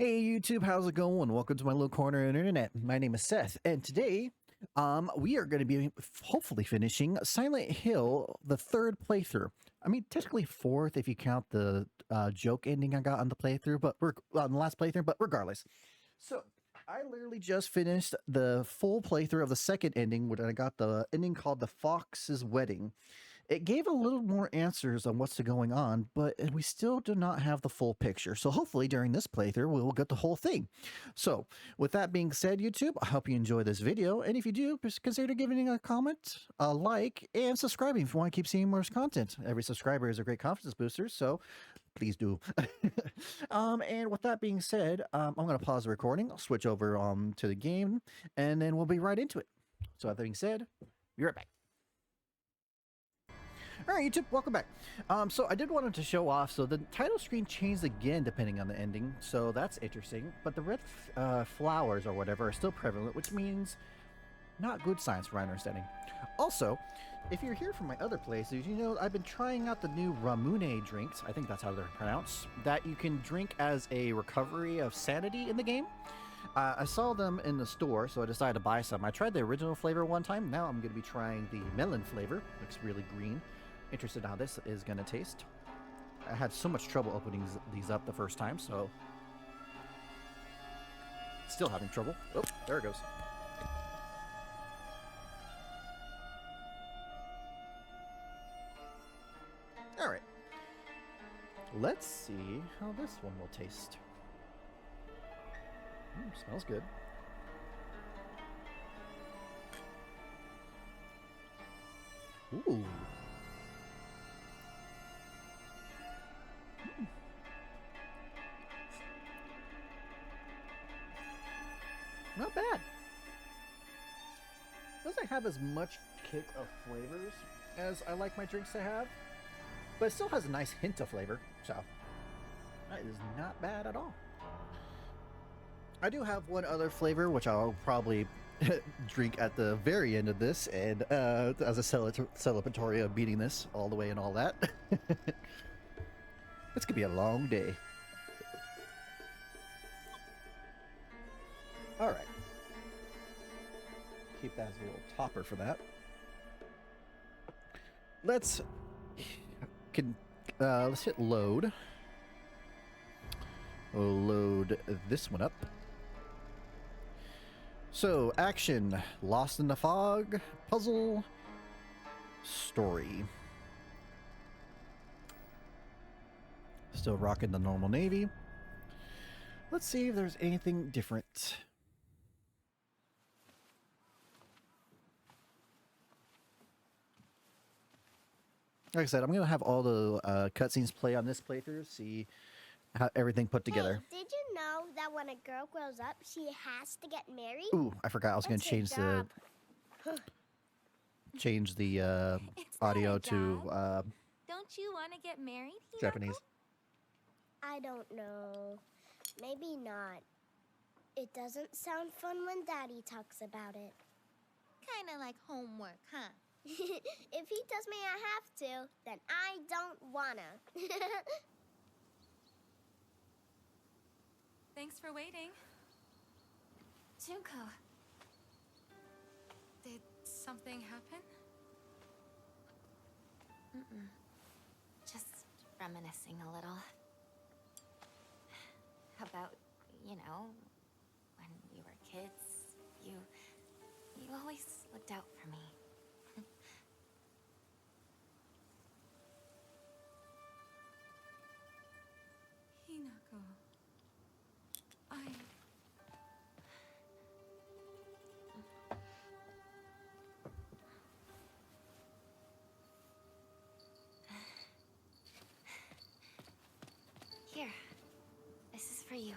Hey YouTube, how's it going? Welcome to my little corner of the internet. My name is Seth, and today, we are going to be hopefully finishing Silent Hill, the third playthrough. I mean, technically fourth if you count the joke ending I got on the playthrough, but we're on the last playthrough. But regardless, so I literally just finished the full playthrough of the second ending, when I got the ending called the Fox's Wedding. It gave a little more answers on what's going on, but we still do not have the full picture. So hopefully during this playthrough, we will get the whole thing. So with that being said, YouTube, I hope you enjoy this video. And if you do, just consider giving a comment, a like, and subscribing if you want to keep seeing more content. Every subscriber is a great confidence booster, so please do. And with that being said, I'm going to pause the recording. I'll switch over to the game, and then we'll be right into it. So with that being said, be right back. All right, YouTube, welcome back. So I did want to show off. So the title screen changed again depending on the ending, so that's interesting. But the red flowers or whatever are still prevalent, which means not good signs from my understanding. Also, if you're here from my other places, you know I've been trying out the new Ramune drinks. I think that's how they're pronounced. That you can drink as a recovery of sanity in the game. I saw them in the store, so I decided to buy some. I tried the original flavor one time. Now I'm going to be trying the melon flavor. Looks really green. Interested in how this is going to taste. I had so much trouble opening these up the first time, so still having trouble. Oh, there it goes. All right. Let's see how this one will taste. Smells good. Ooh. Not bad. Doesn't have as much kick of flavors as I like my drinks to have, but it still has a nice hint of flavor, so that is not bad at all. I do have one other flavor, which I'll probably drink at the very end of this, and as a celebratory of beating this all the way and all that. It's gonna be a long day. All right. Keep that as a little topper for that. Let's hit load. We'll load this one up. So, action, Lost in the Fog, puzzle, story. Still rocking the normal navy. Let's see if there's anything different. Like I said, I'm going to have all the cutscenes play on this playthrough, see how everything put together. Hey, did you know that when a girl grows up, she has to get married? Ooh, I forgot I was going to change the audio to Don't you want to get married, Hinako? Japanese. I don't know. Maybe not. It doesn't sound fun when Daddy talks about it. Kind of like homework, huh? If he tells me I have to, then I don't wanna. Thanks for waiting. Junko. Did something happen? Just reminiscing a little. About, you know, when we were kids, you always looked out for me. Hinako. Here, this is for you.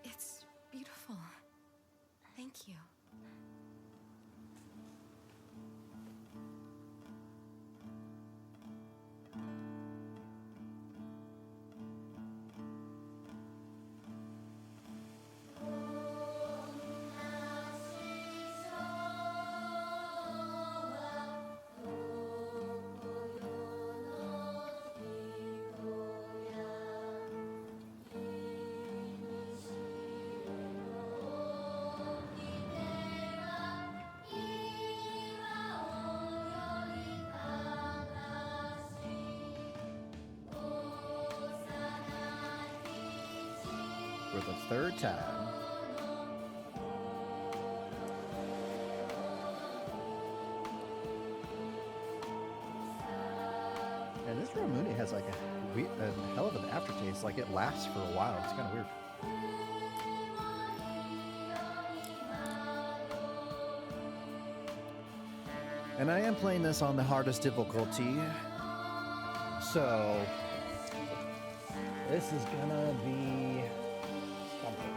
It's beautiful. Thank you. the third time. And this Ramune has like a hell of an aftertaste. Like it lasts for a while. It's kind of weird. And I am playing this on the hardest difficulty. So this is gonna be something.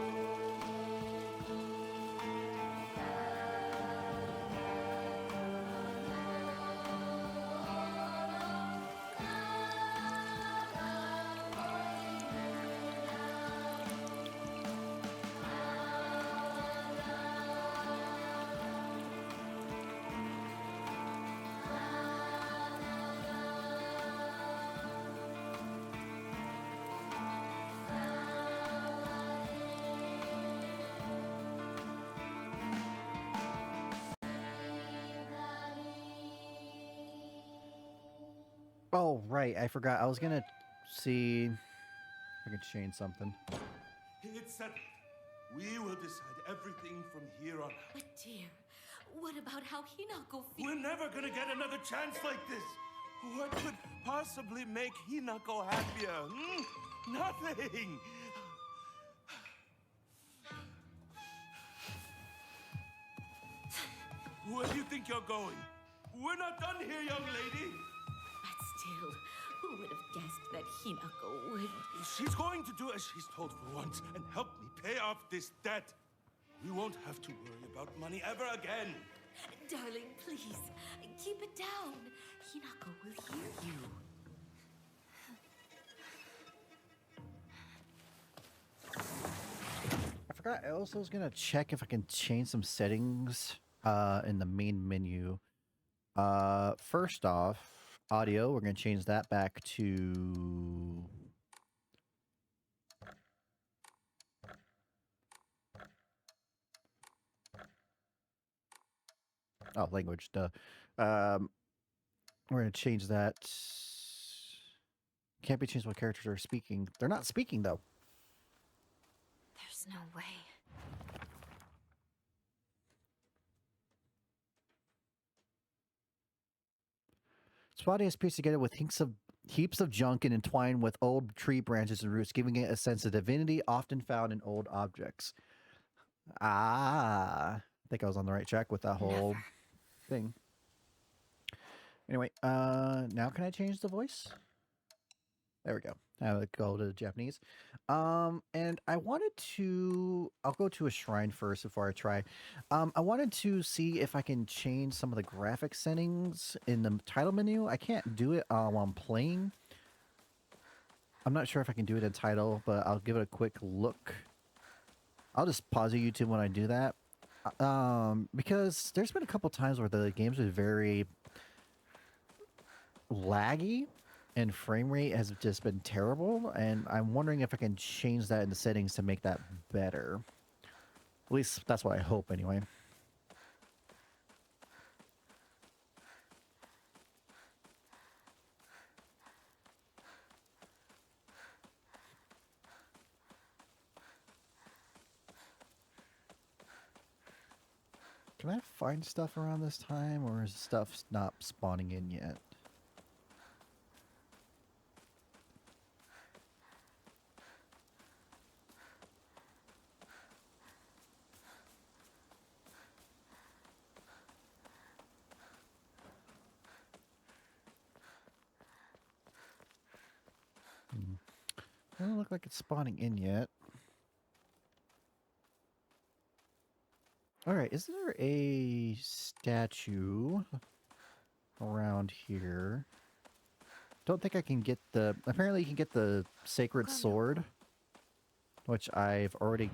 Oh, right. I forgot. I was gonna see if I could change something. It's settled. We will decide everything from here on out. But dear, what about how Hinako feels? We're never gonna get another chance like this. What could possibly make Hinako happier? Nothing. Where do you think you're going? We're not done here, young lady. But still, who would have guessed that Hinako would? She's going to do as she's told for once and help me pay off this debt. We won't have to worry about money ever again. Darling, please, keep it down. Hinako will hear you. I forgot. I also was gonna check if I can change some settings in the main menu. First off, audio. We're gonna change that back to. Oh, language. Duh. We're gonna change that. Can't be changed while characters are speaking. They're not speaking though. There's no way. Spotty is pieced together with heaps of junk and entwined with old tree branches and roots, giving it a sense of divinity often found in old objects. Ah, I think I was on the right track with that whole Never. thing. Anyway, now can I change the voice? There we go. I would go to Japanese. And I wanted to, I'll go to a shrine first before I try. I wanted to see if I can change some of the graphic settings in the title menu. I can't do it while I'm playing. I'm not sure if I can do it in title, but I'll give it a quick look. I'll just pause the YouTube when I do that. Because there's been a couple times where the games are very laggy and frame rate has just been terrible, and I'm wondering if I can change that in the settings to make that better. At least that's what I hope anyway. Can I find stuff around this time, or is stuff not spawning in yet? Doesn't look like it's spawning in yet. Alright, is there a statue around here? Don't think I can get the... Apparently you can get the sacred sword, which I've already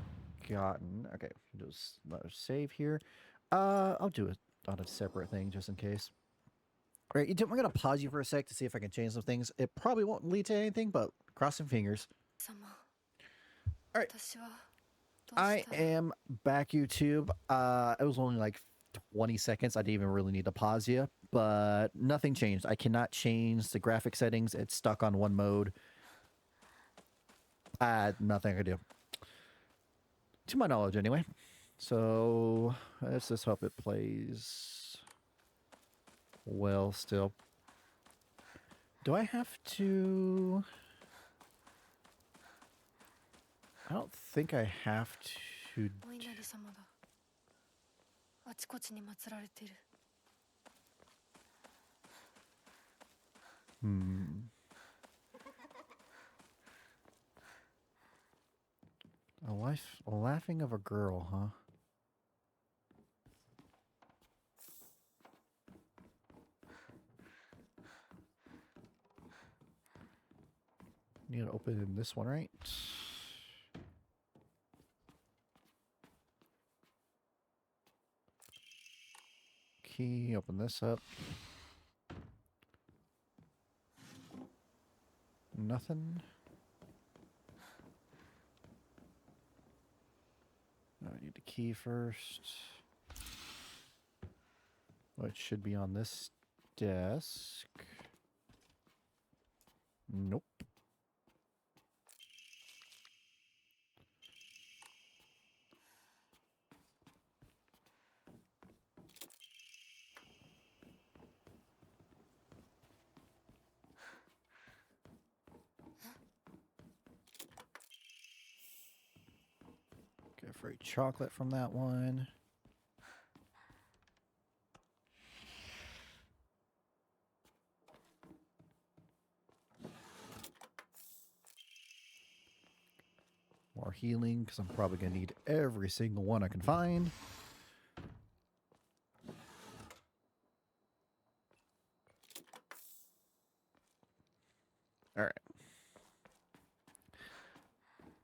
gotten. Okay, just let us save here. I'll do it on a separate thing just in case. Alright, we're going to pause you for a sec to see if I can change some things. It probably won't lead to anything, but crossing fingers. Alright. I am back, YouTube. It was only like 20 seconds. I didn't even really need to pause you, but nothing changed. I cannot change the graphic settings. It's stuck on one mode. Nothing I can do. to my knowledge, anyway. So let's just hope it plays well still. Do I have to? I don't think I have to. お稲荷様だ。あちこちに祀られてる。A laughing of a girl, huh? Need to open this one, right? Key, open this up. Nothing. I need the key first. Oh, it should be on this desk. Nope. Get free chocolate from that one. More healing, because I'm probably going to need every single one I can find. Alright.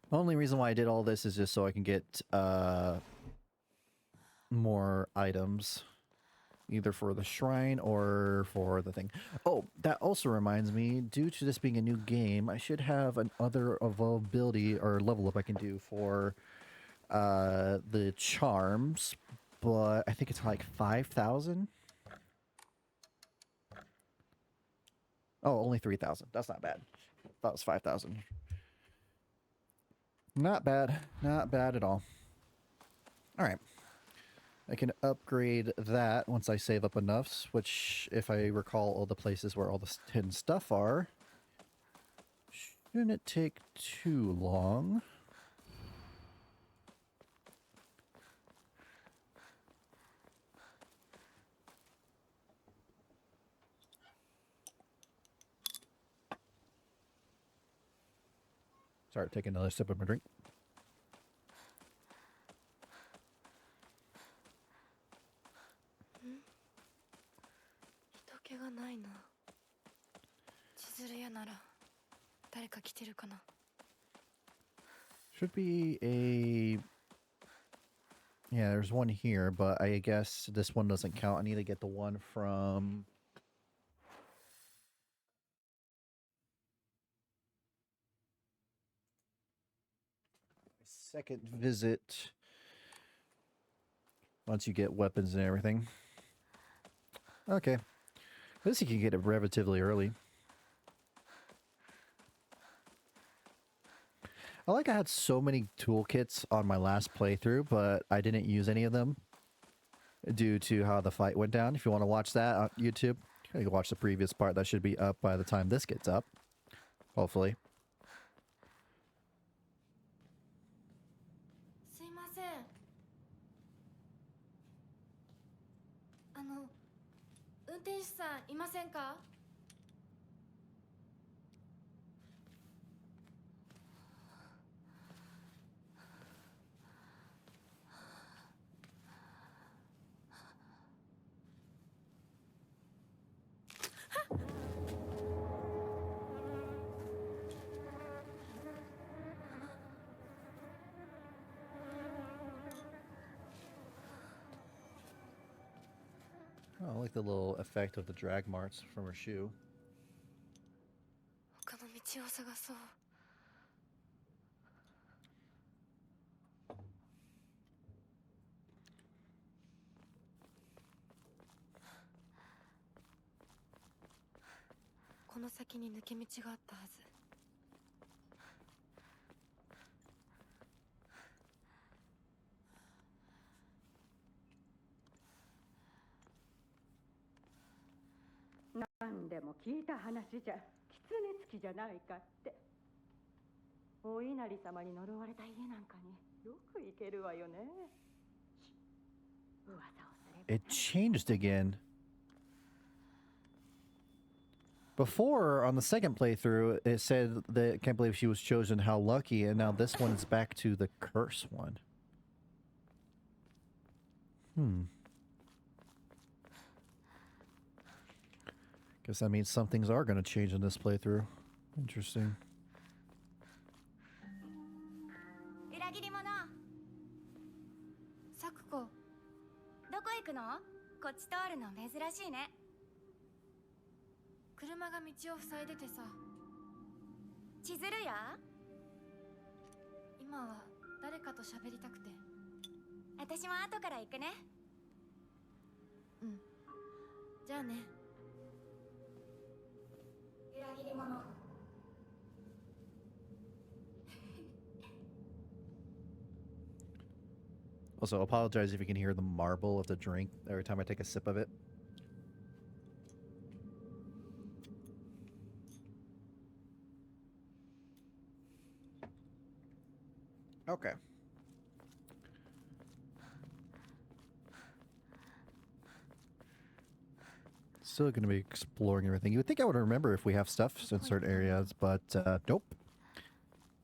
The only reason why I did all this is just so I can get more items. Either for the shrine or for the thing. Oh, that also reminds me, due to this being a new game, I should have another availability or level up I can do for the charms, but I think it's like 5,000. Oh, only 3,000. That's not bad. That was 5,000. Not bad. Not bad at all. All right. I can upgrade that once I save up enough, which, if I recall all the places where all the hidden stuff are, shouldn't take too long. Sorry, taking another sip of my drink. Should be a... Yeah, there's one here, but I guess this one doesn't count. I need to get the one from... second visit. Once you get weapons and everything. Okay. At least you can get it relatively early. I had so many toolkits on my last playthrough, but I didn't use any of them due to how the fight went down. If you want to watch that on YouTube, you can watch the previous part. That should be up by the time this gets up. Hopefully. すいません。運転手さんいませんか？ Oh, I like the little effect of the drag marks from her shoe. 他の道を探そう。この先に抜け道があったはず。聞いた話じゃ狐つきじゃないかって。お稲荷様に呪われた家なんかによく行けるわよね。噂をすれば。 It changed again. Before, on the second playthrough, it said that can't believe she was chosen, how lucky, and now this one is back to the curse one. Guess that means some things are going to change in this playthrough. Interesting. 裏切り者。サクコ。どこ行くの？こっち通るの珍しいね。車が道を塞いでてさ。千鶴や？今は誰かと喋りたくて。私も後から行くね。うん。じゃあね。裏切り者。Also, apologize if you can hear the marble of the drink every time I take a sip of it. Okay. Still going to be exploring everything. You would think I would remember if we have stuff in certain areas, but nope.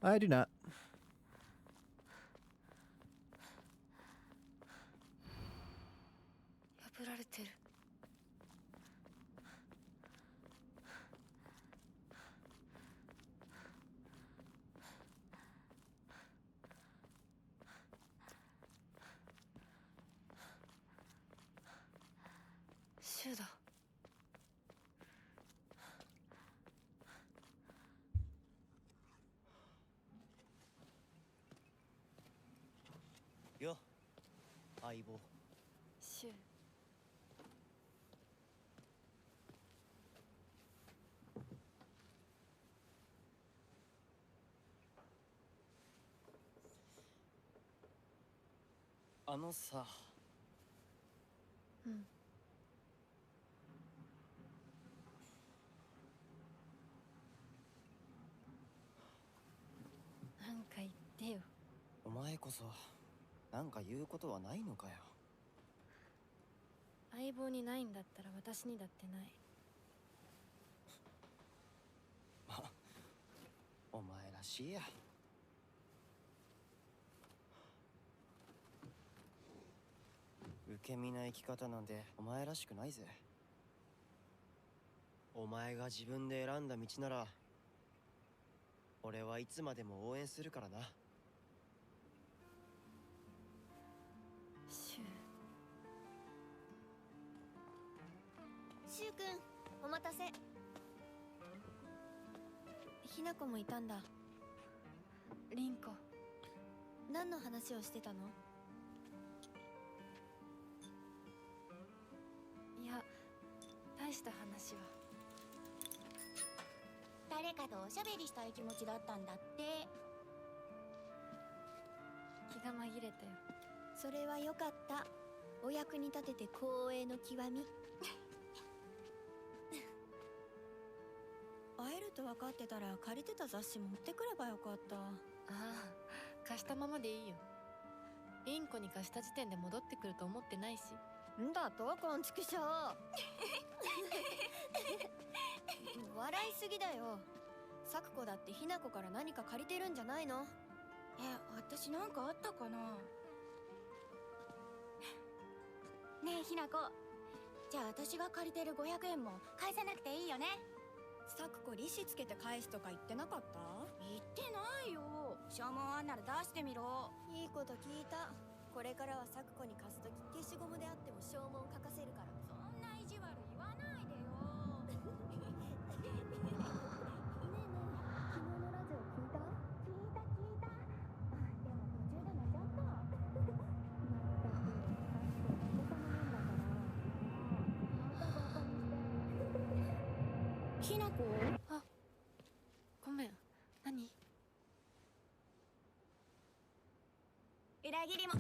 I do not. 破られてる。シュウだ。よ、相棒。シュウ。あのさ。うん。なんか言ってよ。お前こそなんか言うことはないのかよ。相棒にないんだったら私にだってない。お前らしいや。受け身な生き方なんてお前らしくないぜ。お前が自分で選んだ道なら俺はいつまでも応援するからな。シュウ。シュウ君、お待たせ。ひなこもいたんだ。リンコ。何の話をしてたの？いや、大した話は。誰かとおしゃべりしたい気持ちだったんだって。気が紛れたよ。それはよかった。お役に立てて光栄の極み。会えると分かってたら借りてた雑誌持ってくればよかった。ああ、貸したままでいいよ。リンコに貸した時点で戻ってくると思ってないし。んだとこんちくしょう。笑いすぎだよ。サクコだってひなこから何か借りてるんじゃないの？私なんかあったかな。ねえひなこ、じゃあ私が借りてる500円も返さなくていいよね。サクコ利子つけて返すとか言ってなかった？言ってないよ。消耗あんなら出してみろ。いいこと聞いた。これからはサクコに貸すとき消しゴムであっても消耗書かせるから。そんな意地悪言わないでよ。ねえねえ、昨日のラジオ聞いた？聞いた。でも途中で寝ちゃった。まったく、サクコお子様なんだから。またバカにして。ひなこ？あ、ごめん。何？裏切りも。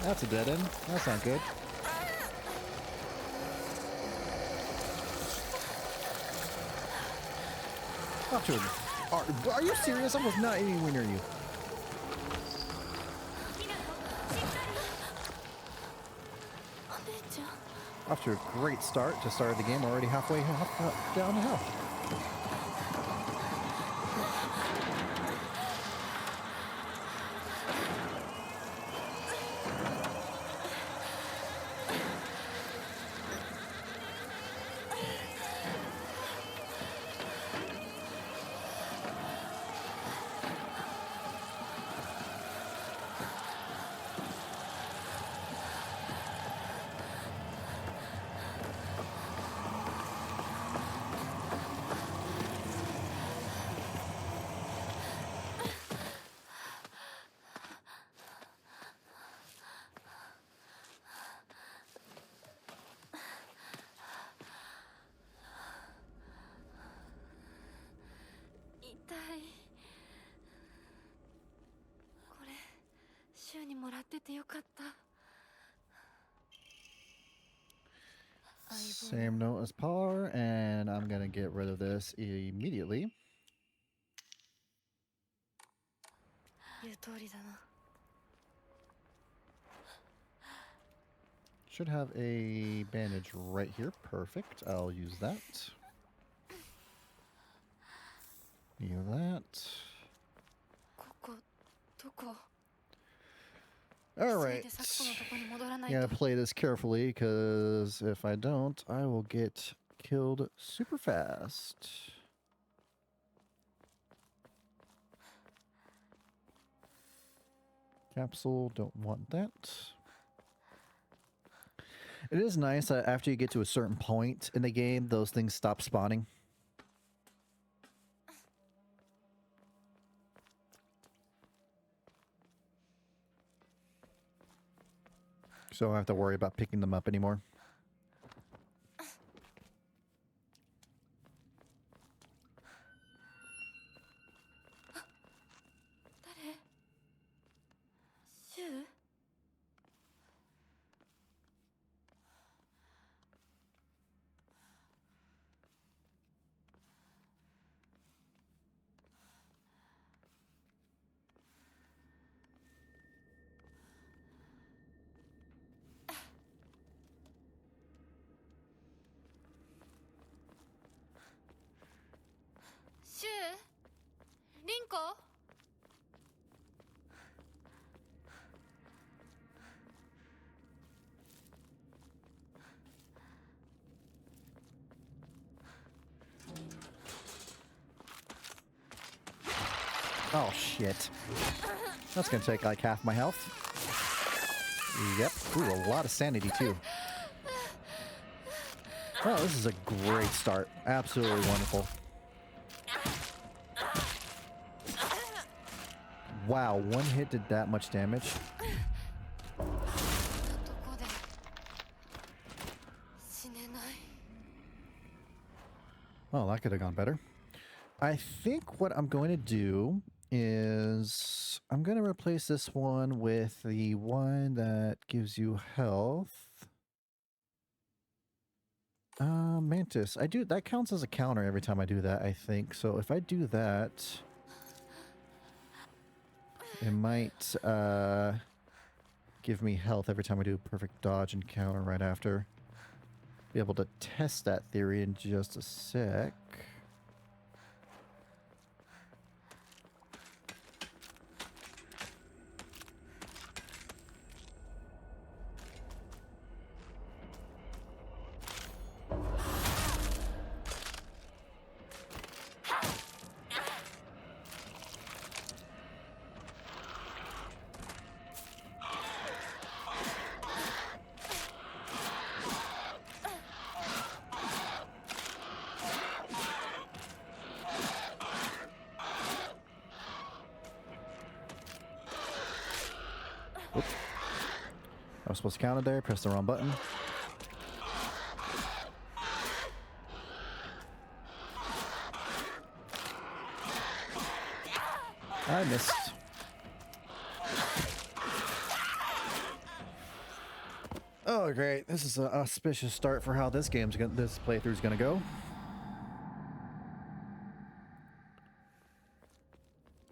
That's a dead end. That's not good. Off to a, are you serious? I was not anywhere near you. Off to a great start to start the game. Already halfway down the hill. Same note as par, and I'm gonna get rid of this immediately. Should have a bandage right here. Perfect. I'll use that. Heal that. Alright. Gotta play this carefully, because if I don't, I will get killed super fast. Capsule, don't want that. It is nice that after you get to a certain point in the game, those things stop spawning. So I don't have to worry about picking them up anymore. Oh shit. That's gonna take like half my health. Yep. Ooh, a lot of sanity too. Oh, this is a great start. Absolutely wonderful. Wow, one hit did that much damage. Well, that could have gone better. I think what I'm going to do is I'm going to replace this one with the one that gives you health. Mantis. That counts as a counter every time I do that, I think. So if I do that, it might give me health every time I do perfect dodge and counter right after. Be able to test that theory in just a sec. Oops. I was supposed to count it there, press the wrong button. I missed. Oh, great. This is an auspicious start for how this this playthrough's gonna go.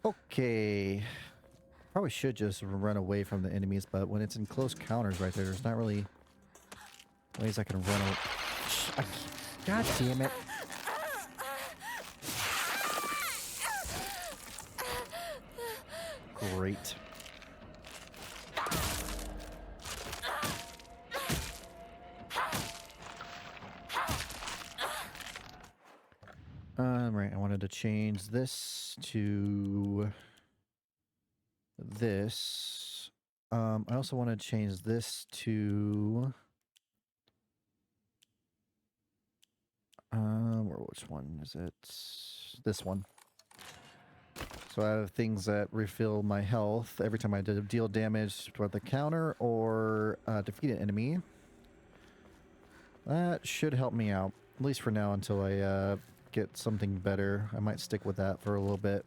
Okay. Probably should just run away from the enemies, but when it's in close counters right there, there's not really ways I can run away. God damn it. Great. Right, I wanted to change this to this. I also want to change this to which one is it? This one. So I have things that refill my health every time I deal damage toward the counter or defeat an enemy. That should help me out, at least for now, until I get something better. I might stick with that for a little bit.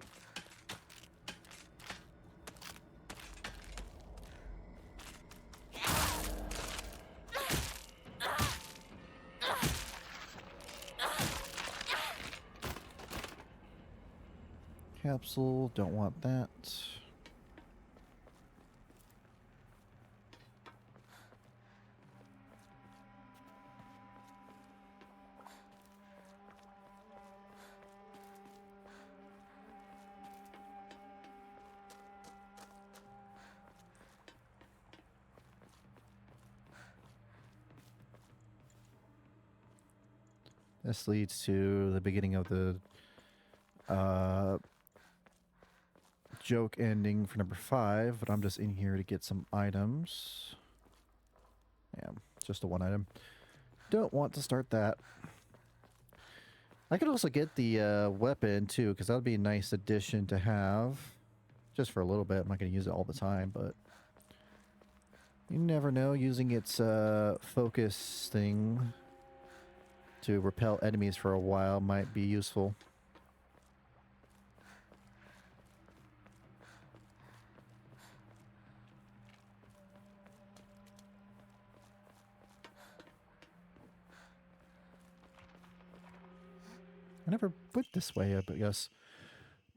Capsule, don't want that. This leads to the beginning of the joke ending for number 5, but I'm just in here to get some items. Yeah, just a one item. Don't want to start that. I could also get the weapon too, because that would be a nice addition to have. Just for a little bit. I'm not going to use it all the time, but you never know. Using its focus thing to repel enemies for a while might be useful. I never went this way, I guess.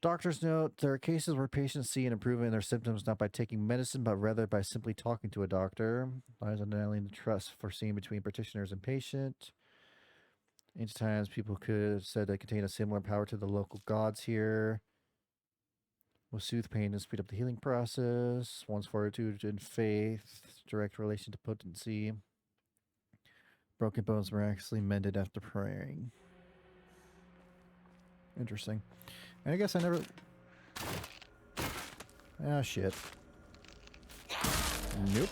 Doctors note there are cases where patients see an improvement in their symptoms not by taking medicine, but rather by simply talking to a doctor. Lies undeniably in the trust foreseen between practitioners and patient. Ancient times, people could have said they contain a similar power to the local gods here. Will soothe pain and speed up the healing process. One's fortitude and faith, direct relation to potency. Broken bones miraculously mended after praying. Interesting. And I guess I never... Ah, shit. Nope.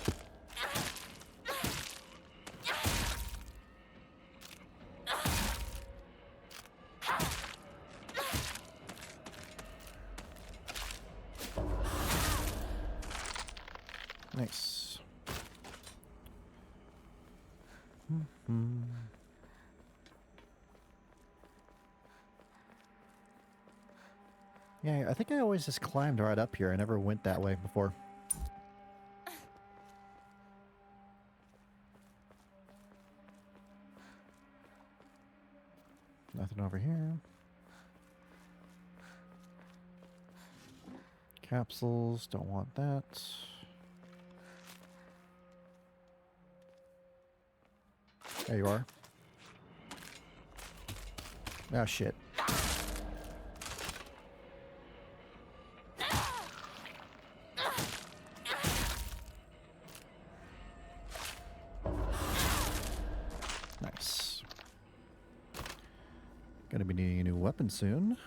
Nice. Mm-hmm. Yeah, I think I always just climbed right up here. I never went that way before. Nothing over here. Capsules, don't want that. There you are. Ah, shit. Nice. Gonna be needing a new weapon soon.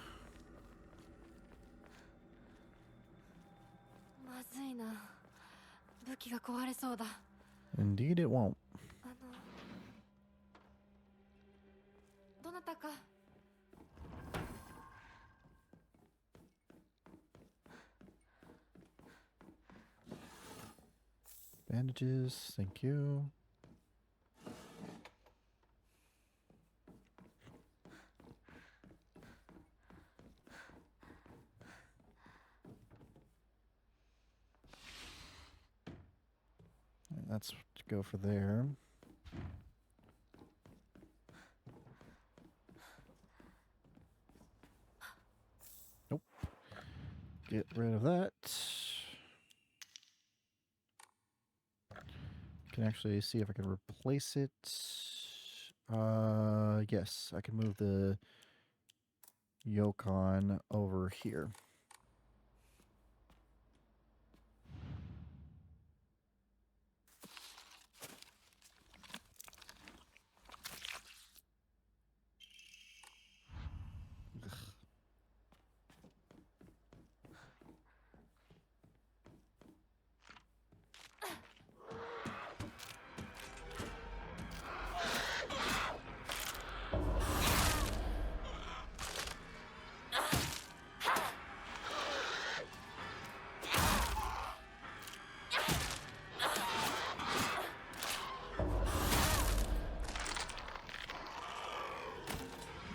まずいな。武器が壊れそうだ。 Indeed it won't. どなたか。 Bandages, thank you. That's go for there. Nope. Get rid of that. Can actually see if I can replace it. Yes, I can move the Yukon over here.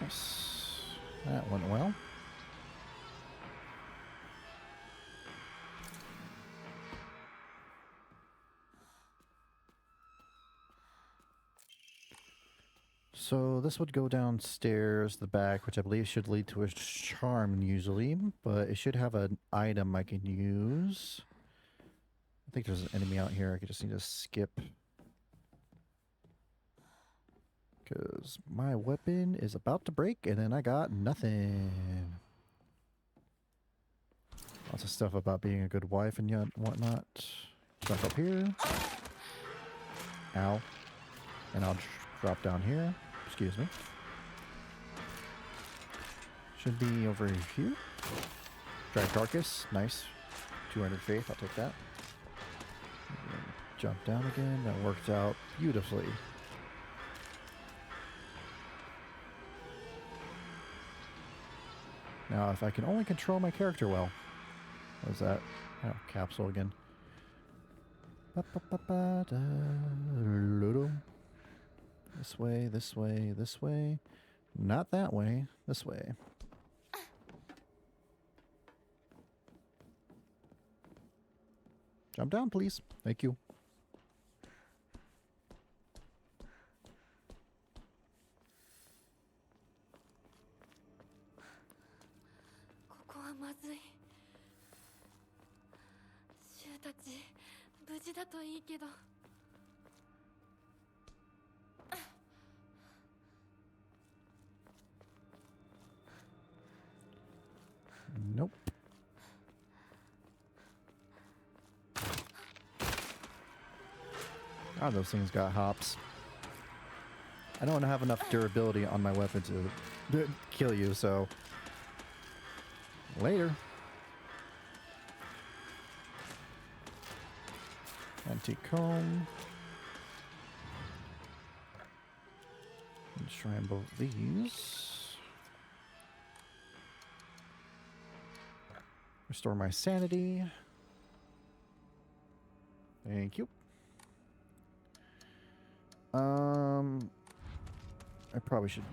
Nice. That went well. So this would go downstairs, the back, which I believe should lead to a charm usually, but it should have an item I can use. I think there's an enemy out here. I could just need to skip. Because my weapon is about to break, and then I got nothing. Lots of stuff about being a good wife and whatnot. Jump up here. Ow. And I'll drop down here. Excuse me. Should be over here. Drag Carcass. Nice. 200 faith. I'll take that. Jump down again. That worked out beautifully. Now, if I can only control my character well. What was that? Oh, capsule again. This way, this way, this way. Not that way. This way. Jump down, please. Thank you. Nope. God, those things got hops. I don't have enough durability on my weapon to kill you, so... Later. Antique comb. Let's try both these. Restore my sanity. Thank you. I probably should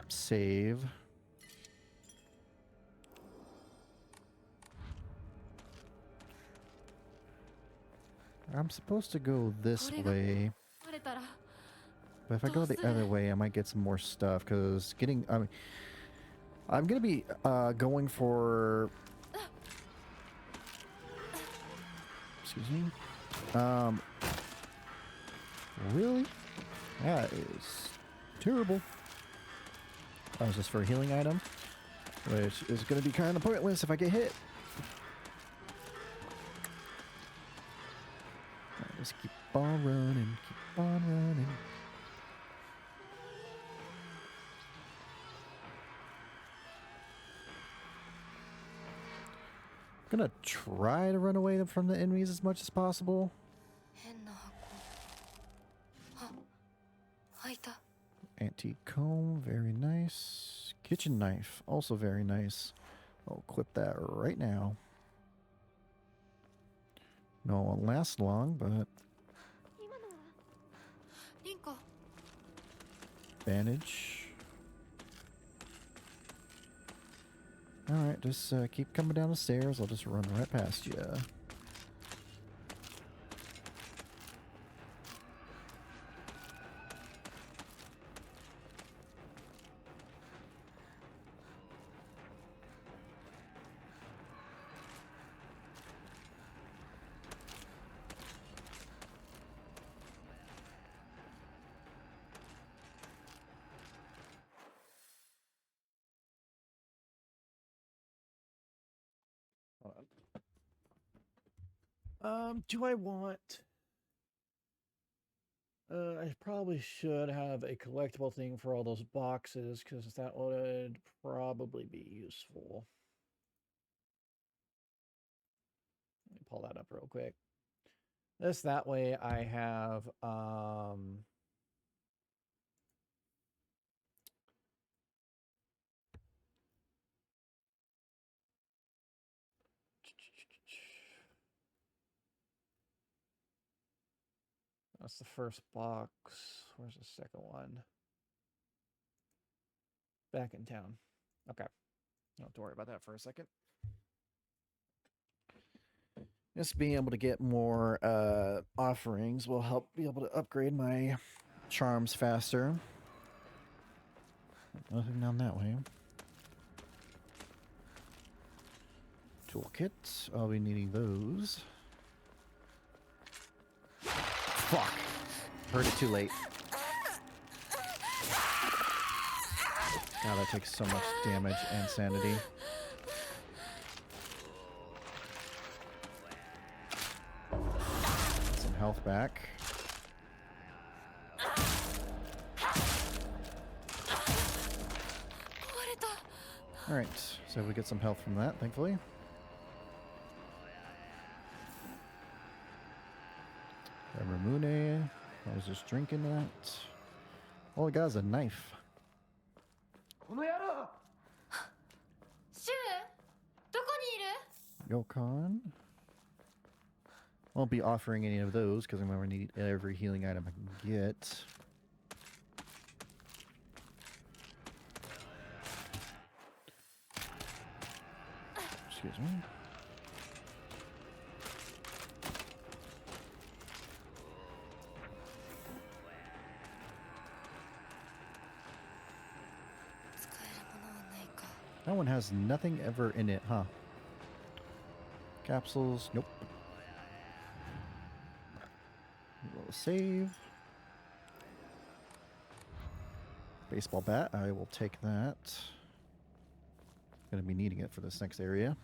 save. I'm supposed to go this way. But if I go the other way, I might get some more stuff, because getting... I'm going to be going for... Excuse me. Really? That is terrible. That was just for a healing item, which is going to be kind of pointless if I get hit. Right, let's keep on running, keep on running. I'm gonna try to run away from the enemies as much as possible. Antique comb, very nice. Kitchen knife, also very nice. I'll equip that right now. No, it won't last long, but... Bandage. Alright, just keep coming down the stairs. I'll just run right past you. Do I want? I probably should have a collectible thing for all those boxes because that would probably be useful. Let me pull that up real quick. That way I have that's the first box. Where's the second one? Back in town. Okay. Don't have to worry about that for a second. Just being able to get more offerings will help be able to upgrade my charms faster. Nothing down that way. Toolkits. I'll be needing those. Fuck. Heard it too late. God, that takes so much damage and sanity. Some health back. Alright, so we get some health from that, thankfully. Ramune. I was just drinking that. All I got is a knife. シュウどこにいる Yokon. Won't be offering any of those because I'm going to need every healing item I can get. Excuse me. That one has nothing ever in it, huh? Capsules, nope. We'll save. Baseball bat, I will take that. Gonna be needing it for this next area.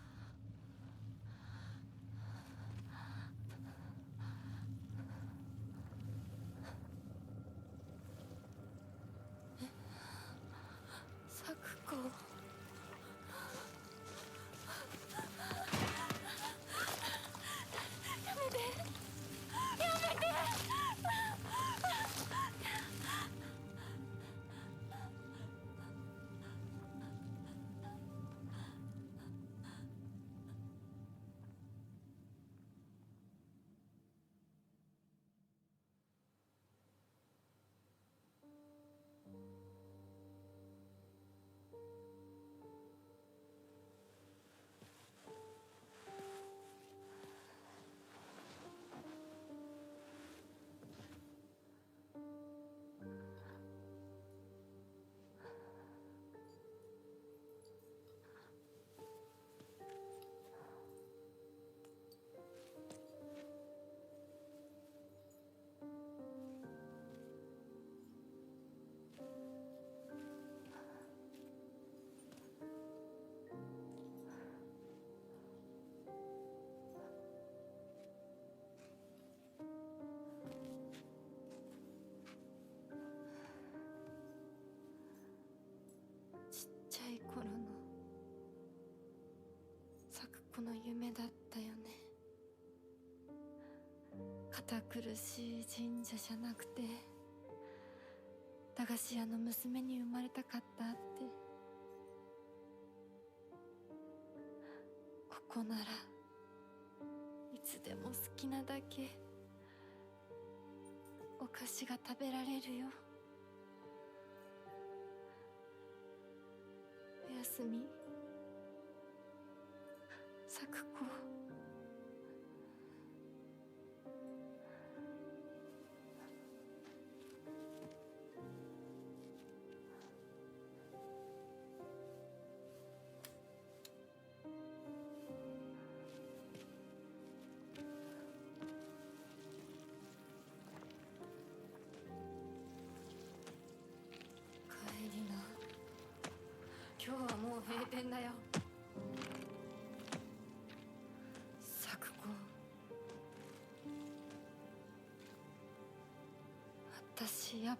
私やっ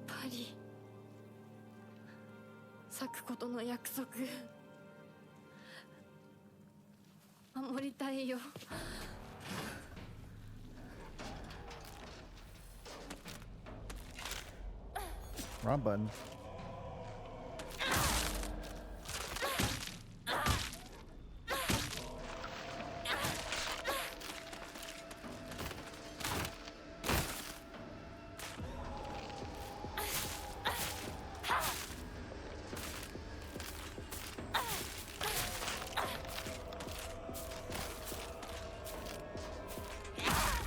ぱり咲くことの約束守りたいよ。Wrong button.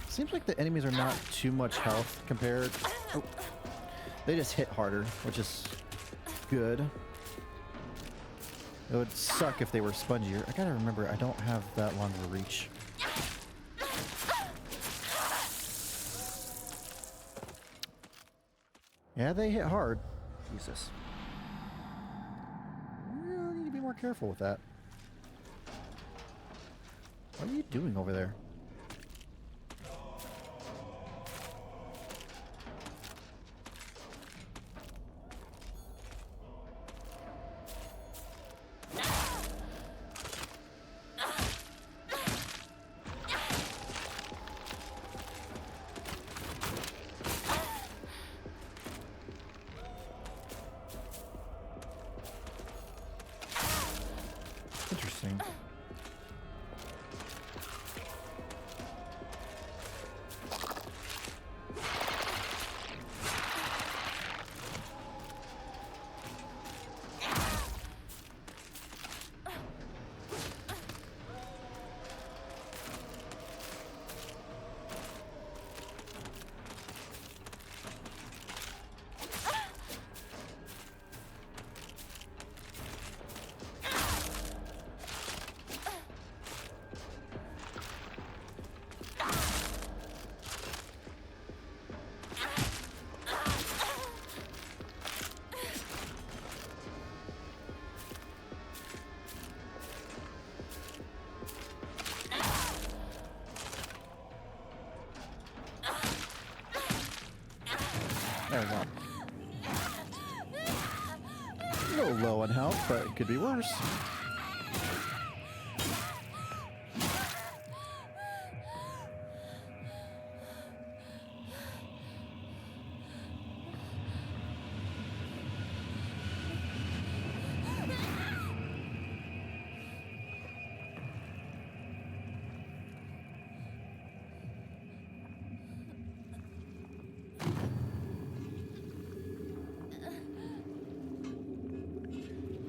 Seems like the enemies are not too much health compared. Oh. They just hit harder, which is good. It would suck if they were spongier. I gotta remember, I don't have that long of a reach. Yeah, they hit hard. Jesus. Really need to be more careful with that. What are you doing over there? Interesting. There we go. A little low on health, but it could be worse.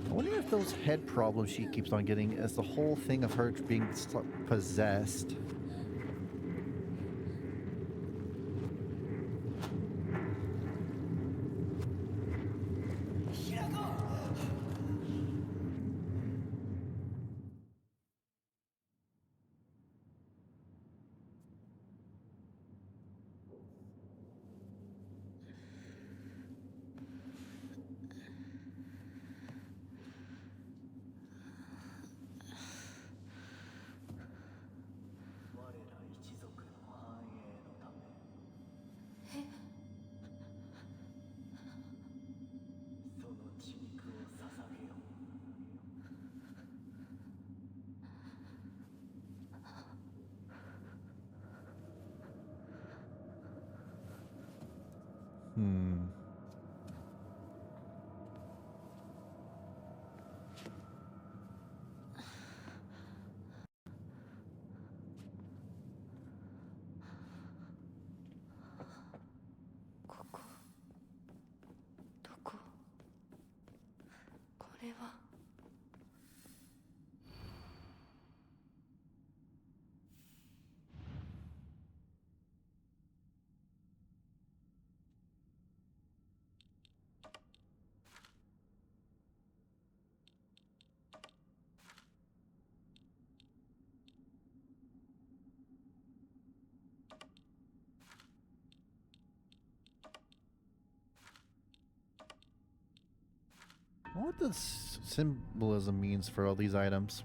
I wonder if those head problems she keeps on getting is the whole thing of her being possessed. Hmm. I wonder what this symbolism means for all these items.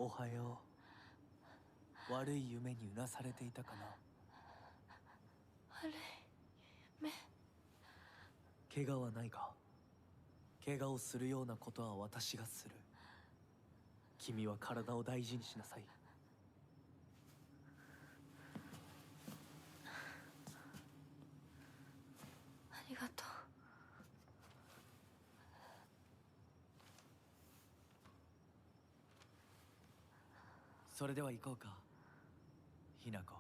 おはよう。悪い夢にうなされていたかな。悪い夢。怪我はないか。怪我をするようなことは私がする。君は体を大事にしなさい。ありがとう。それでは行こうか、ひなこ。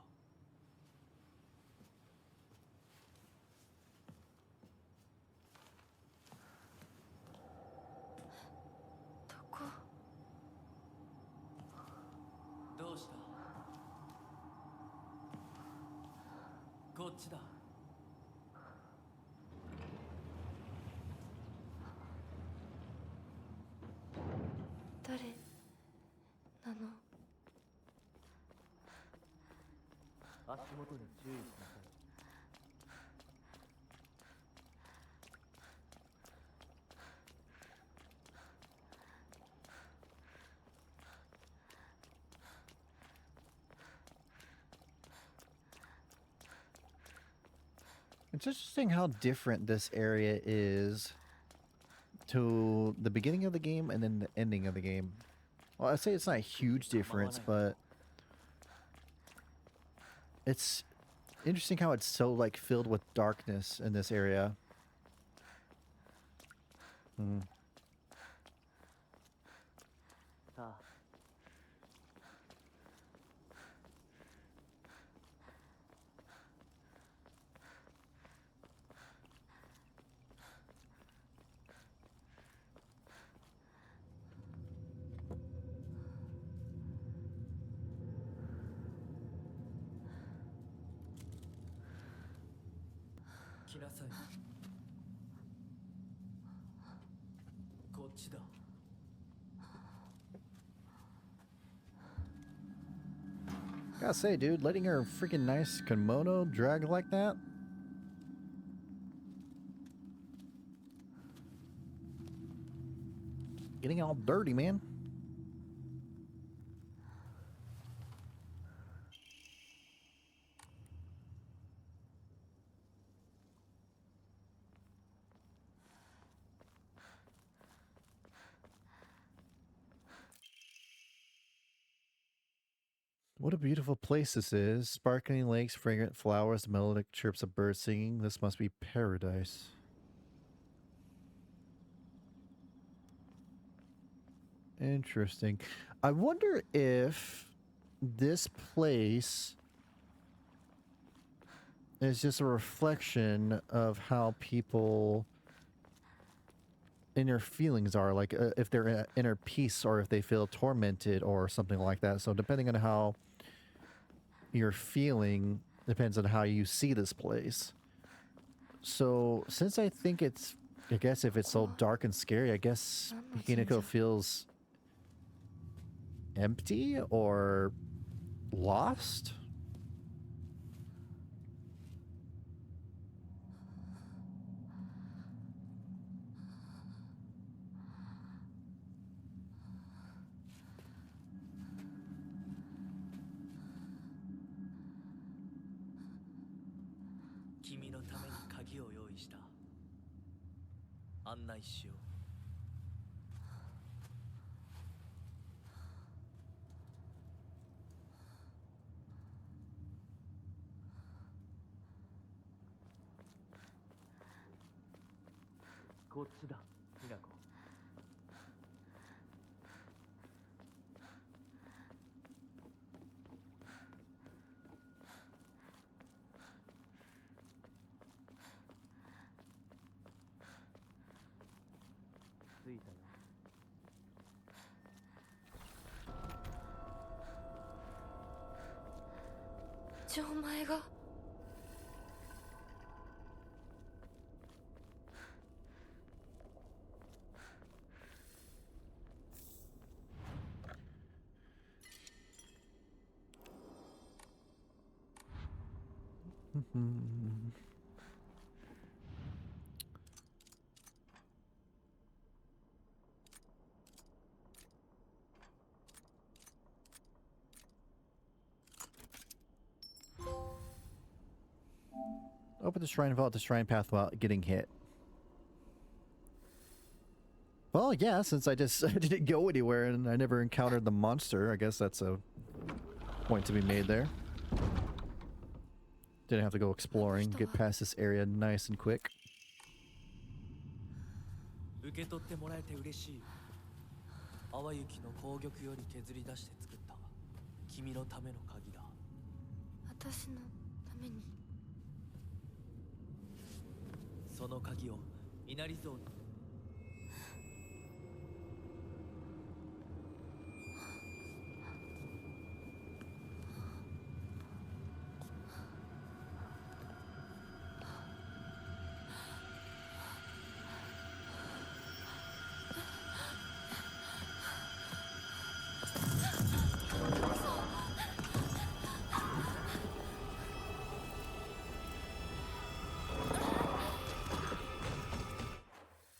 どこ？どうした？こっちだ。誰なの？足元に注意しなさい。It's interesting how different this area is to the beginning of the game and then the ending of the game. Well, I'd say it's not a huge difference, but it's interesting how it's so like filled with darkness in this area. Hmm. さあ。来なさい。こっちだ。Gotta say, dude, letting her freaking nice kimono drag like that. Getting all dirty, man. What a beautiful place this is. Sparkling lakes, fragrant flowers, melodic chirps of birds singing. This must be paradise. Interesting. I wonder if this place is just a reflection of how people inner feelings are, like if they're in inner peace or if they feel tormented or something like that. So depending on how you're feeling depends on how you see this place. So since I think it's, I guess if it's so dark and scary, I guess Hinako feels empty or lost. Kimiのために鍵を用意した。案内しよう。こっちだ、ひなこ。着いたよ。じゃあお前が。Open the shrine, vault the shrine path without getting hit. Well, yeah, since I didn't go anywhere and I never encountered the monster, I guess that's a point to be made there. Didn't have to go exploring, get past this area nice and quick. 受け取ってもらえて嬉しい。淡雪の紅玉より削り出して作った君のための鍵だ。私のために。その鍵を稲荷像に。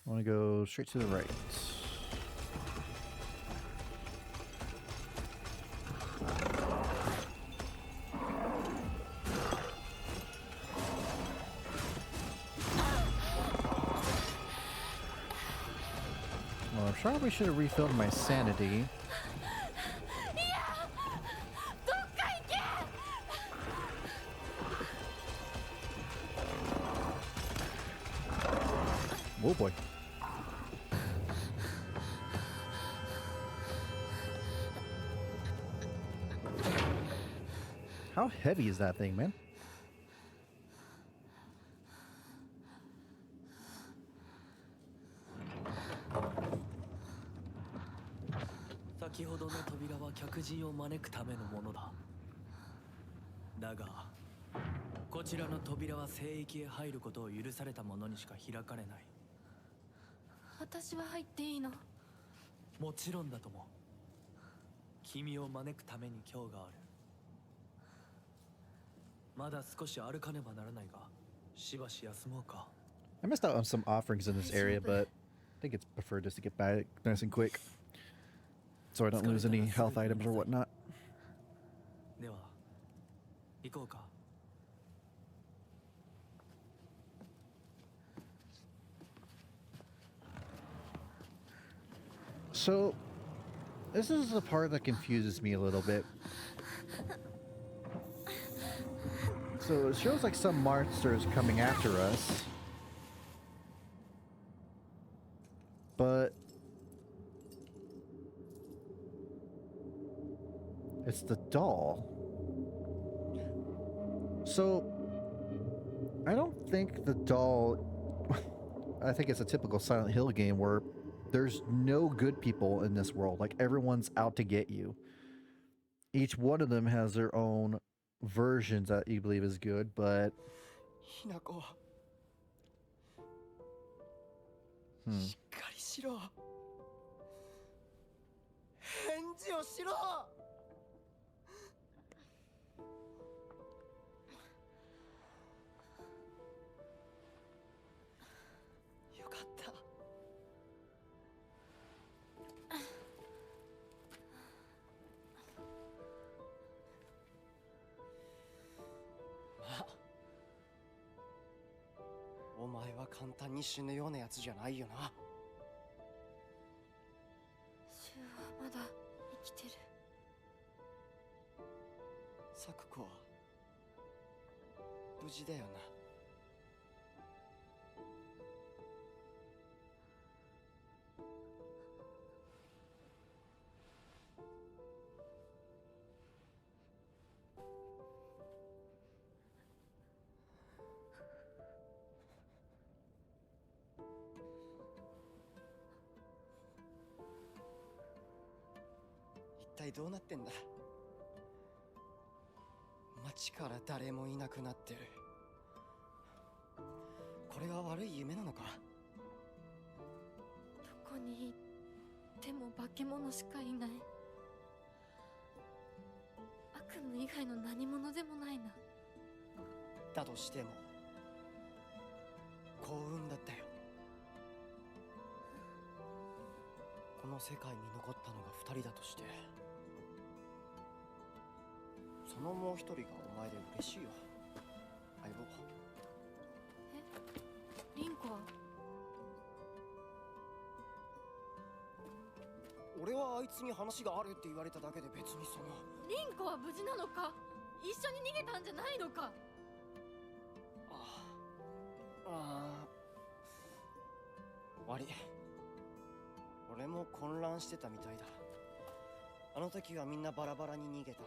I want to go straight to the right. Well, I probably should have refilled my sanity. Oh boy. How heavy is that thing, man? 先ほどの扉は客人を招くためのものだ。だが、こちらの扉は聖域へ入ることを許された者にしか開かれない。私は入っていいの？もちろんだとも。君を招くために今日がある。まだ少し歩かねばならないが、しばし休もうか。I missed out on some offerings in this area, but I think it's preferred just to get back nice and quick, so I don't lose any health items or whatnot. では、行こうか。So, this is the part that confuses me a little bit. So it shows like some monsters coming after us, but it's the doll. So I don't think the doll, I think it's a typical Silent Hill game where there's no good people in this world. Like everyone's out to get you. Each one of them has their own versions that you believe is good, but ひなこ、hmm. しっかりしろ。返事をしろ。よかった。お前は簡単に死ぬようなやつじゃないよな。シュウはまだ生きてる。サクコは無事だよな。一体どうなってんだ。街から誰もいなくなってる。これは悪い夢なのか。どこに行っても化け物しかいない。悪夢以外の何者でもないな。だとしても幸運だったよ。この世界に残ったのが2人だとして、そのもう一人がお前で嬉しいよ、相棒。コは俺はあいつに話があるって言われただけで別にその。リンコは無事なのか？一緒に逃げたんじゃないのか？悪い。俺も混乱してたみたいだ。あの時はみんなバラバラに逃げた。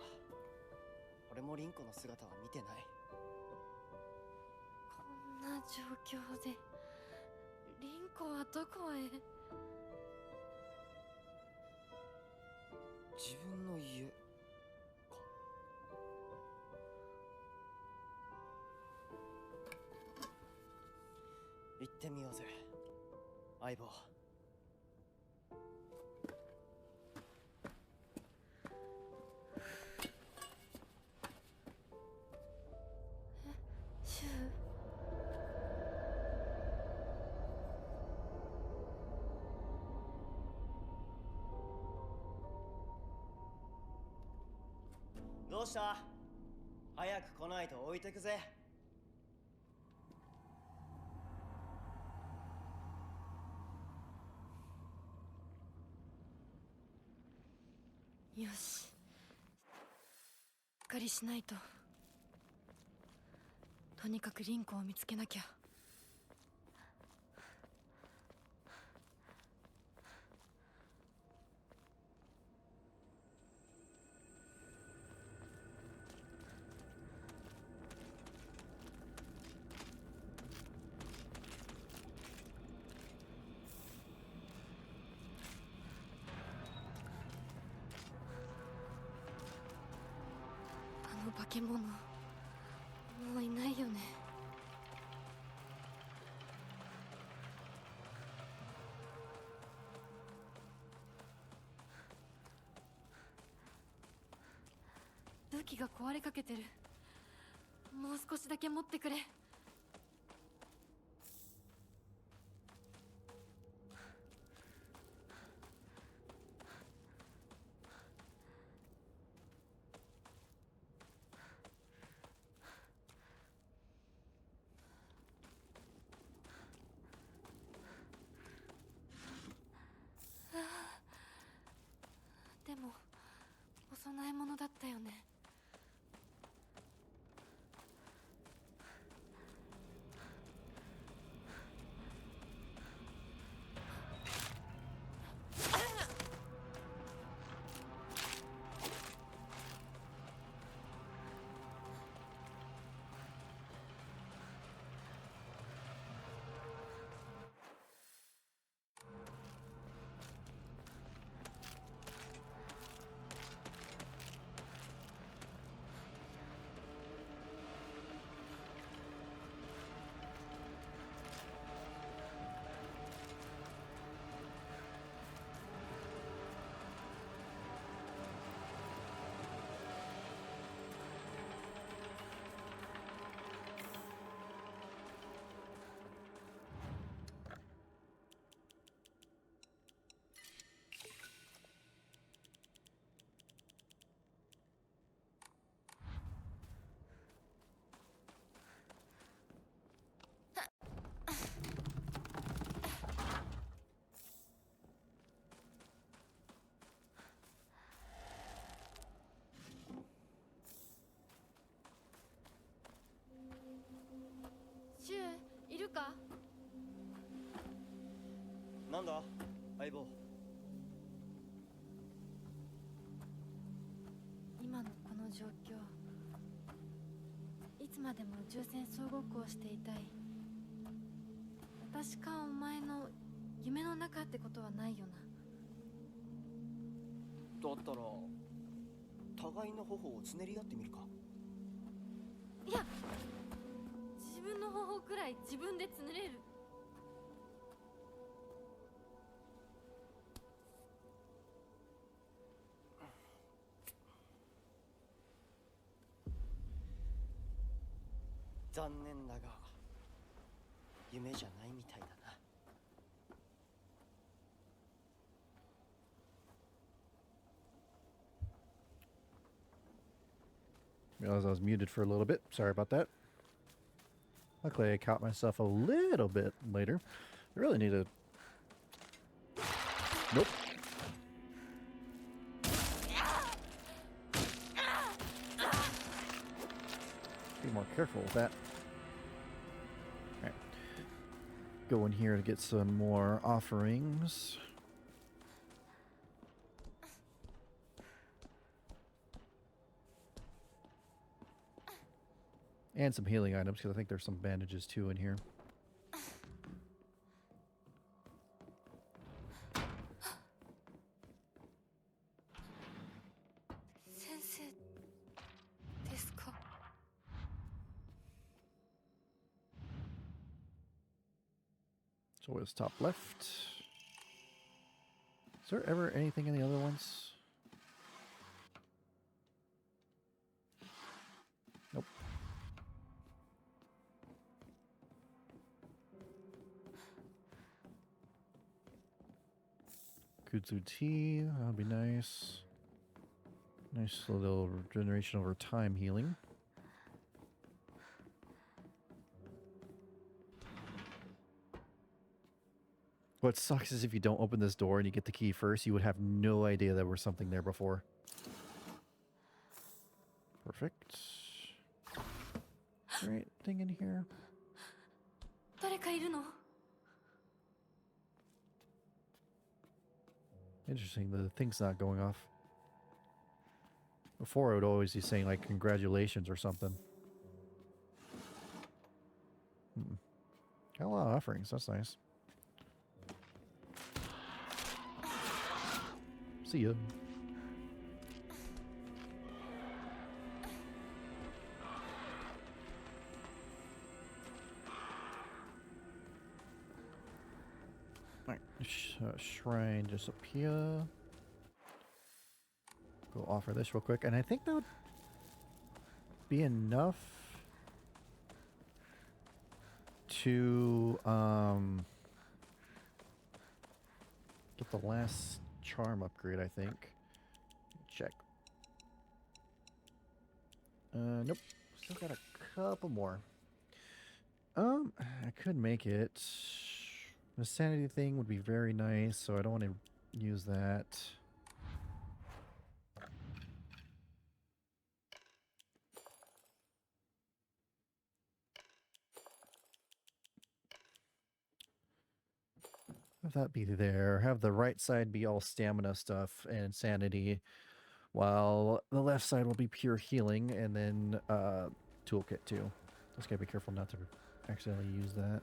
俺もリンコの姿は見てない。こんな状況でリンコはどこへ？自分の家か。行ってみようぜ、相棒。シュウ？どうした？早く来ないと置いてくぜ。よし、しっかりしないと。とにかくリンコを見つけなきゃ。あの化け物、もういないよね。武器が壊れかけてる。もう少しだけ持ってくれ。でもお供え物だったよね。シュウ、いるか？なんだ相棒。今のこの状況、いつまでも宇宙船総ごっこをしていたい。私かお前の夢の中ってことはないよな。だったら互いの頬をつねり合ってみるか。いや、自分の方法くらい自分でつねれる。残念だが夢じゃないみたいだな。Realized I was muted for a little bit. Sorry about that. Luckily, I caught myself a little bit later. I really need to... Nope. Be more careful with that. Alright. Go in here to get some more offerings. And some healing items, because I think there's some bandages too in here. Sensei ですか? So it's top left. Is there ever anything in the other ones? Nope. Kudzu tea, that would be nice. Nice little regeneration over time healing. What sucks is if you don't open this door and you get the key first, you would have no idea there was something there before. Perfect. Is there anything in here? 誰かいるの? Interesting, the thing's not going off. Before, it would always be saying, like, congratulations or something. Got a lot of offerings, that's nice. See ya. Alright, shrine just up here. Go offer this real quick, and I think that would be enough to get the last charm upgrade, I think. Check. Nope. Still got a couple more. I could make it. The sanity thing would be very nice, so I don't want to use that. Have that be there. Have the right side be all stamina stuff and sanity, while the left side will be pure healing, and then toolkit too. Just gotta be careful not to accidentally use that.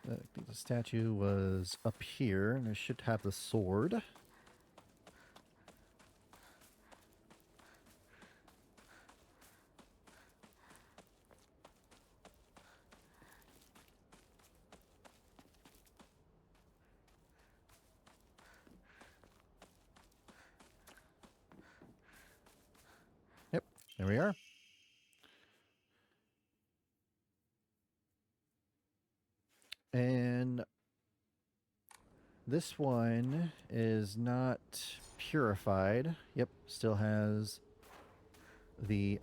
I think the statue was up here, and I should have the sword. Yep, there we are. And this one is not purified. Yep, still has the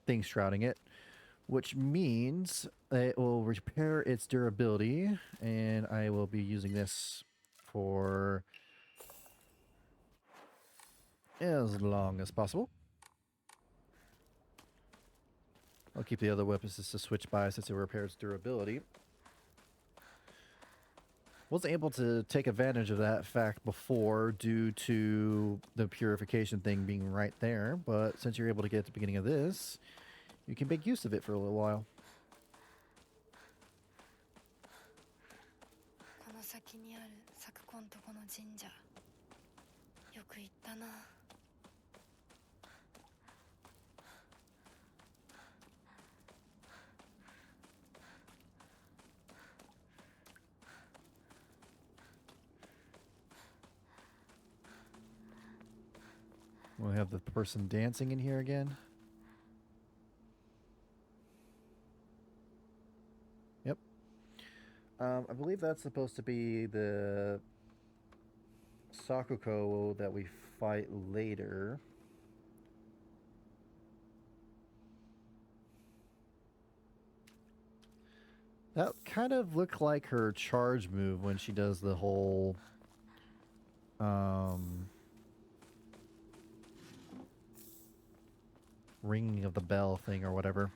thing shrouding it, which means it will repair its durability, and I will be using this for as long as possible. I'll keep the other weapons just to switch by since it repairs durability. Wasn't able to take advantage of that fact before due to the purification thing being right there, but since you're able to get at the beginning of this, you can make use of it for a little while. この先にある昨今とこの神社。よく行ったな。We'll have the person dancing in here again. Yep. I believe that's supposed to be the Sakuko that we fight later. That kind of looked like her charge move when she does the whole ringing of the bell thing or whatever.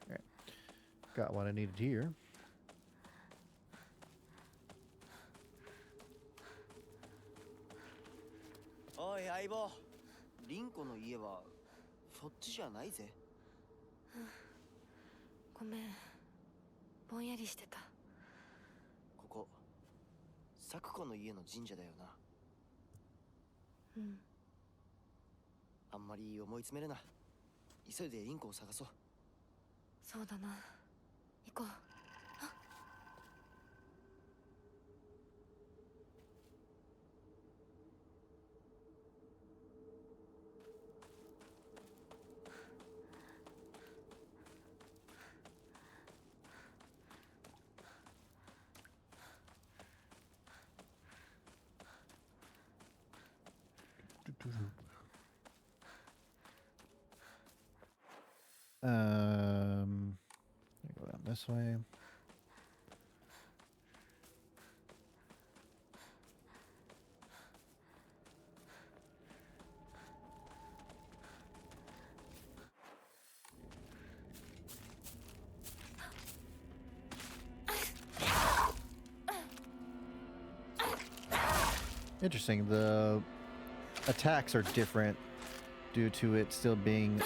Alright. Got what I needed here.おい相棒、リンコの家はそっちじゃないぜ。ごめん、ぼんやりしてた。ここサクコの家の神社だよな。うん。あんまり思い詰めるな。急いでリンコを探そう。そうだな。行こう。Go down this way. Interesting. The attacks are different due to it still being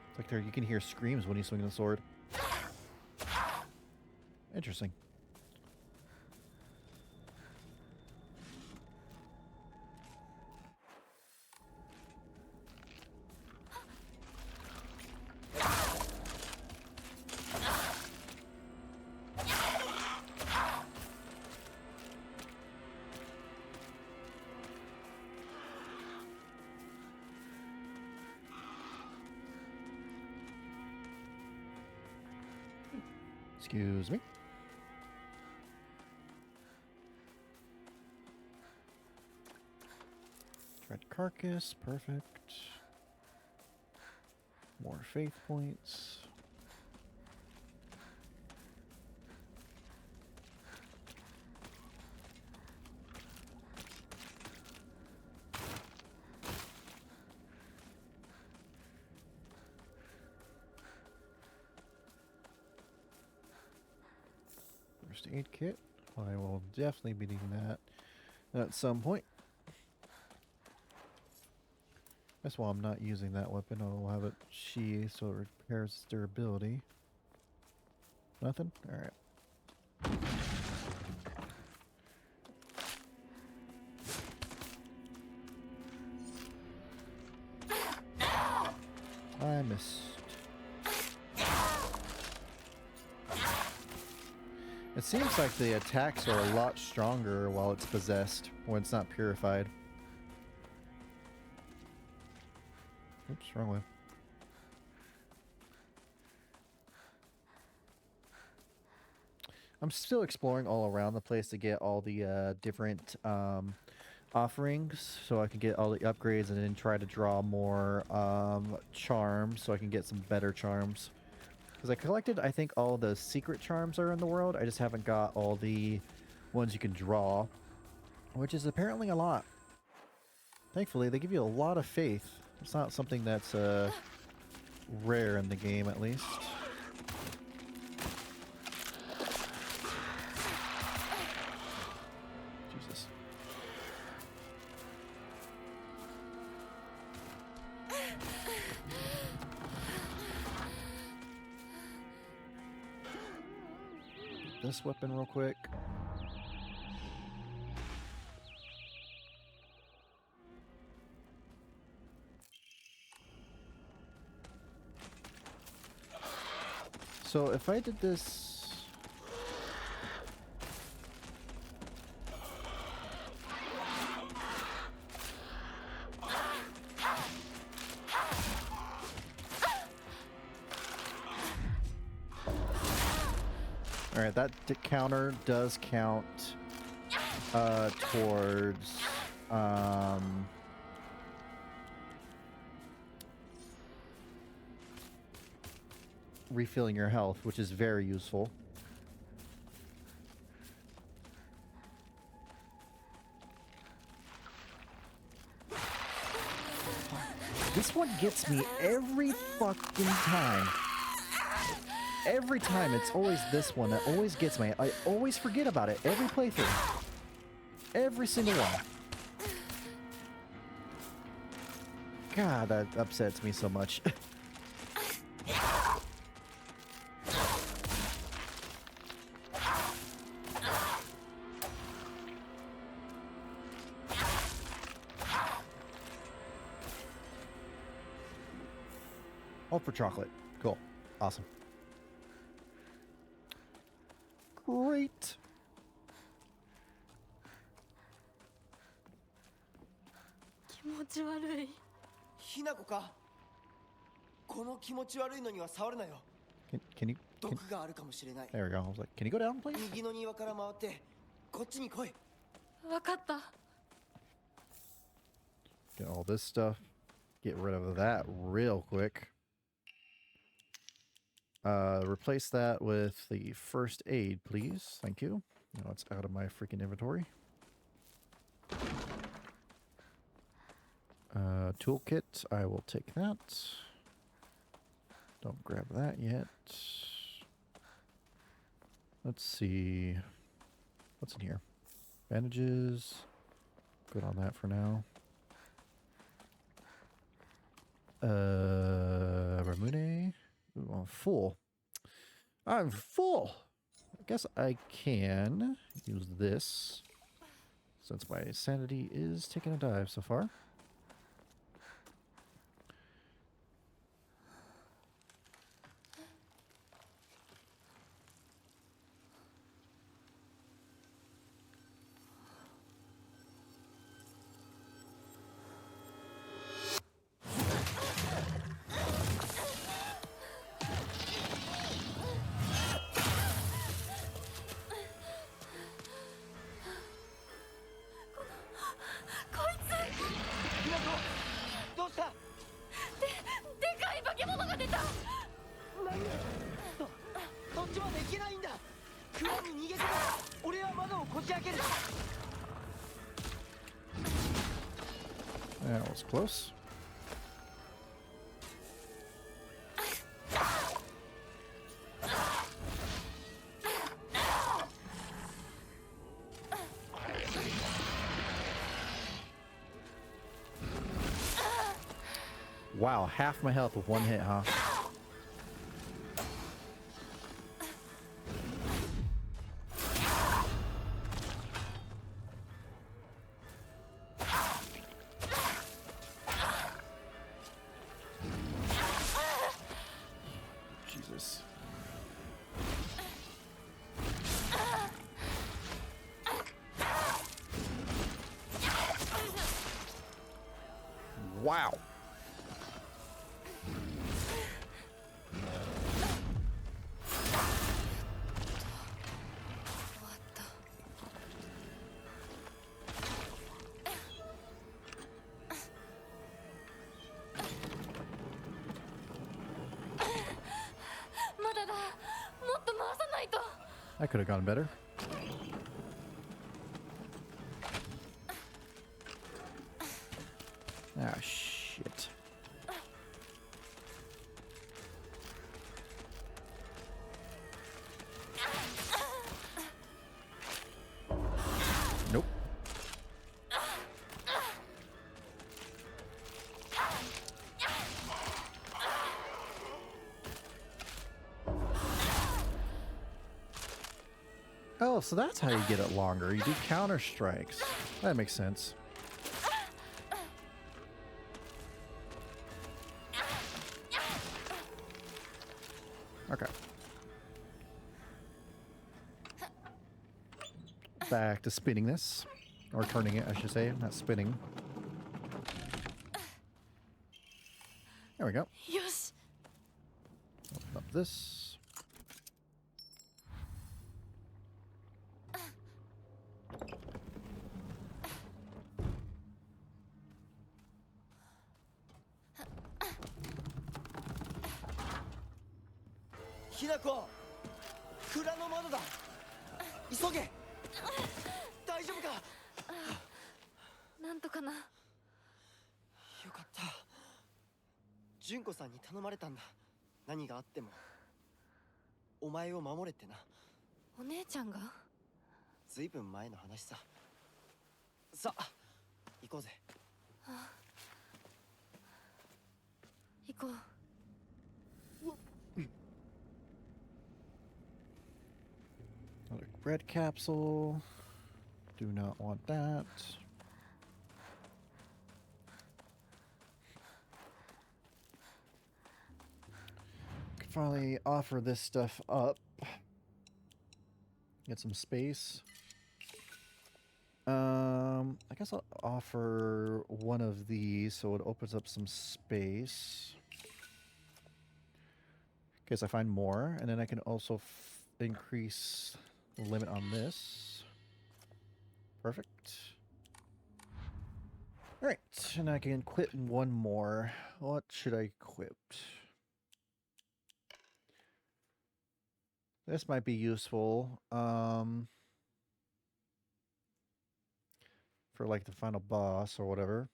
It's like there you can hear screams when he's swinging the sword. Interesting. Excuse me. Red carcass, perfect. More faith points. First aid kit. I will definitely be needing that at some point. That's why I'm not using that weapon. I'll have it sheathed so it repairs its durability. Nothing? Alright. I missed. It seems like the attacks are a lot stronger while it's possessed, when it's not purified. Oops, wrong way. I'm still exploring all around the place to get all the different offerings, so I can get all the upgrades and then try to draw more charms so I can get some better charms. Because I collected, I think, all the secret charms are in the world. I just haven't got all the ones you can draw, which is apparently a lot. Thankfully, they give you a lot of faith. It's not something that's rare in the game, at least. Jesus. Get this weapon real quick. So if I did this... Alright, that counter does count towards refilling your health, which is very useful. This one gets me every fucking time. Every time, it's always this one that always gets me. I always forget about it every playthrough. Every single one. God, that upsets me so much. All for chocolate. Cool. Awesome. Great. 気持ち悪い。ひなこか。この気持ち悪いのには触るなよ。Can you... 毒があるかもしれない。 There we go. I was like, can you go down, please? 右の庭から回ってこっちに来い。わかった。 Get all this stuff. Get rid of that real quick. Replace that with the first aid, please. Thank you. Now it's out of my freaking inventory. Toolkit, I will take that. Don't grab that yet. Let's see. What's in here? Bandages. Good on that for now. Ramune. Ooh, I'm full. I'm full. I guess I can use this since my sanity is taking a dive so far. That was close. Wow, half my health with one hit, huh? Jesus. Wow. That could have gone better. Ah, shit. Nope. Oh, so that's how you get it longer. You do counter strikes. That makes sense. Okay. back to spinning this. Or turning it, I should say, not spinning. There we go. よし Open up this. Hinako! 蔵の窓だ急げ大丈夫かなんとかなよかった純子さんに頼まれたんだ何があってもお前を守れってなお姉ちゃんがずいぶん前の話ささあ行こうぜ行こう Another bread capsule. Do not want that. Could finally offer this stuff up. Get some space. I guess I'll offer one of these so it opens up some space. In case I find more, and then I can also increase the limit on this. Perfect. Alright, and I can equip one more. What should I equip? This might be useful. For like the final boss or whatever.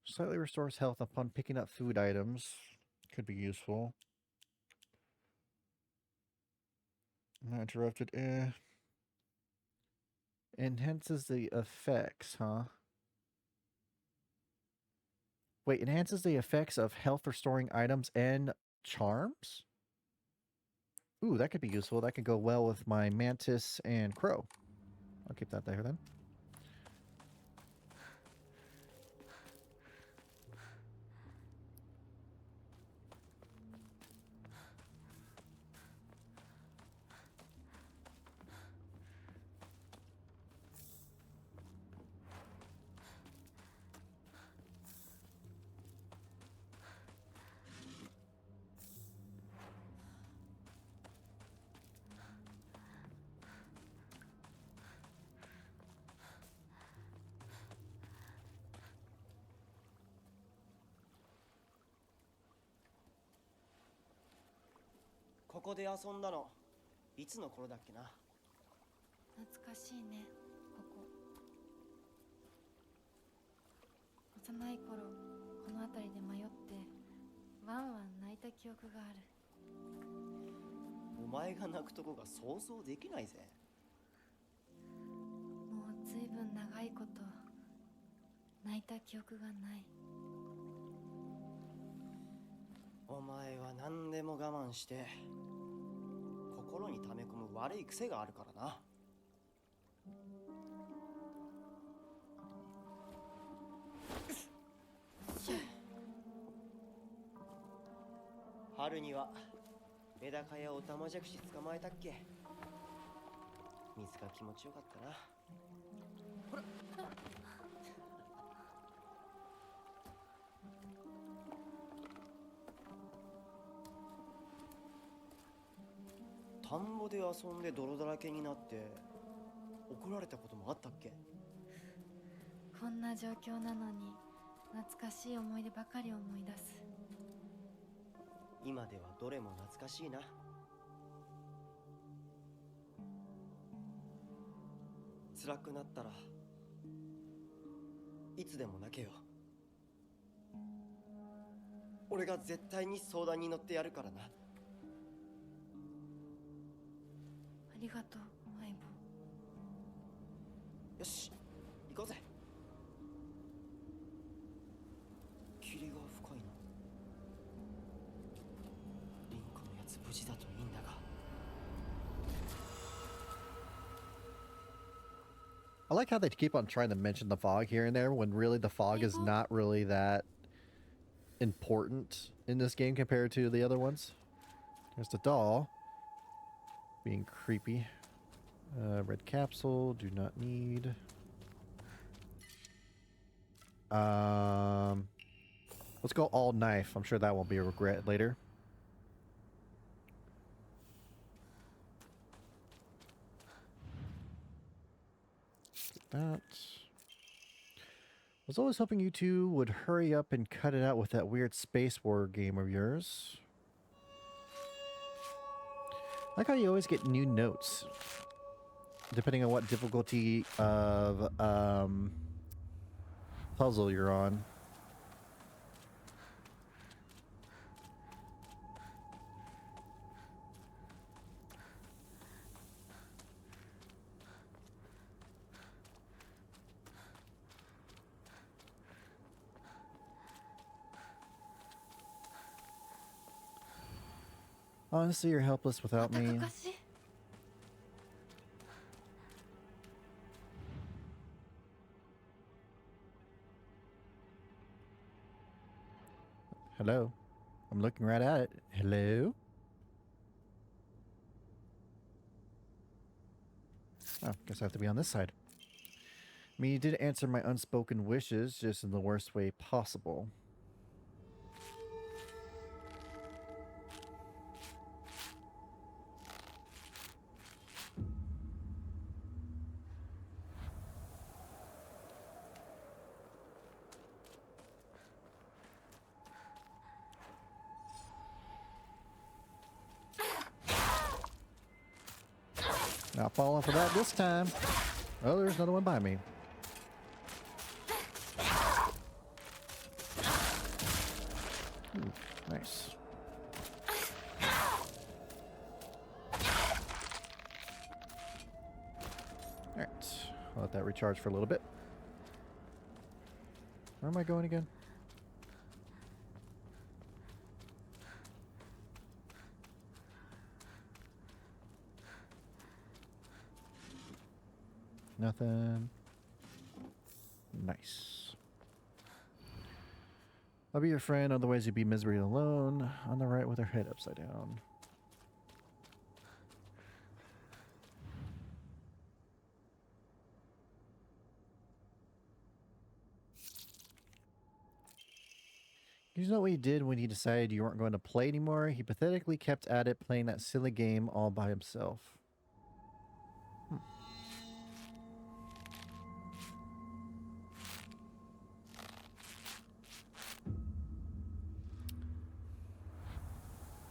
Slightly restores health upon picking up food items. Could be useful. Not interrupted. Enhances the effects, huh? Wait, enhances the effects of health restoring items and charms? Ooh, that could be useful. That could go well with my mantis and crow. I'll keep that there then.ここで遊んだのいつの頃だっけな懐かしいねここ幼い頃この辺りで迷ってワンワン泣いた記憶があるお前が泣くとこが想像できないぜもうずいぶん長いこと泣いた記憶がないお前は何でも我慢して心に溜め込む悪い癖があるからな春にはメダカやオタマジャクシ捕まえたっけ水が気持ちよかったなほら田んぼで遊んで泥だらけになって怒られたこともあったっけこんな状況なのに懐かしい思い出ばかり思い出す今ではどれも懐かしいな辛くなったらいつでも泣けよ俺が絶対に相談に乗ってやるからなありがとう相棒よし行こうぜ霧が深いなリンコのやつ無事だといいんだがI like how they keep on trying to mention the fog here and there when really the fog is not really that important in this game compared to the other ones. There's the doll being creepy. Red capsule, do not need. Let's go all knife. I'm sure that won't be a regret later. That. Was always hoping you two would hurry up and cut it out with that weird space war game of yours. I like how you always get new notes, depending on what difficulty of puzzle you're on. Honestly, you're helpless without また me. かかし Hello? I'm looking right at it. Hello? Oh, guess I have to be on this side. I mean, you did answer my unspoken wishes, just in the worst way possible. Not falling for that this time. Oh, there's another one by me. Ooh, nice. Alright, I'll let that recharge for a little bit. Where am I going again? Nothing. Nice. I'll be your friend, otherwise you'd be misery alone. On the right with her head upside down. You know what he did when he decided you weren't going to play anymore? He pathetically kept at it, playing that silly game all by himself.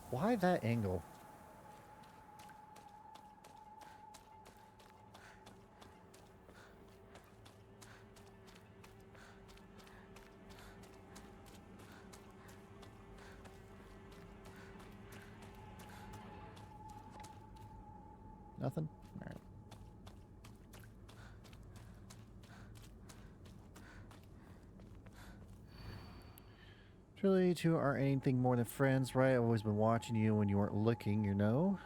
Why that angle? Nothing? All right. Truly, you two aren't anything more than friends, right? I've always been watching you when you weren't looking, you know?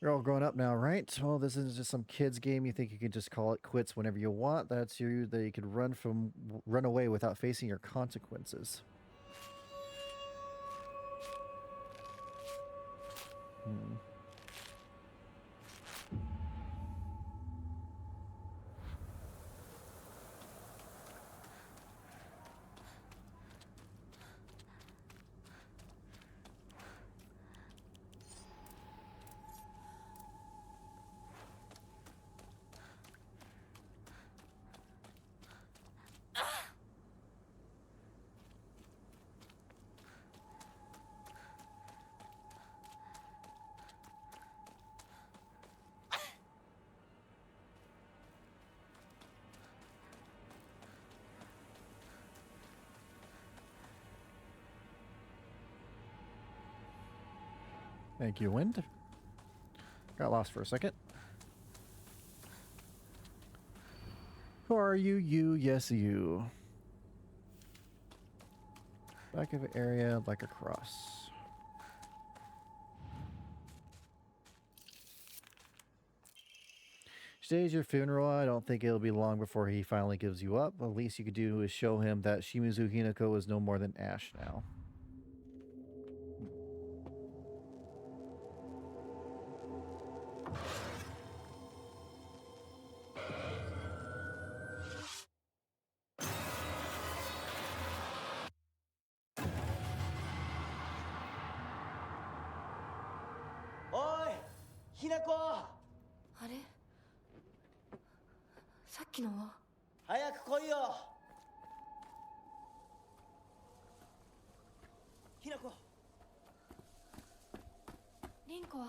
You're all grown up now, right? Well, this isn't just some kid's game. You think you can just call it quits whenever you want. That's you that you could run away without facing your consequences. Hmm. Thank you, Wind. Got lost for a second. Who are you? You, yes, you. Back of an area like a cross. today's your funeral. I don't think it'll be long before he finally gives you up. The least you could do is show him that Shimizu Hinako is no more than ash now.おい、ひなこ、あれさっきのは早く来いよ。ひなこ、リンコは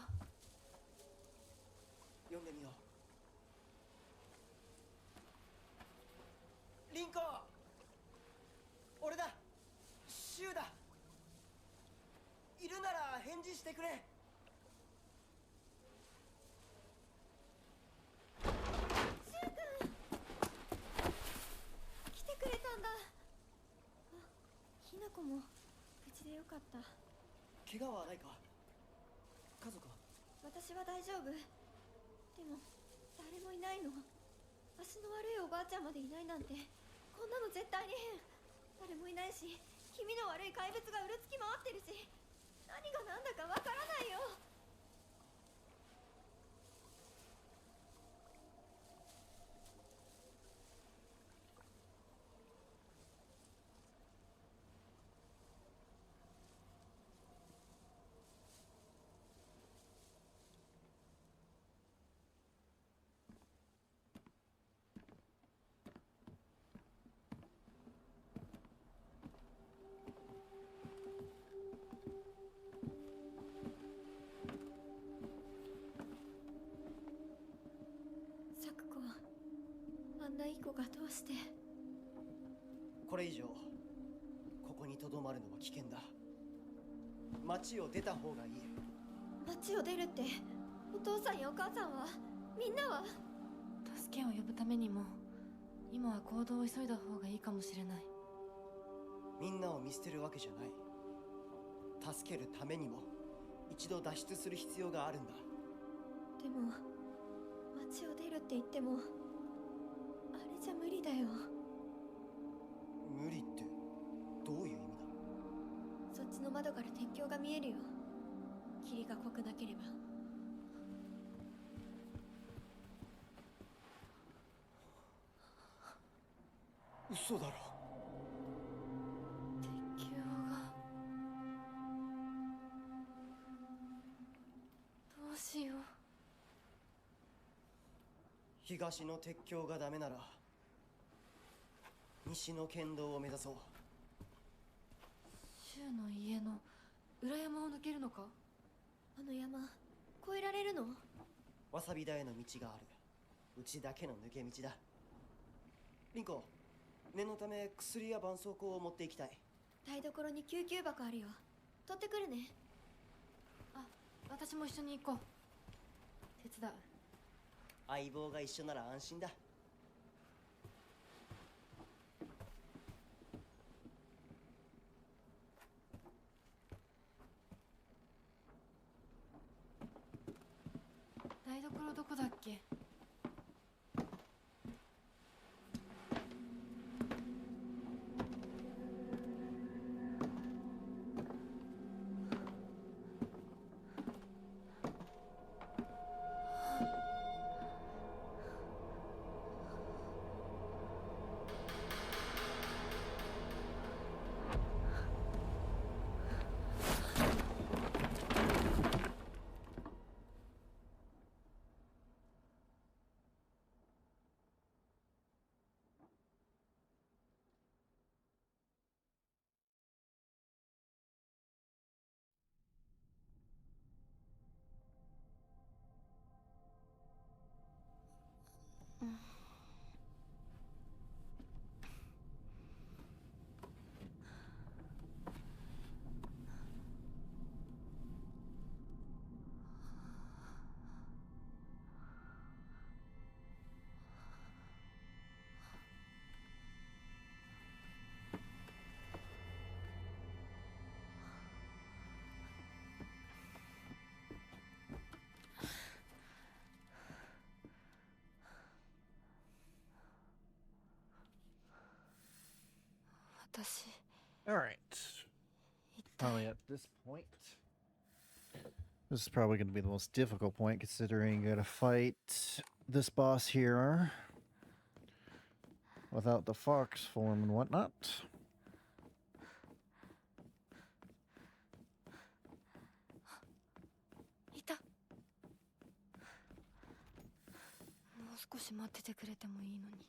呼んでみよう。リンコ、俺だ、シュウだ。いるなら返事してくれ。来てくれたんだ。あ、ひなこも無事でよかった。怪我はないか。家族は？私は大丈夫。でも誰もいないの。足の悪いおばあちゃんまでいないなんて、こんなの絶対に変。誰もいないし、気味の悪い怪物がうろつき回ってるし、何が何だかわからないよ。咲子、あんないい子がどうして。これ以上ここにとどまるのは危険だ。町を出た方がいい。町を出るって、お父さんやお母さんは、みんなは？助けを呼ぶためにも今は行動を急いだ方がいいかもしれない。みんなを見捨てるわけじゃない。助けるためにも一度脱出する必要があるんだ。でも町を出るって言っても、あれじゃ無理だよ。無理ってどういう意味だ？そっちの窓から鉄橋が見えるよ。霧が濃くなければ。嘘だろ。鉄橋が。どうしよう。東の鉄橋がダメなら西の県道を目指そう。柊の家の裏山を抜けるのか？あの山越えられるの？わさび田への道がある。うちだけの抜け道だ。リンコ、念のため薬や絆創膏を持っていきたい。台所に救急箱あるよ。取ってくるね。あ、私も一緒に行こう。手伝う。相棒が一緒なら安心だ。台所どこだっけ？私 All right. 一体 Probably at this point. This is probably going to be the most difficult point considering you got to fight this boss here without the fox form and whatnot. いた。もう少し待っててくれてもいいのに。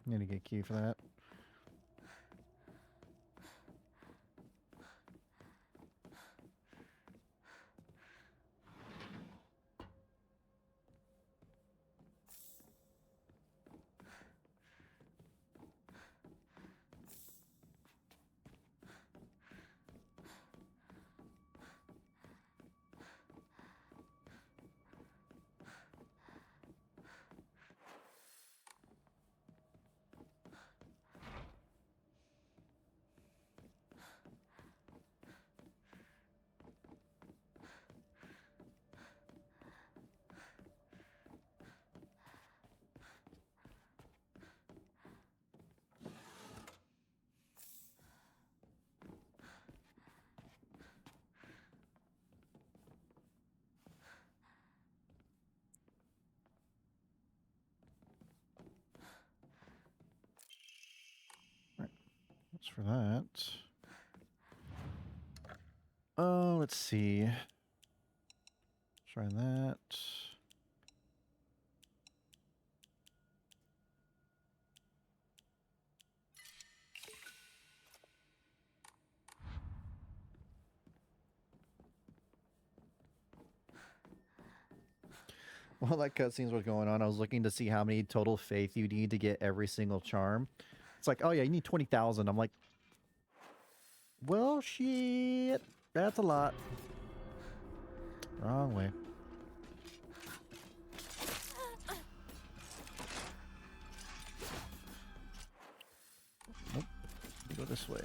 Need to get a key for that. That's for that. Oh, let's see. Try that. While that cutscenes was going on, I was looking to see how many total faith you need to get every single charm. It's like, oh yeah, you need 20,000. I'm like, well, shit. That's a lot. Wrong way. Nope. Go this way.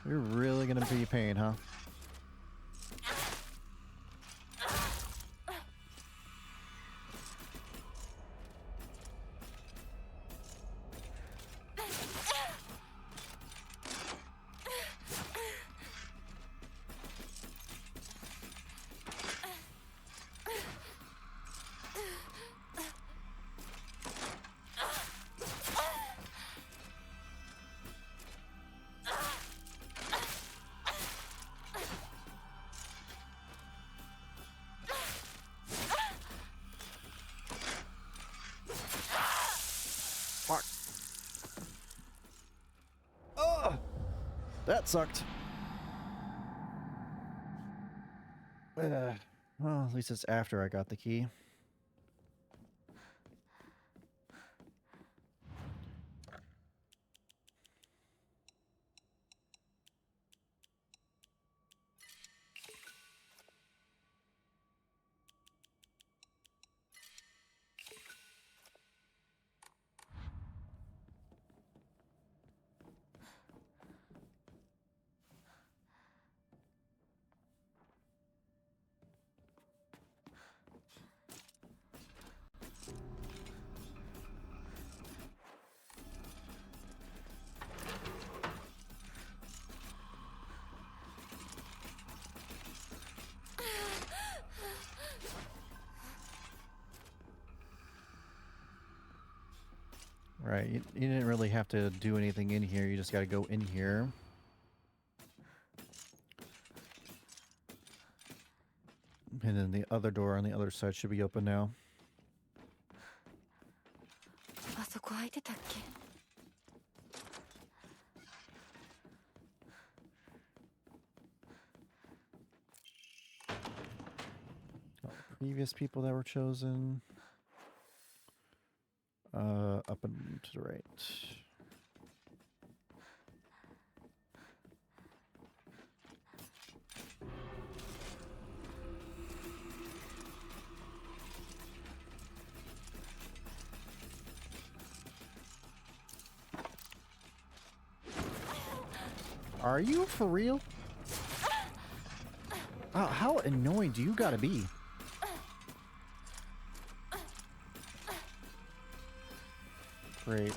You're really gonna be a pain, huh? That sucked. Well, at least it's after I got the key. Right, you didn't really have to do anything in here, you just gotta go in here. And then the other door on the other side should be open now. あそこ開いてたっけ? previous people that were chosen. Up and to the right. Are you for real? How annoying do you gotta be? Great.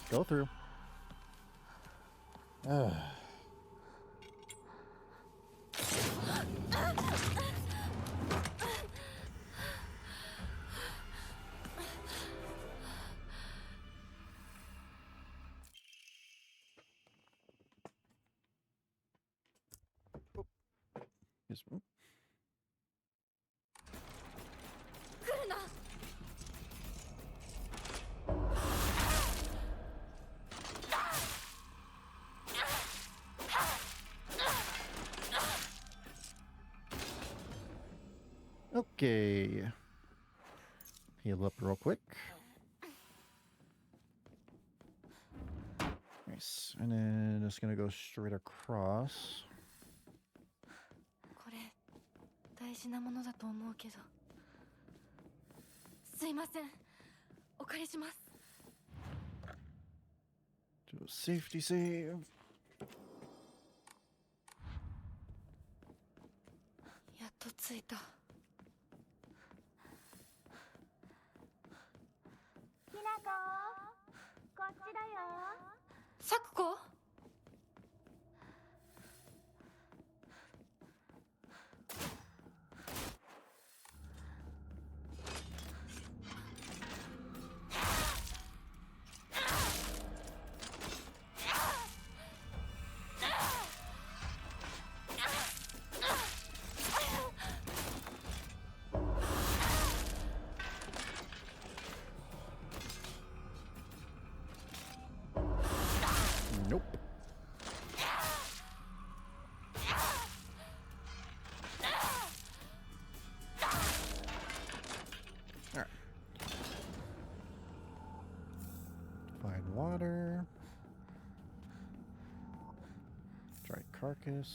Go through. Ugh. Yes, mm. Okay. Heal up real quick. Nice. And then just gonna go straight across. これ大事なものだと思うけど。すいません。お借りします。 Do a safety save. やっと着いた。きなこ、こっちだよ。さくこ？Nope. Alright. Find water. Dry carcass.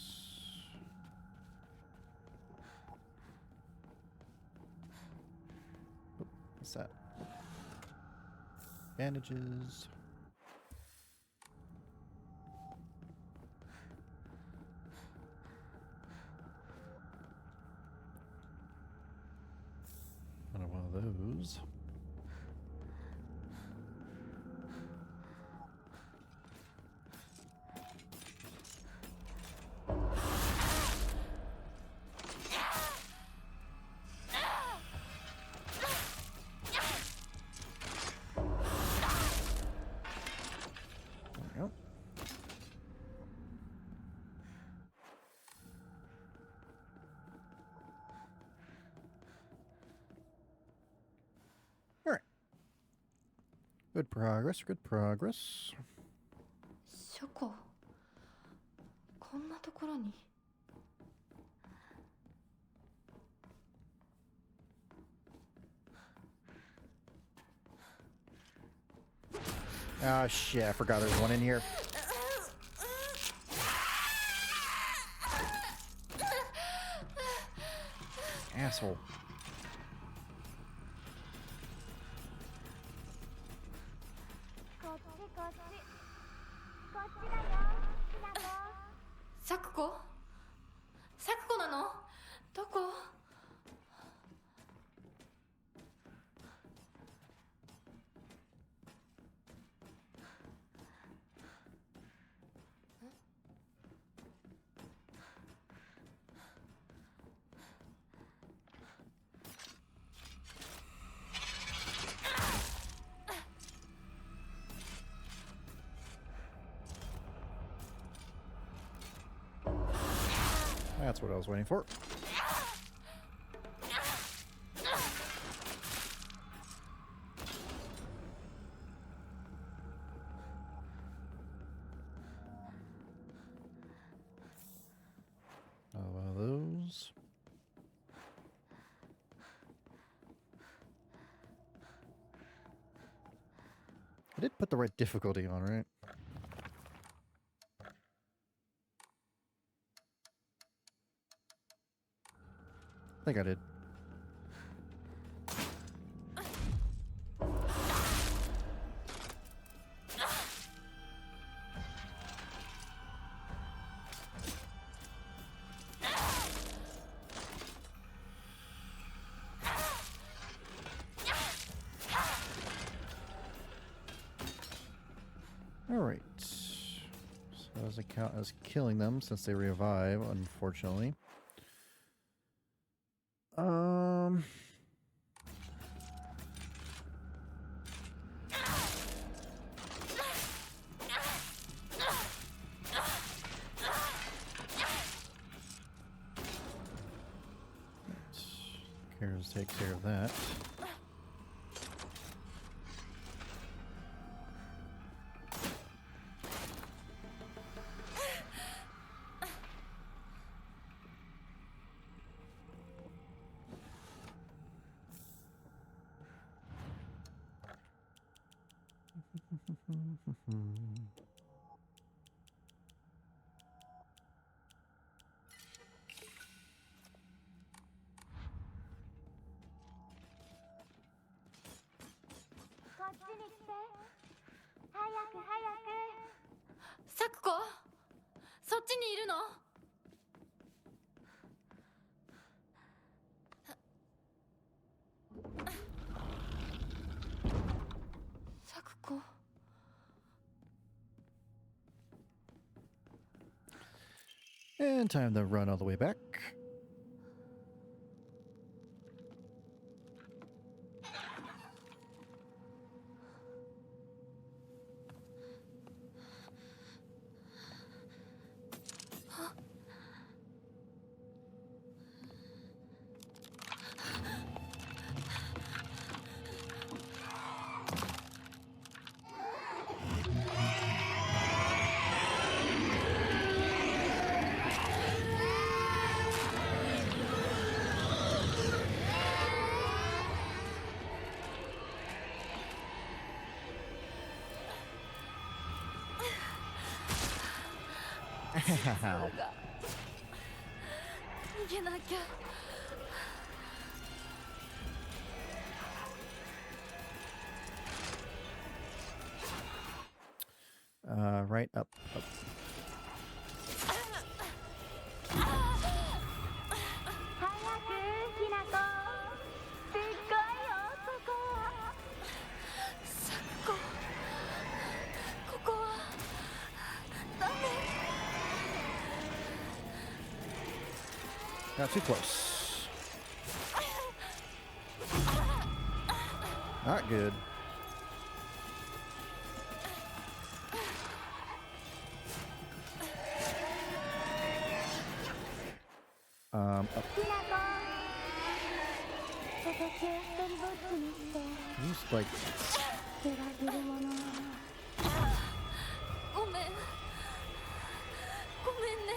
Oop, what's that? Bandages. One of those. There we go. All right. Good progress, good progress. 書庫。こんなところに。 Ah, shit, I forgot there's one in here. Asshole. Sakuko? サクコ？サクコなの？どこ？ That's what I was waiting for. Of those. I did put the right difficulty on, right? I think I did. Alright. So does it count as killing them since they revive, unfortunately? Kara's take care of that. Sakuko? そっちにいるの? Sakuko? And time to run all the way back. Ow. 逃げなきゃ。Right up, up. Not too close. Not good. Up. He's like... ごめん。ごめんね。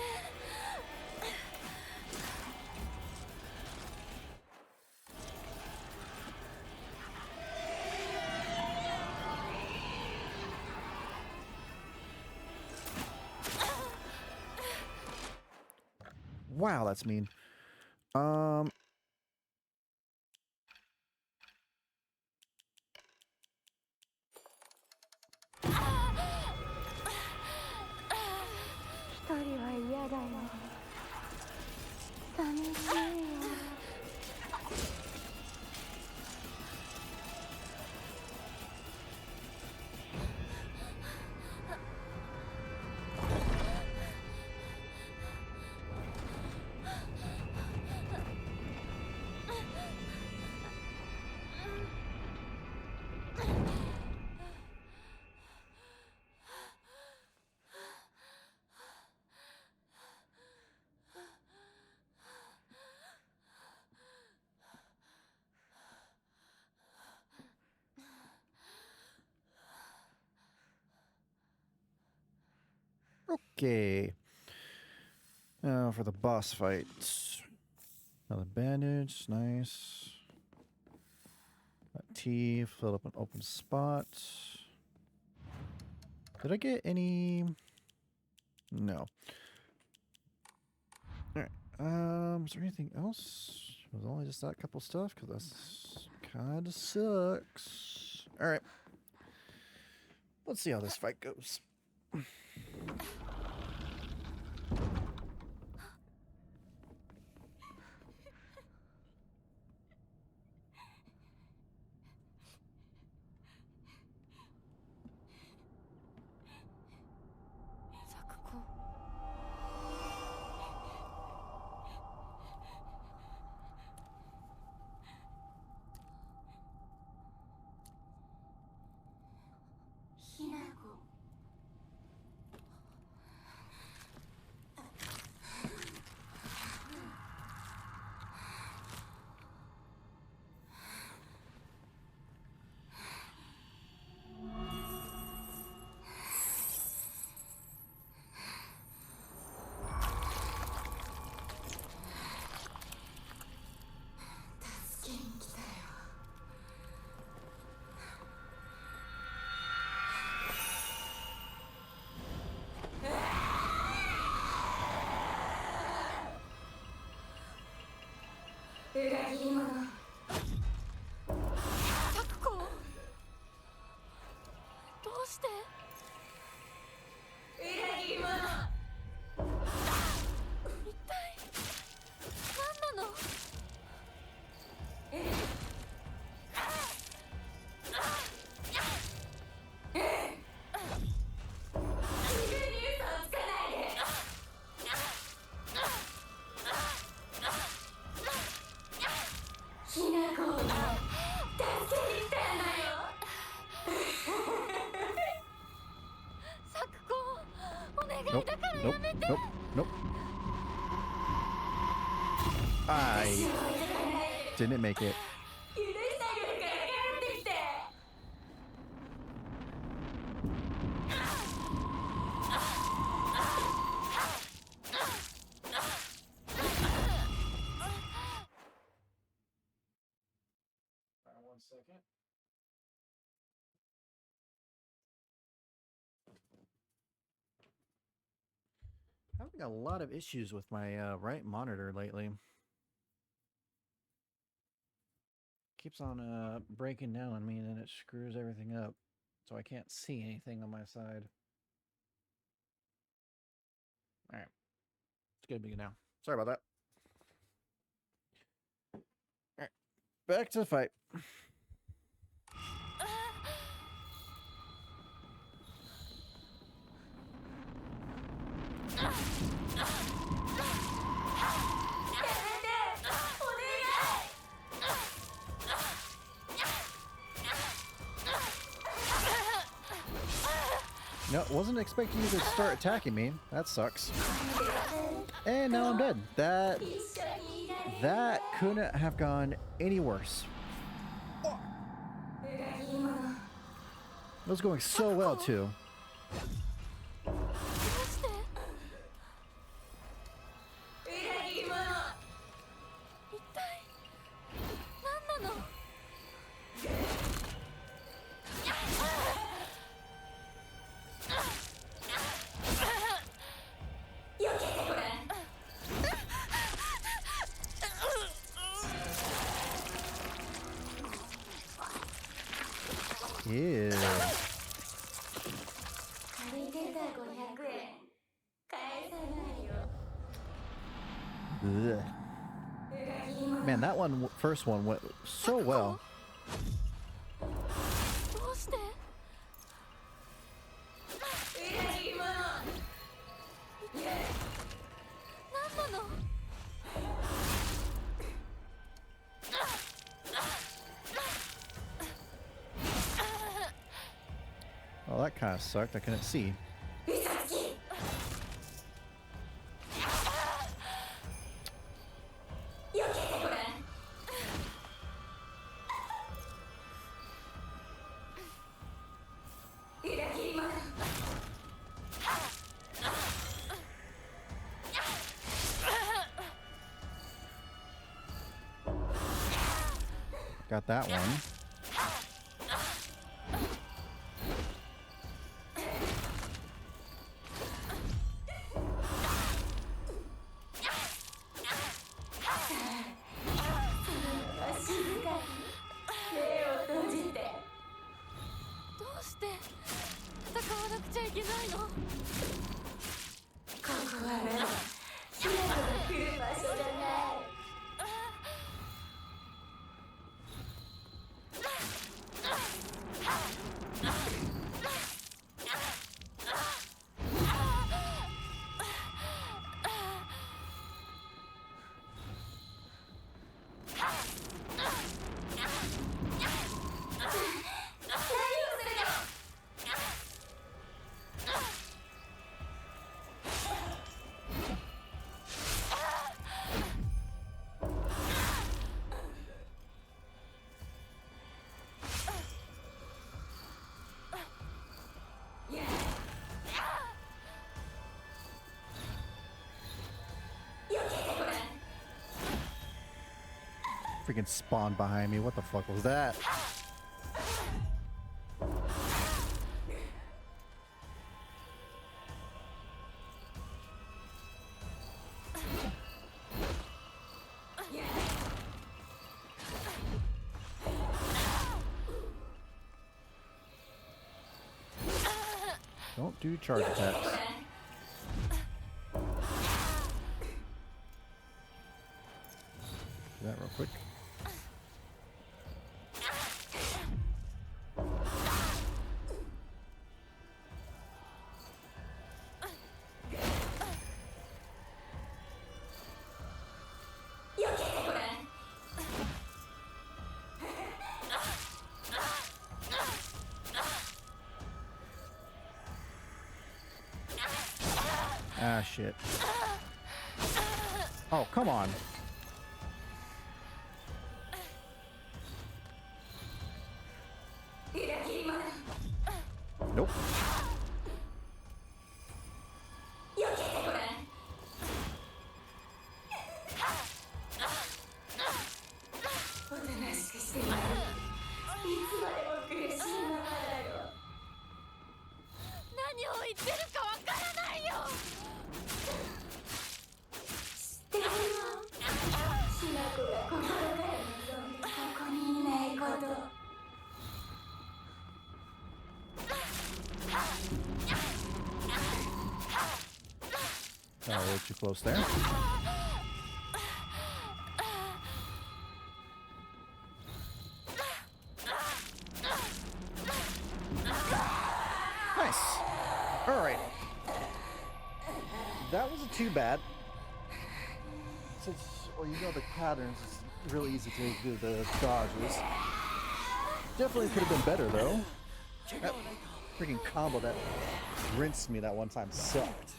Wow, that's mean. Okay. Now for the boss fight. Another bandage, nice. Got T, filled up an open spot. Did I get any? No. Alright. Is there anything else? It was only just that couple stuff, because that's kind of sucks. Alright. Let's see how this fight goes. Nope, nope, nope, nope. I didn't make it. One second. Having a lot of issues with my right monitor lately. Keeps on breaking down on me, and then it screws everything up, so I can't see anything on my side. All right, it's good to be now. Sorry about that. All right, back to the fight. No, wasn't expecting you to start attacking me. That sucks. And now I'm dead. That couldn't have gone any worse. It was going so well too. Ew. Ugh. Man, that first one went so well. Well, that kind of sucked. I couldn't see. Got that one. して戦わなくちゃいけないの？ここはね、ヒナコが来る場所じゃない。Freaking spawn behind me. What the fuck was that? Don't do charge attacks. Do that real quick. Ah, shit. Oh, come on. Nope. Oh, a little too close there. Nice. All right. That wasn't too bad. Since, well, you know the patterns, it's really easy to do the dodges. Definitely could have been better though. That freaking combo that rinsed me that one time sucked.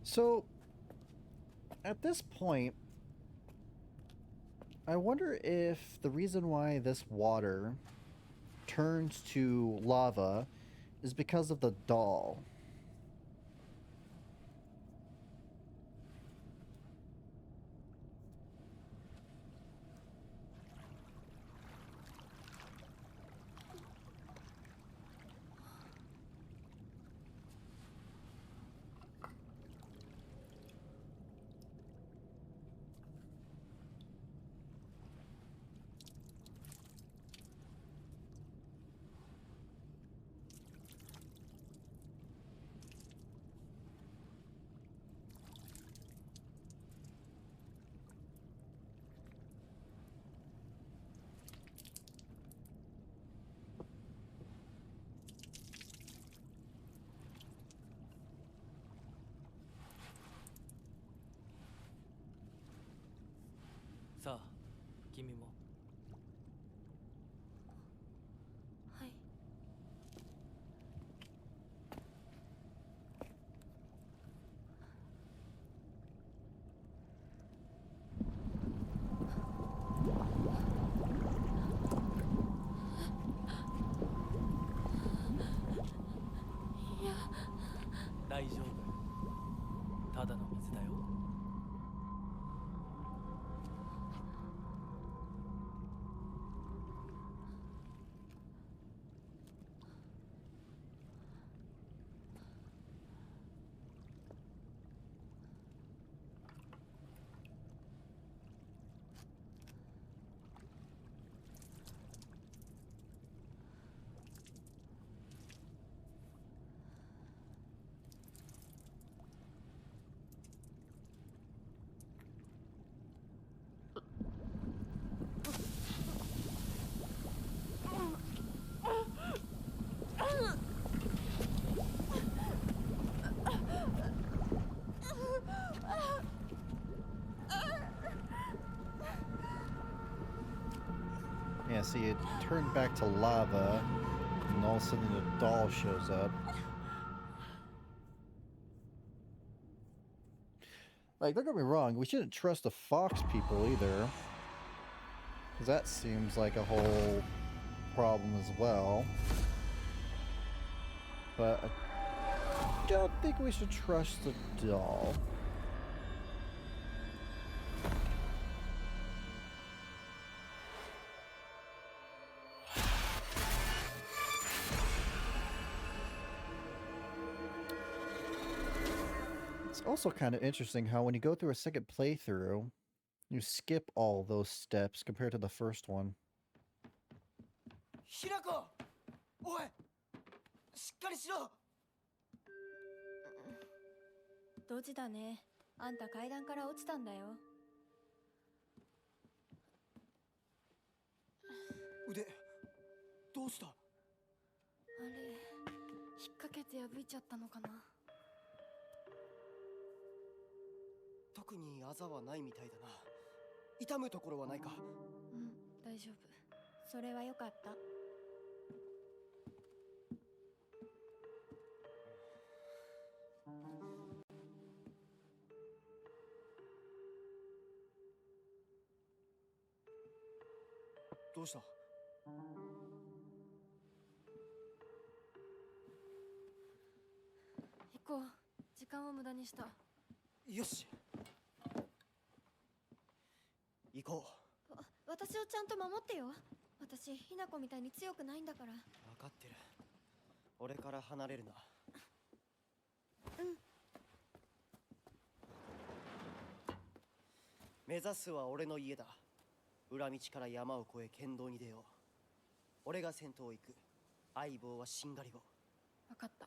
So, at this point, I wonder if the reason why this water turns to lava is because of the doll. さあ君も。はい。大丈夫。ただの水だよ。Yeah, see, it turned back to lava, and all of a sudden the doll shows up. Like, don't get me wrong, we shouldn't trust the fox people either. Because that seems like a whole problem as well. But I don't think we should trust the doll. It's also kind of interesting how when you go through a second playthrough, you skip all those steps compared to the first one. ひなこ、おい、しっかりしろ。ドジだね。あんた階段から落ちたんだよ。腕、どうした？あれ、引っ掛けて破いちゃったのかな。特にあざはないみたいだな。痛むところはないか？うん、大丈夫。それはよかった。どうした？行こう。時間を無駄にした。よし。行こう。私をちゃんと守ってよ。私、ひなこみたいに強くないんだから。分かってる。俺から離れるな。うん。目指すは俺の家だ。裏道から山を越え県道に出よう。俺が先頭を行く。相棒はしんがりを。分かった。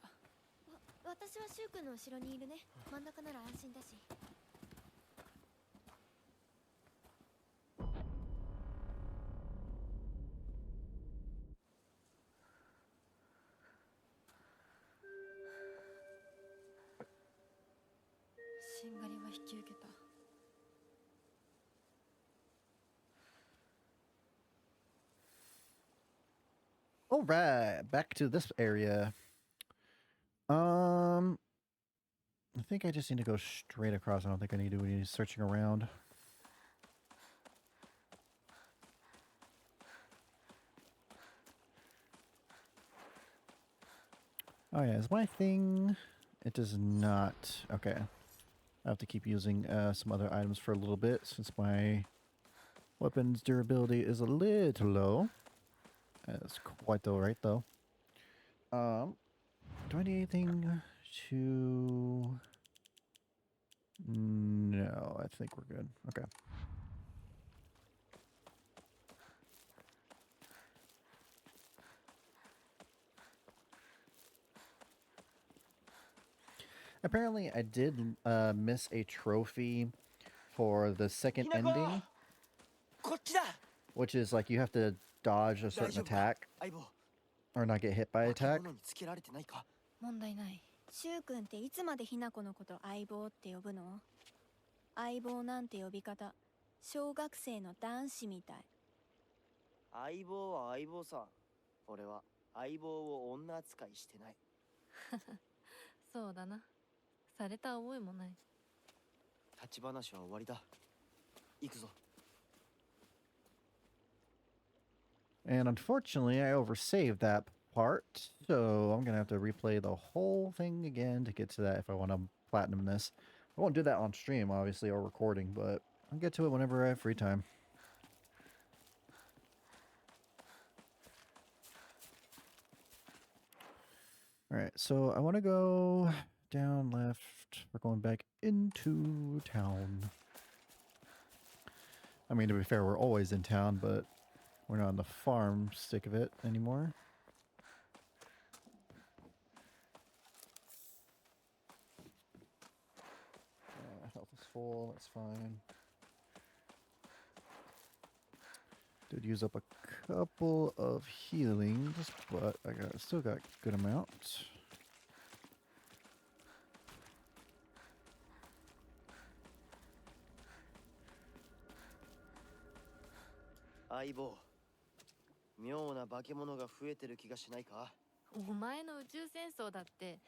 私はシュウ君の後ろにいるね。真ん中なら安心だし。しんがりは引き受けた。All right, back to this area. I think I just need to go straight across. I don't think I need to do any searching around. Oh yeah, is my thing? It does not. Okay. I have to keep using some other items for a little bit since my weapon's durability is a little low. That's quite alright though. Do I need anything to... No, I think we're good. Okay. Apparently, I did miss a trophy for the second ending, which is like you have to dodge a certain attack or not get hit by attack. 問題ない。シュウ君っていつまでひなこのこと相棒って呼ぶの？相棒なんて呼び方小学生の男子みたい。相棒は相棒さ。俺は相棒を女扱いしてない。そうだな。された覚えもない。立ち話は終わりだ。行くぞ。And unfortunately, I oversaved that part, so I'm gonna have to replay the whole thing again to get to that if I want to platinum this. I won't do that on stream, obviously, or recording, but I'll get to it whenever I have free time. Alright, so I want to go down left. We're going back into town. I mean, to be fair, we're always in town, but we're not on the farm stick of it anymore. Health is full, that's fine. Did use up a couple of healings, but I still got a good amount. Aibo, 妙な化け物が増えてる気がしないか？お前の宇宙戦争だって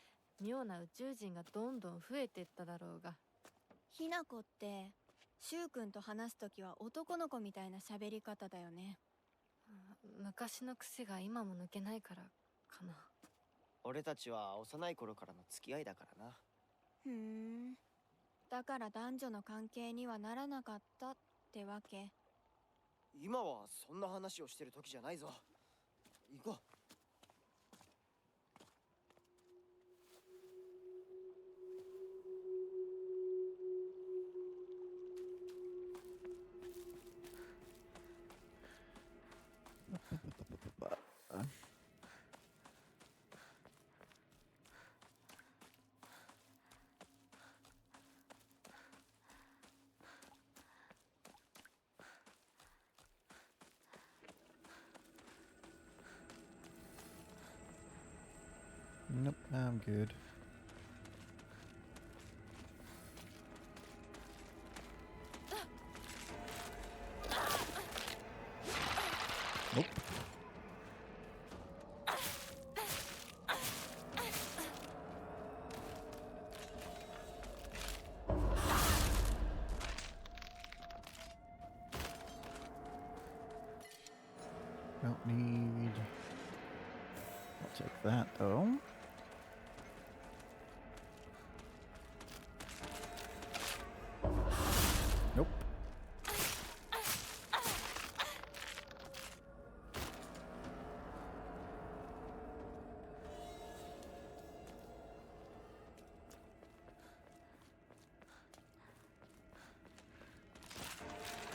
妙な宇宙人がどんどん増えてっただろうが。ひなこってシュウ君と話すときは男の子みたいな喋り方だよね。昔の癖が今も抜けないからかな。俺たちは幼い頃からの付き合いだからな。ふん。だから男女の関係にはならなかったってわけ。今はそんな話をしてる時じゃないぞ。行こう。Nope, I'm good. Nope. Don't need... I'll take that though. Nope.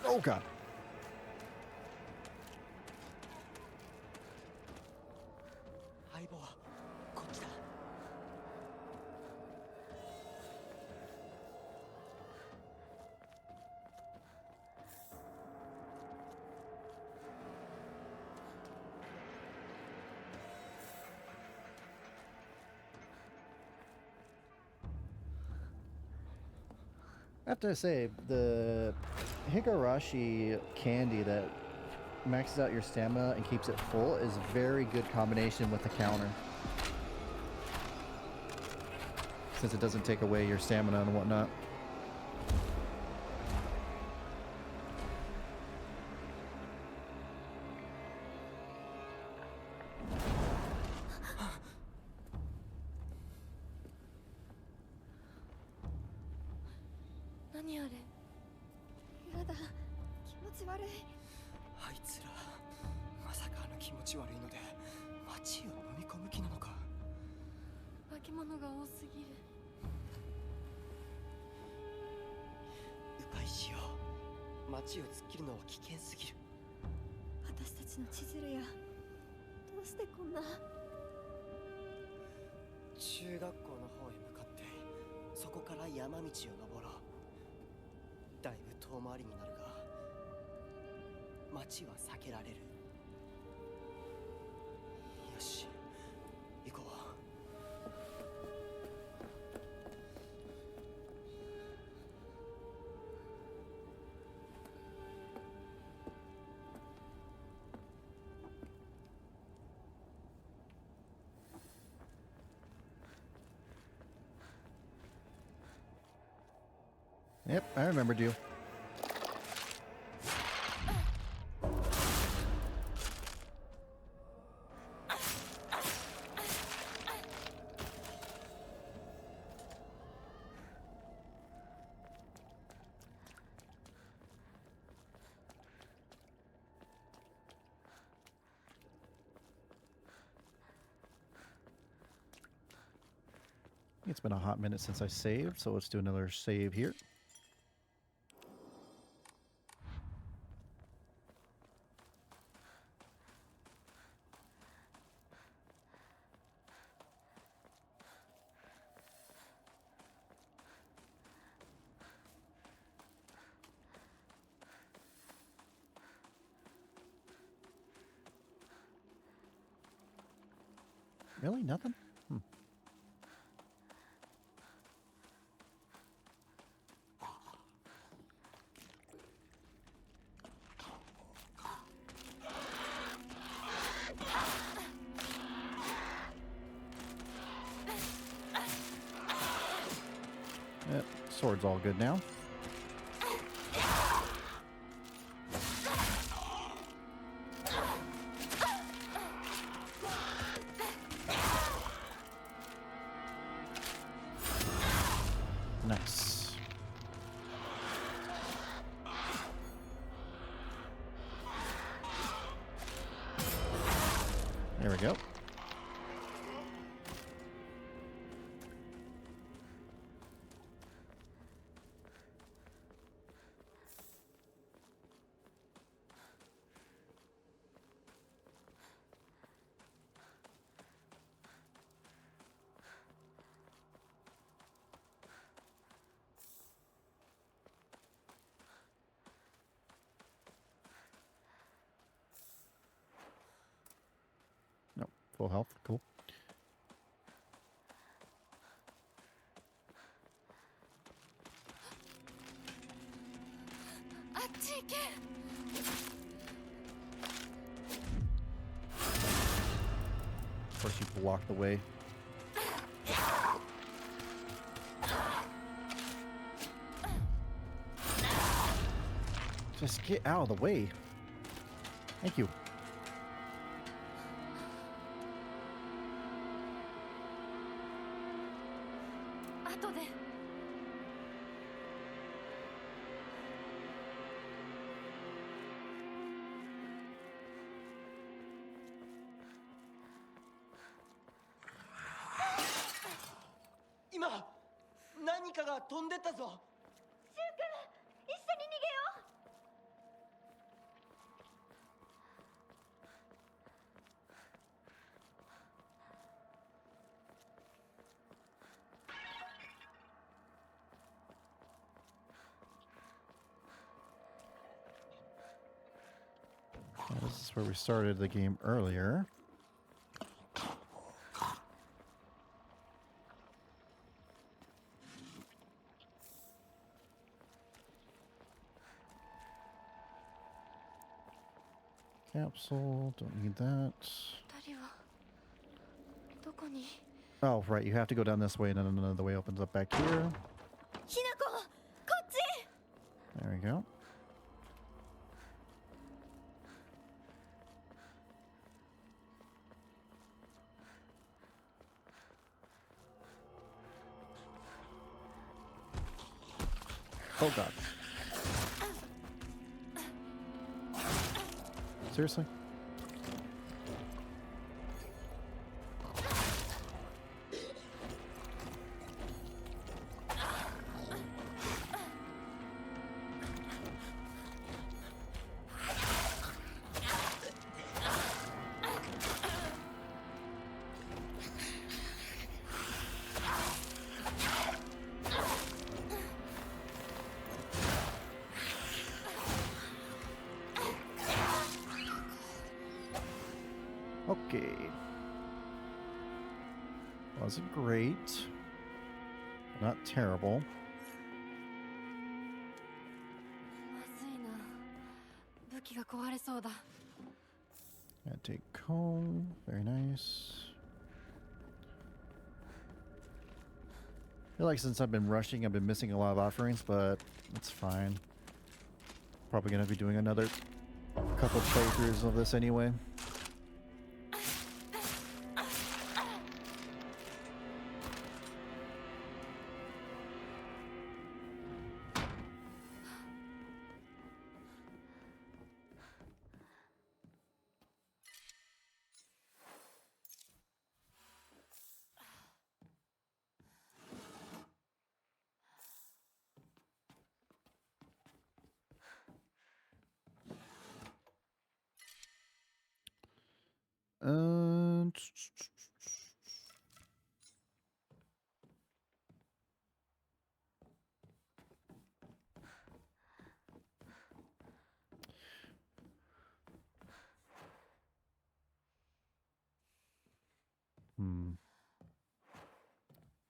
Oh god. Aibo, こっちだ。I have to say, the Higurashi candy that maxes out your stamina and keeps it full is a very good combination with the counter. Since it doesn't take away your stamina and whatnot. Yep, I remembered you. It's been a hot minute since I saved, so let's do another save here. Really? Nothing? Hmm. Yep, sword's all good now. Nice. There we go. Nope, full health, cool. Of course, you block the way. Just get out of the way. Thank you.今何かが飛んでったぞ。一緒に逃げよう。This is where we started the game earlier. Capsule, don't need that. Oh, right, you have to go down this way and then another way opens up back here. There we go. Oh god. Seriously? Okay. Wasn't great. Not terrible. Gotta take comb. Very nice. feel like since I've been rushing, I've been missing a lot of offerings, but it's fine. Probably gonna be doing another couple playthroughs of this anyway. Uh,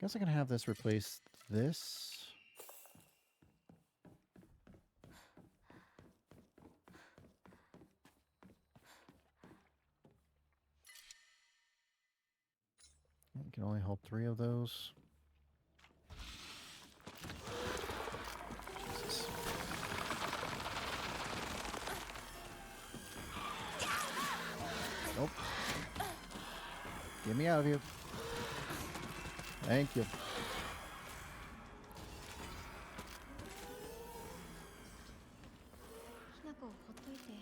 Guess I can have this replace this. You can only hold 3 of those. Jesus. Nope. Get me out of here. Thank you. ひなこをほっといて。も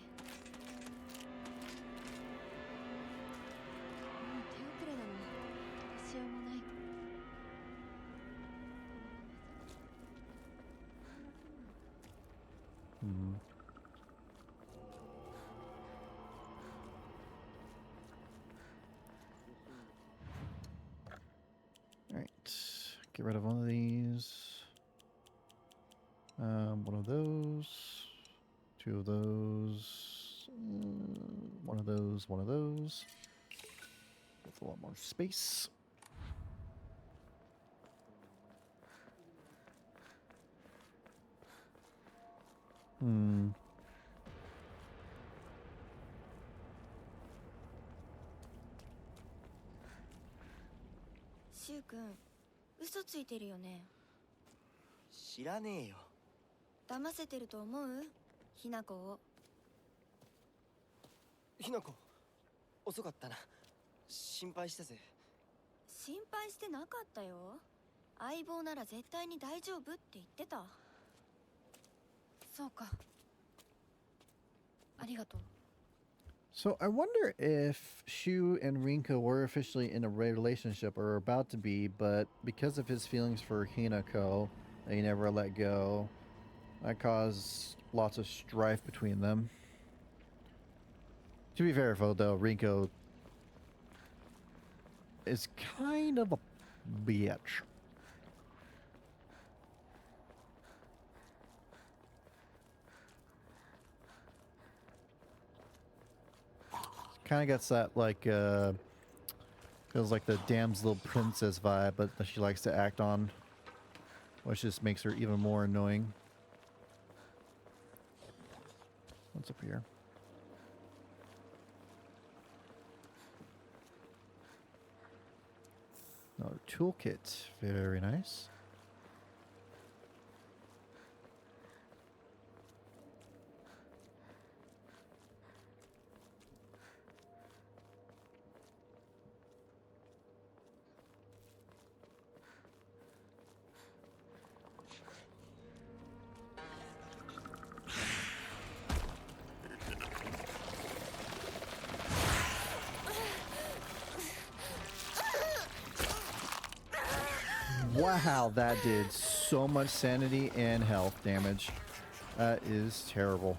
う手遅れなの。どうしようもない。 Alright. Get rid of one of these. One of those. 2 of those. One of those. One of those. With a lot more space. Hmm. シュウ君、嘘ついてるよね。知らねえよ。騙せてると思う？ひなこを。ひなこ、遅かったな。心配したぜ。心配してなかったよ。相棒なら絶対に大丈夫って言ってた。そうか。ありがとう。 So I wonder if Shu and Rinko were officially in a relationship or about to be, but because of his feelings for Hinako, they never let go. That caused lots of strife between them. To be fair, though, Rinko is kind of a bitch. Kind of gets that, like, feels like the damsel princess vibe, but that she likes to act on, which just makes her even more annoying. What's up here? Another toolkit. Very nice. Wow, that did so much sanity and health damage. That is terrible.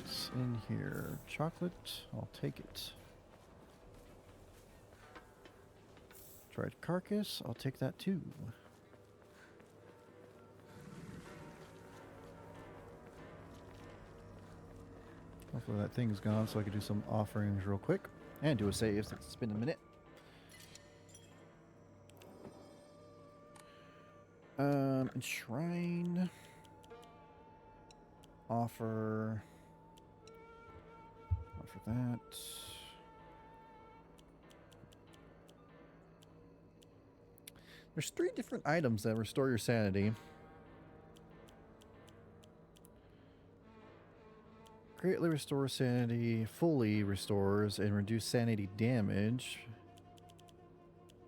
What's in here? Chocolate? I'll take it. Dried carcass? I'll take that too. Hopefully that thing's gone so I can do some offerings real quick. And do a save since it's been a minute. Enshrine. Offer that. There's 3 different items that restore your sanity. Greatly restores sanity, fully restores, and reduce sanity damage.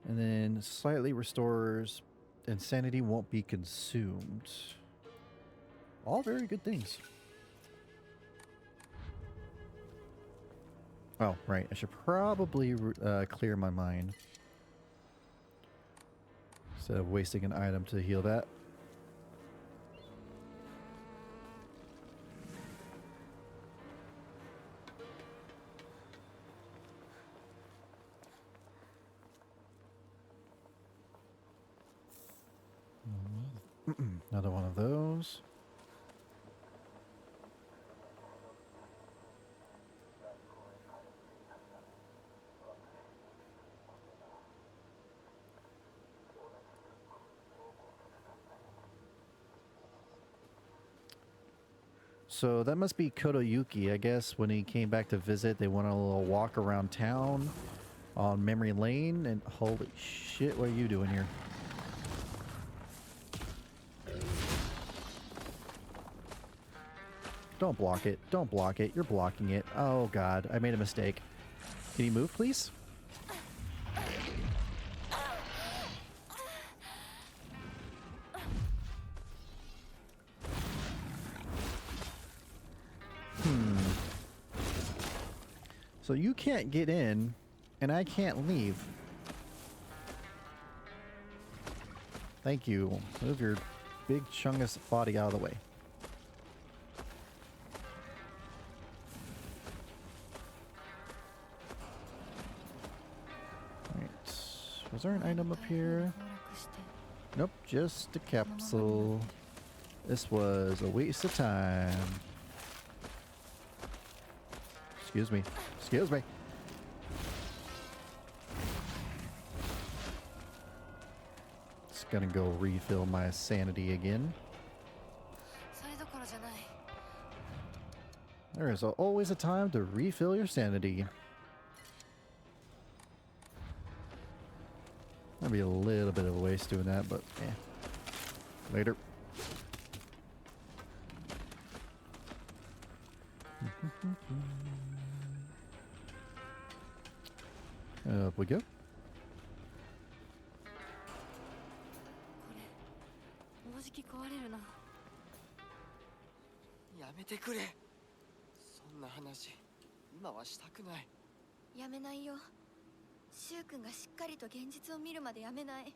And then slightly restores, and sanity won't be consumed. All very good things. Oh, right. I should probably clear my mind instead of wasting an item to heal that. Another one of those. So that must be Kotoyuki. I guess when he came back to visit, they went on a little walk around town on Memory Lane. And holy shit, what are you doing here? Don't block it. Don't block it. You're blocking it. Oh god, I made a mistake. Can you move, please? So you can't get in, and I can't leave. Thank you. Move your big chungus body out of the way. Alright. Was there an item up here? Nope, just a capsule. This was a waste of time. Excuse me. Excuse me. Just gonna go refill my sanity again. There is always a time to refill your sanity. That'd be a little bit of a waste doing that, but eh. Later. Up we go. もうじき壊れるな。やめてくれ。そんな話今はしたくない。やめないよ。シュウ君がしっかりと現実を見るまでやめない。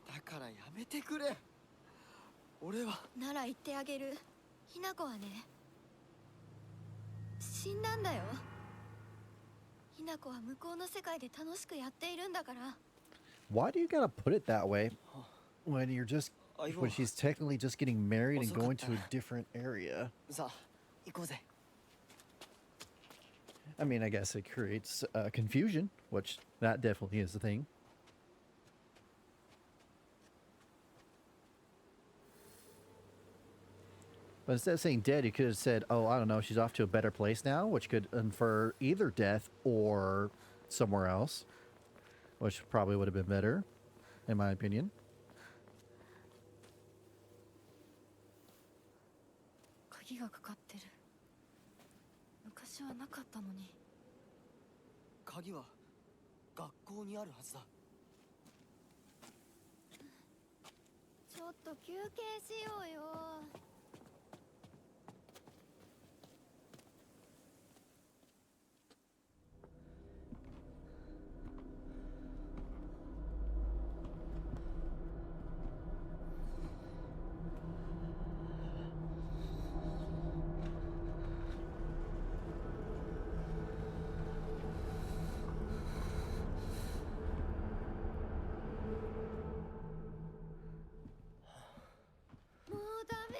だからやめてくれ。俺はなら言ってあげる。ひな子はね、死んだんだよ。ひな子は向こうの世界で楽しくやっているんだから。 Why do you gotta put it that way when you're just when she's technically just getting married and going to a different area? さあ行こうぜ。 I mean, I guess it creates confusion, which that definitely is the thing. But instead of saying dead, you could have said, oh, I don't know, she's off to a better place now, which could infer either death or somewhere else, which probably would have been better, in my opinion. 鍵がかかってる。昔はなかったのに。鍵は学校にあるはずだ。ちょっと休憩しようよ。 もうダメ。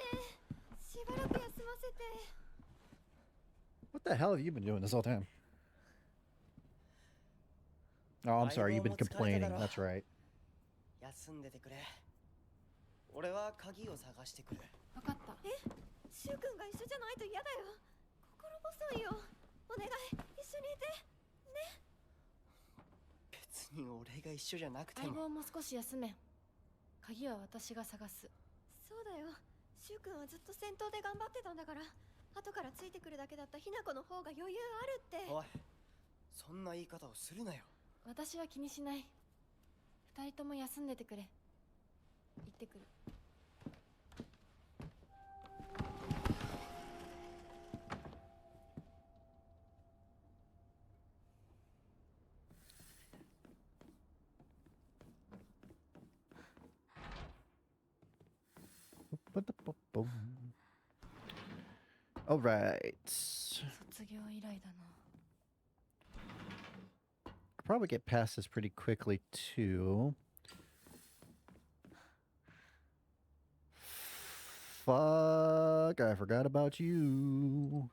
What the hell have you been doing this whole time? Oh, I'm sorry. You've been complaining. That's right. 休んでてくれ。俺は鍵を探してくる。分かった。シュウ君が一緒じゃないと嫌だよ。心細いよ。お願い、一緒にいて。ね。別に俺が一緒じゃなくて相も。棒も少し休め。鍵は私が探す。そうだよ。シュウ君はずっと戦闘で頑張ってたんだから。後からついてくるだけだったひな子の方が余裕あるって。おい、そんな言い方をするなよ。私は気にしない。二人とも休んでてくれ。行ってくる。All right. 卒業以来だな。I'll probably get past this pretty quickly too. Fuck, I forgot about you.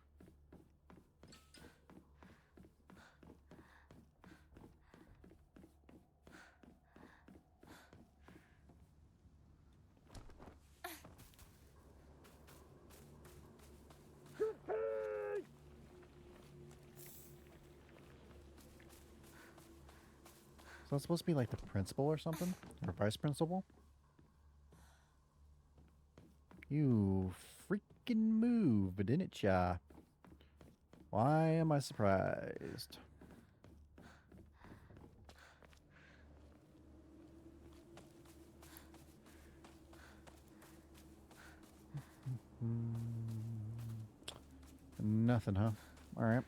So it's supposed to be like the principal or something? Or vice principal? You freaking moved, didn't ya? Why am I surprised? Nothing, huh? Alright.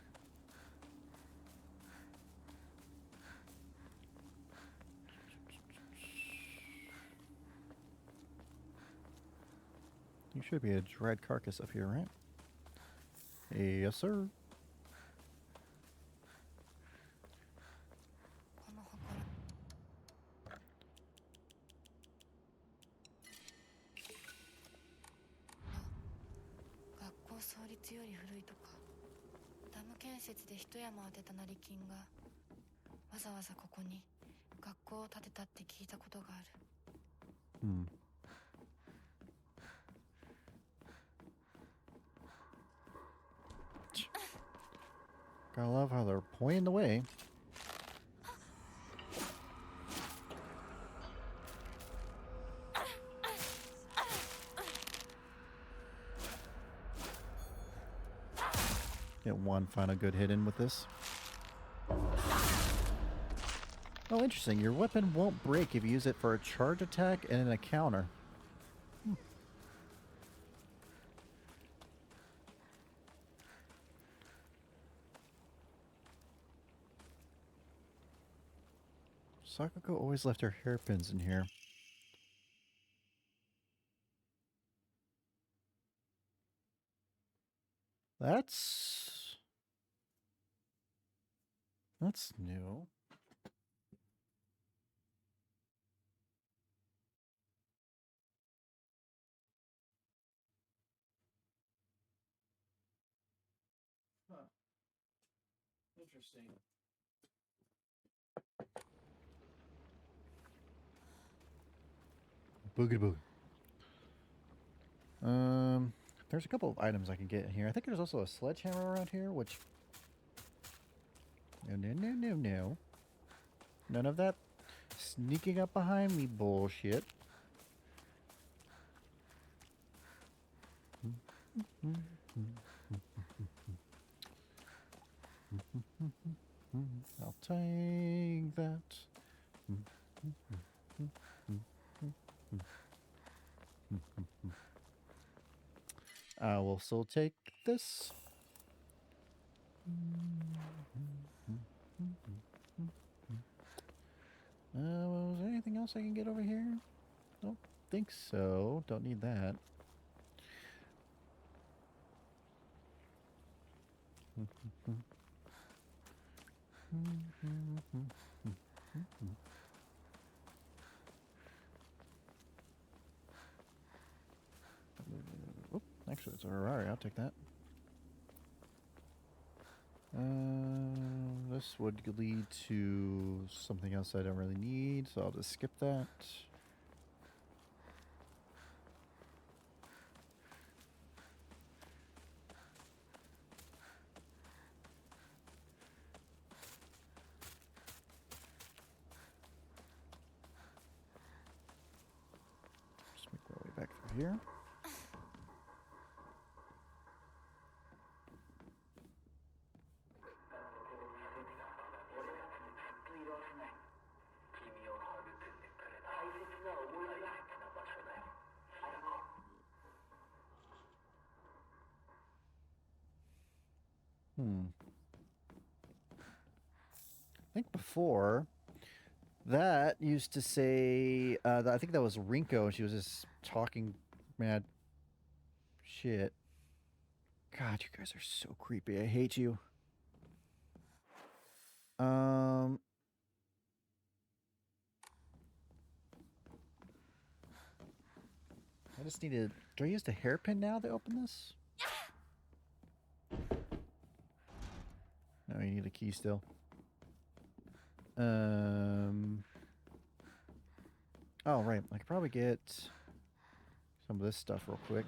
You should be a dread carcass up here, right? Yes, sir. この祠。学校創立より古いとか。ダム建設で一山当てた成金がわざわざここに学校を建てたって聞いたことがある。Gotta love how they're pointing the way. Get one final good hit in with this. Oh, interesting. Your weapon won't break if you use it for a charge attack and then a counter. Sakako always left her hairpins in here. That's new. Huh. Interesting. Boogie boogie. There's a couple of items I can get in here. I think there's also a sledgehammer around here, which... No. None of that sneaking up behind me bullshit. I'll take that. I will still take this. Was there anything else I can get over here? Don't think so. Don't need that. Oop, actually, it's a Ferrari. I'll take that. This would lead to something else I don't really need, so I'll just skip that. Just make my way back through here. I think before that used to say, I think that was Rinko, and she was just talking mad shit. God, you guys are so creepy. I hate you. I just need to. Do I use the hairpin now to open this? No, you need a key still. Oh, right. I could probably get some of this stuff real quick.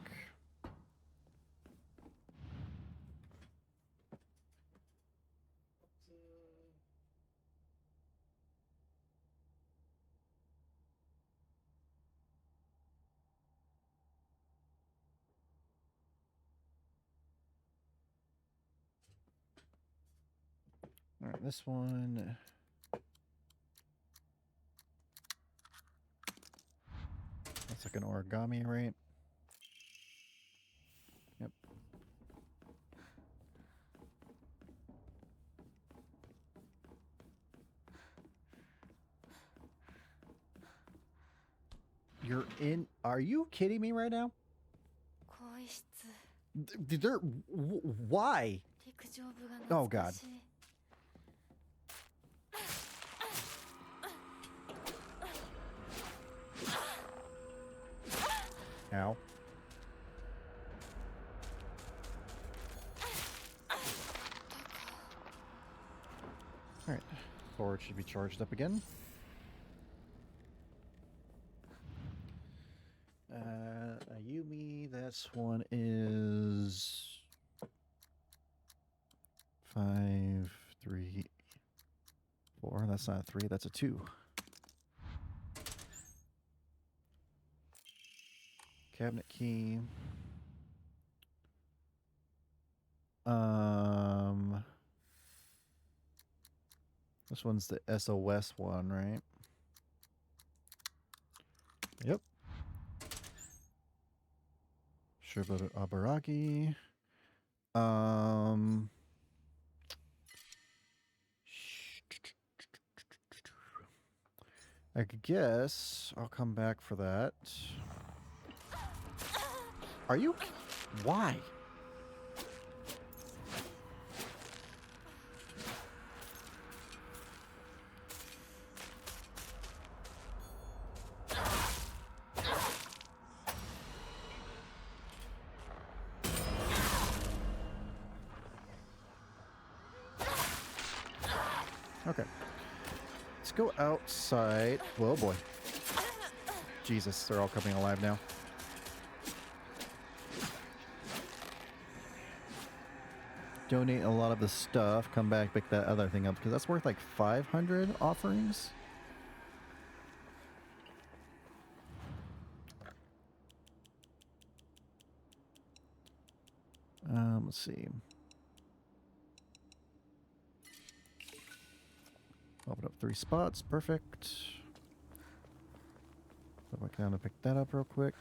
All right, this one. That's like an origami, right? Yep. You're in. Are you kidding me right now? 更衣室 There. Why? 陸上部が Oh 懐か God. しい Ow. All right. Forward should be charged up again. Ayumi, this one is 5, 3, 4. That's not a 3, that's a 2. Cabinet key. This one's the SOS one, right? Yep. Shiba Abaragi. I guess I'll come back for that. Are you? Why? Okay. Let's go outside. Whoa, boy. Jesus, they're all coming alive now. Donate a lot of the stuff. Come back, pick that other thing up because that's worth like 500 offerings. Let's see. Open up 3 spots. Perfect. Go back down to pick that up real quick.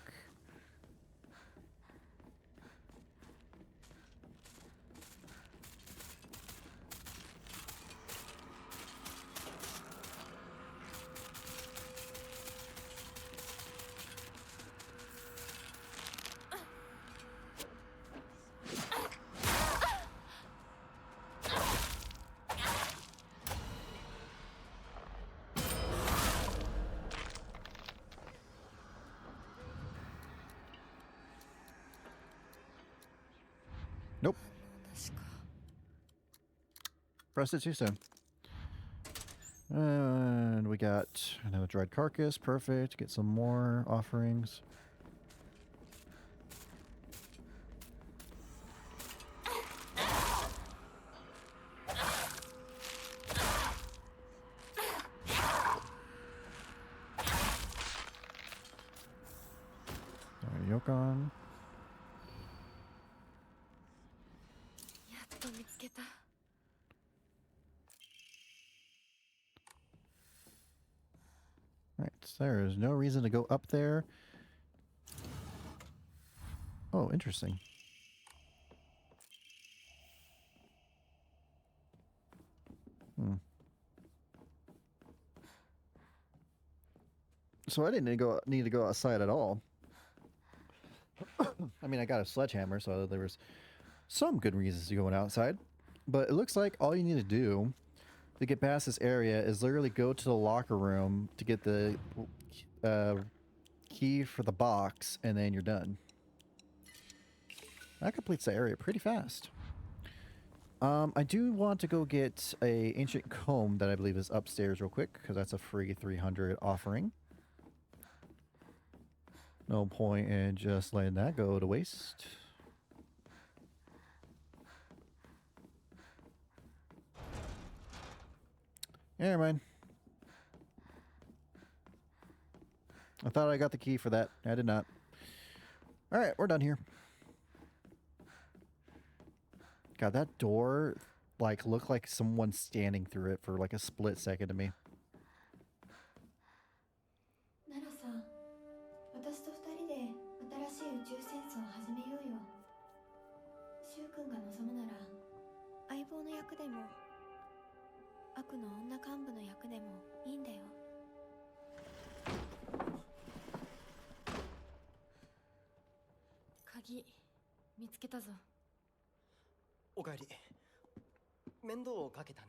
Nope. 確か Pressed it too soon. And we got another dried carcass. Perfect. Get some more offerings. Yokon. やっと見つけた。 Right, so there is no reason to go up there. Oh, interesting. So I didn't need to go outside at all. I mean, I got a sledgehammer, so there was some good reasons to going outside. But it looks like all you need to do to get past this area is literally go to the locker room to get the key for the box, and then you're done. That completes the area pretty fast. I do want to go get a ancient comb that I believe is upstairs real quick, because that's a free 300 offering. No point in just letting that go to waste. Never mind. I thought I got the key for that. I did not. Alright, we're done here. God, that door, like, looked like someone standing through it for, like, a split second to me. ならさ、私と二人で新しい宇宙戦争を始めようよ。柊君が望むなら、相棒の役でも、悪の女幹部の役でもいいんだよ。鍵見つけたぞ。おかえり。面倒をかけた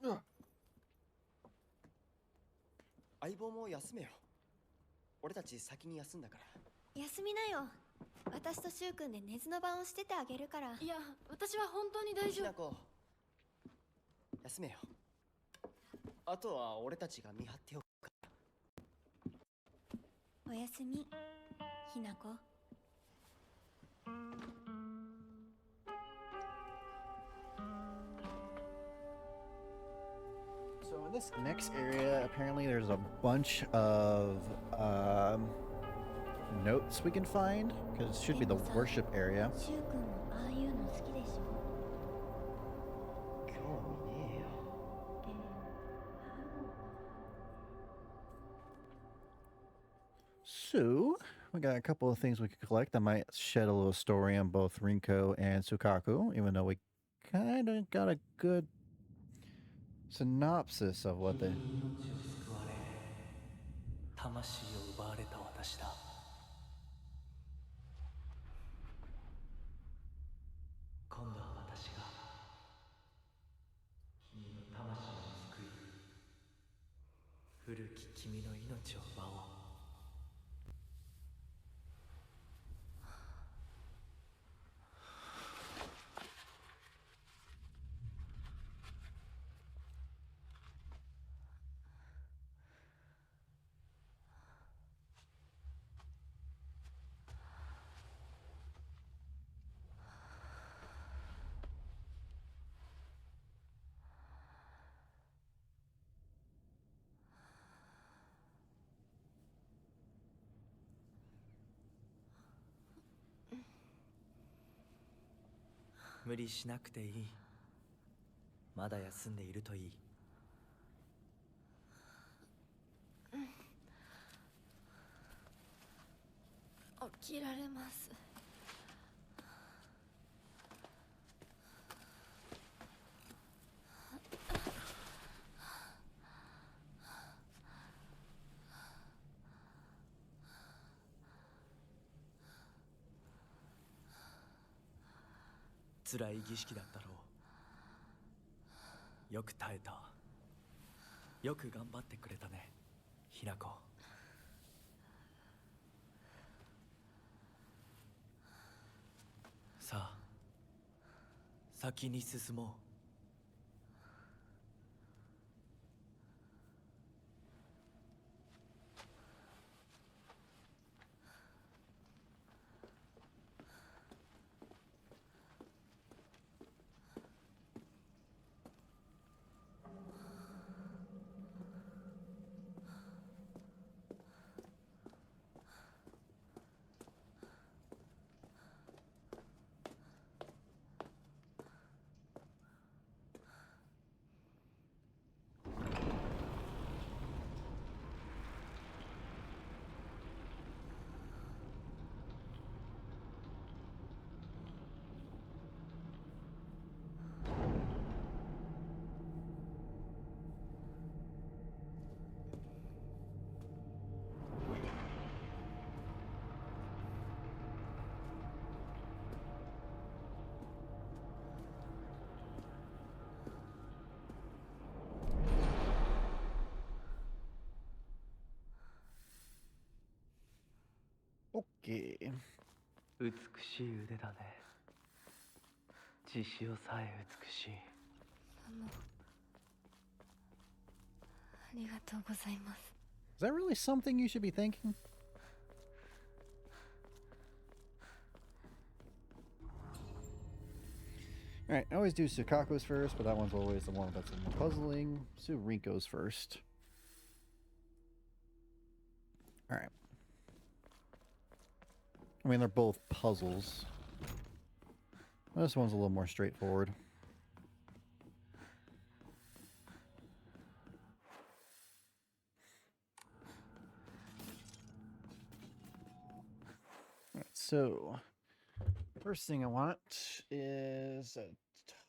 な。相棒も休めよ。俺たち先に休んだから。休みなよ。私と柊君で寝ずの番をしててあげるから。いや、私は本当に大丈夫。ひなこ、休めよ。あとは俺たちが見張っておくから。おやすみ、ひなこ。So in this next area, apparently there's a bunch of notes we can find, because it should be the worship area. 柊君もああいうの好きでしょ。興味ねえよ。So we got a couple of things we could collect that might shed a little story on both Rinko and Sukaku, even though we kind of got a good synopsis of what they... 魂を奪われた私だ。今度は私が君の魂を救い、古き君の命を奪おう。無理しなくていい。まだ休んでいるといい。起きられます。辛い儀式だったろう。よく耐えた。よく頑張ってくれたね、ひなこ。さあ、先に進もう。Okay. 美しい腕だね。血潮さえ美しい。ありがとうございます。 Is that really something you should be thanking? Alright, I always do Sukako's first, but that one's always the one that's more puzzling. So Rinko's first. Alright. I mean, they're both puzzles. This one's a little more straightforward. Alright, so first thing I want is a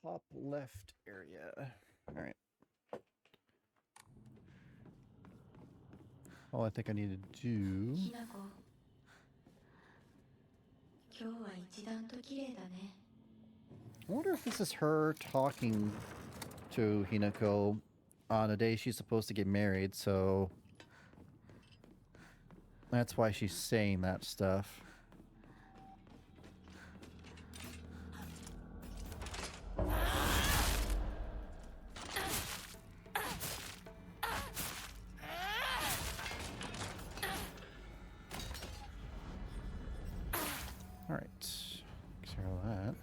top left area. Alright. All I think I need to do... ひなこ、今日は一段と綺麗だね。 I wonder if this is her talking to Hinako on a day she's supposed to get married, so that's why she's saying that stuff. All right, clear all that.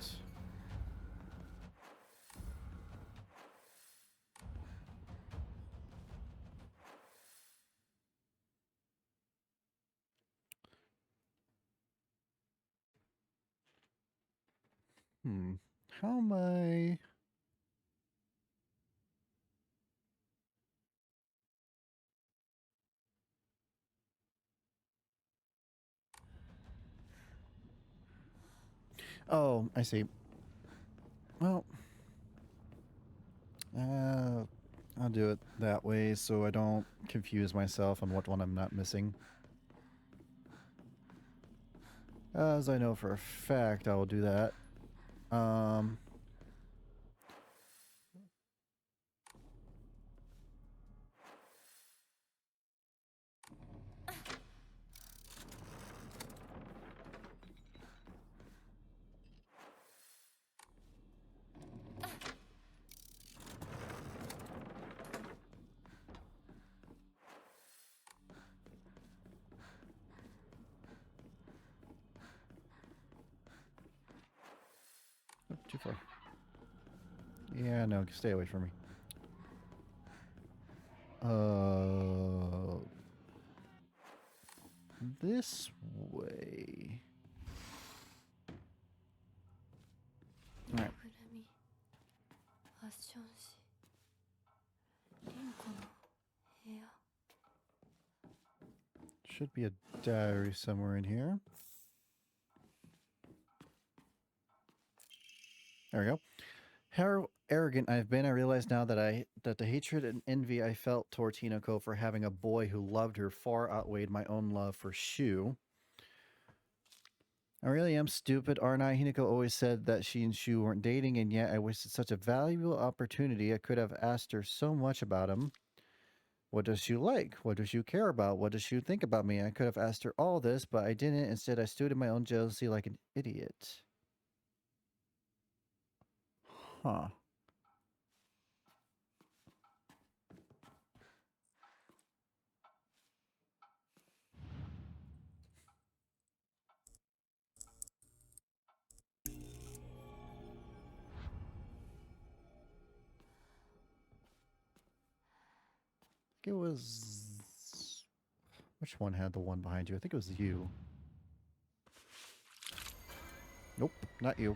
How am I... Oh, I see. Well, I'll do it that way so I don't confuse myself on what one I'm not missing. As I know for a fact, I will do that. Oh, too far. Yeah, no, stay away from me. This way. All right. ぐるみ、ファッション誌、リンコの部屋。 Should be a diary somewhere in here. There we go. How arrogant I've been, I realize now that the hatred and envy I felt towards Hinako for having a boy who loved her far outweighed my own love for Shu. I really am stupid, aren't I? Hinako always said that she and Shu weren't dating, and yet I wasted such a valuable opportunity. I could have asked her so much about him. What does Shu like? What does Shu care about? What does Shu think about me? I could have asked her all this, but I didn't. Instead, I stood in my own jealousy like an idiot. Huh. It was... Which one had the one behind you? I think it was you. Nope, not you.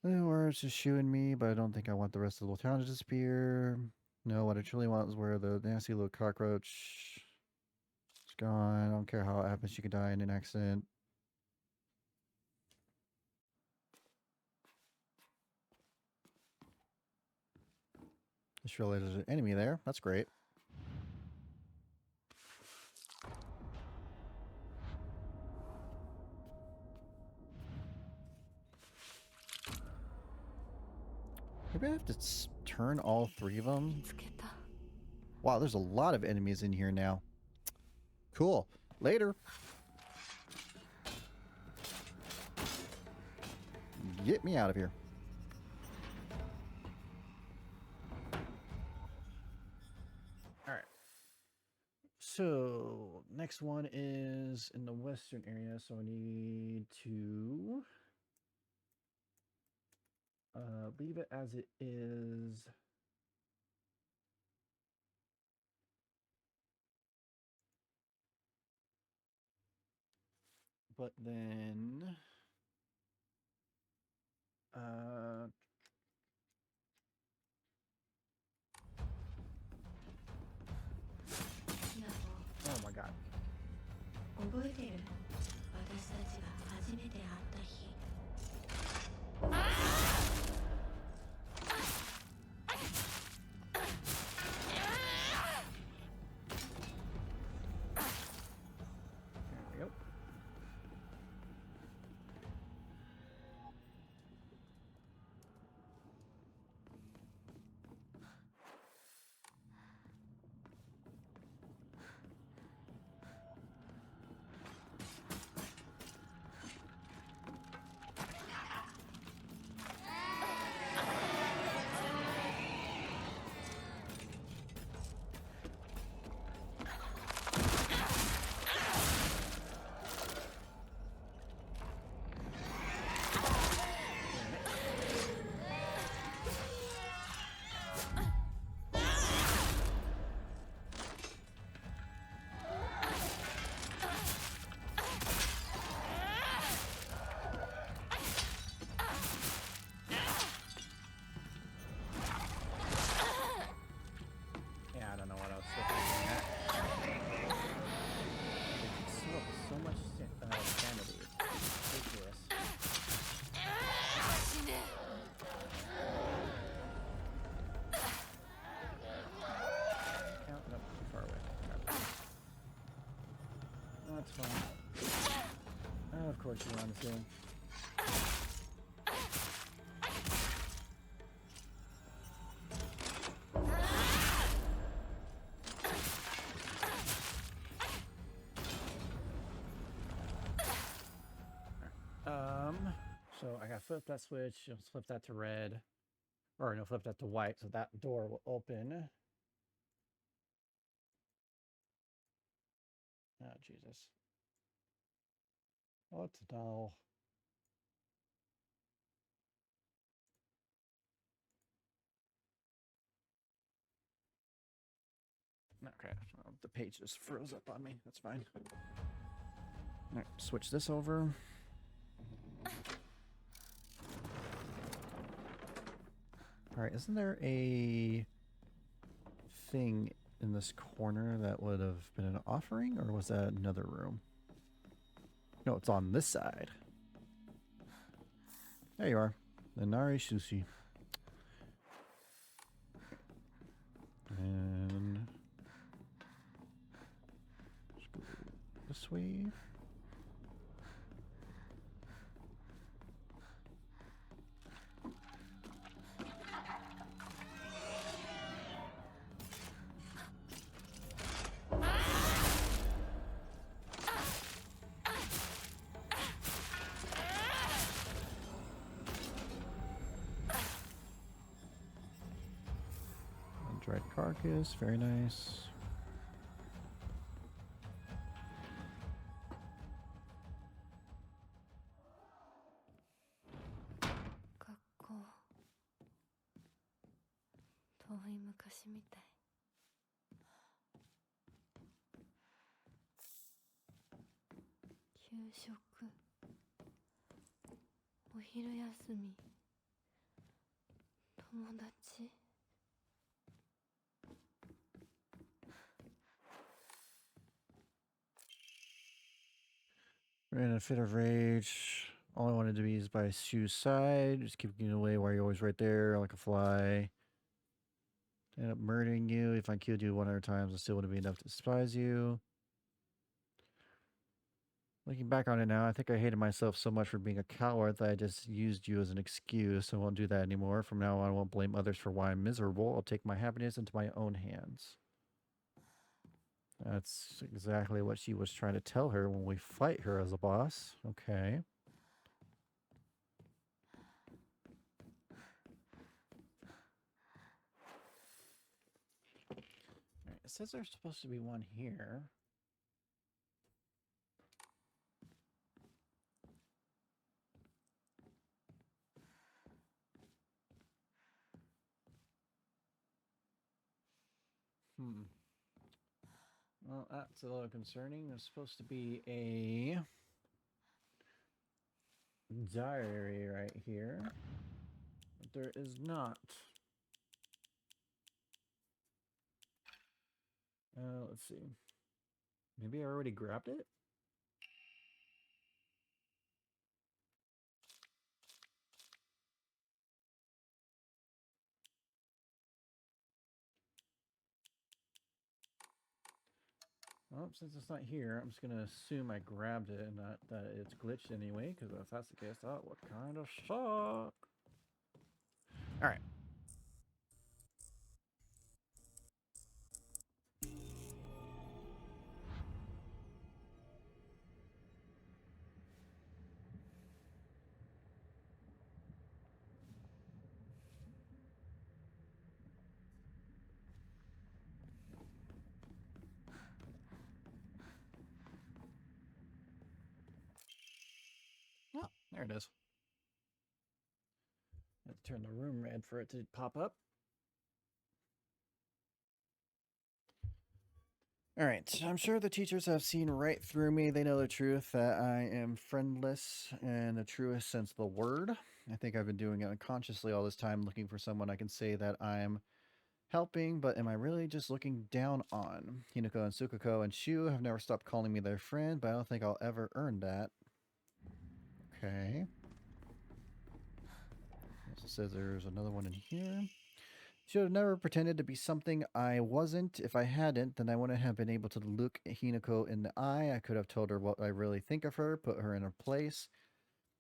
Or it's just Shu and me, but I don't think I want the rest of the little town to disappear. No, what I truly want is where the nasty little cockroach is gone. I don't care how it happens. She could die in an accident. Just realized there's an enemy there. That's great. Maybe I have to turn all 3 of them. 見つけた。 Wow, there's a lot of enemies in here now. Cool. Later. Get me out of here. All right. So, next one is in the western area, so I need to leave it as it is. But then oh my god. 覚えてる？私たちが初めて会った日。 There we go. Yeah, I don't know what else to do that. So much sanity. It's ridiculous. Oh, no, too far away. Crap. That's fine. Oh, of course you're on the ceiling. So I gotta flip that switch, let's flip that to red. Or no, flip that to white, so that door will open. Oh, Jesus. What now? Okay, well, the page just froze up on me. That's fine. All right, switch this over. All right, isn't there a thing in this corner that would have been an offering, or was that another room? No, it's on this side. There you are. The Nari Sushi. And let's go this way. Dried carcass, very nice. We're in a fit of rage. All I wanted to be is by Shu's side. Just keep getting away while you're always right there like a fly. End up murdering you. If I killed you 100 times, I still wouldn't be enough to despise you. Looking back on it now, I think I hated myself so much for being a coward that I just used you as an excuse. I won't do that anymore. From now on, I won't blame others for why I'm miserable. I'll take my happiness into my own hands. That's exactly what she was trying to tell her when we fight her as a boss. Okay. Alright, it says there's supposed to be one here. Well, that's a little concerning. There's supposed to be a diary right here, but there is not. Let's see. Maybe I already grabbed it? Well, since it's not here, I'm just gonna assume I grabbed it and not that it's glitched anyway, because if that's the case, that would kind of suck. Alright. Oh, there it is. I have to turn the room red for it to pop up. Alright, I'm sure the teachers have seen right through me. They know the truth, that I am friendless in the truest sense of the word. I think I've been doing it unconsciously all this time, looking for someone I can say that I'm helping, but am I really just looking down on? Hinako and Sukako and Shu have never stopped calling me their friend, but I don't think I'll ever earn that. Okay. Also says there's another one in here. Should have never pretended to be something I wasn't. If I hadn't, then I wouldn't have been able to look Hinako in the eye. I could have told her what I really think of her, put her in her place.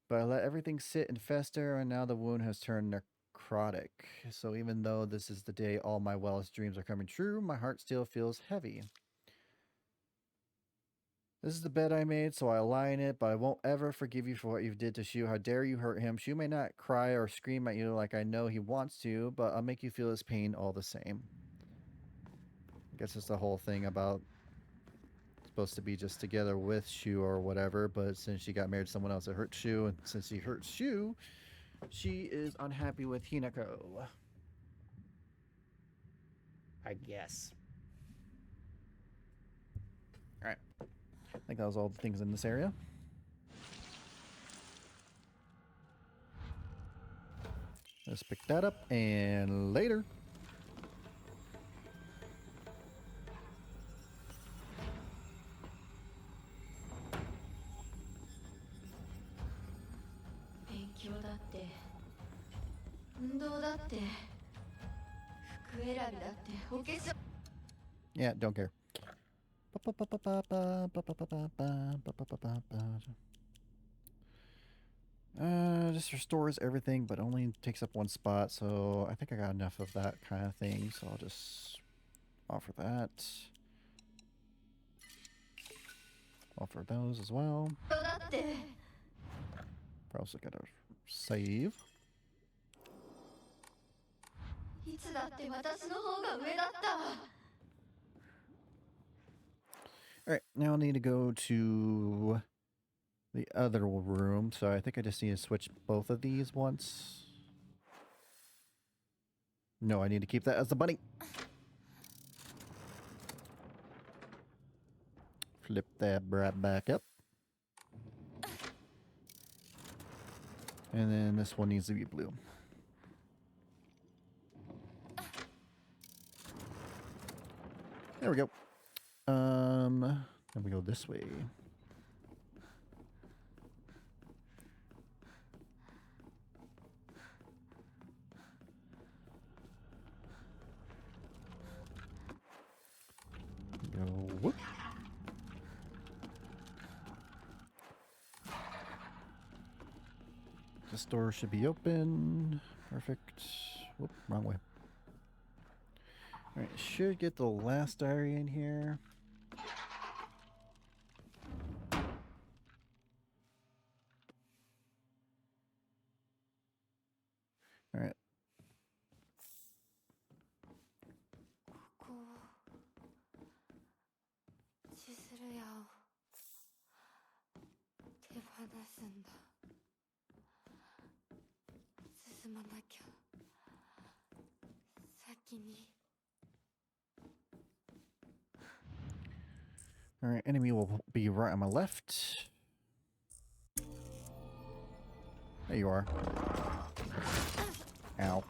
But I let everything sit and fester, and now the wound has turned necrotic. So even though this is the day all my wildest dreams are coming true, my heart still feels heavy. This is the bed I made, so I lie in it, but I won't ever forgive you for what you did to Shu. How dare you hurt him? Shu may not cry or scream at you like I know he wants to, but I'll make you feel his pain all the same. I guess it's the whole thing about supposed to be just together with Shu or whatever, but since she got married to someone else that hurt Shu, and since she hurt Shu, she is unhappy with Hinako. I guess. Alright. I think that was all the things in this area. Let's pick that up, and later. Yeah, don't care. Just restores everything, but only takes up one spot, so I think I got enough of that kind of thing, so I'll just offer that. Offer those as well. We're also gonna save. Alright, now I need to go to the other room, so I think I just need to switch both of these once. No, I need to keep that as the bunny. Flip that brat back up. And then this one needs to be blue. There we go. Then we go this way. Go whoop. this door should be open. Perfect. Whoop, wrong way. Alright, should get the last diary in here. Alright. ここを千鶴屋を手放すんだ。進まなきゃ。先に。 Alright, enemy will be right on my left. There you are. Ow.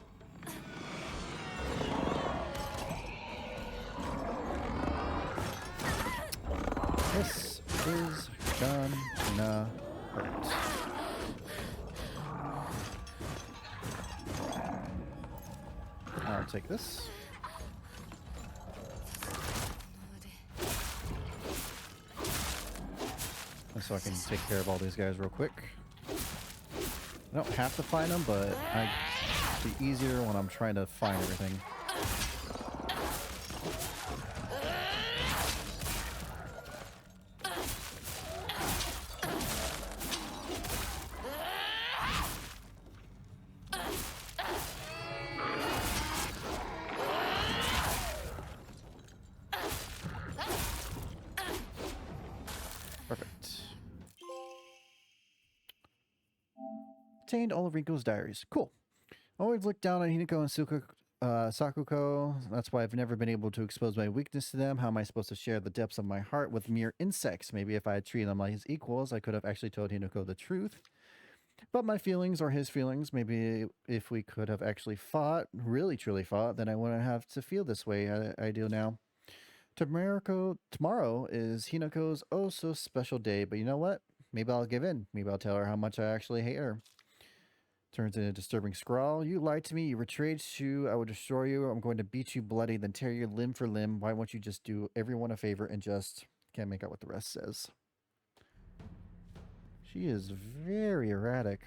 This is gonna hurt. I'll take this. So I can take care of all these guys real quick. I don't have to find them, but it'll be easier when I'm trying to find everything. Perfect. Obtained all of Rinko's diaries. Cool. Always look down on Hinako and Sakuko. That's why I've never been able to expose my weakness to them. How am I supposed to share the depths of my heart with mere insects? Maybe if I had treated them like his equals, I could have actually told Hinako the truth. But my feelings are his feelings. Maybe if we could have actually fought, really truly fought, then I wouldn't have to feel this way I do now. Tomorrow is Hinako's oh so special day, but you know what? Maybe I'll give in. Maybe I'll tell her how much I actually hate her. Turns into a disturbing scrawl. You lied to me. You betrayed Shu. I will destroy you. I'm going to beat you bloody, then tear you limb for limb. Why won't you just do everyone a favor and just... Can't make out what the rest says. She is very erratic.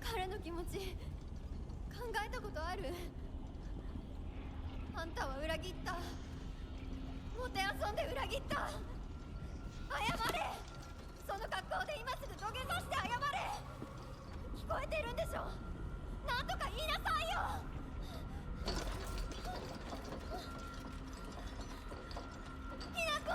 彼の気持ち考えたことある？あんたは裏切った。もてあそんで裏切った。謝れ。その格好で今すぐ土下座して謝れ。聞こえてるんでしょ。なんとか言いなさいよ。ひなこ。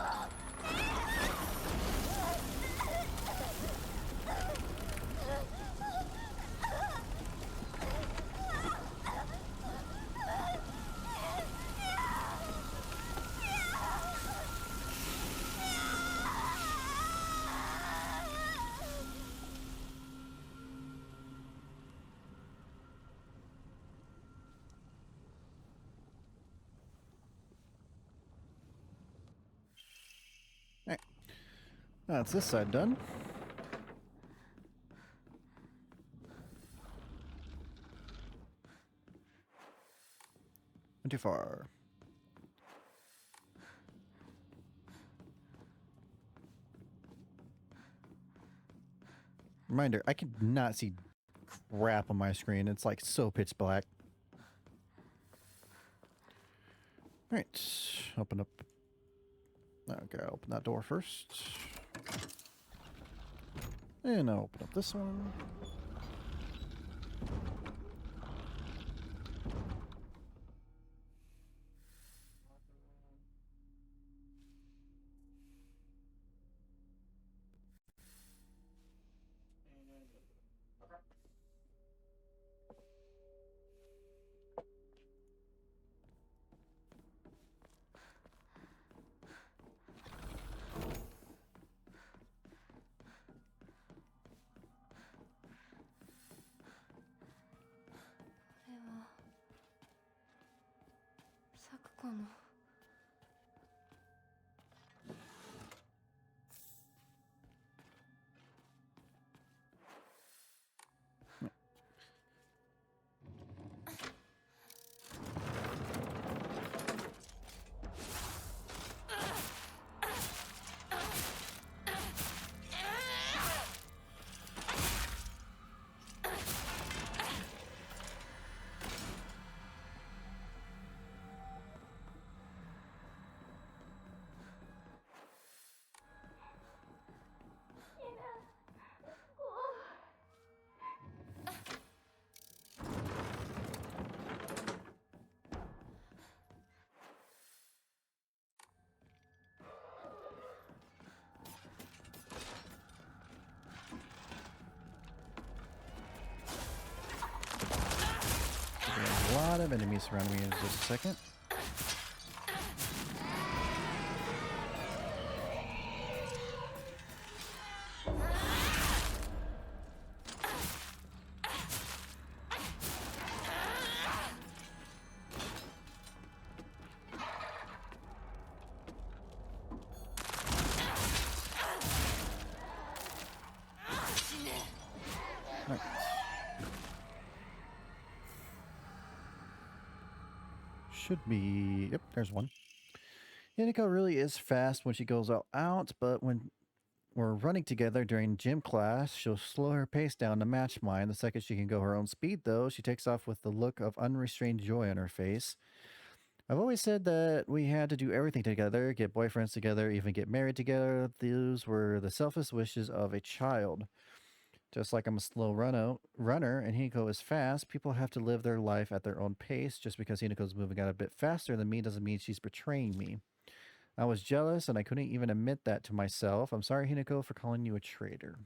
That's this side done. Not too far. Reminder, I could not see crap on my screen. It's like so pitch black. Alright, open up Okay, I'll open that door first. And I'll open up this one. There's a lot of enemies surrounding me in just a second. Should be... Yep, there's one. Hinako really is fast when she goes all out, but when we're running together during gym class, she'll slow her pace down to match mine. The second she can go her own speed, though, she takes off with the look of unrestrained joy on her face. I've always said that we had to do everything together, get boyfriends together, even get married together. Those were the selfish wishes of a child. Just like I'm a slow runner and Hinako is fast, people have to live their life at their own pace. Just because Hinako's moving out a bit faster than me doesn't mean she's betraying me. I was jealous and I couldn't even admit that to myself. I'm sorry, Hinako, for calling you a traitor.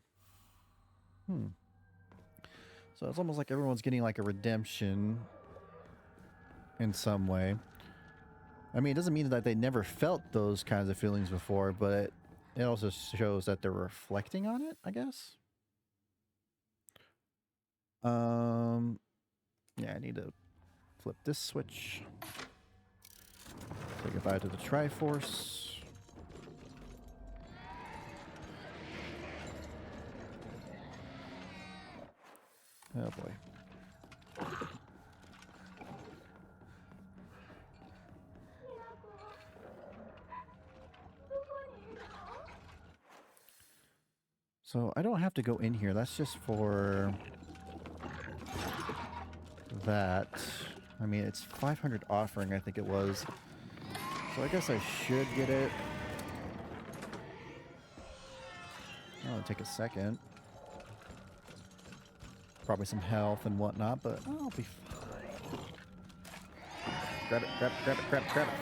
So it's almost like everyone's getting like a redemption in some way. I mean, it doesn't mean that they never felt those kinds of feelings before, but it also shows that they're reflecting on it, I guess. Yeah, I need to flip this switch. Say goodbye to the Triforce. Oh boy. So I don't have to go in here. That's just for that. I mean, it's 500 offering, I think it was. So I guess I should get it. It'll take a second. Probably some health and whatnot, but I'll be fine. Grab it, grab it, grab it, grab it, grab it.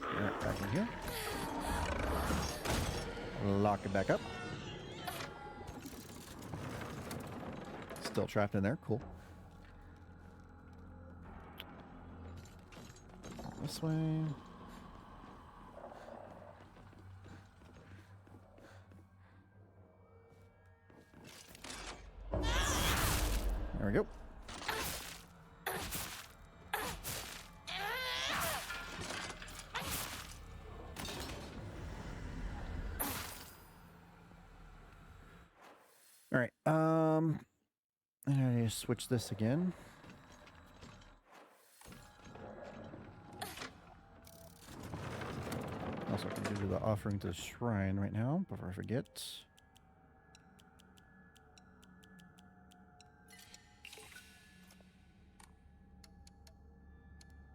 Alright, back in here. Lock it back up. Still trapped in there, cool. This way. There we go. All right. And I switch this again. Also, I can do the offering to the shrine right now before I forget.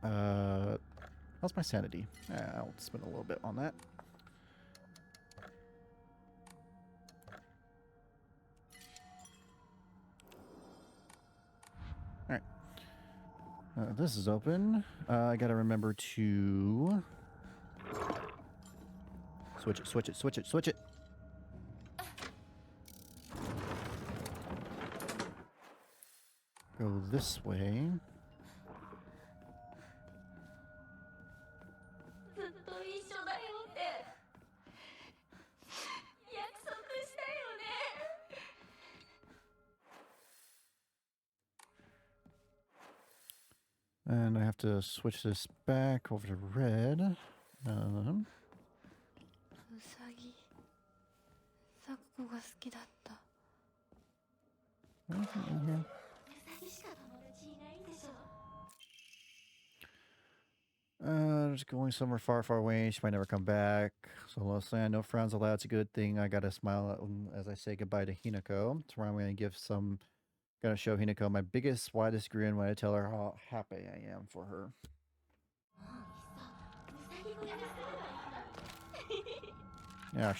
How's my sanity? I'll spend a little bit on that. Alright. This is open. I gotta remember to... Switch it, switch it, switch it, switch it! Go this way. ずっと一緒だよって約束したよね。 And I have to switch this back over to red. ウサギサクコが好きだった。 Anything in here? ウサギしか友達いないんでしょ。 Just going somewhere far, far away. She might never come back. So Losland, no frowns allowed. It's a good thing. I gotta smile at as I say goodbye to Hinako. That's where I'm gonna give some. Gonna show Hinako my biggest, widest grin when I tell her how happy I am for her. Yeah.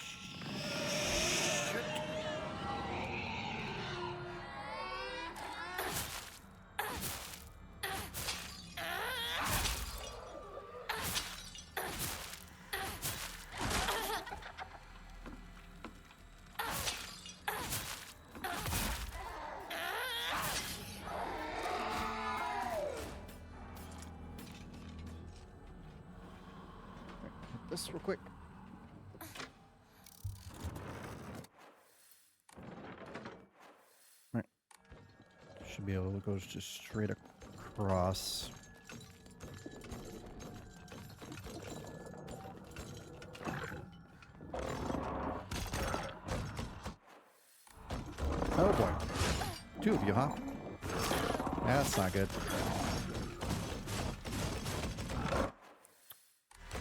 This real quick. Alright. Should be able to go just straight across. Oh boy. Two of you, huh? That's not good.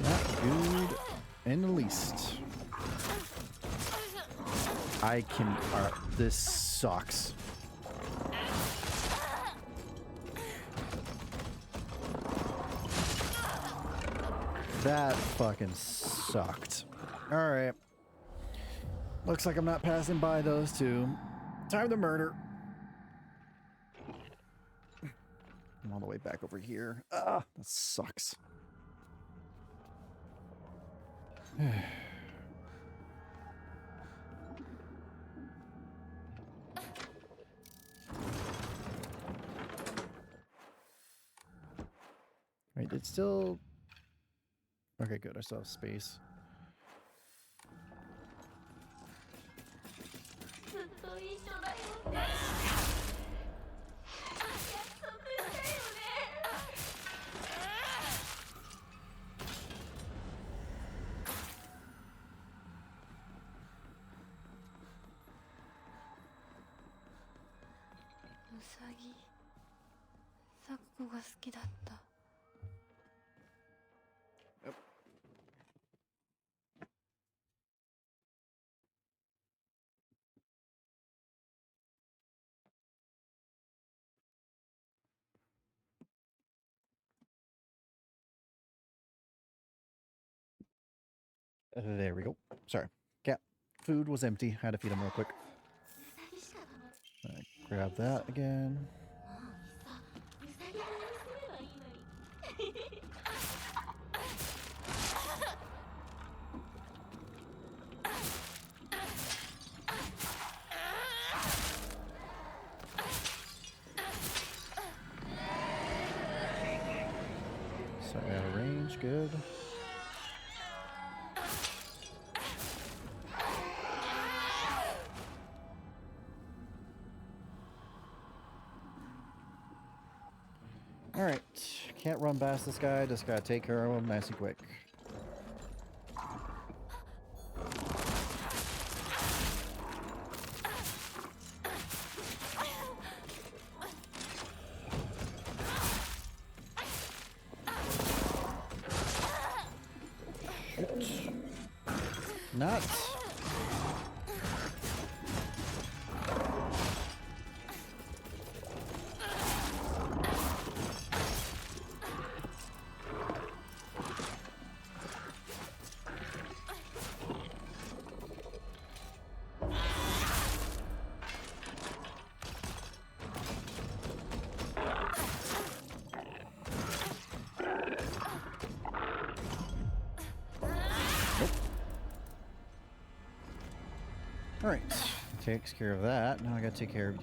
Not good in the least. I can... this sucks. That fucking sucked. Alright. Looks like I'm not passing by those two. Time to murder. I'm all the way back over here. Ah, that sucks. Wait, it's still... Okay, good. I still have space. ずっと一緒だよって約束したよね。 ウサギサクコが好きだった。 There we go. Sorry. Cat food was empty. Had to feed him real quick. Grab that again. So out of range, good. Alright, can't run past this guy, just gotta take care of him nice and quick. Shit. Nuts. Alright, takes care of that. Now I gotta take care of you.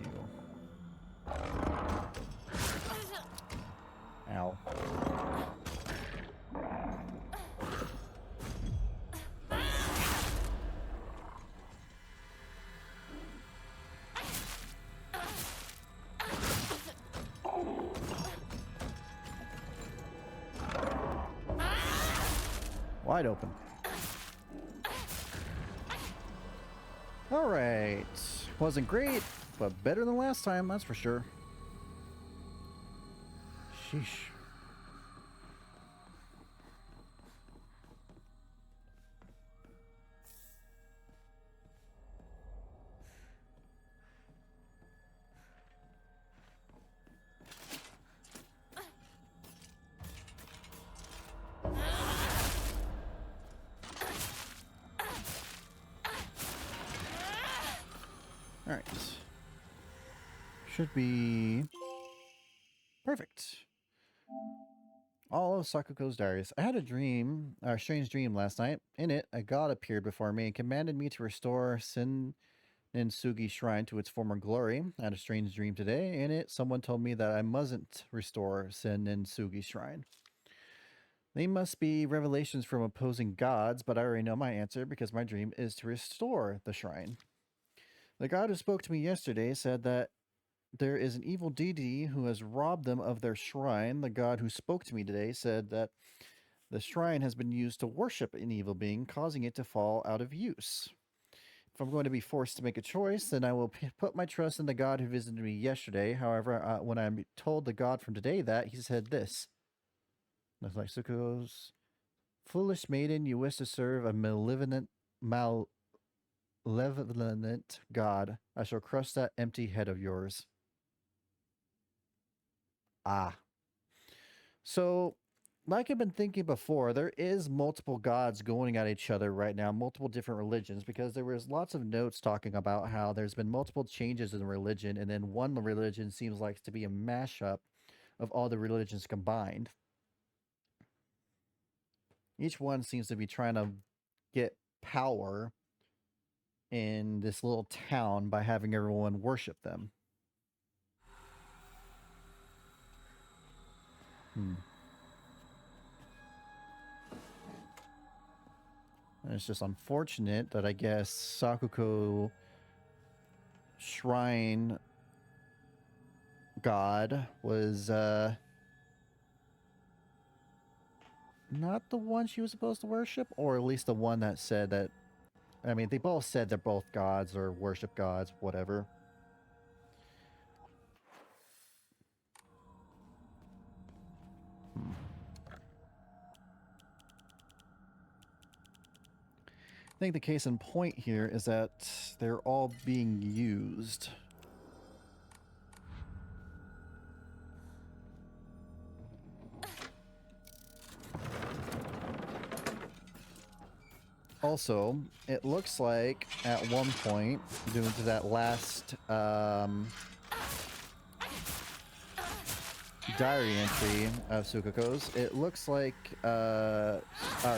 Ow. Wide open. Alright. Wasn't great, but better than last time, that's for sure. Sheesh. Alright. Should be perfect. All of Sakuko's diaries. I had a dream, a strange dream last night. In it, a god appeared before me and commanded me to restore Ninsugi Shrine to its former glory. I had a strange dream today. In it, someone told me that I mustn't restore Ninsugi Shrine. They must be revelations from opposing gods, but I already know my answer because my dream is to restore the shrine. The god who spoke to me yesterday said that there is an evil deity who has robbed them of their shrine. The god who spoke to me today said that the shrine has been used to worship an evil being, causing it to fall out of use. If I'm going to be forced to make a choice, then I will put my trust in the god who visited me yesterday. However, when I told the god from today that, he said this. Like Sakuko's foolish maiden, you wish to serve a malevolent god. I shall crush that empty head of yours. Ah. So, like I've been thinking before, there is multiple gods going at each other right now, multiple different religions, because there was lots of notes talking about how there's been multiple changes in religion, and then one religion seems like to be a mashup of all the religions combined. Each one seems to be trying to get power in this little town by having everyone worship them. And it's just unfortunate that I guess Sakuko Shrine God was not the one she was supposed to worship, or at least the one that said that. I mean, they both said they're both gods or worship gods, whatever. I think the case in point here is that they're all being used. Also, it looks like at one point, due to that last diary entry of Sakuko's, it looks like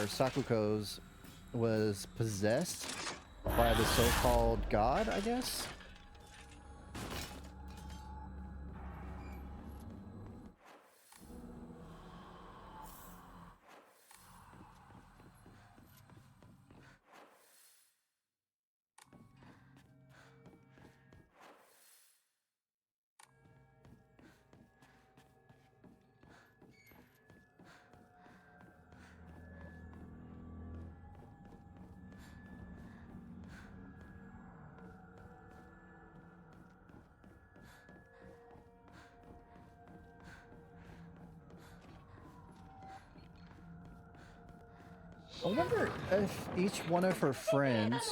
Sakuko's was possessed by the so-called god, I guess? I wonder if each one of her friends...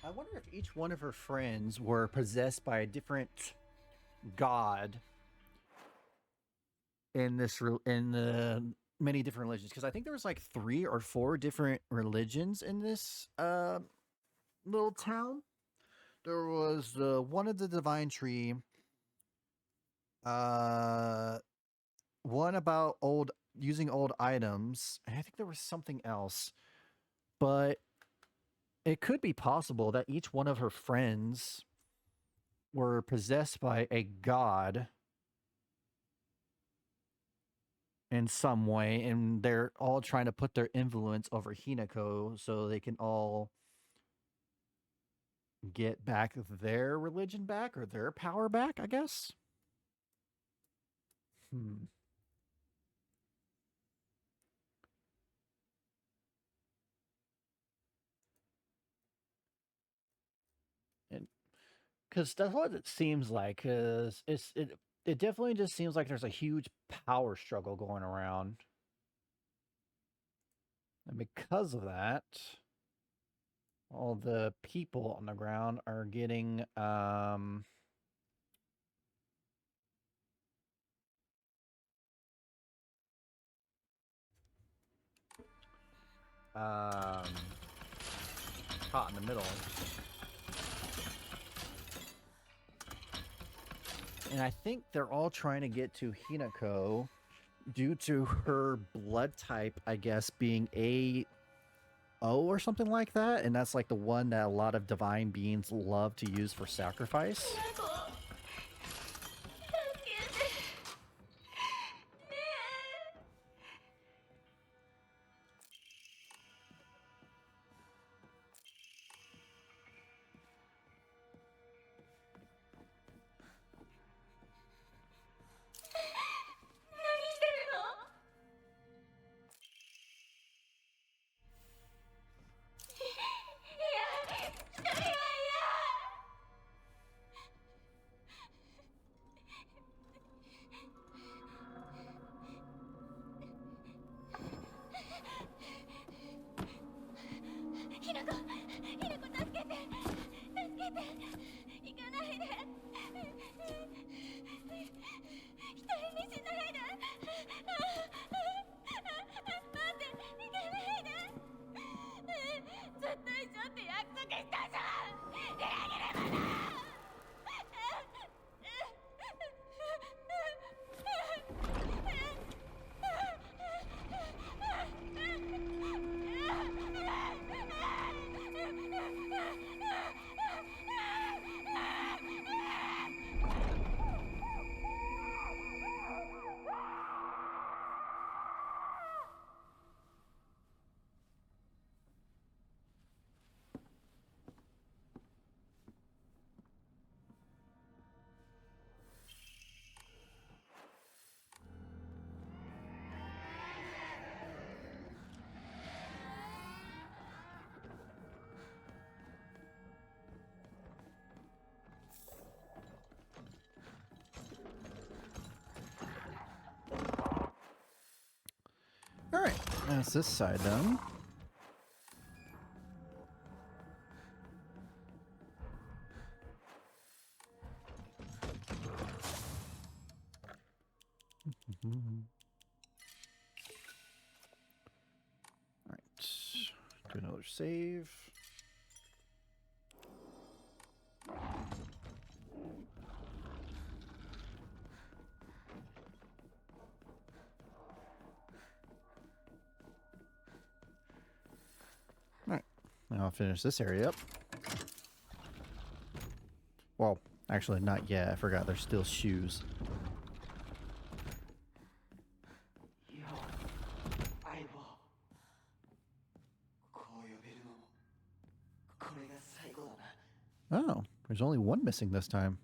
I wonder if each one of her friends were possessed by a different god in the many different religions, because I think there was like 3 or 4 different religions in this little town. There was the one of the divine tree, one about old using old items. I think there was something else, but it could be possible that each one of her friends were possessed by a god in some way, and they're all trying to put their influence over Hinako so they can all get back their religion back or their power back, I guess. And because that's what it seems like, because it definitely just seems like there's a huge power struggle going around. And because of that, all the people on the ground are getting caught in the middle. And I think they're all trying to get to Hinako due to her blood type, I guess, being A-O or something like that. And that's like the one that a lot of divine beings love to use for sacrifice. All right, that's this side done. All right, do another save. Now I'll finish this area up. Well, actually not yet. I forgot there's still shoes. Oh, there's only one missing this time.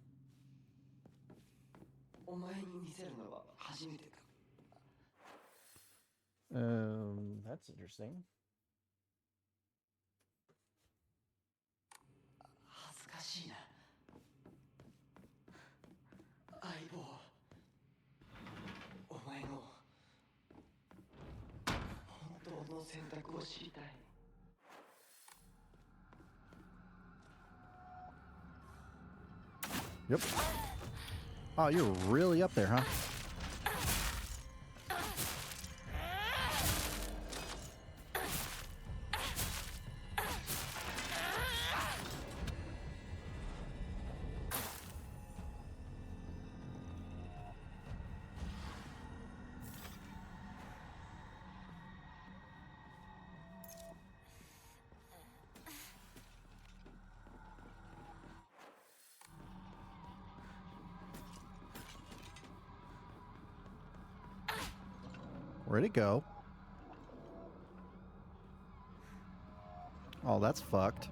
That's interesting. Yep. Oh, you're really up there, huh? Where'd it go? Oh, that's fucked.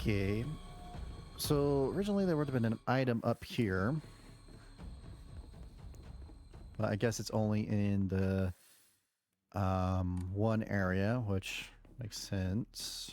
Okay. So originally there would have been an item up here. But I guess it's only in the one area, which makes sense.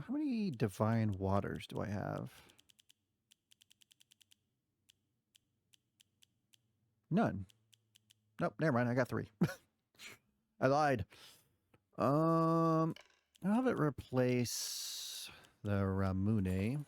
How many divine waters do I have? None. Nope, never mind. I got 3. I lied. I'll have it replace the Ramune.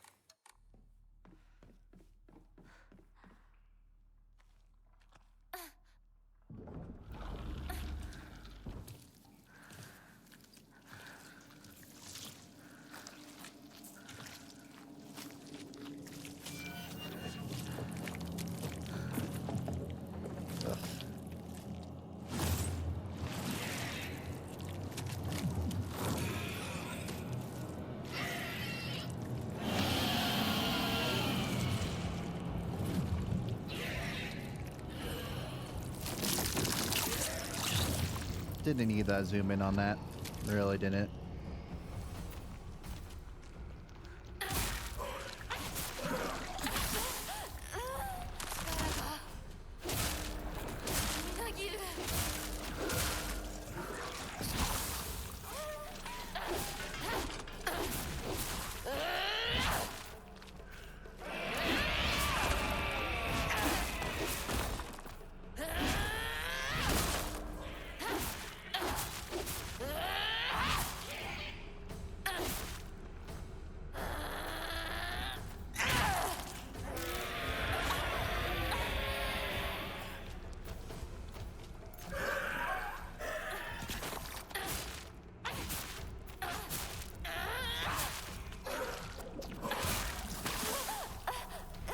Didn't need that zoom in on that. Really didn't.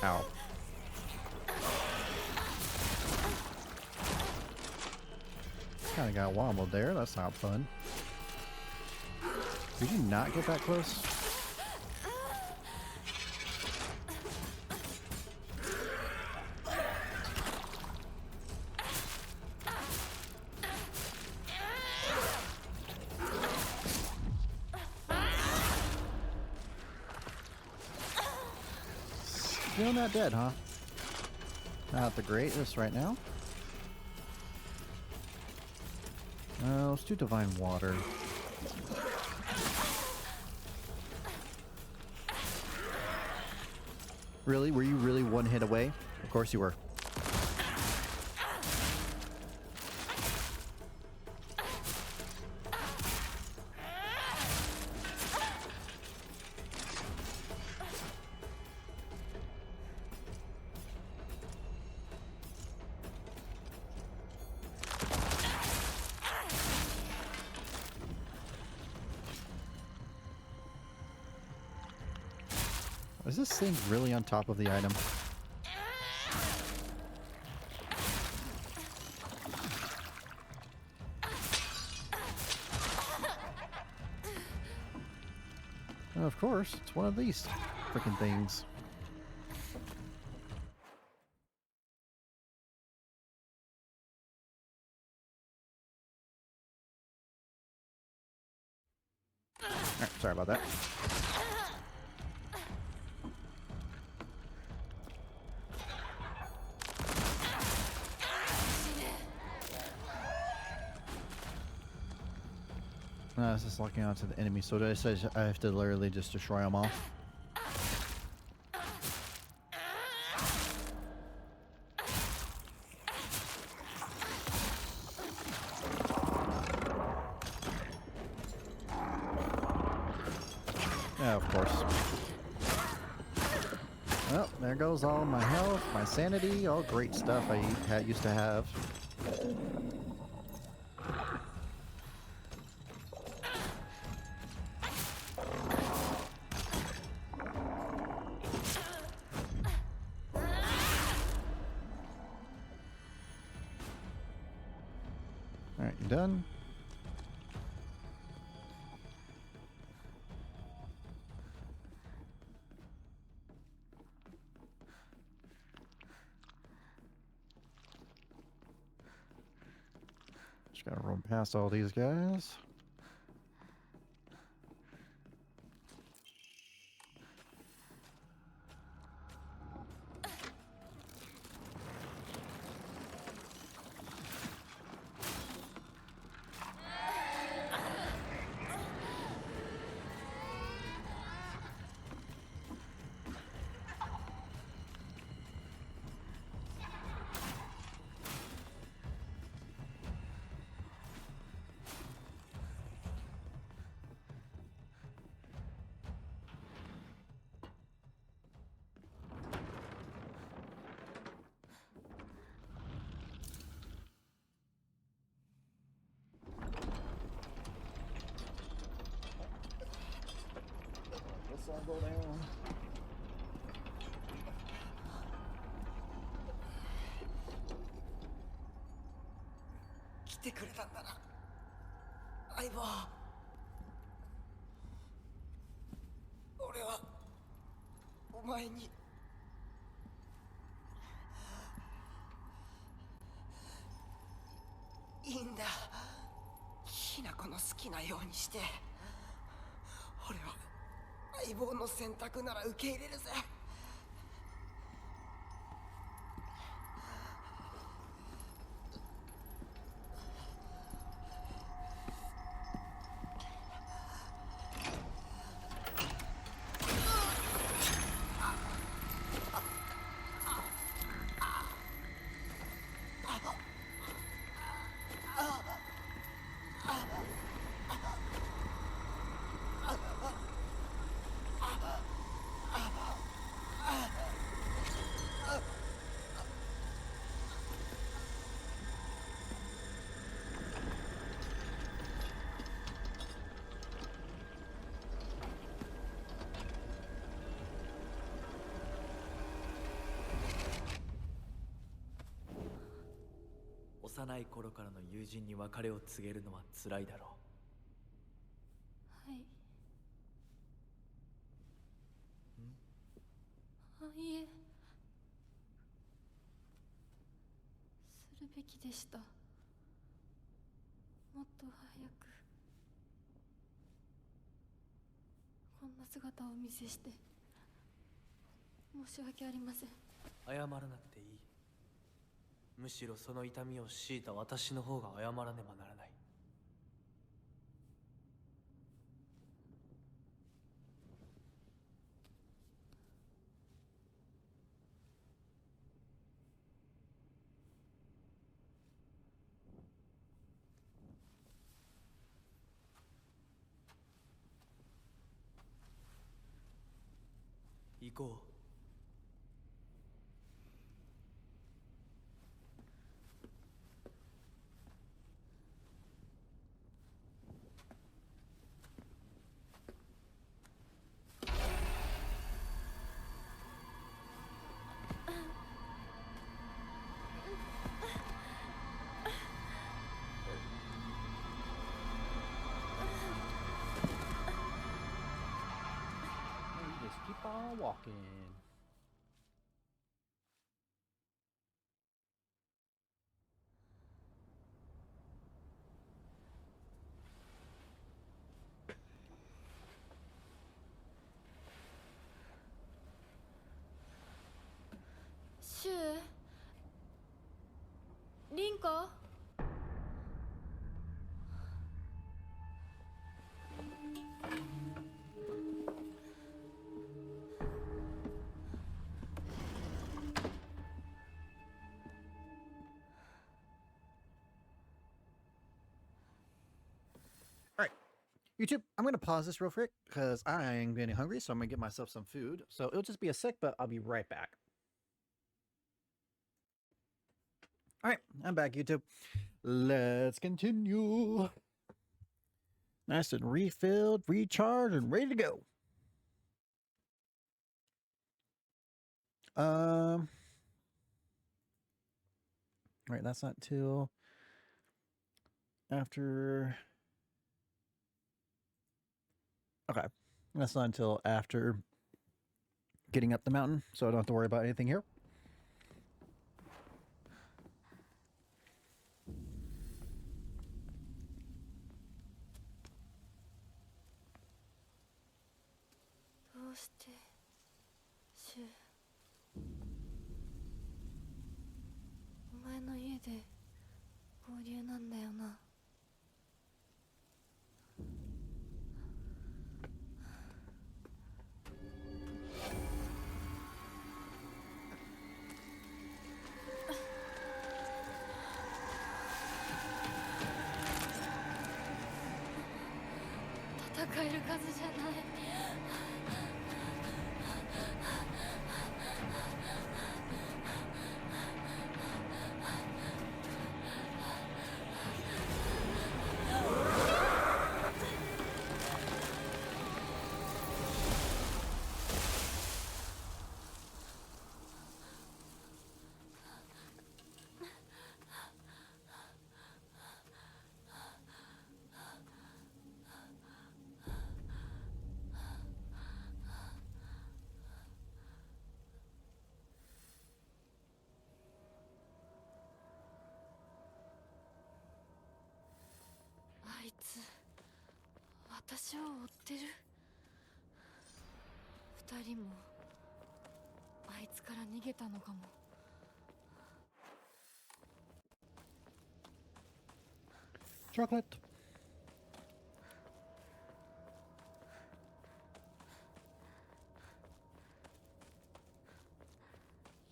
Ow. Kinda got wobbled there. That's not fun. Did you not get that close? Still not dead, huh? Not the greatest right now. Let's do Divine Water. Really? Were you really one hit away? Of course you were. Is this thing really on top of the item? course, it's one of these freaking things. Alright, sorry about that. This is locking onto the enemy, so it says I have to literally just destroy them all. Yeah, of course. Well, there goes all my health, my sanity, all great stuff I used to have. Alright, you done? Just gotta run past all these guys. Let's all go down.来てくれたんだな、相棒。俺はお前にいいんだ。ひな子の好きなようにして。俺は相棒の選択なら受け入れるぜ。幼い頃からの友人に別れを告げるのは辛いだろはい。いえ、するべきでした。もっと早くこんな姿をお見せして申し訳ありません。謝らなくていい。むしろその痛みを強いた私の方が謝らねばならない。行こう。y'all walking?シュウ、リンコ。YouTube, I'm going to pause this real quick because I am getting hungry, so I'm going to get myself some food. So it'll just be a sec, but I'll be right back. All right, I'm back, YouTube. Let's continue. Nice and refilled, recharged, and ready to go. All right, that's not till after. Okay, that's not until after getting up the mountain, so I don't have to worry about anything here. Shoo. お前の家で合流なんだよな。戦える数じゃない。あいつ私を追ってる。二人もあいつから逃げたのかも。Chocolate.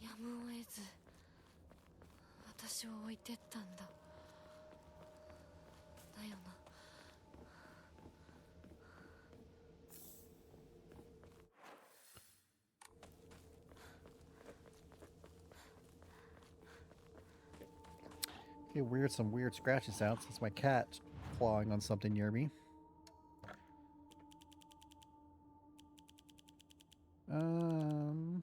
やむを得ず私を置いてったんだ。だよな。Okay, some weird scratching sounds. It's my cat clawing on something near me. I'm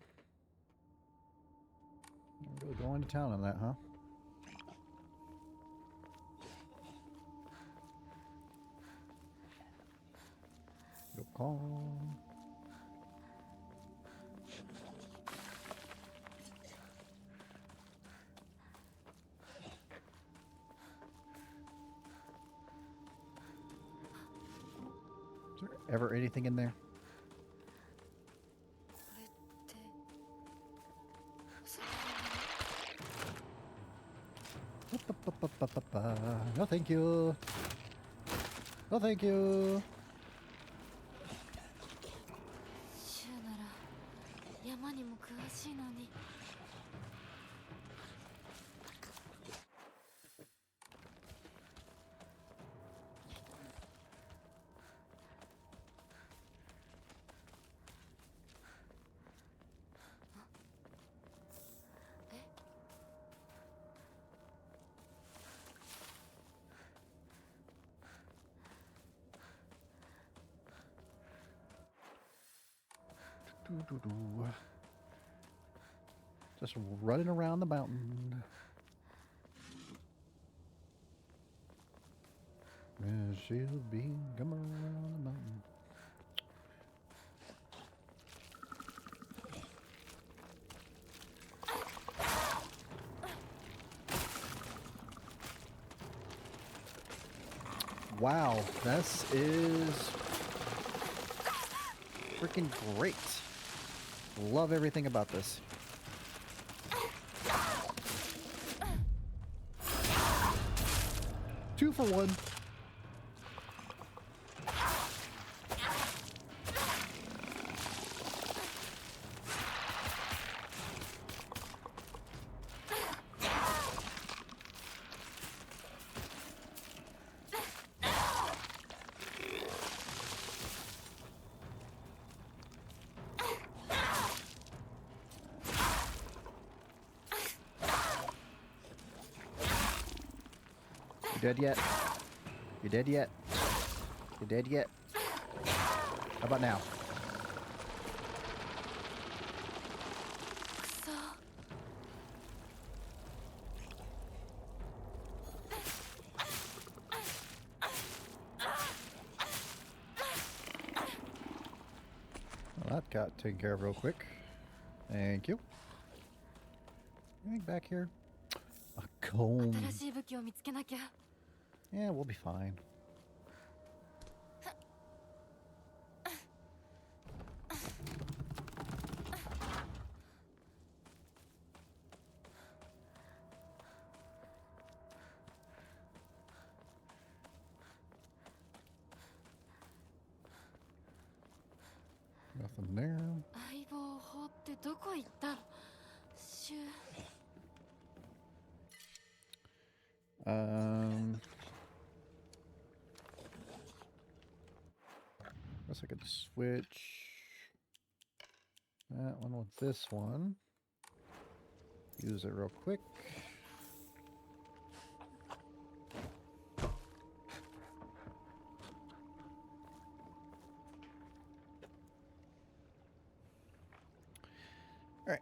really going to town on that, huh? Go calm. Is there ever anything in there? これってお酒。 No, thank you. No, thank you. シュウなら山にも詳しいのに。Just running around the mountain. As she'll be coming around the mountain. Wow, this is freaking great. Love everything about this. Two for one. You dead yet? You dead yet? You dead yet? How about now? Well, that got taken care of real quick. Thank you. Anything back here? A comb. 新しい武器を見つけなきゃ。 Yeah, we'll be fine. Nothing there. 相棒法ってどこ行った？シュ Guess I could switch that one with this one. Use it real quick. All right.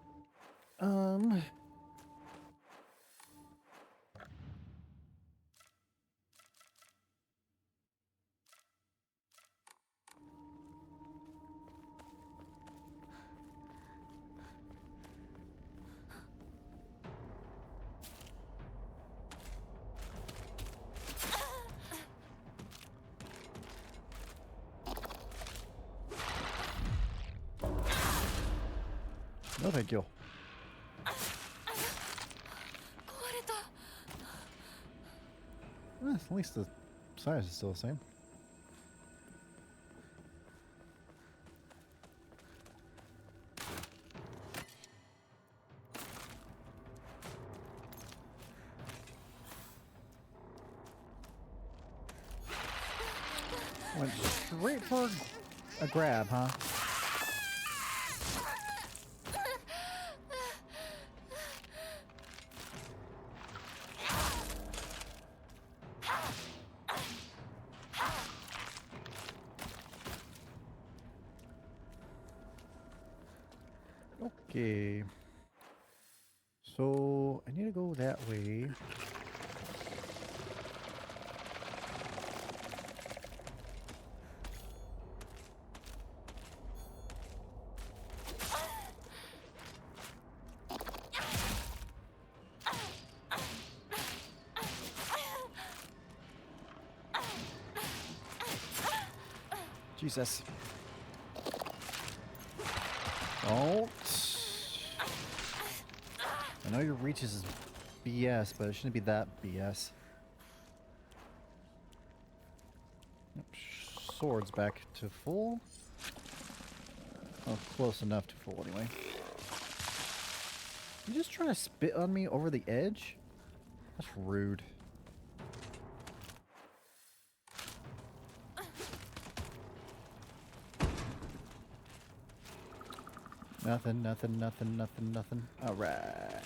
No, thank you. 壊れた。 At least the size is still the same. Went straight for a grab, huh? Okay. So I need to go that way. Jesus. Don't. I know your reach is BS, but it shouldn't be that BS. Yep, sword's back to full. Oh, close enough to full anyway. You just trying to spit on me over the edge? That's rude. Nothing, nothing, nothing, nothing, nothing. Alright.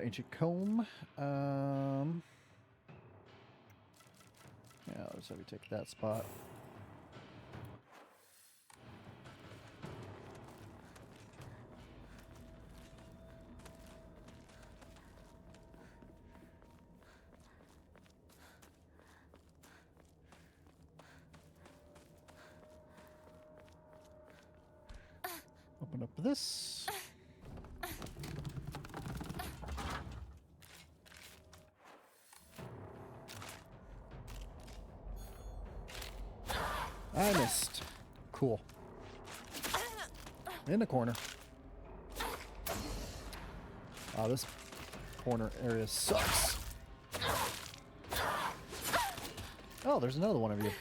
Ancient comb. Yeah, I'll just have you take that spot. Open up this. I missed. Cool. In the corner. Oh, this corner area sucks. Oh, there's another one of you.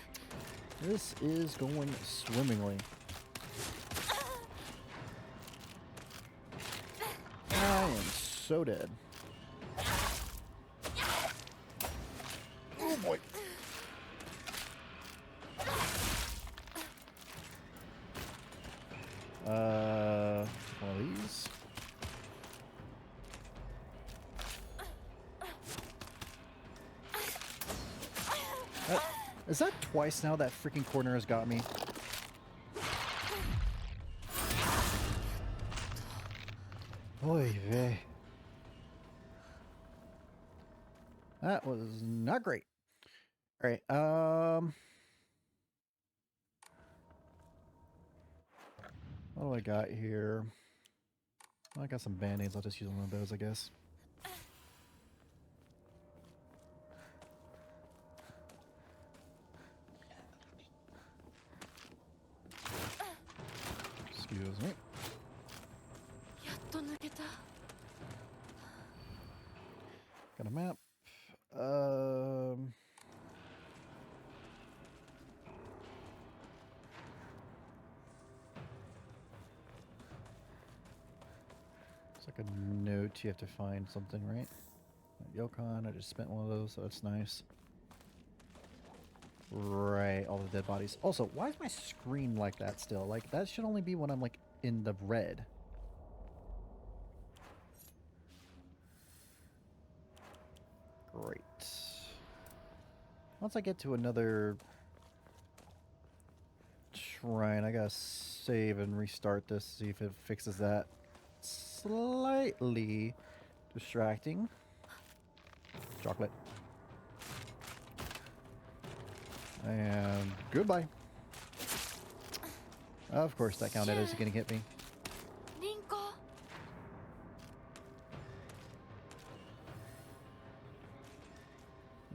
This is going swimmingly. I am so dead. Oh boy. One of these. Is that twice now that freaking corner has got me? Oy vey. That was not great. All right. What do I got here? Well, I got some band-aids. I'll just use one of those, I guess. Excuse me. やっと抜けた。 Got a map. It's like a note. You have to find something, right? Yokon. I just spent one of those, so that's nice. Right, all the dead bodies. Also, why is my screen like that still? Like, that should only be when I'm, like, in the red. Great. Once I get to another shrine, I gotta save and restart this, see if it fixes that. Slightly distracting. Chocolate. And goodbye. Of course, that counted as gonna hit me. リンコ。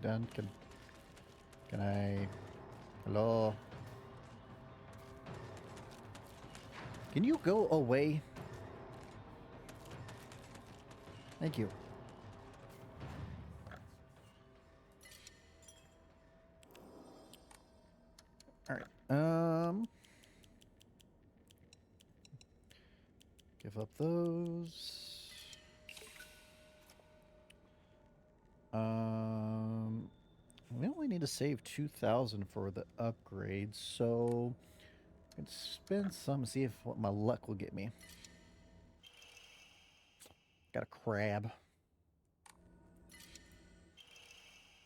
Done. Can I? Hello. Can you go away? Thank you. All right. Give up those. We only need to save 2,000 for the upgrade, so I can spend some, see if what my luck will get me. Got a crab.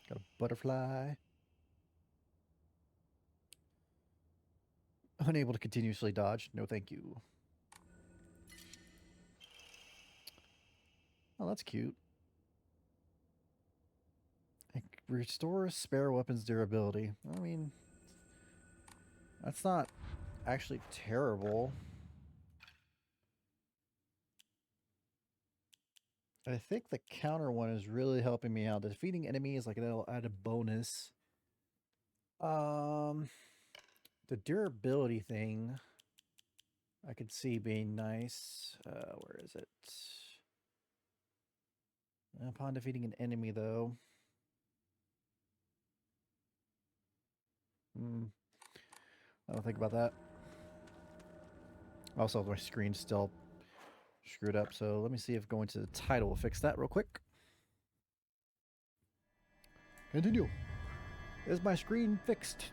Got a butterfly. Unable to continuously dodge. No, thank you. Oh, that's cute. It restores spare weapons durability. I mean, that's not actually terrible. I think the counter one is really helping me out. Defeating enemies, like, that'll add a bonus. The durability thing, I could see being nice. Where is it? Upon defeating an enemy, though. I don't think about that. Also, my screen's still screwed up, so let me see if going to the title will fix that real quick. Continue. Is my screen fixed?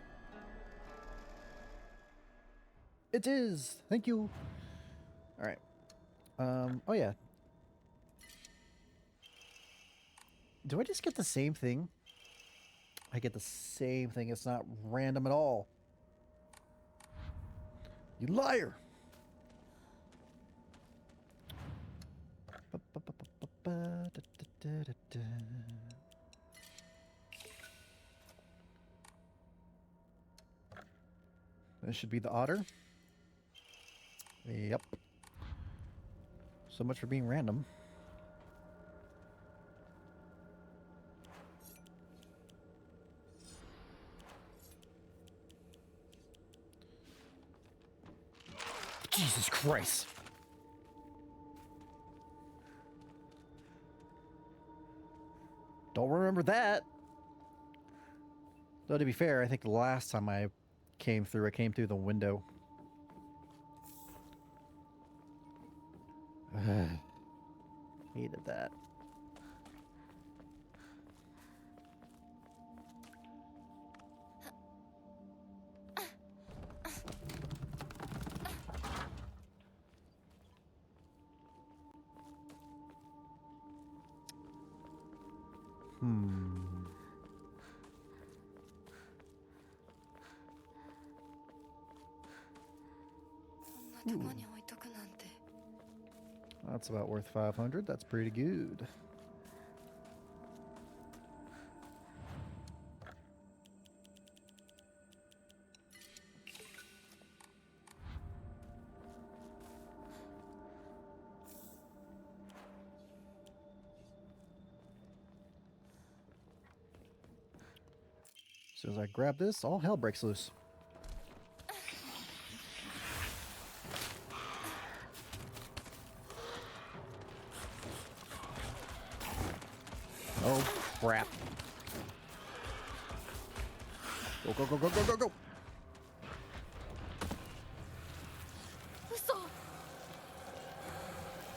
It is. Thank you. All right. Oh yeah. Do I just get the same thing? I get the same thing. It's not random at all. You liar. This should be the otter. Yep. So much for being random. Jesus Christ. Don't remember that. Though to be fair, I think the last time I came through the window. Hated that. That's about worth 500. That's pretty good. As soon as I grab this, all hell breaks loose. Oh, crap. Go, go, go, go, go, go, go!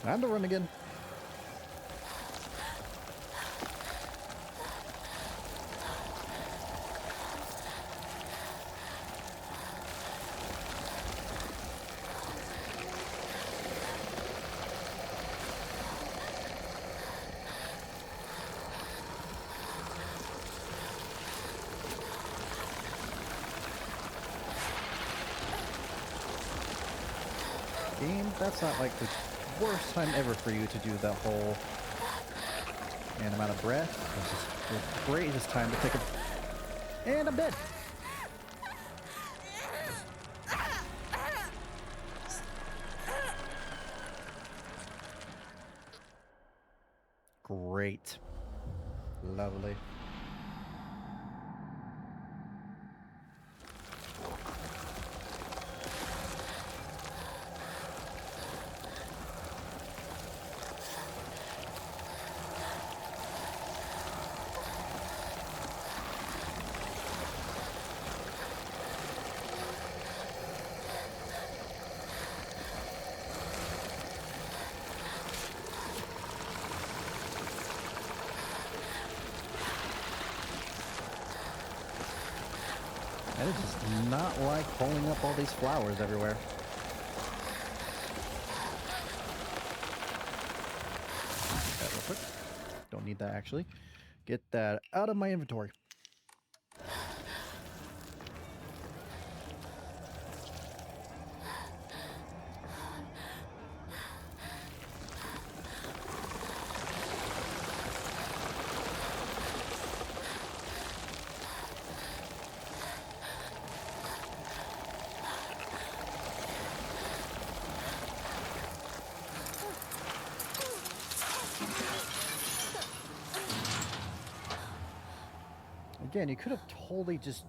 Time to run again. Game, that's not like the worst time ever for you to do that whole and amount of breath. This is the greatest time to take a... And I'm dead. Great. Lovely. I just not like pulling up all these flowers everywhere. That real quick. Don't need that actually. Get that out of my inventory. Again, you could have totally just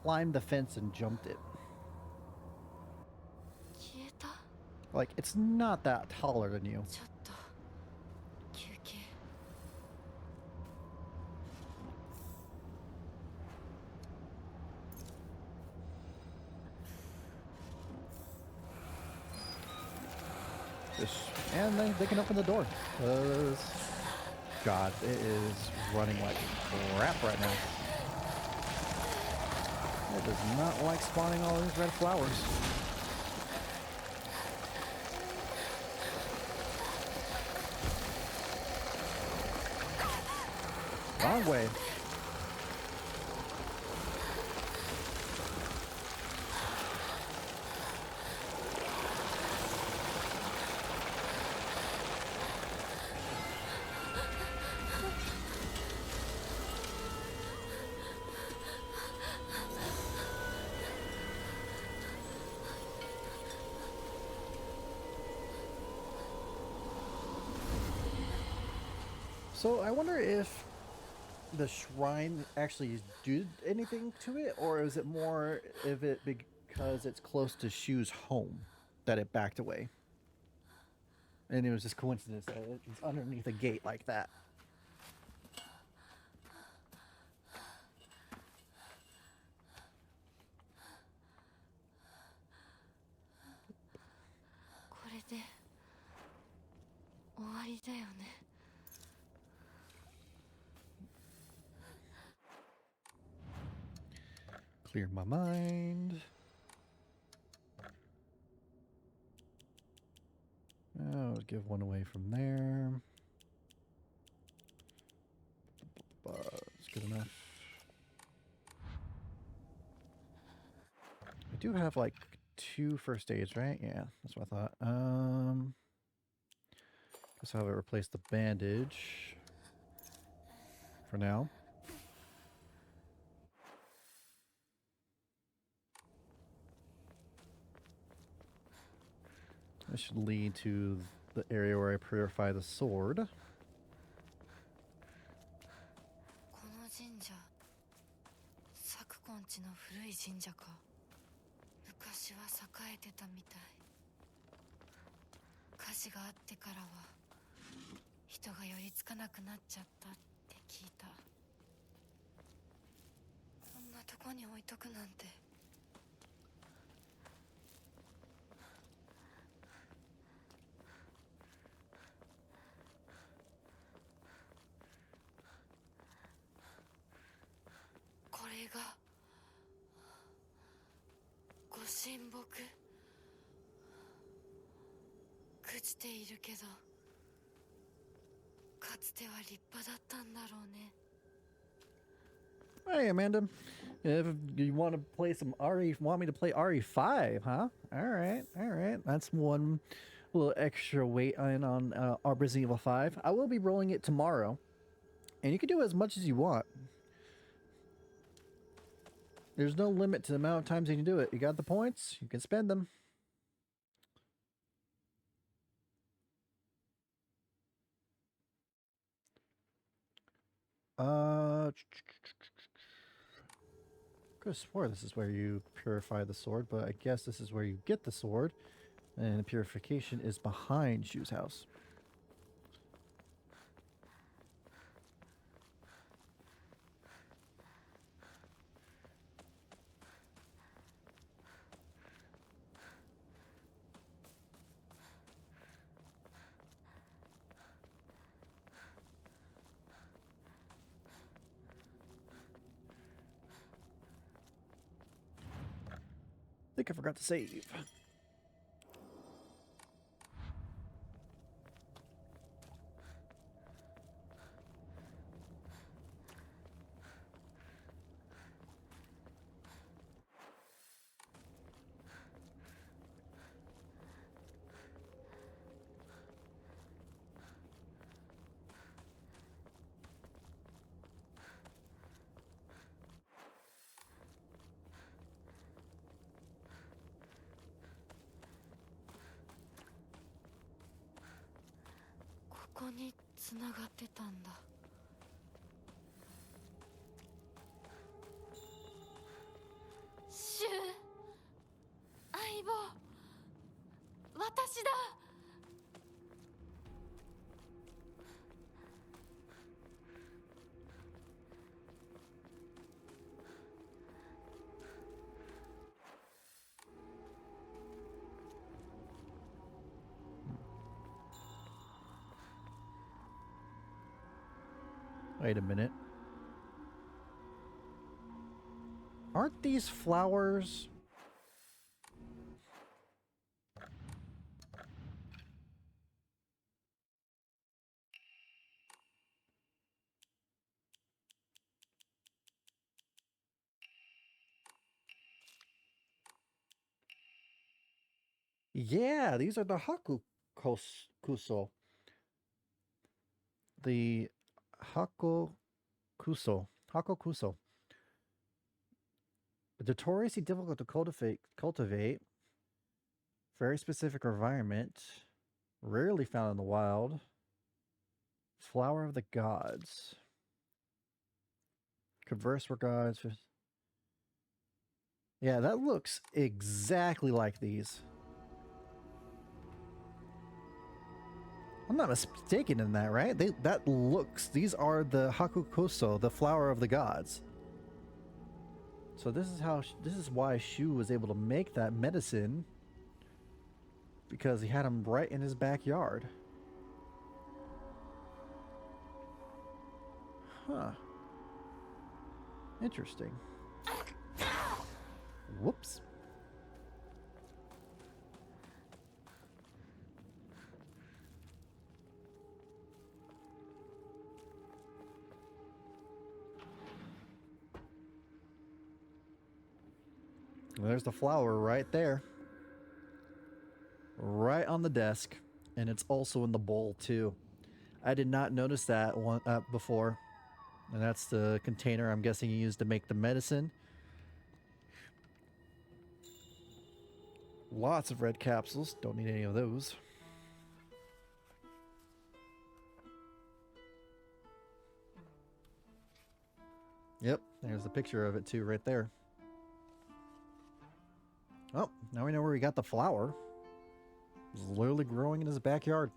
climbed the fence and jumped it. Like, it's not that taller than you. And they can open the door. God, it is running like crap right now. It does not like spawning all these red flowers. Wrong way. So I wonder if the shrine actually did anything to it, or is it more of it because it's close to Shu's home? that it backed away. And it was just coincidence that it's underneath a gate like that. これで終わりだよね。Clear my mind. I'll give one away from there. It's good enough. I do have like 2 first aids, right? Yeah, that's what I thought. Guess I'll have it replace the bandage for now. This should lead to the area where I purify the sword. この神社、昨今地の古い神社か。昔は栄えてたみたい。火事があってからは人が寄りつかなくなっちゃったって聞いた。こんなとこに置いとくなんて。これがご神木。朽ちているけど、かつては立派だったんだろうね。Hey, Amanda. If you want to play some want me to play RE5, huh? All right. That's one little extra weight on our Resident Evil 5. I will be rolling it tomorrow, and you can do as much as you want. There's no limit to the amount of times you can do it. You got the points, you can spend them. Could have swore this is where you purify the sword, but I guess this is where you get the sword, and the purification is behind Shu's house. I think I forgot to save.ここにつながってたんだ。シュウ、相棒、私だ。Wait a minute. Aren't these flowers? Yeah, these are the Hakukuso. The Hakukuso. Notoriously difficult to cultivate. Very specific environment. Rarely found in the wild. Flower of the gods. Converse with gods. Yeah, that looks exactly like these. I'm not mistaken in that, right? That looks, these are the Hakukoso, the flower of the gods. So this is why Shu was able to make that medicine, because he had them right in his backyard. Huh. Interesting. Whoops. There's the flower right there. Right on the desk. And it's also in the bowl too. I did not notice that one before. And that's the container I'm guessing you used to make the medicine. Lots of red capsules. Don't need any of those. Yep, there's the picture of it too right there. Oh, now we know where he got the flower. It's literally growing in his backyard.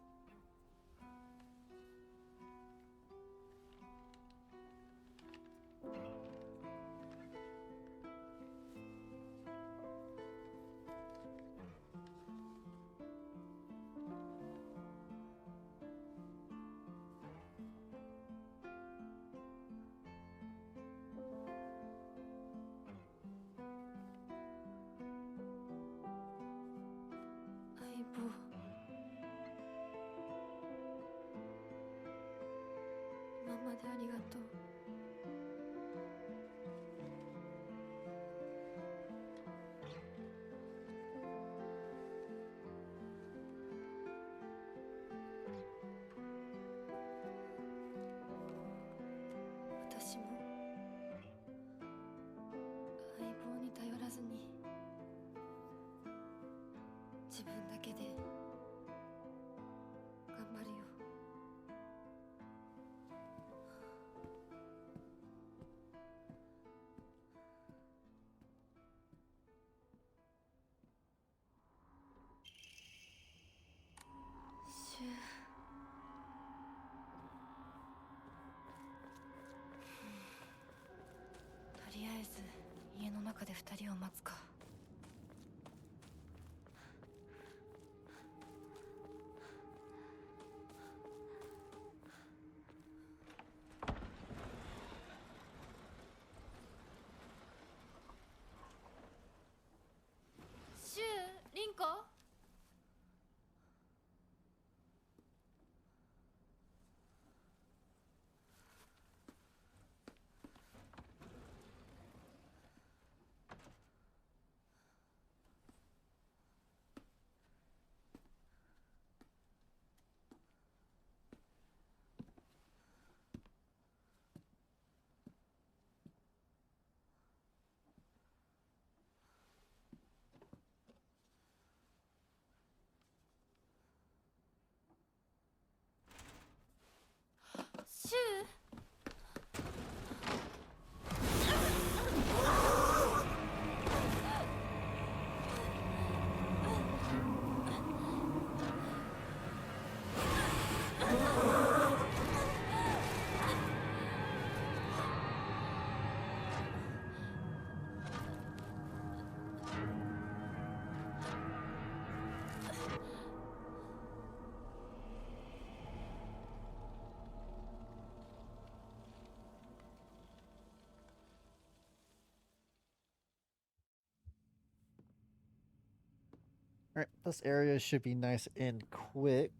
とりあえず家の中で2人を待つか。シュウ、リンコ。シュウ。Alright, this area should be nice and quick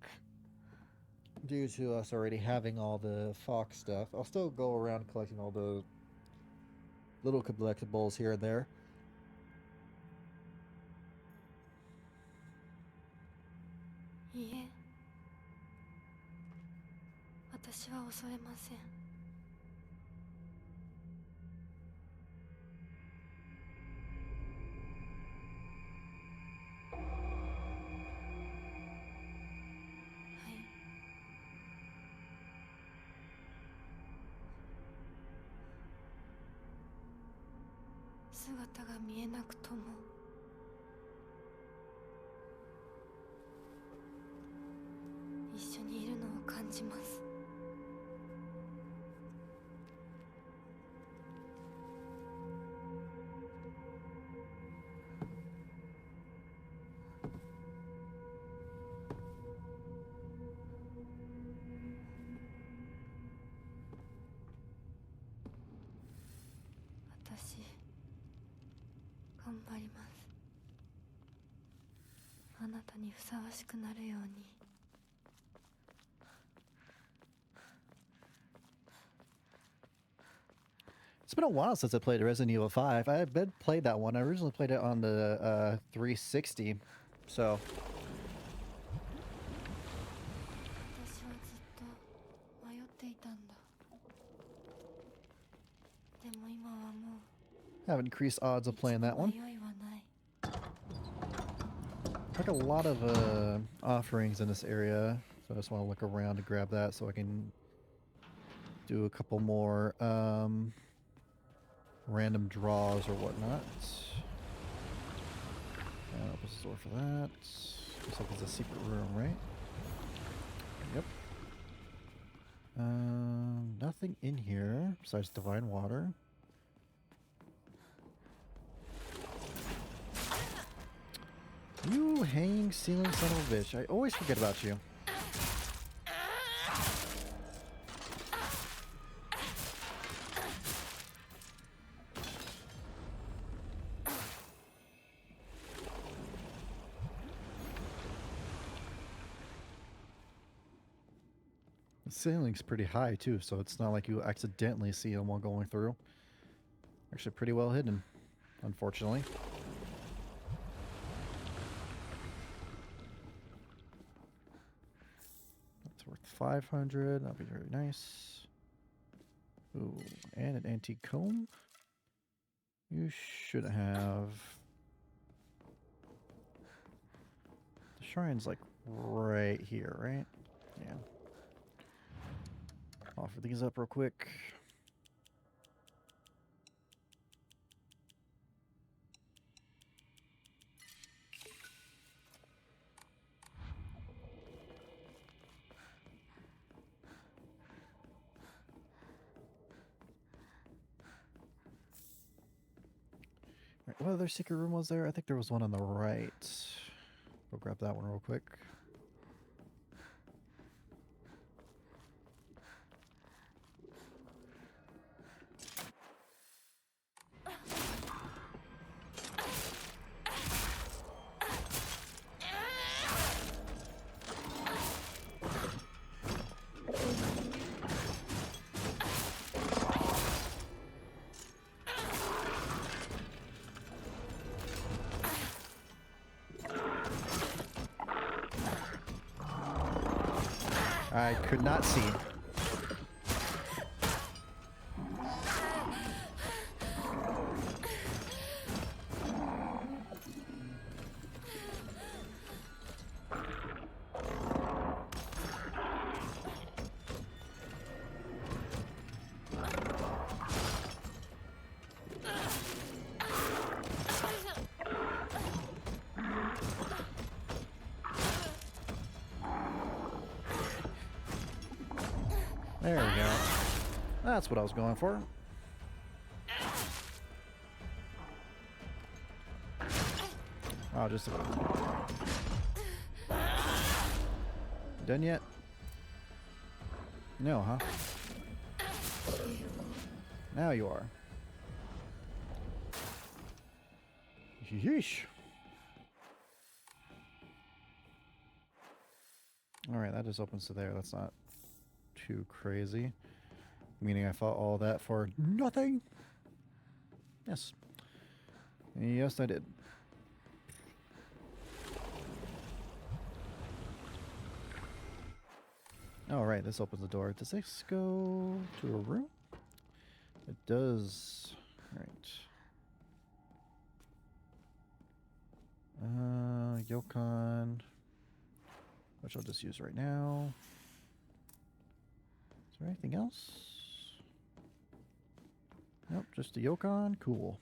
due to us already having all the Fox stuff. I'll still go around collecting all the little collectibles here and there. Yeah. 私は襲えません。姿が見えなくとも一緒にいるじます。私頑張ります。あなたにふさわしくなるように。It's been a while since I played Resident Evil 5. I played that one. I originally played it on the 360. So 私はずっと迷っていたんだ。でも今はもう have increased odds of playing that one. 迷いはない。 Like a lot of offerings in this area, so I just want to look around to grab that so I can do a couple more random draws or whatnot. Opens the door for that. Looks like it's a secret room, right? Yep. Nothing in here besides divine water. You hanging ceiling son of a bitch. I always forget about you. The ceiling's pretty high too, so it's not like you accidentally see them while going through. Actually pretty well hidden, unfortunately. That's worth 500. That'll be very nice. Ooh, and an antique comb. You should have. The shrine's like right here, right? Yeah. Offer these up real quick. Right, what other secret room was there? I think there was one on the right. Go grab that one real quick. I could not see. There we go. That's what I was going for. Oh, just about. Done yet? No, huh? Now you are. Yeesh. Alright, that just opens to there. That's not too crazy. Meaning I fought all that for nothing? Yes. Yes, I did. Alright, this opens the door. Does this go to a room? It does. Alright. Yokon. Which I'll just use right now. Is there anything else? Nope, just a Yokon. Cool.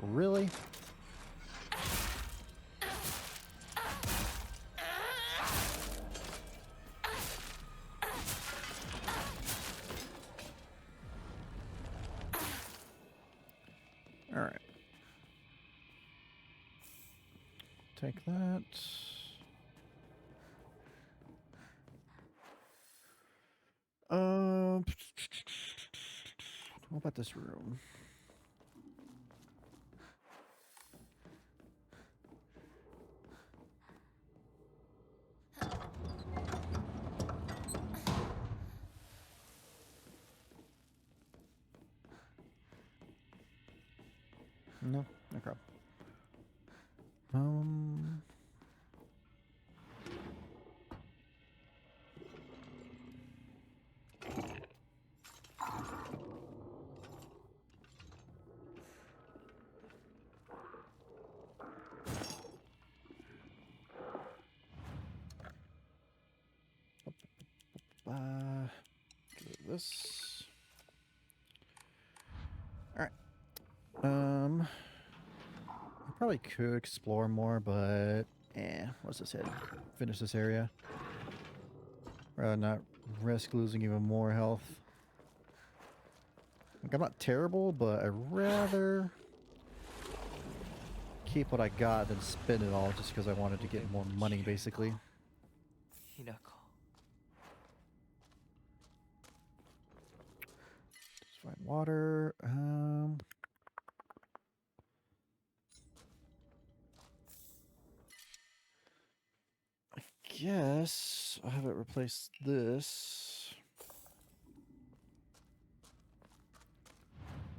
Really? All right. Take that. What about this room? No, no crap. Do this. All right. I probably could explore more, but what's this hit? Finish this area. Rather not risk losing even more health. Like, I'm not terrible, but I'd rather keep what I got than spend it all just because I wanted to get more money, basically. Hinako. Just find water. I guess I'll have it replace this.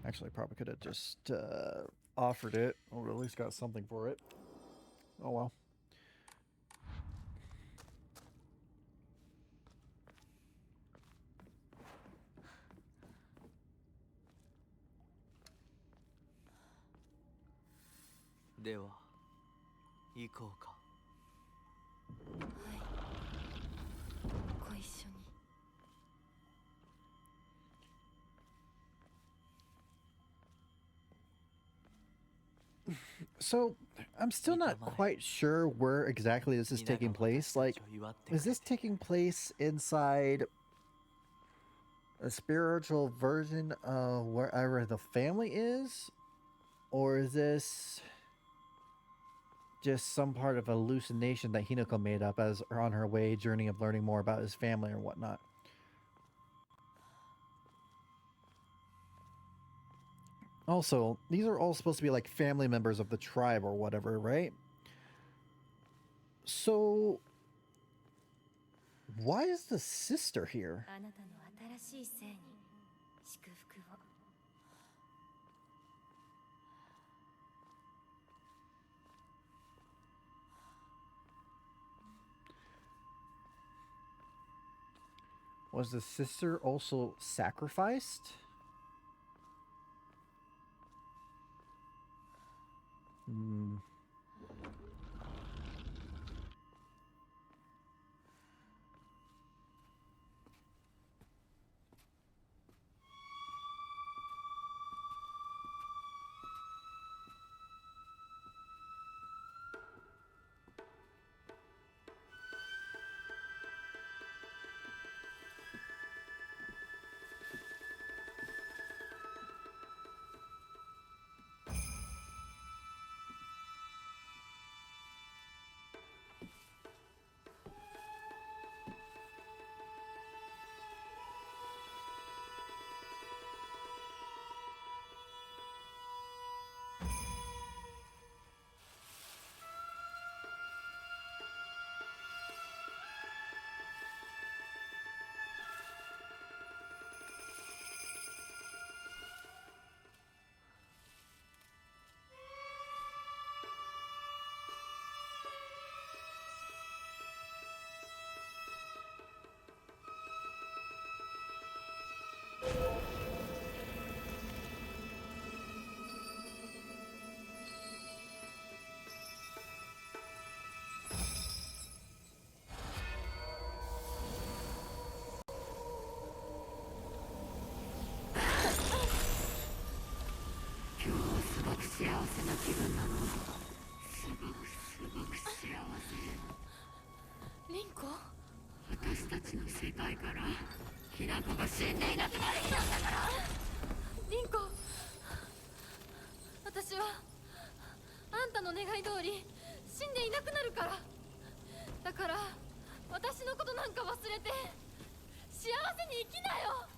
Actually, I probably could have just offered it, or at least got something for it. Oh well. Dewa, 行こうか。はい。ご一緒に。So, I'm still not quite sure where exactly this is taking place. Like, is this taking place inside a spiritual version of wherever the family is? Or is this just some part of a hallucination that Hinako made up as on her way journey of learning more about his family or whatnot? Also, these are all supposed to be like family members of the tribe or whatever, right? So, why is the sister here? あなたの新しい生に祝福を。Was the sister also sacrificed? Hmm. リンコ。リンコ、私はあんたの願い通り死んでいなくなるから。だから私のことなんか忘れて幸せに生きなよ。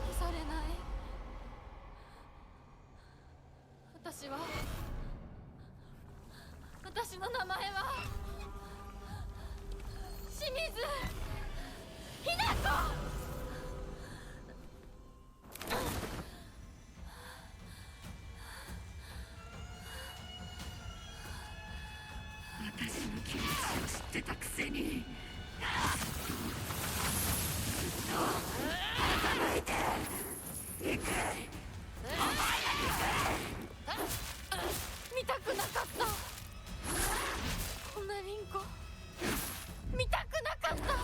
消されない。私の名前は清水ひな子。見たくなかった。こんなリンコ見たくなかった。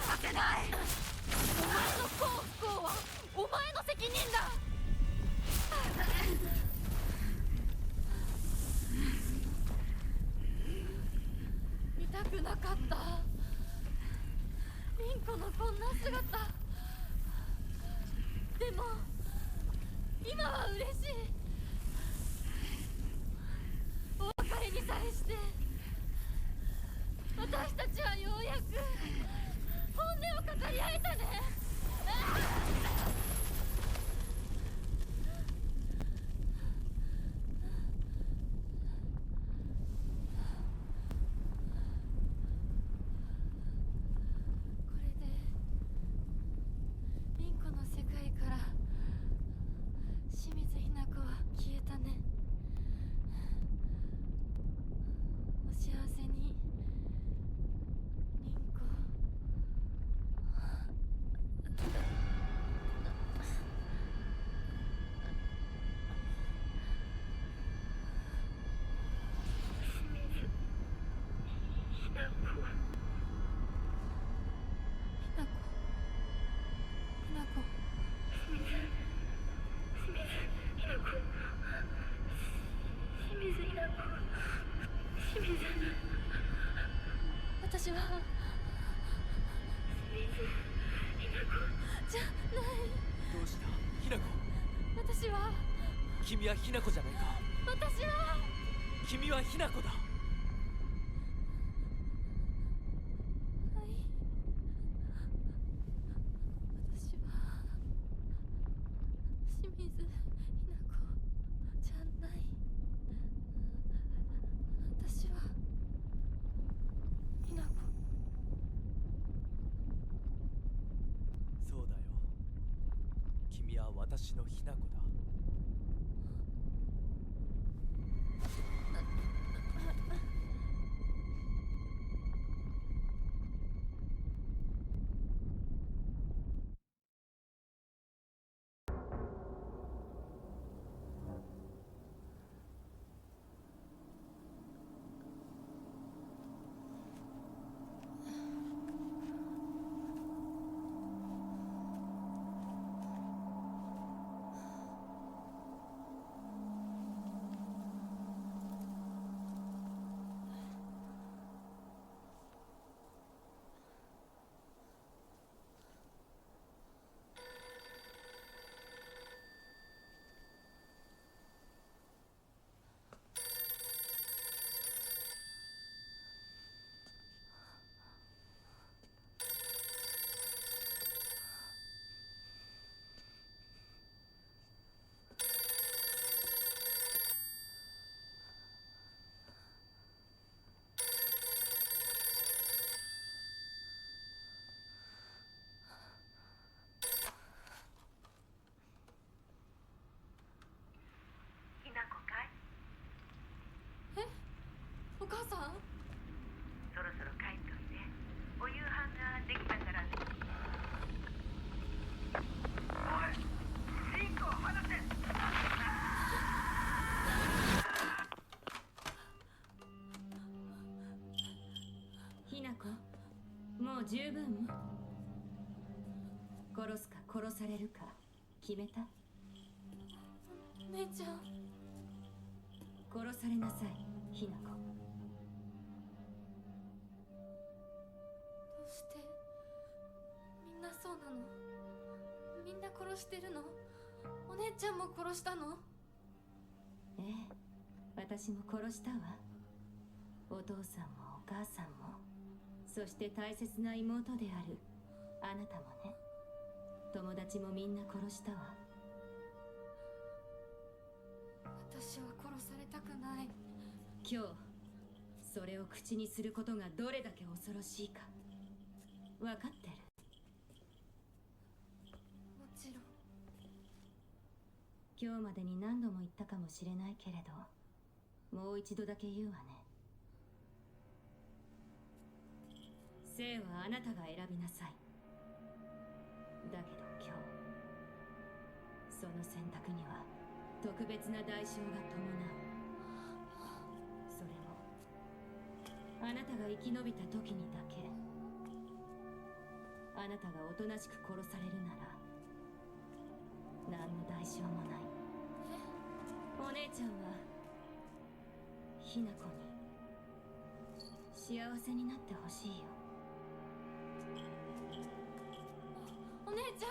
お前の幸不幸はお前の責任だ。見たくなかった。リンコのこんな姿。でも今は嬉しい。お別れに際して私たちはようやく本音を語り合えたね。これでリンコの世界から清水ひな子は消えたね。お幸せにリンコ。私はじゃない。どうしたひな子。私は君はひな子じゃないか。私は君はひな子だ。はい。私は清水ひな子じゃない。私のひな子だ。お母さん、そろそろ帰っといて。お夕飯ができたから。おい、リンコを離せ。ひなこ、もう十分。殺すか殺されるか決めた？お姉ちゃん。殺されなさい、ひなこ。どうしてみんなそうなの？みんな殺してるの？お姉ちゃんも殺したの？ええ、私も殺したわ。お父さんもお母さんも、そして大切な妹であるあなたもね。友達もみんな殺したわ。私は殺されたくない。今日それを口にすることがどれだけ恐ろしいか分かってる？もちろん。今日までに何度も言ったかもしれないけれど、もう一度だけ言うわね。生はあなたが選びなさい。だけど今日、その選択には特別な代償が伴う。それもあなたが生き延びた時にだけ。あなたがおとなしく殺されるなら何の代償もない。お姉ちゃんはひな子に幸せになってほしいよ。お姉ちゃん。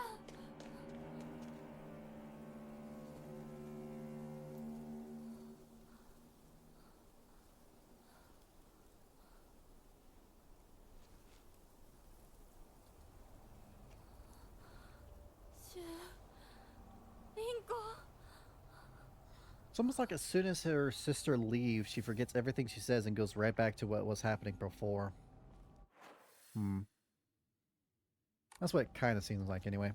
リンコ。 It's almost like as soon as her sister leaves, she forgets everything she says and goes right back to what was happening before. That's what it kind of seems like anyway.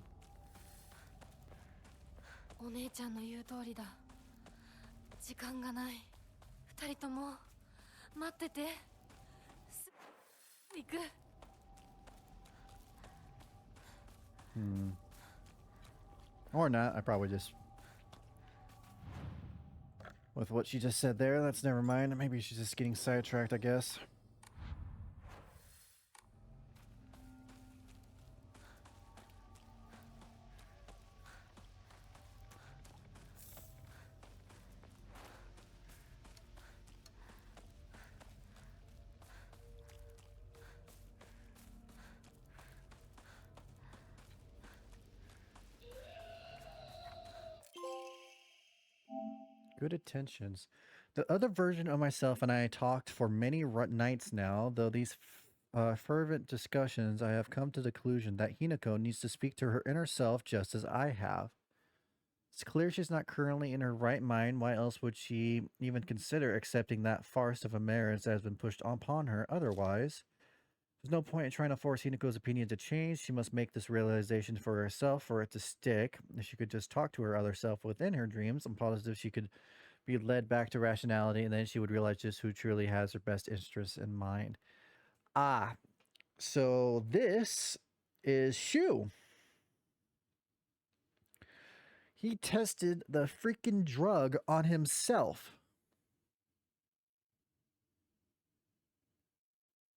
お姉ちゃんの言う通りだ。時間がない。二人とも待ってて。行く。Or not. I probably just... With what she just said there, that's never mind. Maybe she's just getting sidetracked, I guess. Good attentions. The other version of myself and I talked for many nights now, though these fervent discussions, I have come to the conclusion that Hinako needs to speak to her inner self just as I have. It's clear she's not currently in her right mind. Why else would she even consider accepting that farce of a marriage that has been pushed upon her otherwise? There's no point in trying to force Hinako's opinion to change. She must make this realization for herself for it to stick. If she could just talk to her other self within her dreams, I'm positive she could be led back to rationality, and then she would realize just who truly has her best interests in mind. Ah, so this is Shu. He tested the freaking drug on himself,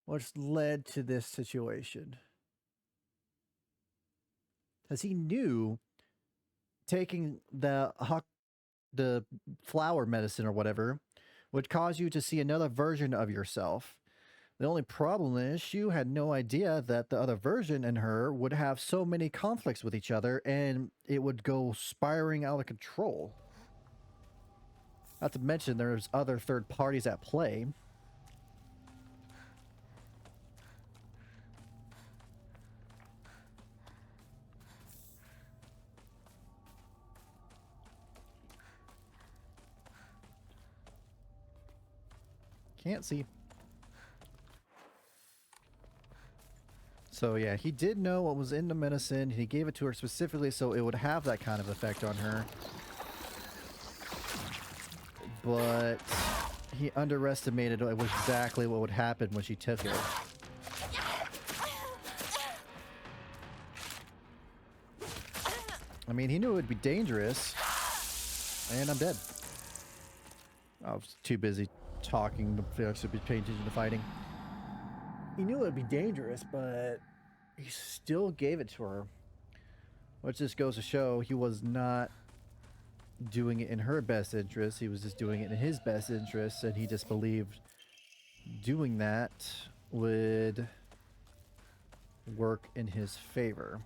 which led to this situation. Because he knew taking the flower medicine or whatever would cause you to see another version of yourself. The only problem is Shu had no idea that the other version in her would have so many conflicts with each other and it would go spiraling out of control. Not to mention there's other third parties at play. Can't see. So yeah, he did know what was in the medicine. He gave it to her specifically so it would have that kind of effect on her. But he underestimated exactly what would happen when she took it. I mean, he knew it would be dangerous. And I'm dead. I was too busy talking to actually be paying attention to fighting. He knew it would be dangerous, but he still gave it to her. Which just goes to show he was not doing it in her best interest. He was just doing it in his best interest, and he just believed doing that would work in his favor.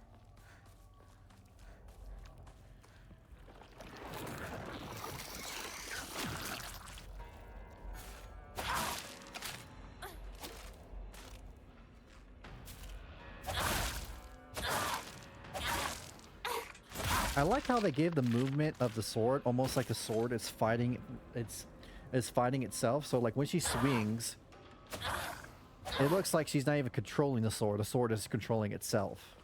I like how they gave the movement of the sword almost like the sword is fighting itself. So like when she swings, it looks like she's not even controlling the sword is controlling itself.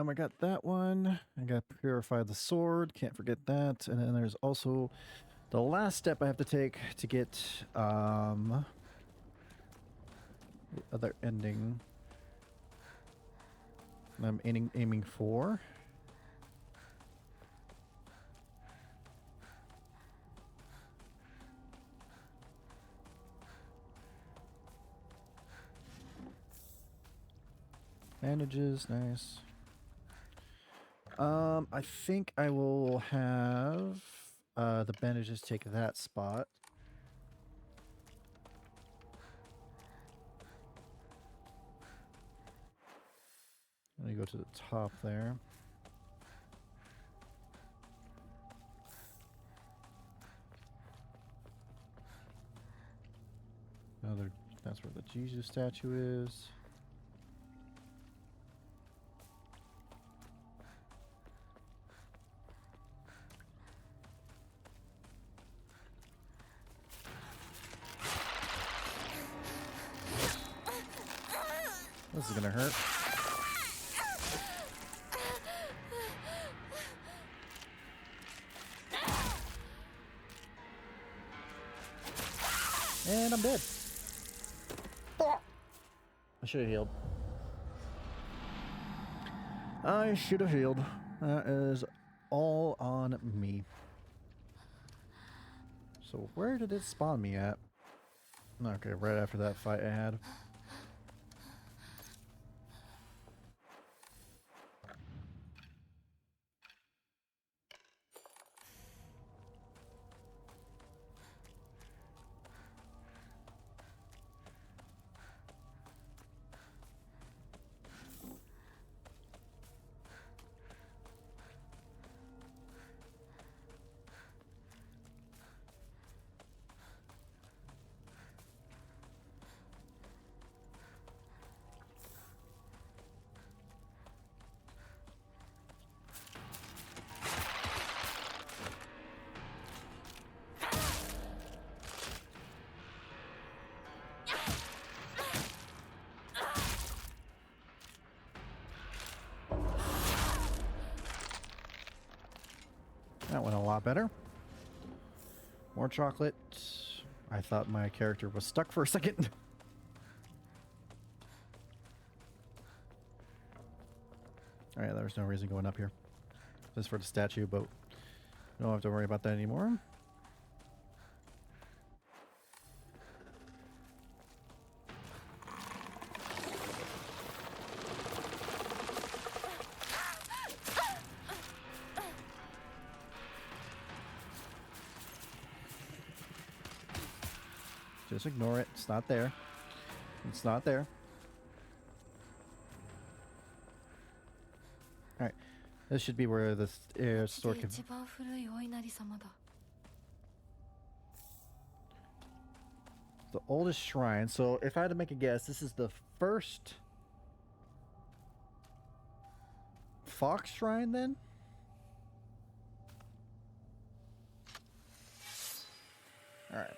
I got that one. I got Purify the Sword. Can't forget that. And then there's also The last step I have to take to get the other ending I'm aiming for. Bandages, nice. I think I will have the bandages take that spot. Let me go to the top there. Another, that's where the Jesus statue is. This is gonna hurt. And I'm dead. I should have healed. I should have healed. That is all on me. So where did it spawn me at? Okay, right after that fight I had. That went a lot better. More chocolate. I thought my character was stuck for a second. Alright, there's no reason going up here. Just for the statue, but we don't have to worry about that anymore. Just ignore it. It's not there. It's not there. Alright. This should be where the store can... The oldest shrine. So if I had to make a guess, this is the first fox shrine then? Alright.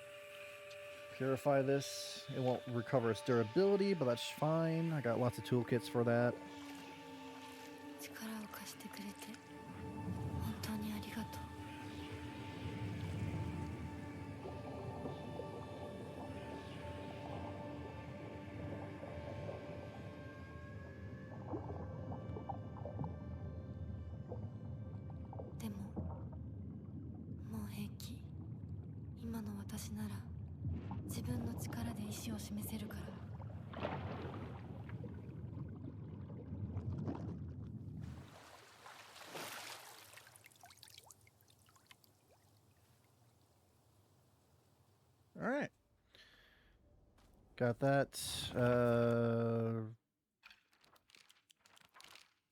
Purify this. It won't recover its durability, but that's fine. I got lots of toolkits for that. All right. Got that.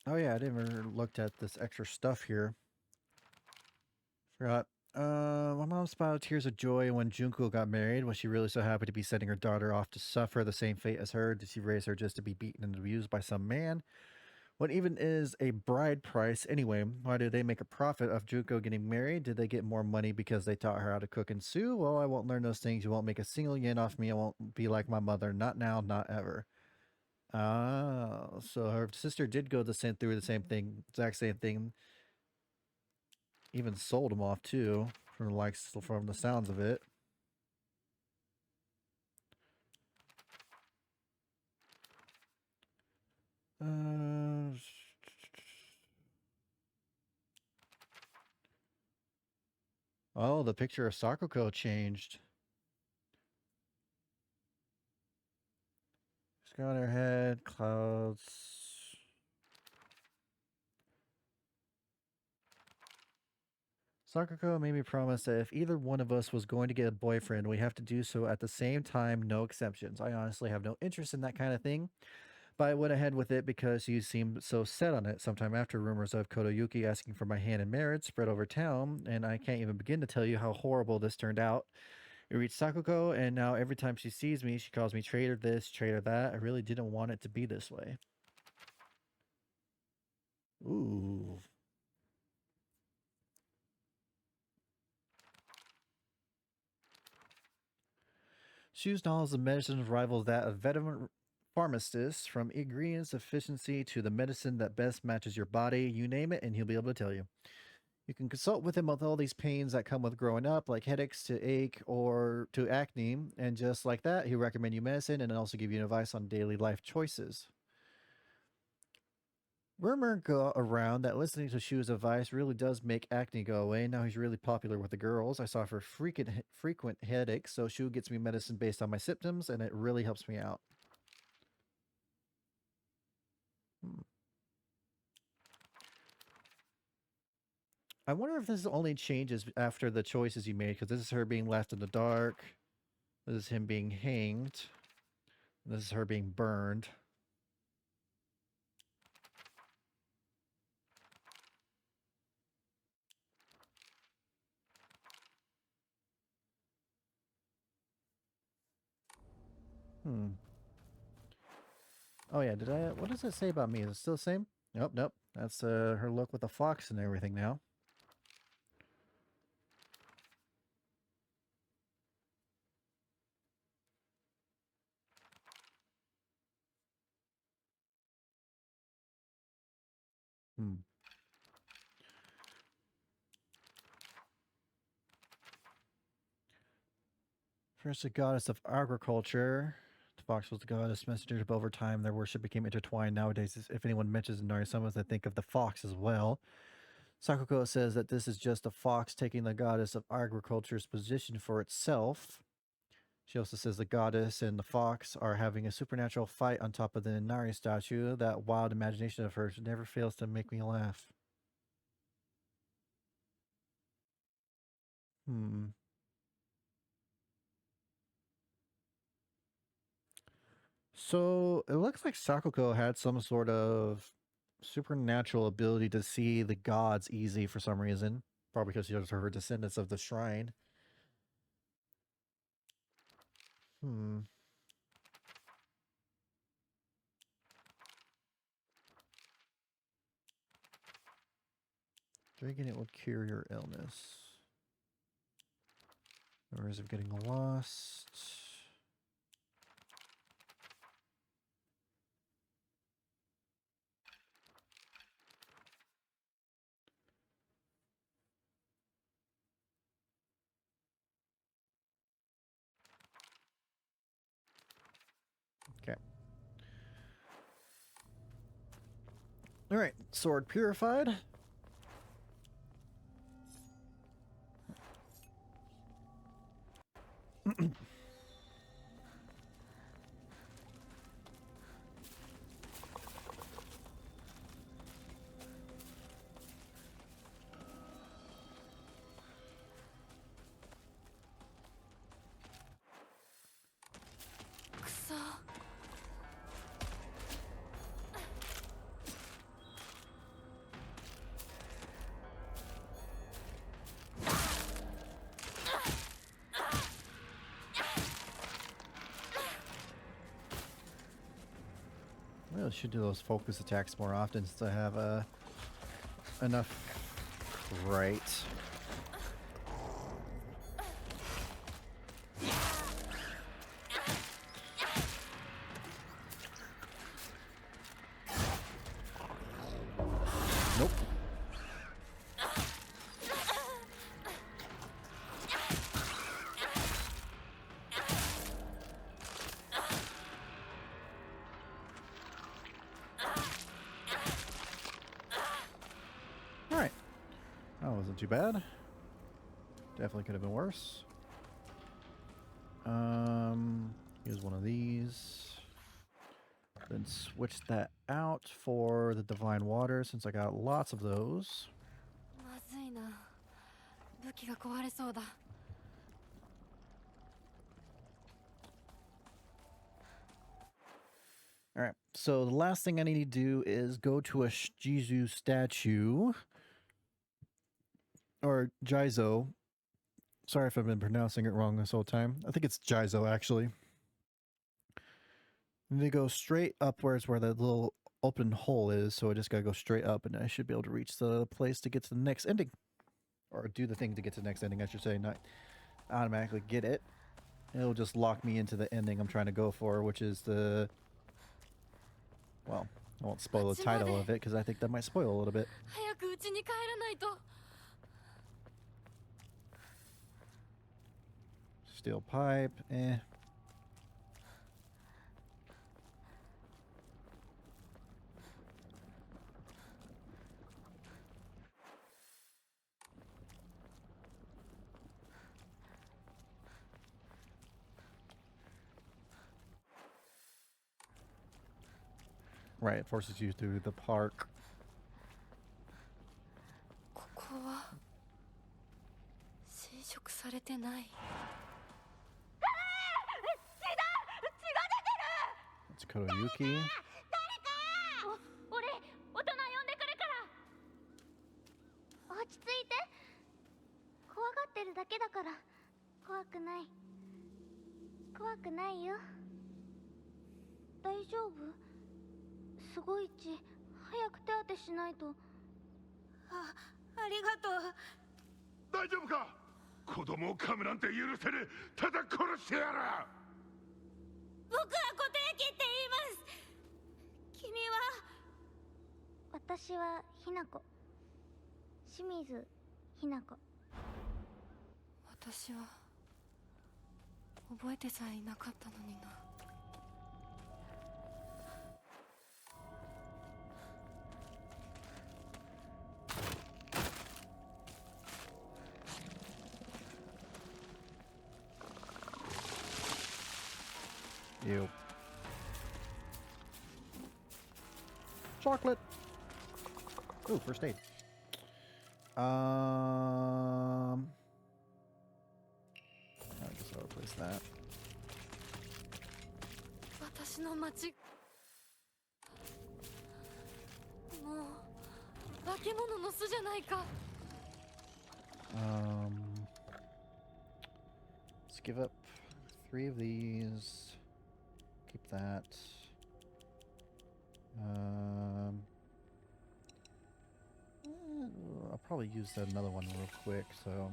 Oh yeah, I didn't even looked at this extra stuff here. Forgot. My mom spotted tears of joy when Junko got married. Was she really so happy to be sending her daughter off to suffer the same fate as her? Did she raise her just to be beaten and abused by some man? What even is a bride price anyway? Why did they make a profit of Junko getting married? Did they get more money because they taught her how to cook and sew? Well, I won't learn those things. You won't make a single yen off me. I won't be like my mother. Not now, not ever. So her sister did go through the same thing, exact same thing. Even sold him off too from the sounds of it. Oh, the picture of Sakuko changed. She's got her head, clouds. Sakuko made me promise that if either one of us was going to get a boyfriend, we have to do so at the same time, no exceptions. I honestly have no interest in that kind of thing, but I went ahead with it because you seemed so set on it. Sometime after, rumors of Kotoyuki asking for my hand in marriage spread over town, and I can't even begin to tell you how horrible this turned out. It reached Sakuko, and now every time she sees me, she calls me traitor this, traitor that. I really didn't want it to be this way. Ooh. Shu's knowledge of medicine rivals that of veteran pharmacists, from ingredients efficiency to the medicine that best matches your body. You name it, and he'll be able to tell you. You can consult with him with all these pains that come with growing up, like headaches to ache or to acne, and just like that, he'll recommend you medicine and also give you advice on daily life choices. Rumor go around that listening to Shu's advice really does make acne go away. Now he's really popular with the girls. I suffer frequent headaches, so Shu gets me medicine based on my symptoms, and it really helps me out. I wonder if this only changes after the choices you made, because this is her being left in the dark. This is him being hanged. This is her being burned. Oh yeah, what does it say about me? Is it still the same? Nope, nope. That's her look with the fox and everything now. First, the goddess of agriculture. The fox was the goddess messenger, but over time their worship became intertwined. Nowadays, if anyone mentions Inari-sama, they think of the fox as well. Sakuko says that this is just a fox taking the goddess of agriculture's position for itself. She also says the goddess and the fox are having a supernatural fight on top of the Inari statue. That wild imagination of hers never fails to make me laugh. So it looks like Sakuko had some sort of supernatural ability to see the gods easy for some reason. Probably because she was her descendants of the shrine. Drinking it will cure your illness. No risk of getting lost. Okay. All right, sword purified. Really should do those focus attacks more often to have enough. Right. Nope. too bad. Definitely could have been worse. Here's one of these. Then switch that out for the Divine Water since I got lots of those. まずいな。武器が壊れそうだ。Alright, so the last thing I need to do is go to a Jizu statue. Or Jizo. Sorry if I've been pronouncing it wrong this whole time. I think it's Jizo, actually. I need to go straight upwards where that little open hole is, so I just gotta go straight up, and I should be able to reach the place to get to the next ending. Or do the thing to get to the next ending, I should say, not automatically get it. It'll just lock me into the ending I'm trying to go for, which is the... Well, I won't spoil the title of it, because I think that might spoil a little bit. 早く家に帰らないと。 Steel pipe, eh. Right, it forces you through the park. ここは侵食されてない。 It's Kotoyuki. 俺大人呼んでくるから。落ち着いて。怖がってるだけだから。怖くない。怖くないよ。大丈夫？すごい血。早く手当てしないと。ありがとう。大丈夫か？子供を噛むなんて許せねえ。ただ殺してやる。僕は固定機って言います。君は？私はひなこ。清水ひなこ。私は覚えてさえいなかったのにな。 Ew. Chocolate. Ooh, first aid. I guess I'll replace that. 私の間違い。もう化け物の巣じゃないか。Let's give up 3 of these. Keep that. I'll probably use another one real quick, so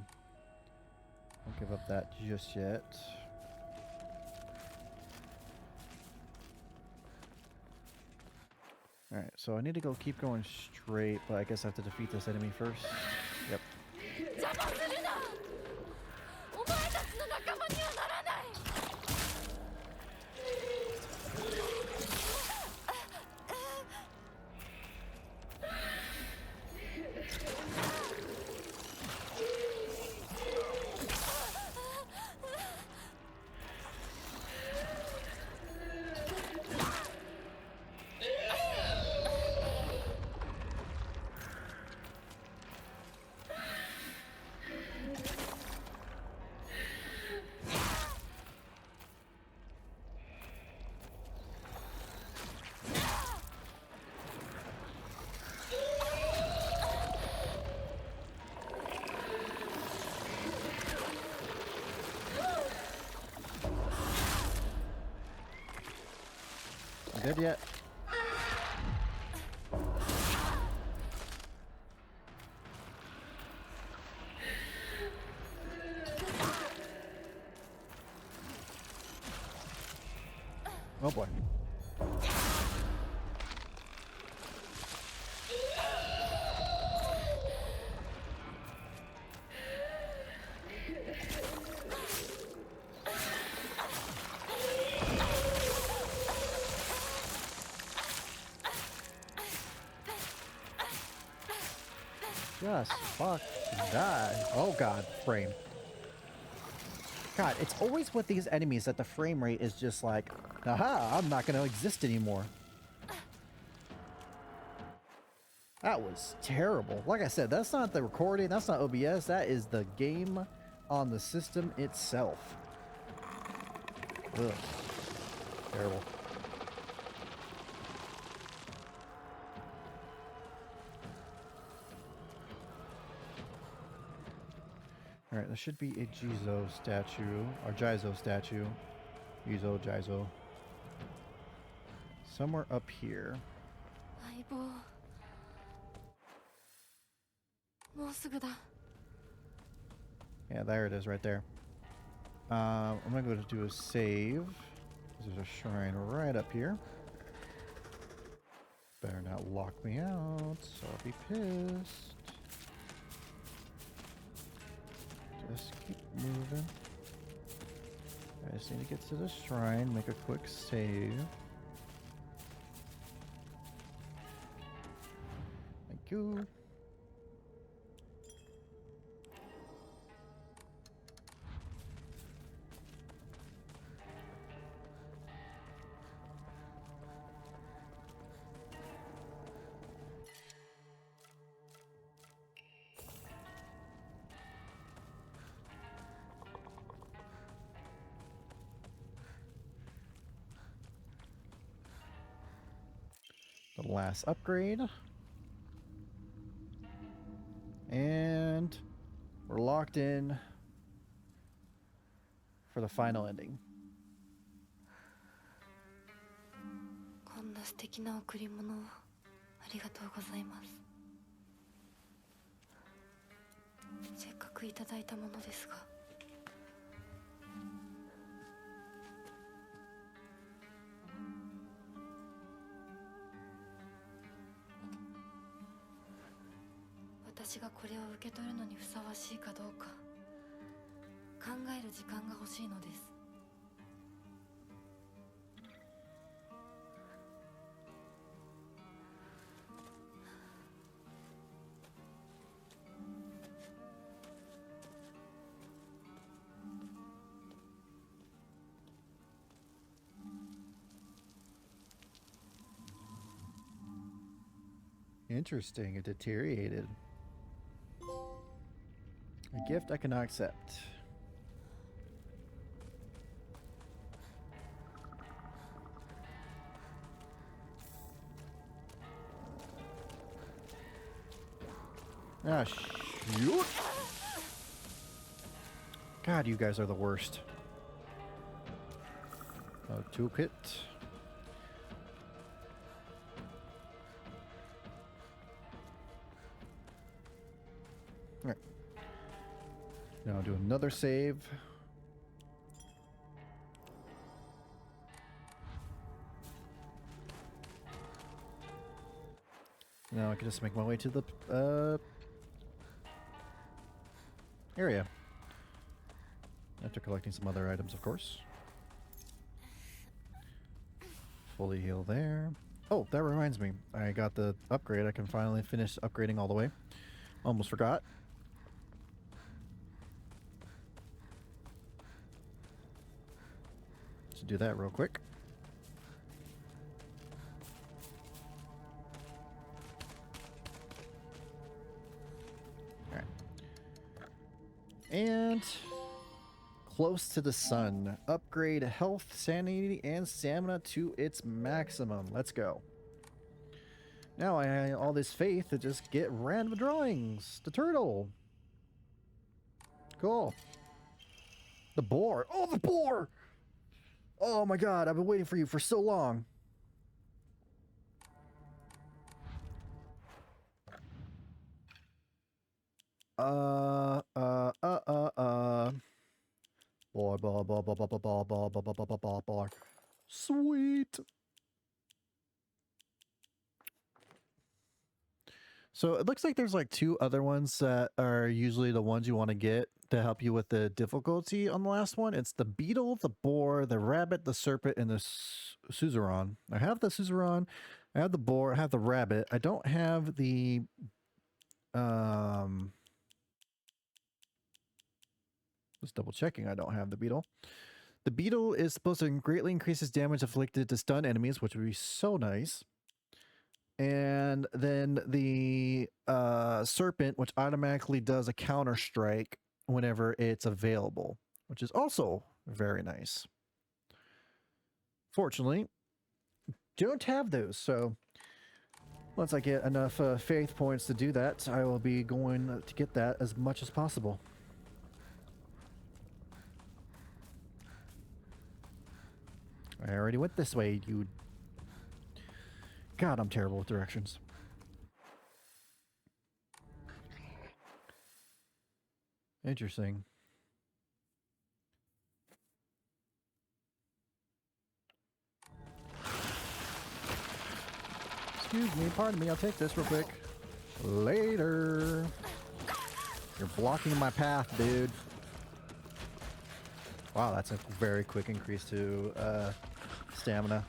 I'll give up that just yet. Alright, so I need to go keep going straight, but I guess I have to defeat this enemy first. Yep. 邪魔するな。お前たちの仲間にはならない。 Dead yet? Oh boy. Just fuck die. Oh god, frame. God, it's always with these enemies that the frame rate is just like, aha, I'm not going to exist anymore. That was terrible. Like I said, that's not the recording, that's not OBS, that is the game on the system itself. Ugh. Terrible. Alright, there should be a Jizo statue, or Jizo statue. Jizo. Somewhere up here. 相棒もうすぐだ Yeah, there it is right there. I'm gonna go to do a save. There's a shrine right up here. Better not lock me out, so I'll be pissed. Just keep moving. I just need to get to the shrine, make a quick save. Thank you. The last upgrade. And we're locked in for the final ending. こんな素敵な贈り物をありがとうございますせっかくいただいたものですが私がこれを受け取るのにふさわしいかどうか考える時間が欲しいのです Interesting, it deteriorated. A gift I cannot accept. Ah, shoot! God, you guys are the worst. Toolkit. Alright. Now I'll do another save. Now I can just make my way to the area. After collecting some other items, of course. Fully heal there. Oh, that reminds me. I got the upgrade. I can finally finish upgrading all the way. Almost forgot. Let's do that real quick. Alright. And close to the sun. Upgrade health, sanity, and stamina to its maximum. Let's go. Now I have all this faith to just get random drawings. The turtle. Cool. The boar. Oh, the boar! Oh my god, I've been waiting for you for so long. Boy. Sweet. So it looks like there's like two other ones that are usually the ones you want to get to help you with the difficulty on the last one. It's the beetle, the boar, the rabbit, the serpent, and the suzerain. I have the suzerain, I have the boar, I have the rabbit. I don't have the Just double checking I don't have the beetle. The beetle is supposed to greatly increases damage inflicted to stun enemies, which would be so nice. And then the serpent, which automatically does a counter strike whenever it's available, which is also very nice. Fortunately, don't have those, so once I get enough faith points to do that, I will be going to get that as much as possible. I already went this way, you... God, I'm terrible with directions. Interesting. Excuse me, pardon me, I'll take this real quick. Later. You're blocking my path, dude. Wow, that's a very quick increase to stamina.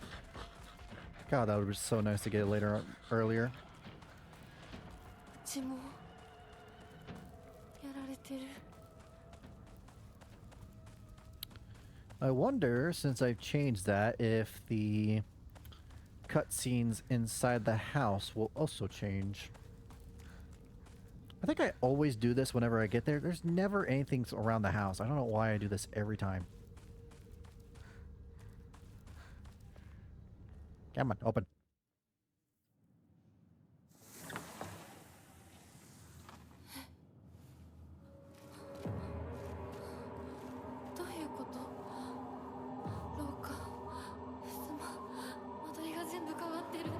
God, that would be so nice to get it later earlier. 血もやられてる。 I wonder, since I've changed that, if the cutscenes inside the house will also change. I think I always do this whenever I get there. There's never anything around the house. I don't know why I do this every time. Come on, open. どういうこと？廊下、襖、間取りが全部変わってる。もう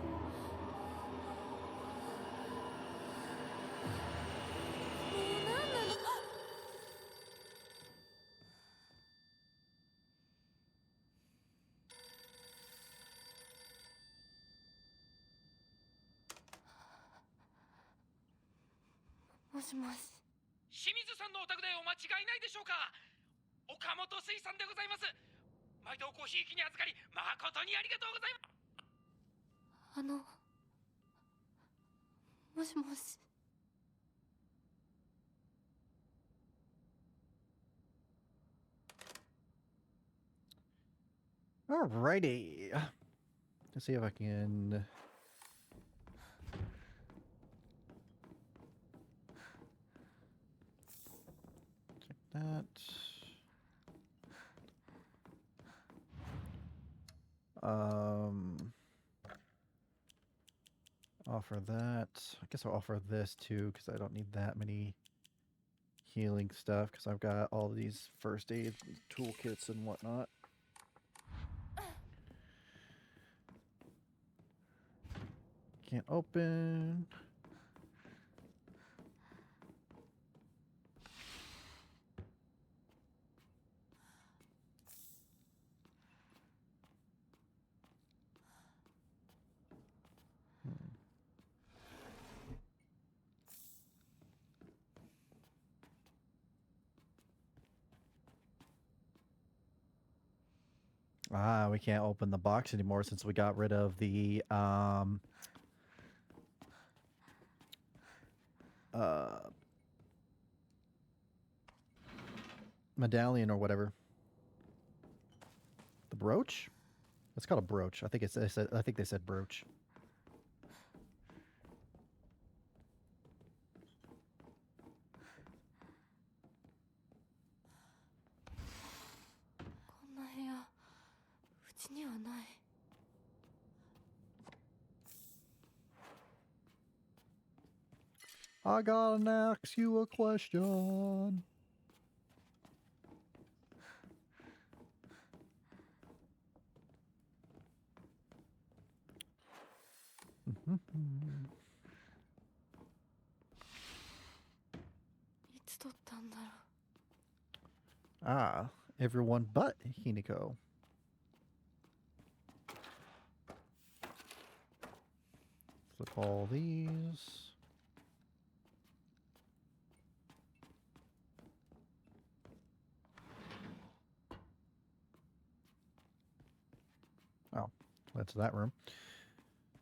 何なの？もしもし。清水さんのお宅でお間違いないでしょうか。岡本水産でございます。毎度ごひいきに預かり誠にありがとうございます。もしもし。 Alrighty. Let's see if I can... check that. Offer that. I guess I'll offer this too, because I don't need that many healing stuff, because I've got all these first aid toolkits and whatnot. Can't open. Ah, we can't open the box anymore since we got rid of the medallion or whatever. The brooch? It's called a brooch. I think I think they said brooch. I gotta ask you a question. Ah, everyone but Hinako. Flip all these. Oh, that's that room.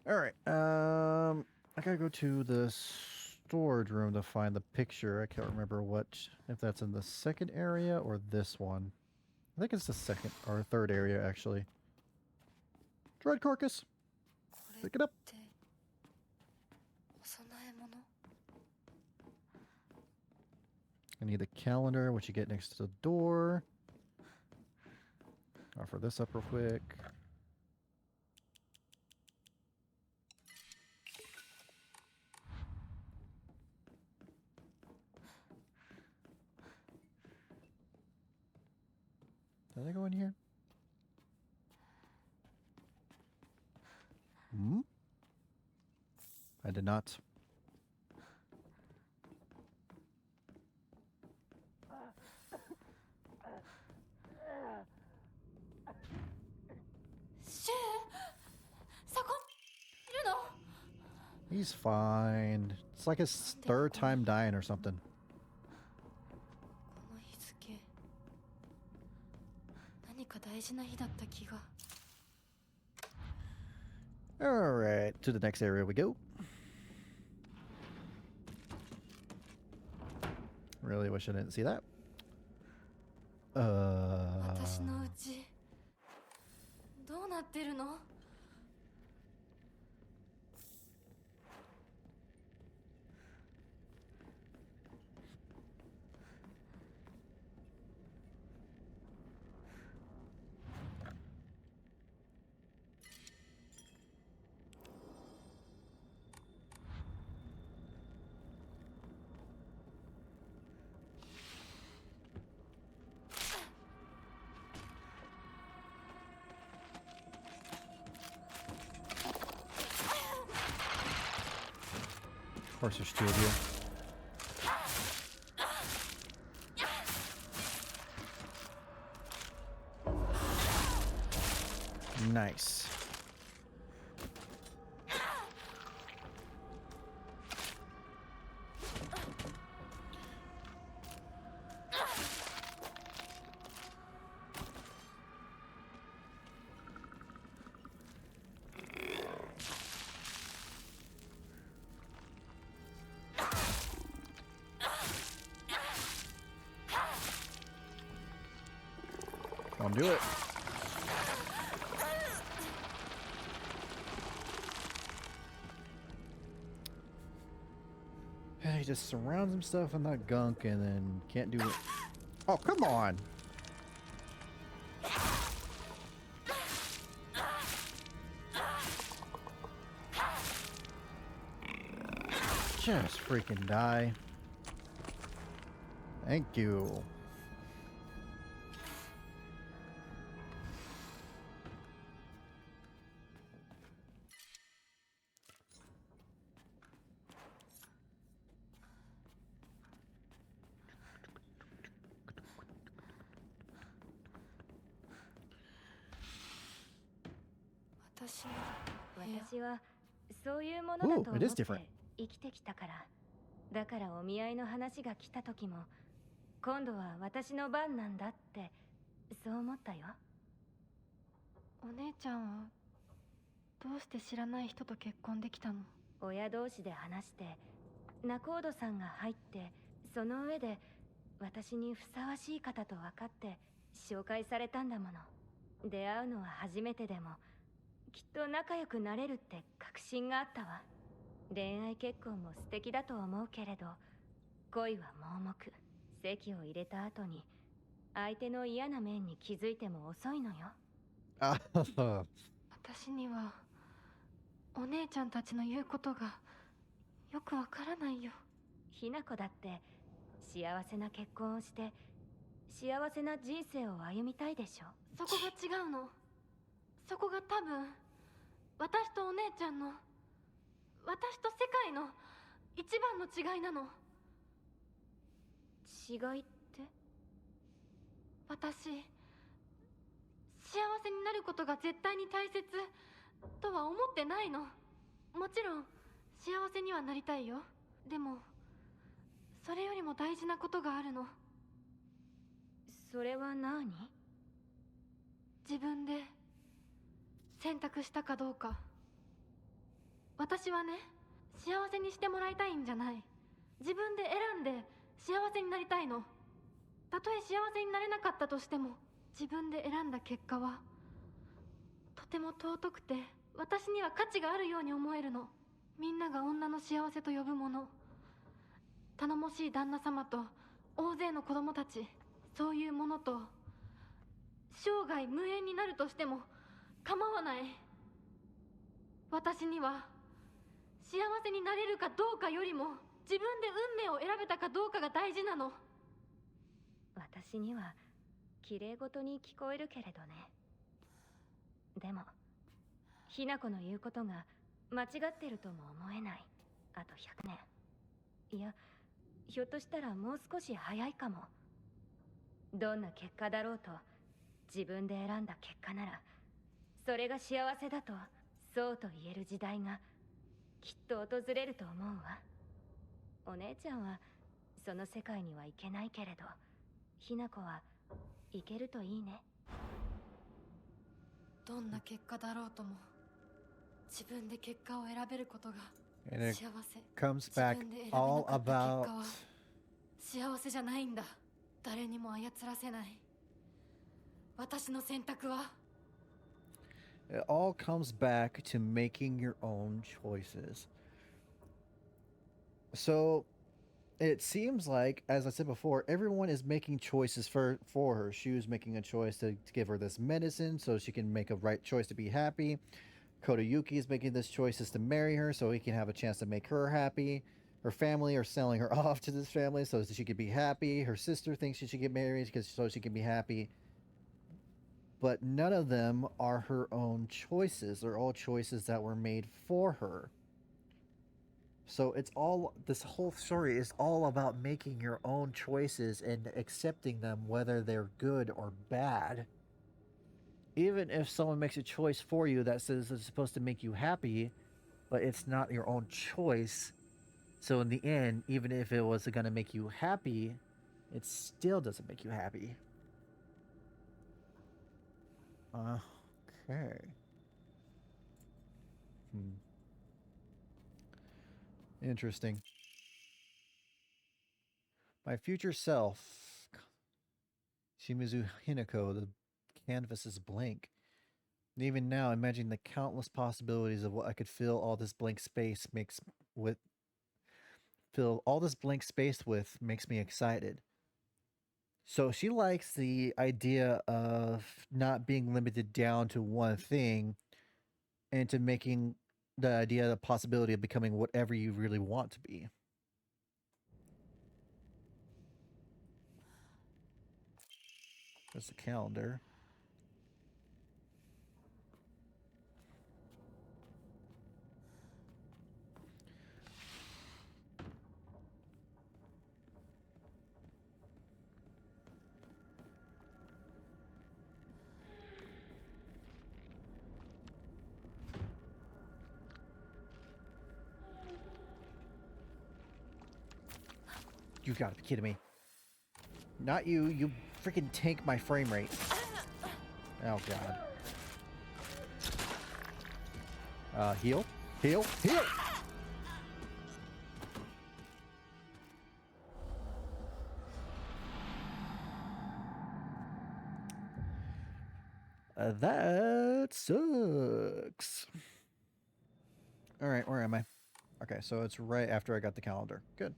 All right. I gotta go to the storage room to find the picture. I can't remember if that's in the second area or this one. I think it's the second or third area, actually. Dread carcass. Pick it up. お供え物 I need the calendar, which you get next to the door. Offer this up real quick. Did I go in here? Hmm? I did not. He's fine. It's like his third time dying or something. この日付何か大事な日だった気が Alright, to the next area we go. Really wish I didn't see that. 私のうちどうなってるの Of course there's two of you. Nice. Don't do it. He just surrounds himself in that gunk and then can't do it. Oh, come on. Just freaking die. Thank you. Ooh, it is different. 生きてきたから。だからお見合いの話が来た時も、今度は私の番なんだってそう思ったよ。お姉ちゃんはどうして知らない人と結婚できたの？親同士で話して、ナコードさんが入って、その上で私にふさわしい方と分かって紹介されたんだもの。出会うのは初めてでも、きっと仲良くなれるって確信があったわ。恋愛結婚も素敵だと思うけれど、恋は盲目。籍を入れた後に相手の嫌な面に気づいても遅いのよ。私にはお姉ちゃんたちの言うことがよくわからないよ。ひな子だって幸せな結婚をして幸せな人生を歩みたいでしょ。そこが違うの。そこが多分私とお姉ちゃんの、私と世界の一番の違いなの。違いって？私、幸せになることが絶対に大切とは思ってないの。もちろん幸せにはなりたいよ。でもそれよりも大事なことがあるの。それは何？自分で選択したかどうか。私はね、幸せにしてもらいたいんじゃない。自分で選んで幸せになりたいの。たとえ幸せになれなかったとしても、自分で選んだ結果はとても尊くて、私には価値があるように思えるの。みんなが女の幸せと呼ぶもの、頼もしい旦那様と大勢の子供たち、そういうものと生涯無縁になるとしても構わない。私には幸せになれるかどうかよりも、自分で運命を選べたかどうかが大事なの。私には綺麗事に聞こえるけれどね。でもひな子の言うことが間違ってるとも思えない。あと100年、いや、ひょっとしたらもう少し早いかも。どんな結果だろうと、自分で選んだ結果ならそれが幸せだとそうと言える時代がきっと訪れると思うわ。お姉ちゃんはその世界には行けないけれど、ひな子は行けるといいね。どんな結果だろうとも、自分で結果を選べることが And it 幸せ。 comes back 自分で選べな all かった結果は about 幸せじゃないんだ。誰にも操らせない。私の選択は it all comes back to making your own choices. So it seems like, as I said before, everyone is making choices for her. She was making a choice to give her this medicine so she can make a right choice to be happy. Kodayuki is making this choice to marry her so he can have a chance to make her happy. Her family are selling her off to this family so that she can be happy. Her sister thinks she should get married so she can be happy. But none of them are her own choices. They're all choices that were made for her. So it's all, this whole story is all about making your own choices and accepting them, whether they're good or bad. Even if someone makes a choice for you that says it's supposed to make you happy, but it's not your own choice. So in the end, even if it was going to make you happy, it still doesn't make you happy. Okay. Interesting. My future self, Shimizu Hinako, the canvas is blank. And even now, imagining the countless possibilities of what I could fill all this blank space makes me excited. So she likes the idea of not being limited down to one thing and to making the possibility of becoming whatever you really want to be. There's the calendar. You gotta be kidding me. Not you. You freaking tank my frame rate. Oh, God. Heal? Heal? Heal! That sucks. Alright, where am I? Okay, so it's right after I got the calendar. Good.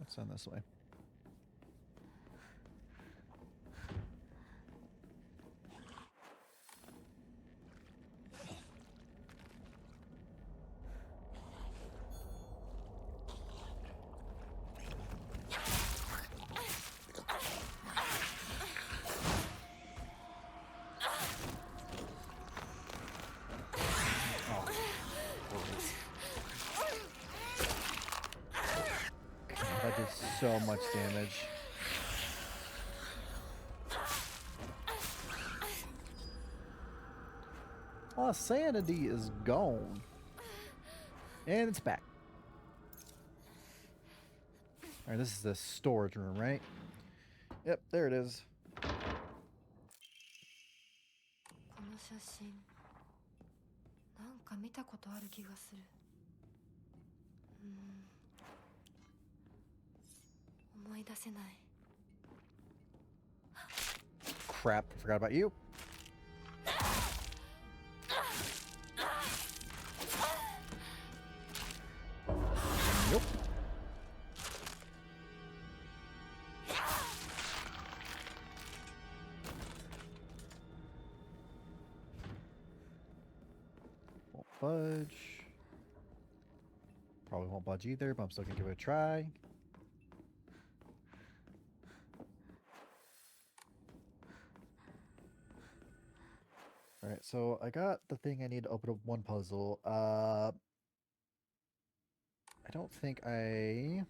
Let's send this way. That did so much damage. Oh, sanity is gone. And it's back. Alright, this is the storage room, right? Yep, there it is. この写真、なんか見たことある気がする。思い出せない。 Crap, forgot about you. Nope. Won't budge. Probably won't budge either, but I'm still gonna give it a try. Alright, so I got the thing I need to open up one puzzle. I don't think I...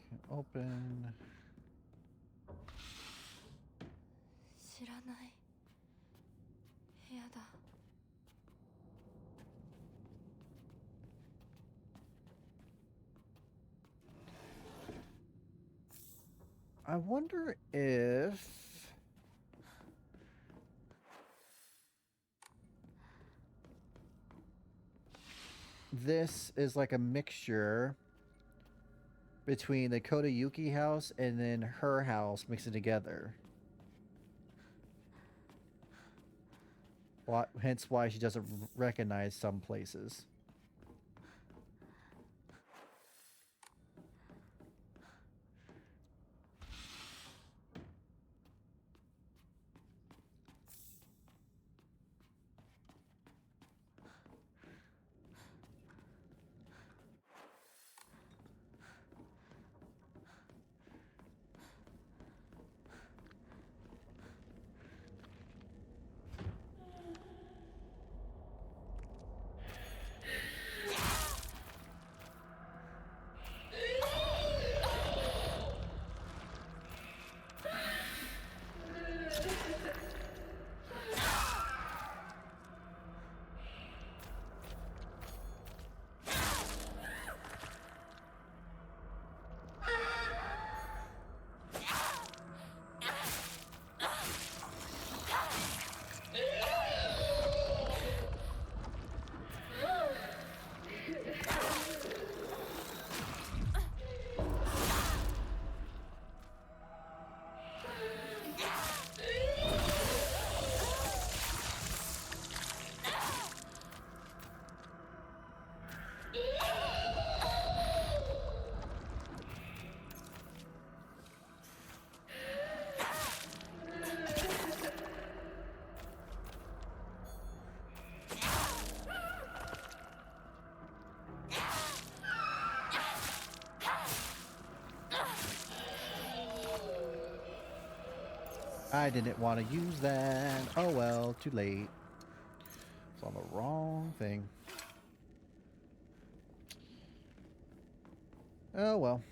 Can't open... 知らない部屋だ。 I wonder if... this is like a mixture between the Kodayuki house and then her house mixing together. Hence why she doesn't recognize some places. I didn't want to use that. Oh well, too late. It's on the wrong thing. Oh well.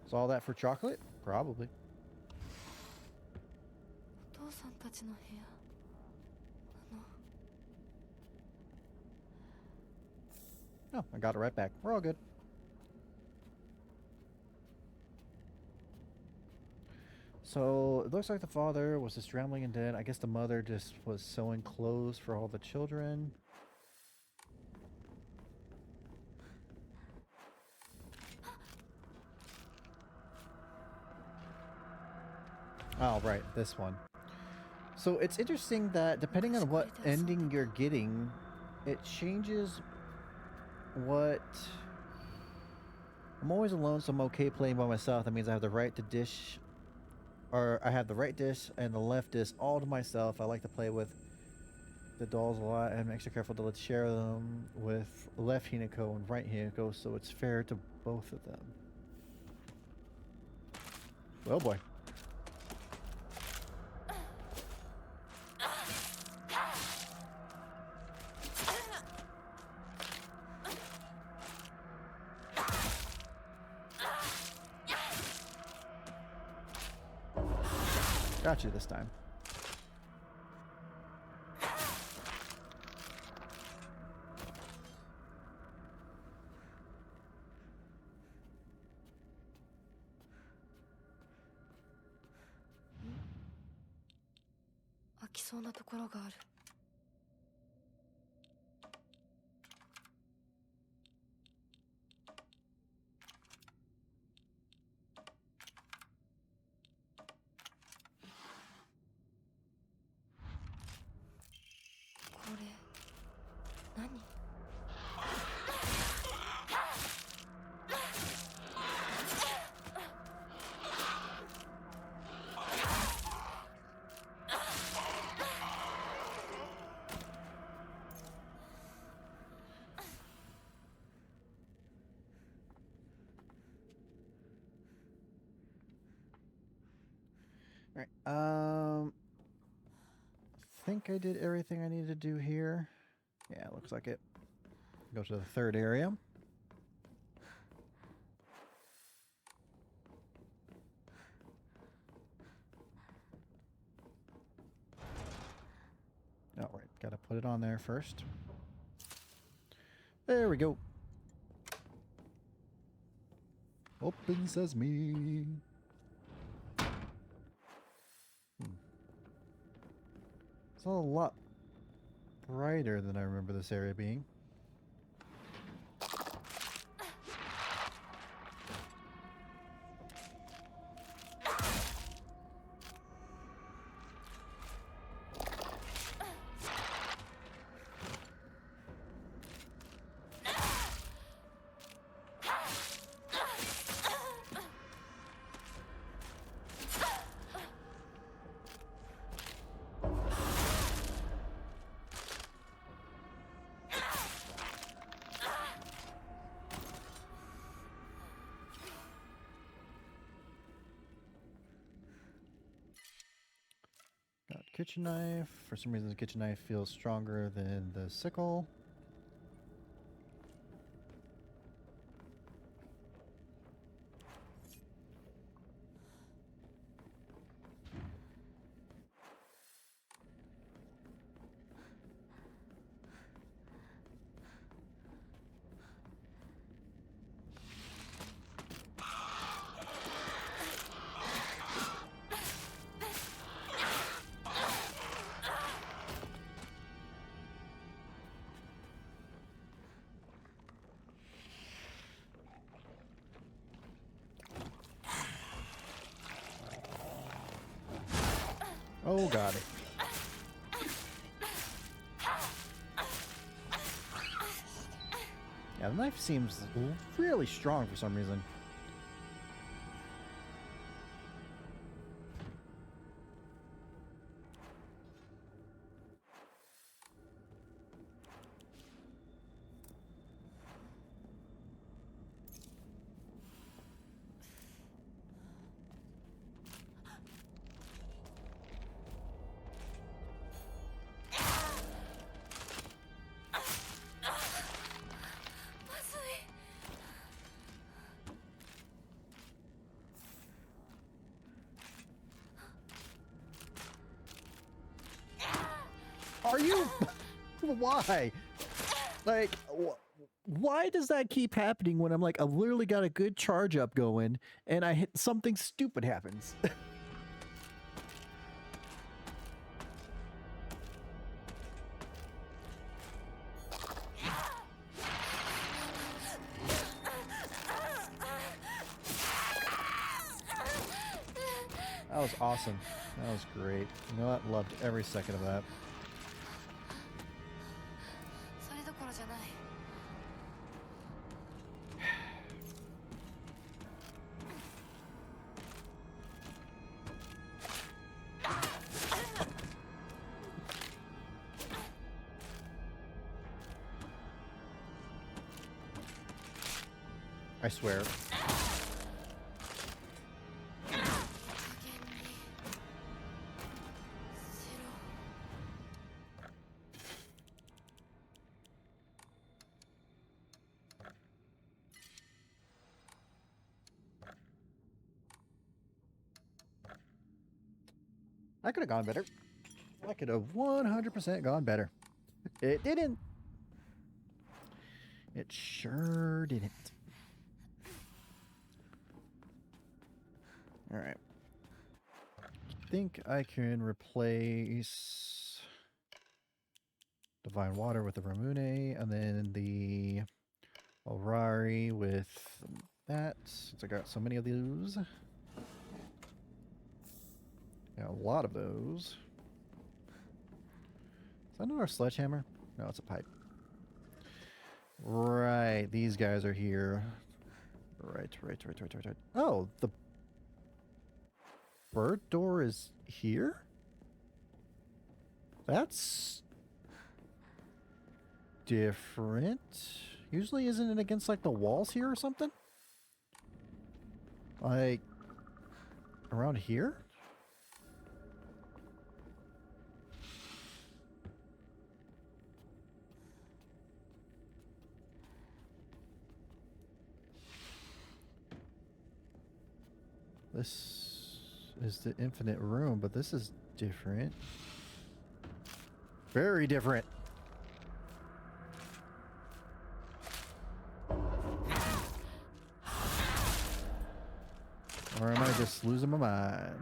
Is all that for chocolate? Probably. お父さんたちの部屋。Oh, I got it right back. We're all good. So, it looks like the father was just rambling and dead. I guess the mother just was sewing clothes for all the children. Oh, right, this one. So, it's interesting that depending on what ending you're getting, it changes what... I'm always alone, so I'm okay playing by myself. That means I have the right to dish... or I have the right dish and the left dish all to myself. I like to play with the dolls a lot. I'm extra careful to share them with left Hinako and right Hinako, so it's fair to both of them. Well, boy. Got you this time. きそうなところがある。これ何？All right. I think I did everything I needed to do here. Yeah, looks like it. Go to the third area. All right, gotta put it on there first. There we go. Open sesame. It's a lot brighter than I remember this area being. Got kitchen knife. For some reason, the kitchen knife feels stronger than the sickle. Oh, got it. Yeah, the knife seems really strong for some reason. Are you? Why? Like, why does that keep happening when I'm like, I've literally got a good charge up going and I hit something stupid happens? That was awesome. That was great. You know what? Loved every second of that. I swear. I could have gone better. I could have 100% gone better. It didn't. It sure didn't. All right. think I can replace Divine Water with the Ramune, and then the Orari with that, since I got so many of those. Got a lot of those. Is that another sledgehammer? No, it's a pipe. Right, these guys are here. Right. Oh, the bird door is here? That's different. Usually isn't it against like the walls here or something? Like around here? This is the infinite room, but this is different. Very different. Or am I just losing my mind?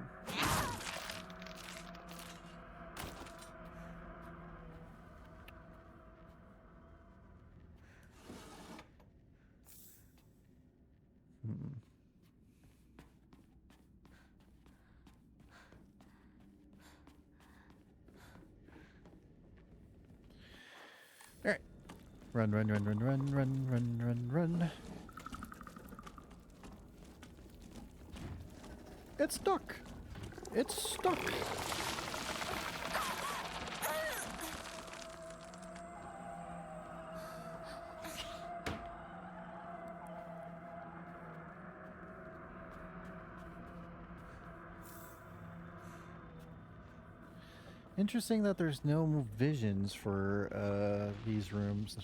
Alright. Run. It's stuck. It's stuck. Interesting that there's no visions for these rooms.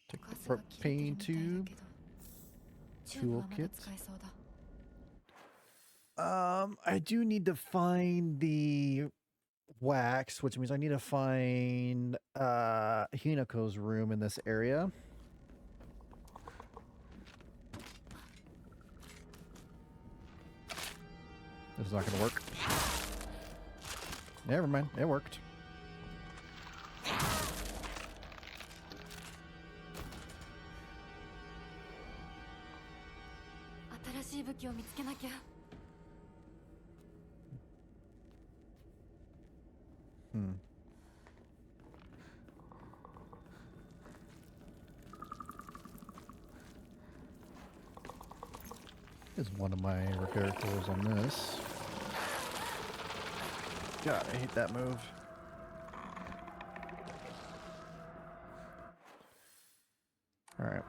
Take the propane tube. Toolkit. I do need to find the wax, which means I need to find Hinako's room in this area. This is not going to work. Never mind, it worked. Is one of my repair tools on this. God, I hate that move. All right.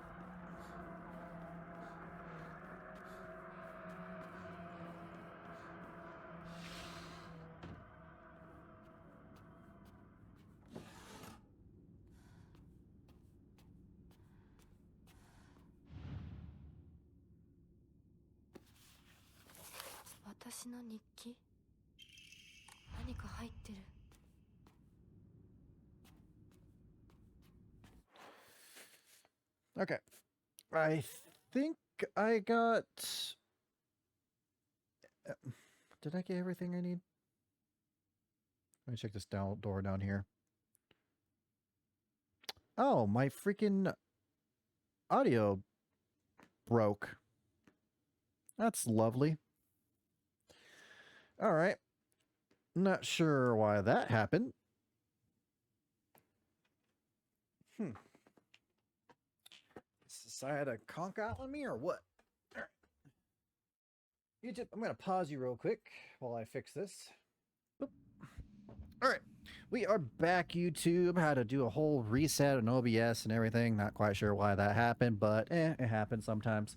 Okay. I think I got... Did I get everything I need? Let me check this door down here. Oh, my freaking audio broke. That's lovely. All right. Not sure why that happened. Decide to conk out on me or what? All right. YouTube, I'm going to pause you real quick while I fix this. Oop. All right. We are back, YouTube. How to do a whole reset on OBS and everything. Not quite sure why that happened, but it happens sometimes.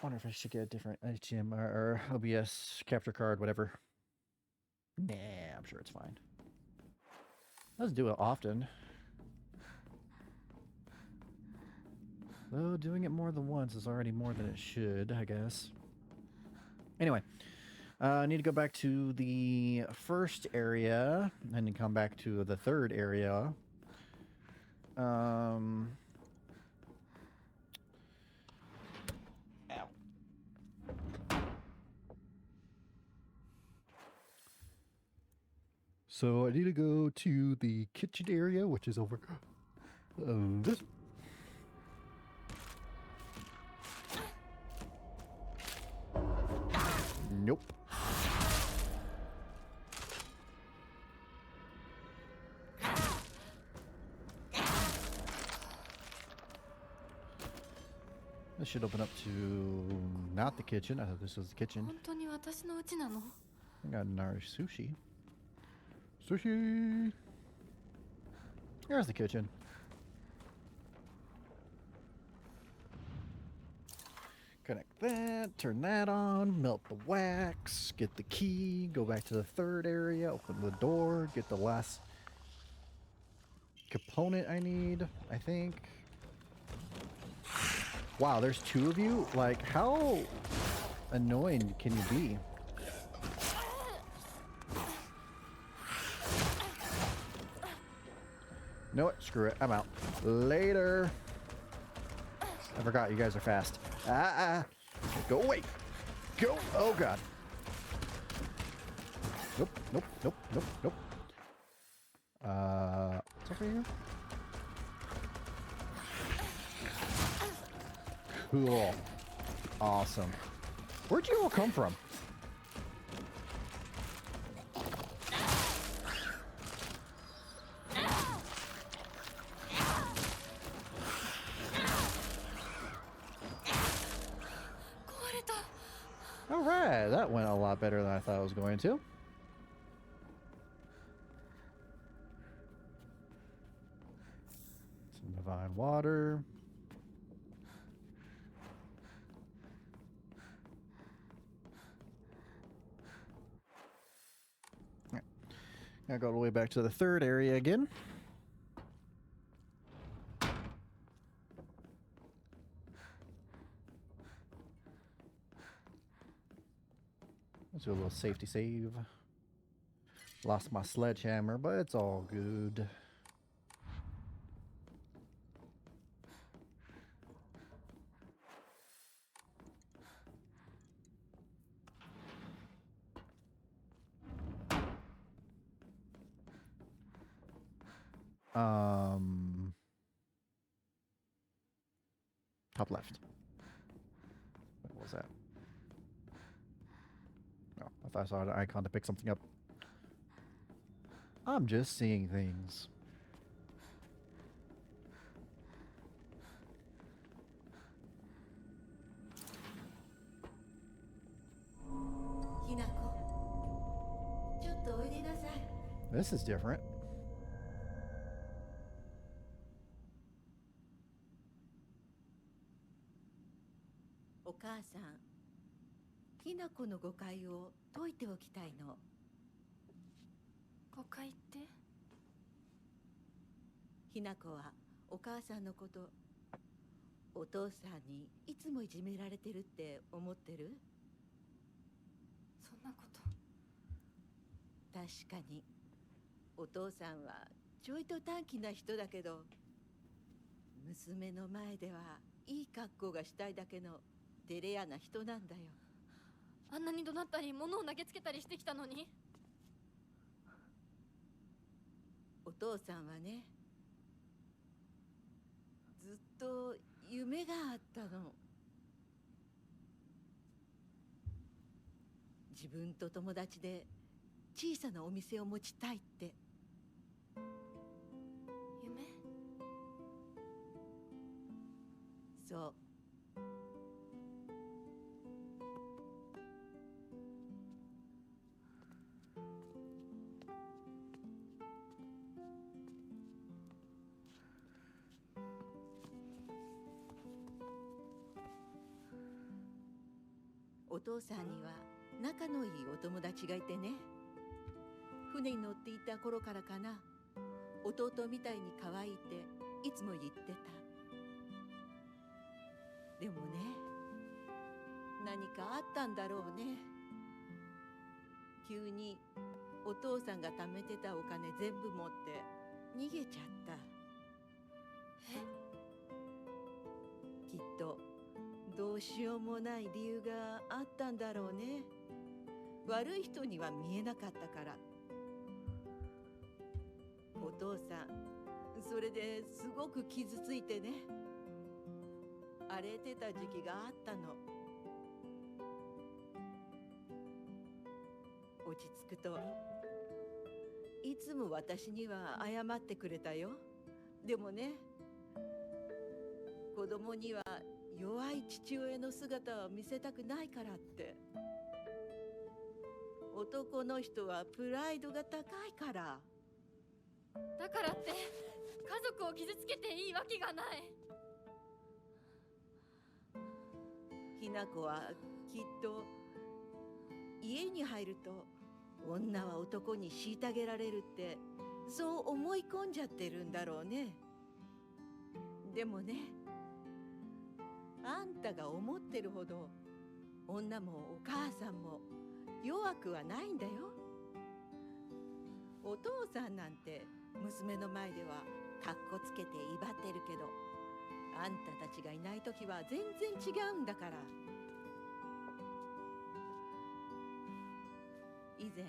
Wonder if I should get a different HDMI or OBS capture card, whatever. Nah, I'm sure it's fine. Doesn't do it often. Though doing it more than once is already more than it should, I guess. Anyway, I need to go back to the first area and then come back to the third area. So I need to go to the kitchen area, which is over this. Nope. This should open up to not the kitchen. I thought this was the kitchen. 本当に私の家なの？ I got our sushi. Sushi! Here's the kitchen. Connect that, turn that on, melt the wax, get the key, go back to the third area, open the door, get the last component I need, I think. Wow, there's two of you? Like, how annoying can you be? Know what? Screw it. I'm out. Later. I forgot you guys are fast. Go away. Go. Oh, God. Nope, nope, nope, nope, nope. What's over here? Cool. Awesome. Where'd you all come from? Alright, that went a lot better than I thought it was going to. Some divine water. Gotta go all the way back to the third area again. Let's do a little safety save. Lost my sledgehammer, but it's all good. Top left. What was that? Oh, I thought I saw an icon to pick something up. I'm just seeing things. This is different. Hinako の誤解を解いておきたいの。誤解って？ひなこはお母さんのこと、お父さんにいつもいじめられてるって思ってる？そんなこと。確かにお父さんはちょいと短気な人だけど、娘の前ではいい格好がしたいだけの照れ屋な人なんだよ。あんなに怒鳴ったり物を投げつけたりしてきたのに。お父さんはね、ずっと夢があったの。自分と友達で小さなお店を持ちたいって。夢？そう。お父さんには仲のいいお友達がいてね、船に乗っていた頃からかな、弟みたいに可愛いっていつも言ってた。でもね、何かあったんだろうね。急にお父さんが貯めてたお金全部持って逃げちゃった。きっとどうしようもない理由があったんだろうね。悪い人には見えなかったから。お父さん、それですごく傷ついてね。荒れてた時期があったの。落ち着くといつも私には謝ってくれたよ。でもね、子供には弱い父親の姿を見せたくないからって。男の人はプライドが高いから。だからって家族を傷つけていいわけがない。ひな子はきっと家に入ると女は男に虐げられるってそう思い込んじゃってるんだろうね。でもね、あんたが思ってるほど女もお母さんも弱くはないんだよ。お父さんなんて娘の前ではかっこつけて威張ってるけど、あんたたちがいない時は全然違うんだから。以前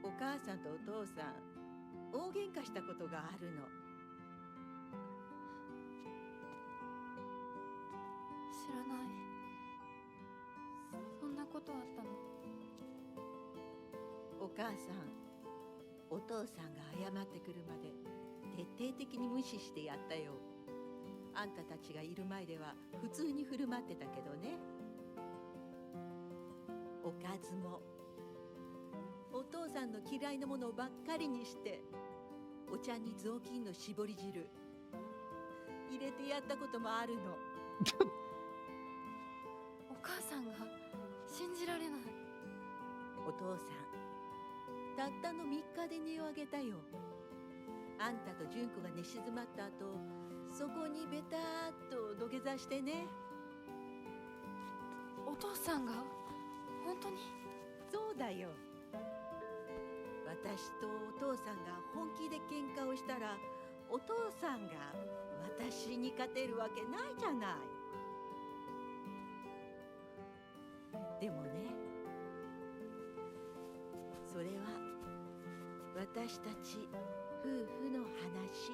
お母さんとお父さん大喧嘩したことがあるの。知らない。そんなことあったの？お母さん、お父さんが謝ってくるまで徹底的に無視してやったよ。あんたたちがいる前では普通に振る舞ってたけどね。おかずもお父さんの嫌いなものばっかりにして、お茶に雑巾の絞り汁入れてやったこともあるの。お母さんが信じられない。お父さん、たったの3日で音をあげたよ。あんたと純子が寝静まった後、そこにベターっと土下座してね。お父さんが本当に？そうだよ。私とお父さんが本気で喧嘩をしたら、お父さんが私に勝てるわけないじゃない。でもね、それは私たち夫婦の話。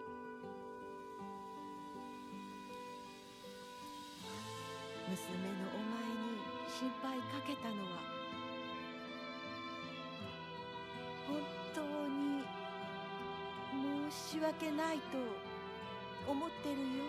娘のお前に心配かけたのは本当に申し訳ないと思ってるよ。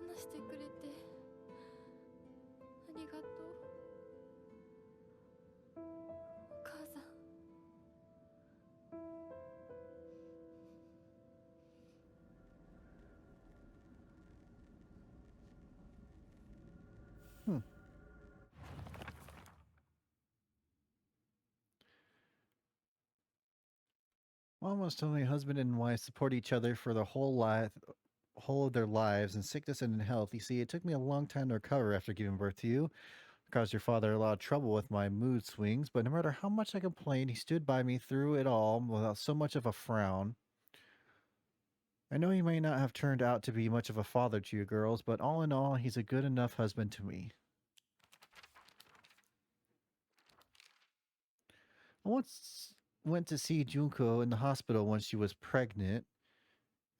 話してくれてありがとう。お母さん。Mom was telling me husband and wife support each other for the whole of their lives in sickness and in health. You see, it took me a long time to recover after giving birth to you. It caused your father a lot of trouble with my mood swings, but no matter how much I complained, he stood by me through it all without so much of a frown. I know he may not have turned out to be much of a father to you girls, but all in all, he's a good enough husband to me. I once went to see Junko in the hospital when she was pregnant.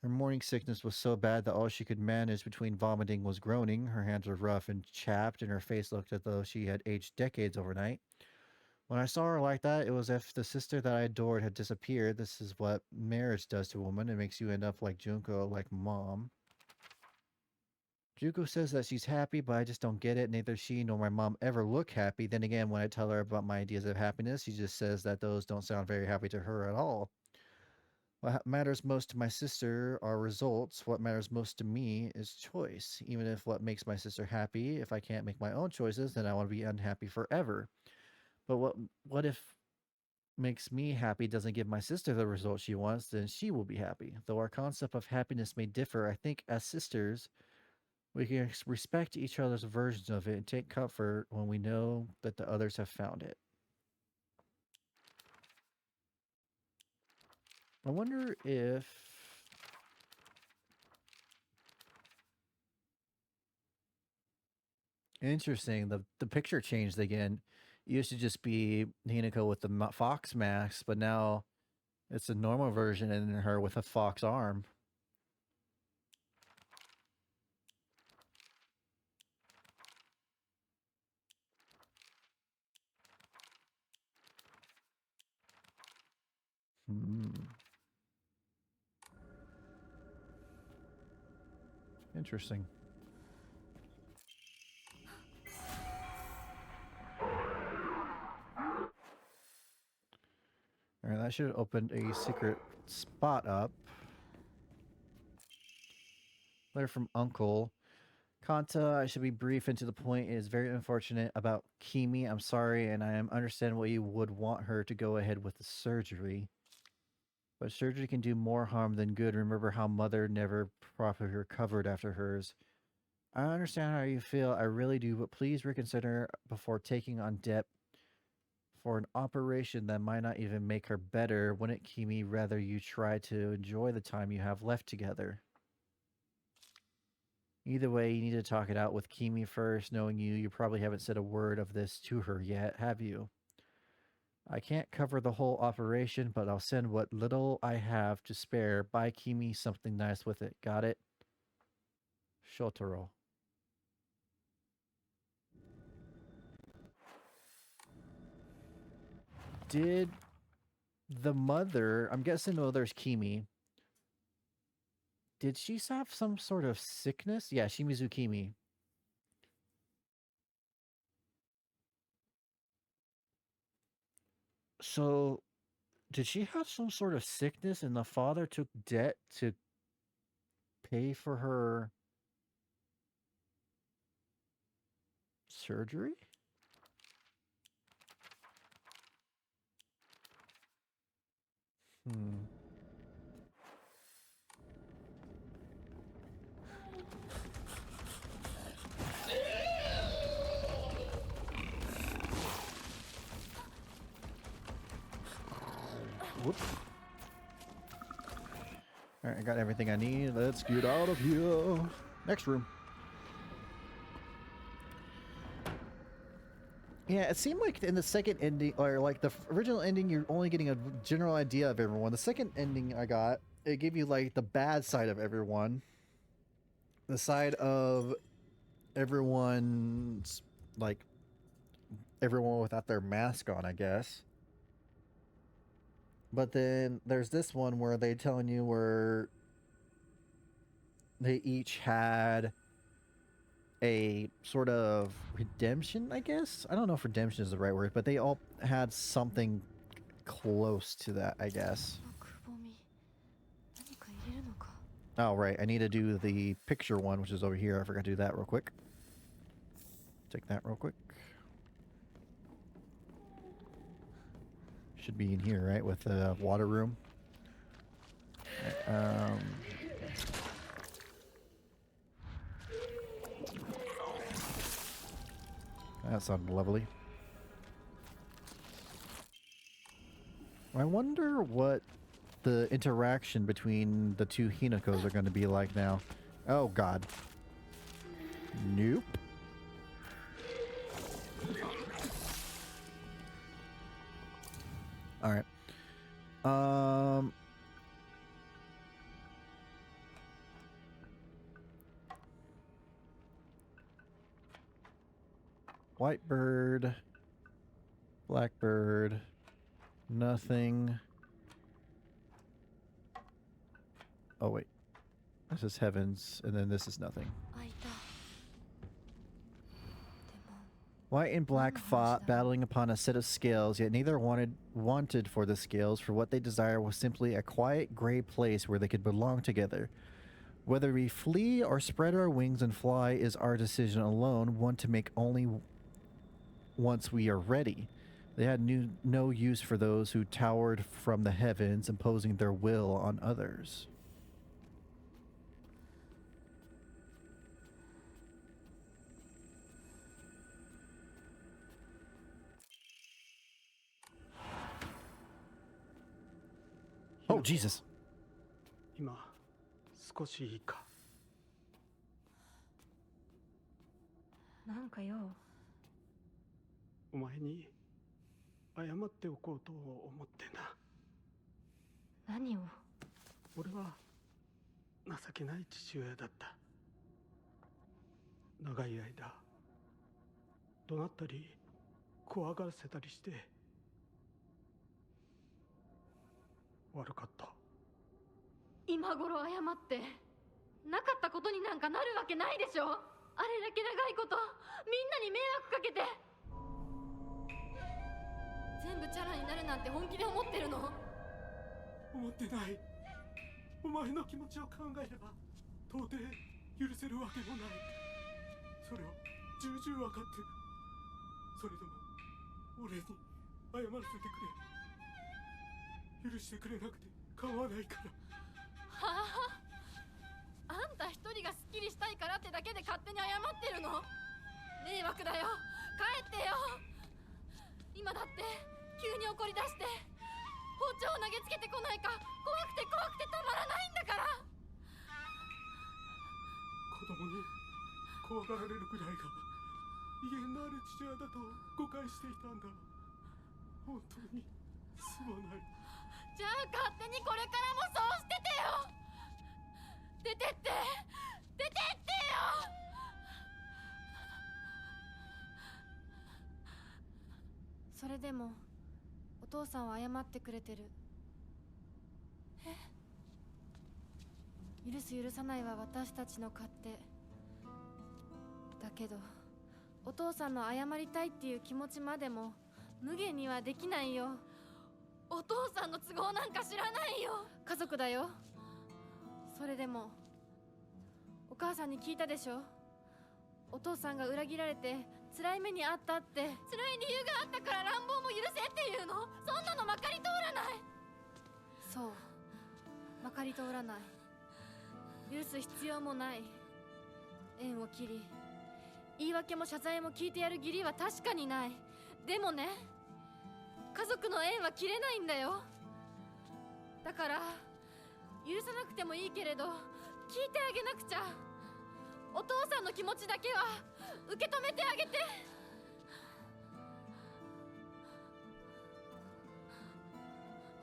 Her morning sickness was so bad that all she could manage between vomiting was groaning. Her hands were rough and chapped, and her face looked as though she had aged decades overnight. When I saw her like that, it was as if the sister that I adored had disappeared. This is what marriage does to a woman. It makes you end up like Junko, like Mom. Junko says that she's happy, but I just don't get it. Neither she nor my mom ever look happy. Then again, when I tell her about my ideas of happiness, she just says that those don't sound very happy to her at all. What matters most to my sister are results. What matters most to me is choice. Even if what makes my sister happy, if I can't make my own choices, then I want to be unhappy forever. But what if makes me happy doesn't give my sister the result she wants, then she will be happy. Though our concept of happiness may differ, I think as sisters, we can respect each other's versions of it and take comfort when we know that the others have found it. I wonder if interesting. The picture changed again. It used to just be Hinako with the fox mask, but now it's a normal version and her with a fox arm. Interesting. All right, that should have opened a secret spot up. Letter from Uncle. Kanta, I should be brief and to the point. It is very unfortunate about Kimi. I'm sorry, and I understand why you would want her to go ahead with the surgery. But surgery can do more harm than good. Remember how Mother never properly recovered after hers. I understand how you feel, I really do, but please reconsider before taking on debt for an operation that might not even make her better. Wouldn't Kimi rather you try to enjoy the time you have left together? Either way, you need to talk it out with Kimi first. Knowing you probably haven't said a word of this to her yet, have you? I can't cover the whole operation, but I'll send what little I have to spare. Buy Kimi something nice with it. Got it? Shotaro. Did the mother, I'm guessing, oh, there's Kimi. Did she have some sort of sickness? Yeah, Shimizu Kimi. So, did she have some sort of sickness and the father took debt to pay for her surgery? Whoops. All right, I got everything I need. Let's get out of here. Next room. Yeah, it seemed like in the second ending, or like the original ending, you're only getting a general idea of everyone. The second ending I got, it gave you like the bad side of everyone. The side of everyone's, like, everyone without their mask on, I guess. But then there's this one where they telling you where they each had a sort of redemption, I guess. I don't know if redemption is the right word, but they all had something close to that, I guess. Oh, right. I need to do the picture one, which is over here. I forgot to do that real quick. Take that real quick. Should be in here, right? With the water room. That sounded lovely. I wonder what the interaction between the two Hinakos are going to be like now. Oh, God. Nope. All right. Whitebird, Blackbird, nothing. Oh, wait. This is Heavens, and then this is nothing. White and black fought, battling upon a set of scales, yet neither wanted for the scales, for what they desired was simply a quiet gray place where they could belong together. Whether we flee or spread our wings and fly is our decision alone, one to make only once we are ready. They had no use for those who towered from the heavens, imposing their will on others. Oh, Jesus. 今少しいいか。なんかよ。お前に謝っておこうと思ってな。何を？俺は情けない父親だった。長い間怒鳴ったり怖がらせたりして悪かった。今頃謝ってなかったことになんかなるわけないでしょ。あれだけ長いことみんなに迷惑かけて。全部チャラになるなんて本気で思ってるの？思ってない。お前の気持ちを考えれば到底許せるわけもない。それを重々分かってる。それでも俺に謝らせてくれ。許してくれなくて構わないから。はあ、あんた一人がスッキリしたいからってだけで勝手に謝ってるの？迷惑だよ。帰ってよ。今だって急に怒り出して包丁を投げつけてこないか怖くてたまらないんだから。子供に怖がられるくらいが威厳のある父親だと誤解していたんだ。本当にすまない。じゃあ勝手にこれからもそうしててよ。出てって出てってよ。それでもお父さんは謝ってくれてる。許す許さないは私たちの勝手だけど、お父さんの謝りたいっていう気持ちまでも無限にはできないよ。お父さんの都合なんか知らないよ。家族だよ。それでもお母さんに聞いたでしょ。お父さんが裏切られて辛い目にあったって。辛い理由があったから乱暴も許せっていうの？そんなのまかり通らない。そう、まかり通らない。許す必要もない。縁を切り言い訳も謝罪も聞いてやる義理は確かにない。でもね、家族の縁は切れないんだよ。だから許さなくてもいいけれど聞いてあげなくちゃ。お父さんの気持ちだけは受け止めてあげて。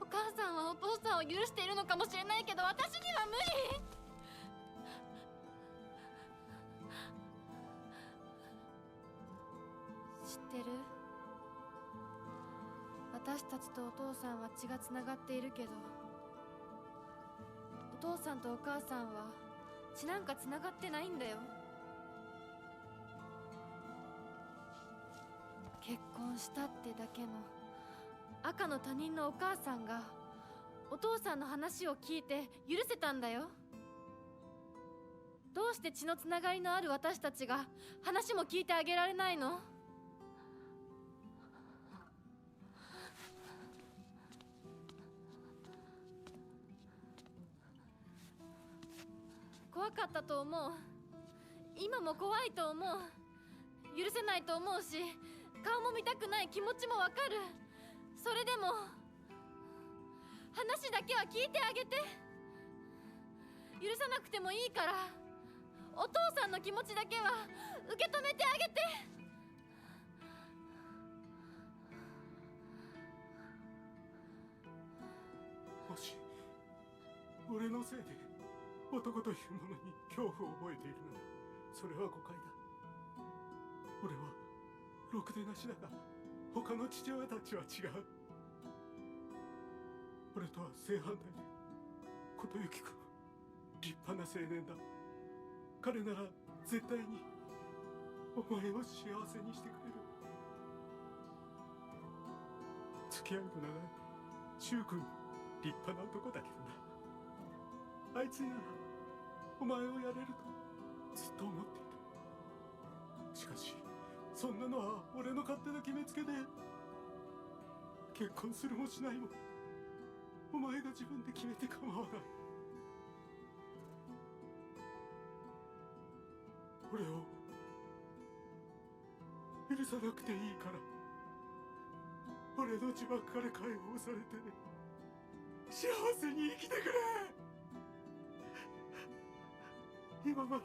お母さんはお父さんを許しているのかもしれないけど私には無理。知ってる？私たちとお父さんは血がつながっているけど、お父さんとお母さんは血なんかつながってないんだよ。結婚したってだけの赤の他人のお母さんがお父さんの話を聞いて許せたんだよ。どうして血のつながりのある私たちが話も聞いてあげられないの？怖かったと思う。今も怖いと思う。許せないと思うし、顔も見たくない気持ちもわかる。それでも話だけは聞いてあげて。許さなくてもいいからお父さんの気持ちだけは受け止めてあげて。もし俺のせいで男というものに恐怖を覚えているならそれは誤解だ。俺はろくでなしだが他の父親たちは違う。俺とは正反対で琴行君立派な青年だ。彼なら絶対にお前を幸せにしてくれる。付き合いの長い柊君、立派な男だけどな。あいつにならお前をやれるとずっと思っていた。しかしそんなのは俺の勝手な決めつけで、結婚するもしないもお前が自分で決めて構わない。俺を許さなくていいから、俺の呪縛から解放されて幸せに生きてくれ。今まで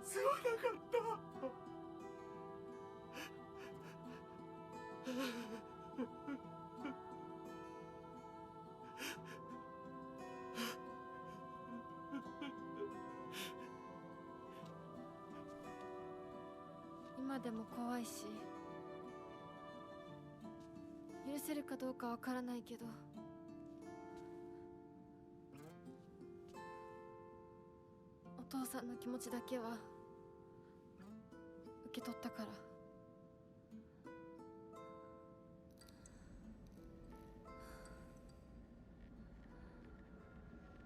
すまなかった。今でも怖いし、許せるかどうかわからないけど、お父さんの気持ちだけは受け取ったから。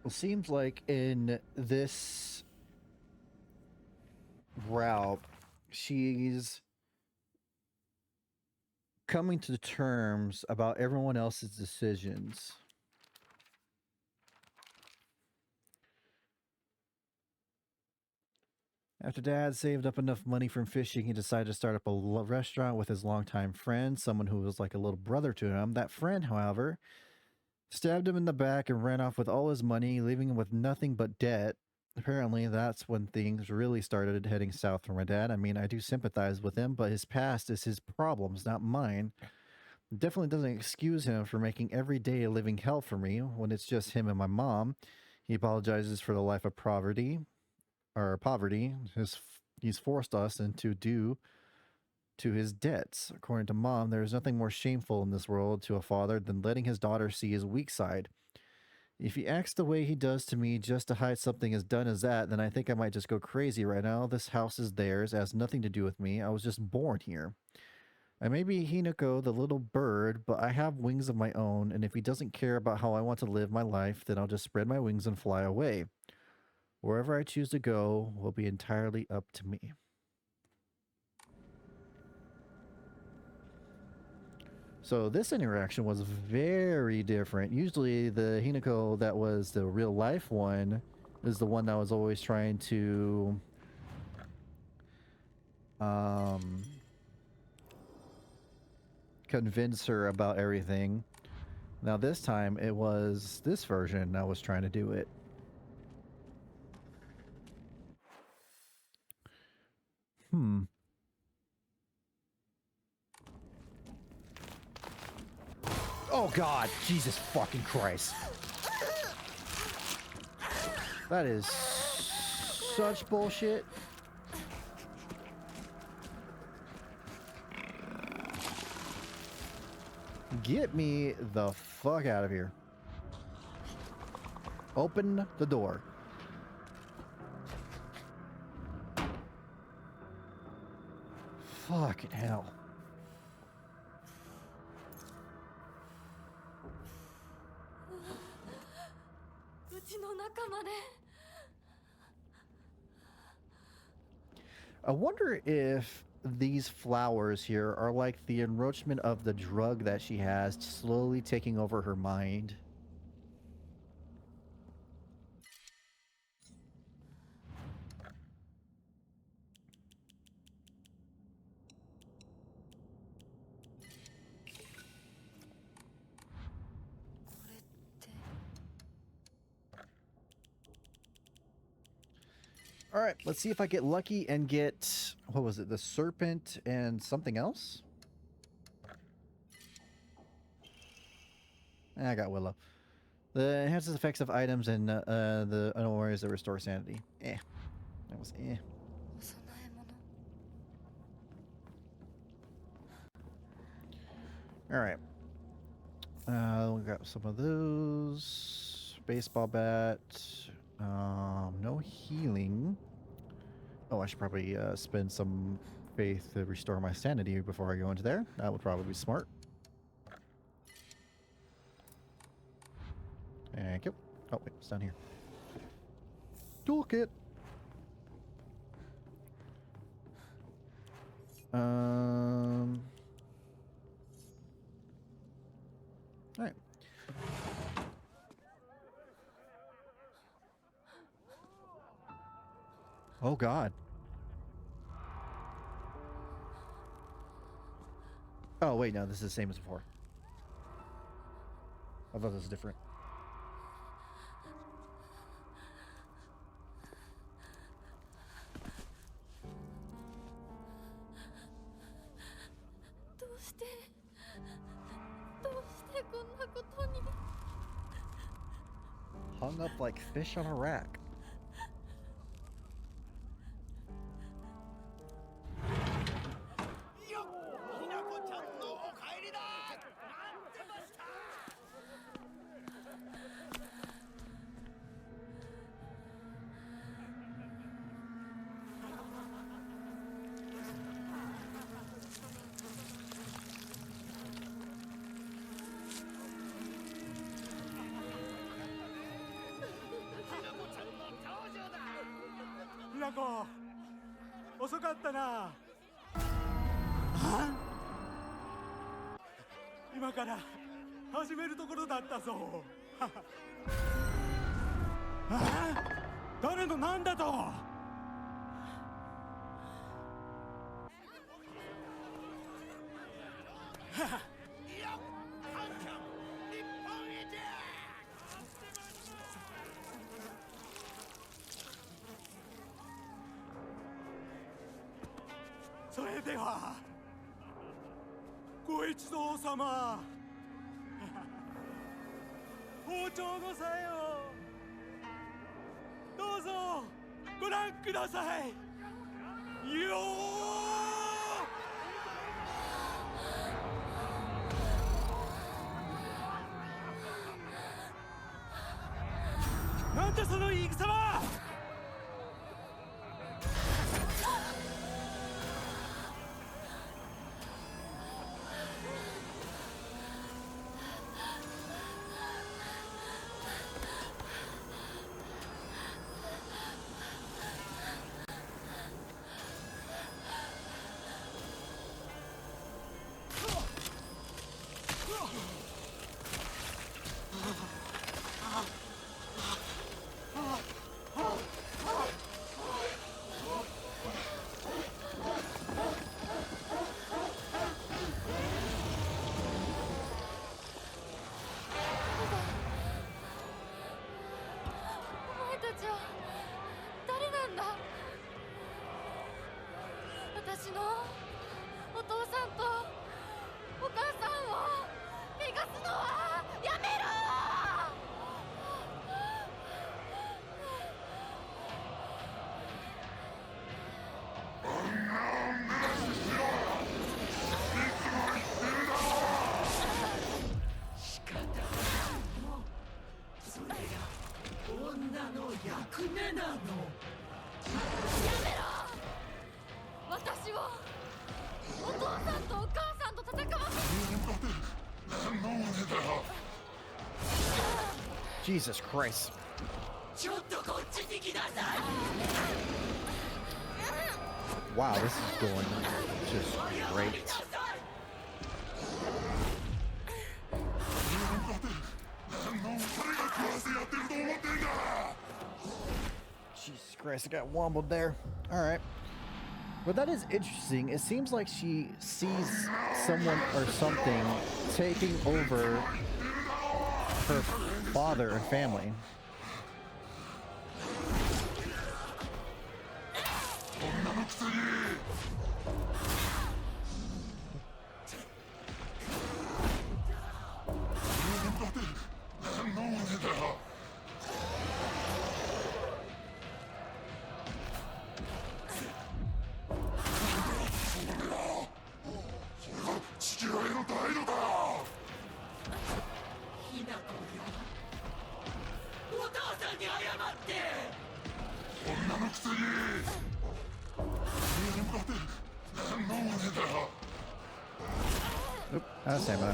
It seems like in this route, she's coming to terms about everyone else's decisions. After Dad saved up enough money from fishing, he decided to start up a restaurant with his longtime friend, someone who was like a little brother to him. That friend, however, stabbed him in the back and ran off with all his money, leaving him with nothing but debt. Apparently, that's when things really started heading south for my dad. I mean, I do sympathize with him, but his past is his problems, not mine. It definitely doesn't excuse him for making every day a living hell for me when it's just him and my mom. He apologizes for the life of poverty he's forced us into due to his debts. According to Mom, there is nothing more shameful in this world to a father than letting his daughter see his weak side. If he acts the way he does to me just to hide something as dumb as that, then I think I might just go crazy right now. This house is theirs. It has nothing to do with me. I was just born here. I may be Hinako, the little bird, but I have wings of my own, and if he doesn't care about how I want to live my life, then I'll just spread my wings and fly away. Wherever I choose to go will be entirely up to me. So this interaction was very different. Usually the Hinako that was the real life one is the one that was always trying to convince her about everything. Now this time it was this version that was trying to do it. Oh God, Jesus fucking Christ. That is such bullshit. Get me the fuck out of here. Open the door. Fucking hell. I wonder if these flowers here are like the enroachment of the drug that she has, slowly taking over her mind. All right, let's see if I get lucky and get, what was it, the serpent and something else? I got Willow. The enhances effects of items and the unawares that restore sanity. That was All right. We got some of those. Baseball bat. No healing. Oh, I should probably spend some faith to restore my sanity before I go into there. That would probably be smart. Thank you. Oh, wait, it's down here. Toolkit. All right. Oh God. Oh wait, no, this is the same as before. I thought this was different. Hung up like fish on a rack.ひなこ、遅かったな。今から始めるところだったぞ。誰のなんだと。それではご一同様、包丁のさようどうぞご覧くださいよー。なんだその言い草は。私のお父さんとお母さんを逃がすのはやめろ。仕方ないの。それが女の役目なの。やめろ。私をお父さんとお母さんと戦わせ。Jesus Christ. ちょっとこっちに来なさい。 Wow, this is going just great. Jesus Christ, I got wombled there. Alright. But that is interesting. It seems like she sees someone or something taking over her father and family. Oop, stamina.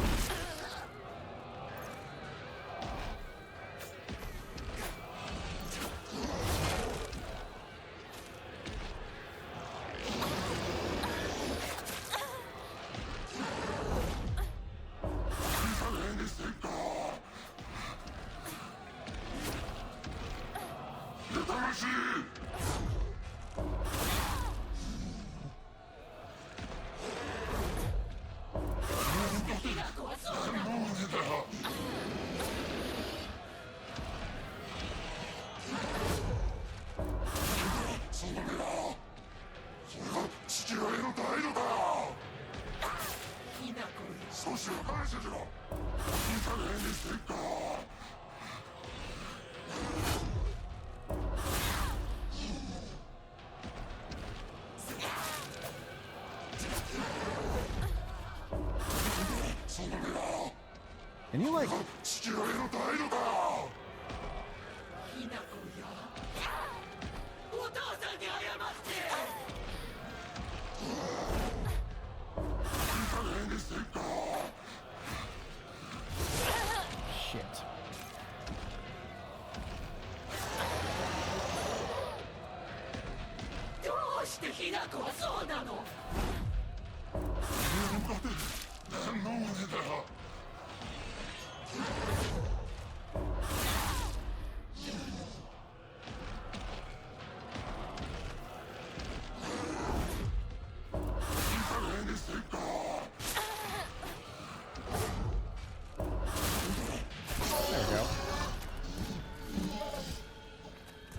父親への態度だ。少しは感謝しろ。いい加減にしてんか。And you like 父親への態度だ。ひなこよ、お父さんに謝って。shit. どうしてひなこはそうなの。何の真似だ。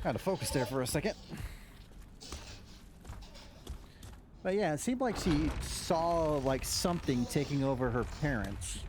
Kind of focused there for a second. But yeah, it seemed like she saw like something taking over her parents. .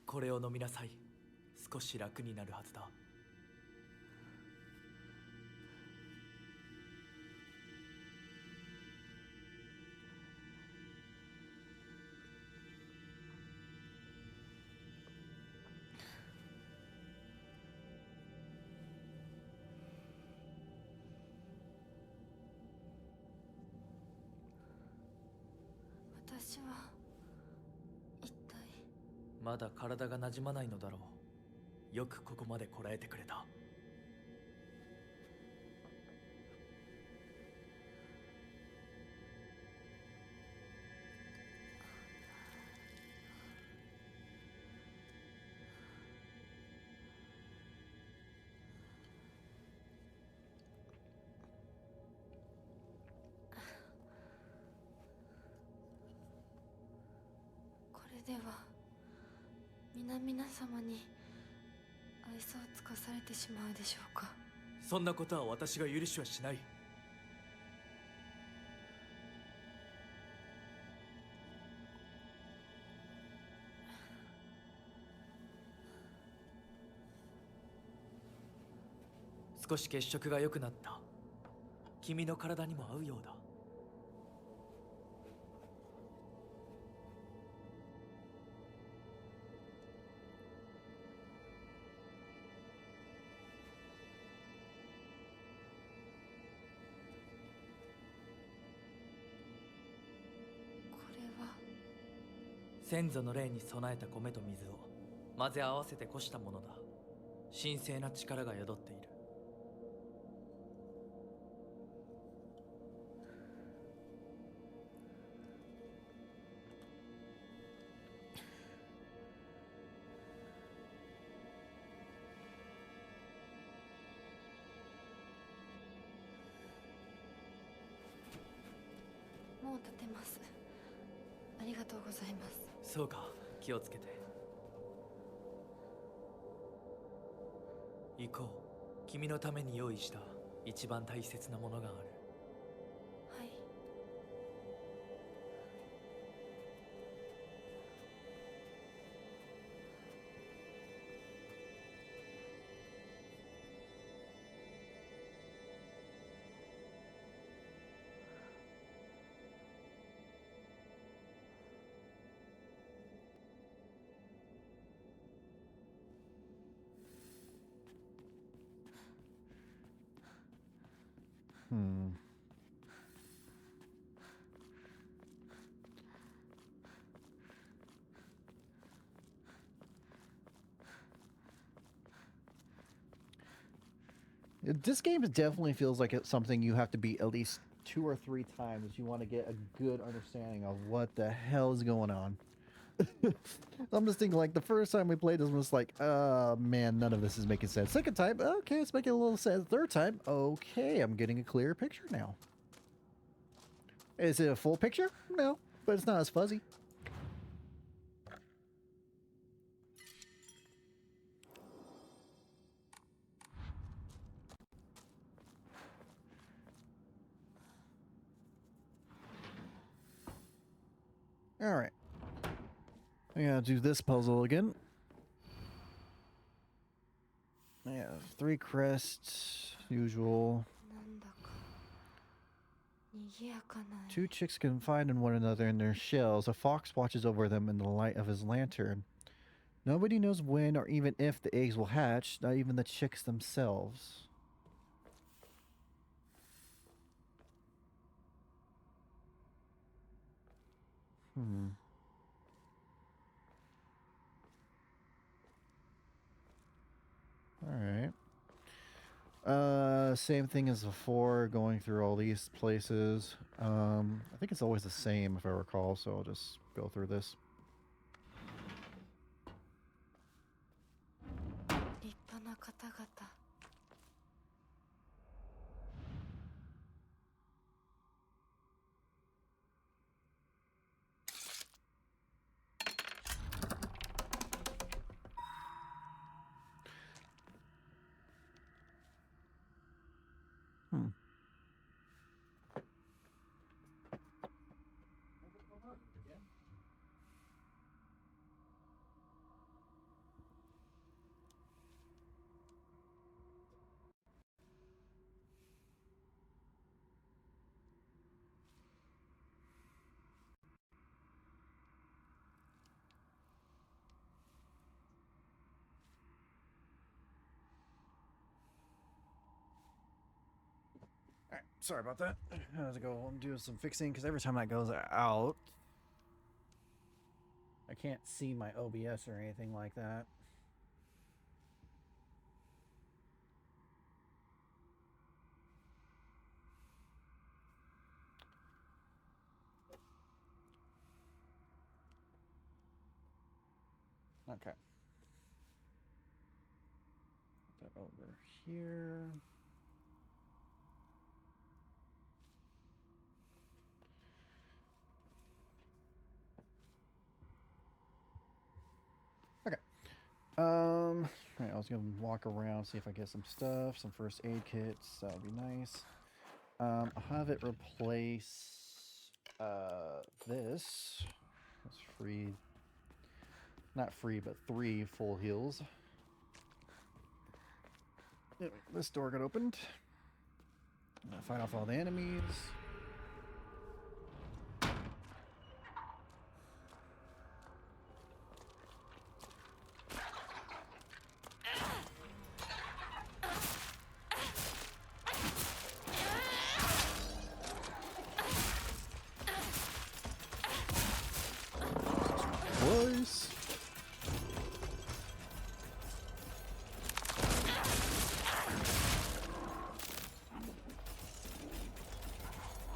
これを飲みなさい。少し楽になるはずだ。私は一体。まだ体が馴染まないのだろう。よくここまでこらえてくれた。これでは皆様に愛想をつかされてしまうでしょうか。そんなことは私が許しはしない。少し血色が良くなった。君の体にも合うようだ。先祖の霊に備えた米と水を混ぜ合わせてこしたものだ。神聖な力が宿っている。もう立てます。ありがとうございます。そうか、気をつけて。行こう。君のために用意した一番大切なものがある。はい。This game definitely feels like it's something you have to beat at least 2 or 3 times if you want to get a good understanding of what the hell is going on. I'm just thinking, like, the first time we played this was like, man, none of this is making sense. Second time, okay, it's making a little sense. Third time, okay, I'm getting a clearer picture now. Is it a full picture? No, but it's not as fuzzy. All right. I gotta do this puzzle again. Yeah, 3 crests, usual. 2 chicks confide in one another in their shells. A fox watches over them in the light of his lantern. Nobody knows when or even if the eggs will hatch, not even the chicks themselves. Alright. Same thing as before, going through all these places. I think it's always the same if I recall, so I'll just go through this. 立派な方々。Alright, sorry about that. I have to go and do some fixing because every time that goes out, I can't see my OBS or anything like that. Okay. Put that over here. Okay. Right, I was gonna walk around, see if I get some stuff, some first aid kits. That would be nice. I'll have it replace this. That's free. Not free, but 3 full heals. This door got opened. Fight off all the enemies.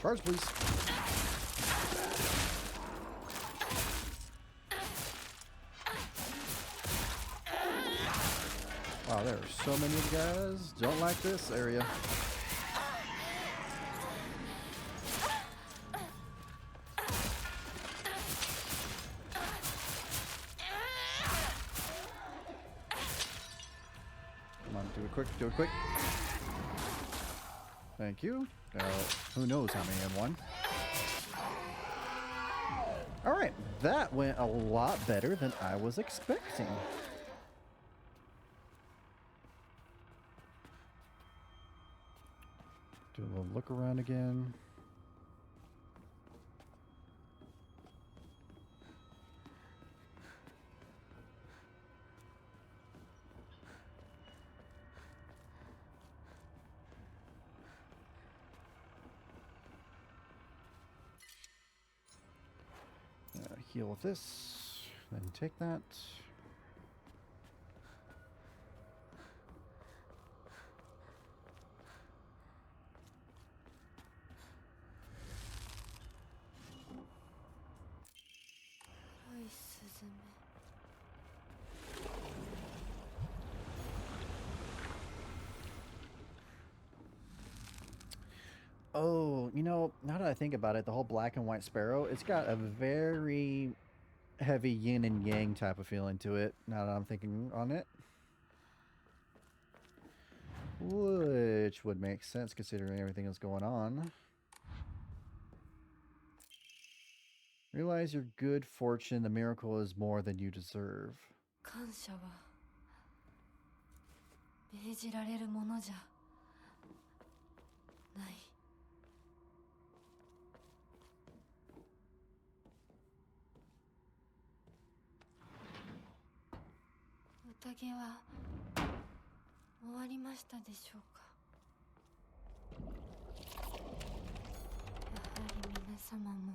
Charge, please. Wow, there are so many of you guys. Don't like this area. Come on, do it quick, do it quick. Thank you. Who knows how many in one. Alright, that went a lot better than I was expecting. Do a little look around again. Heal with this, then take that. Oh, you know, now that I think about it, the whole black and white sparrow, it's got a very heavy yin and yang type of feeling to it, now that I'm thinking on it. Which would make sense considering everything that's going on. Realize your good fortune, the miracle is more than you deserve. 感謝は命じられるものじゃない。宴は終わりましたでしょうか。やはり皆様も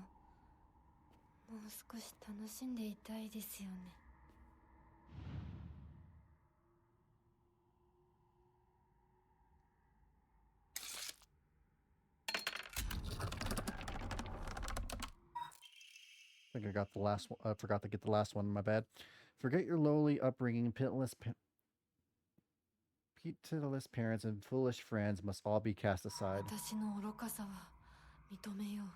もう少し楽しんでいたいですよね。I think I got the last one. I forgot to get the last one. My bad. Forget your lowly upbringing, pitiless parents, and foolish friends must all be cast aside. 私の愚かさは認めよう。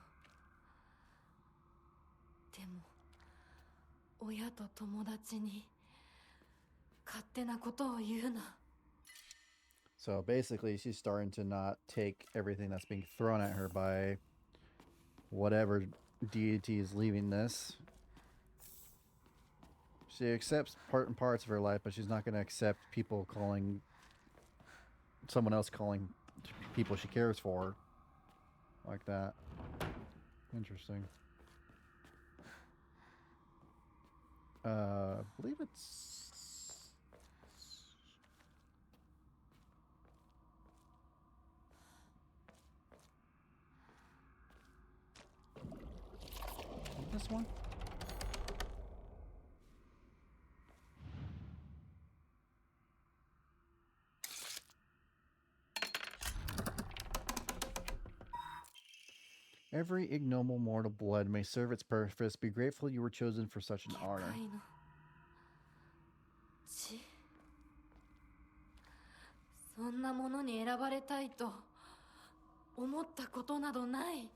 でも、親と友達に勝手なことを言うな。So basically, she's starting to not take everything that's being thrown at her by whatever deity is leaving this. She accepts parts of her life, but she's not going to accept people calling someone else calling people she cares for like that. Interesting. I believe it's this one. Every ignoble mortal blood may serve its purpose. Be grateful you were chosen for such an honor. そんなものに選ばれたいと思ったことなどない。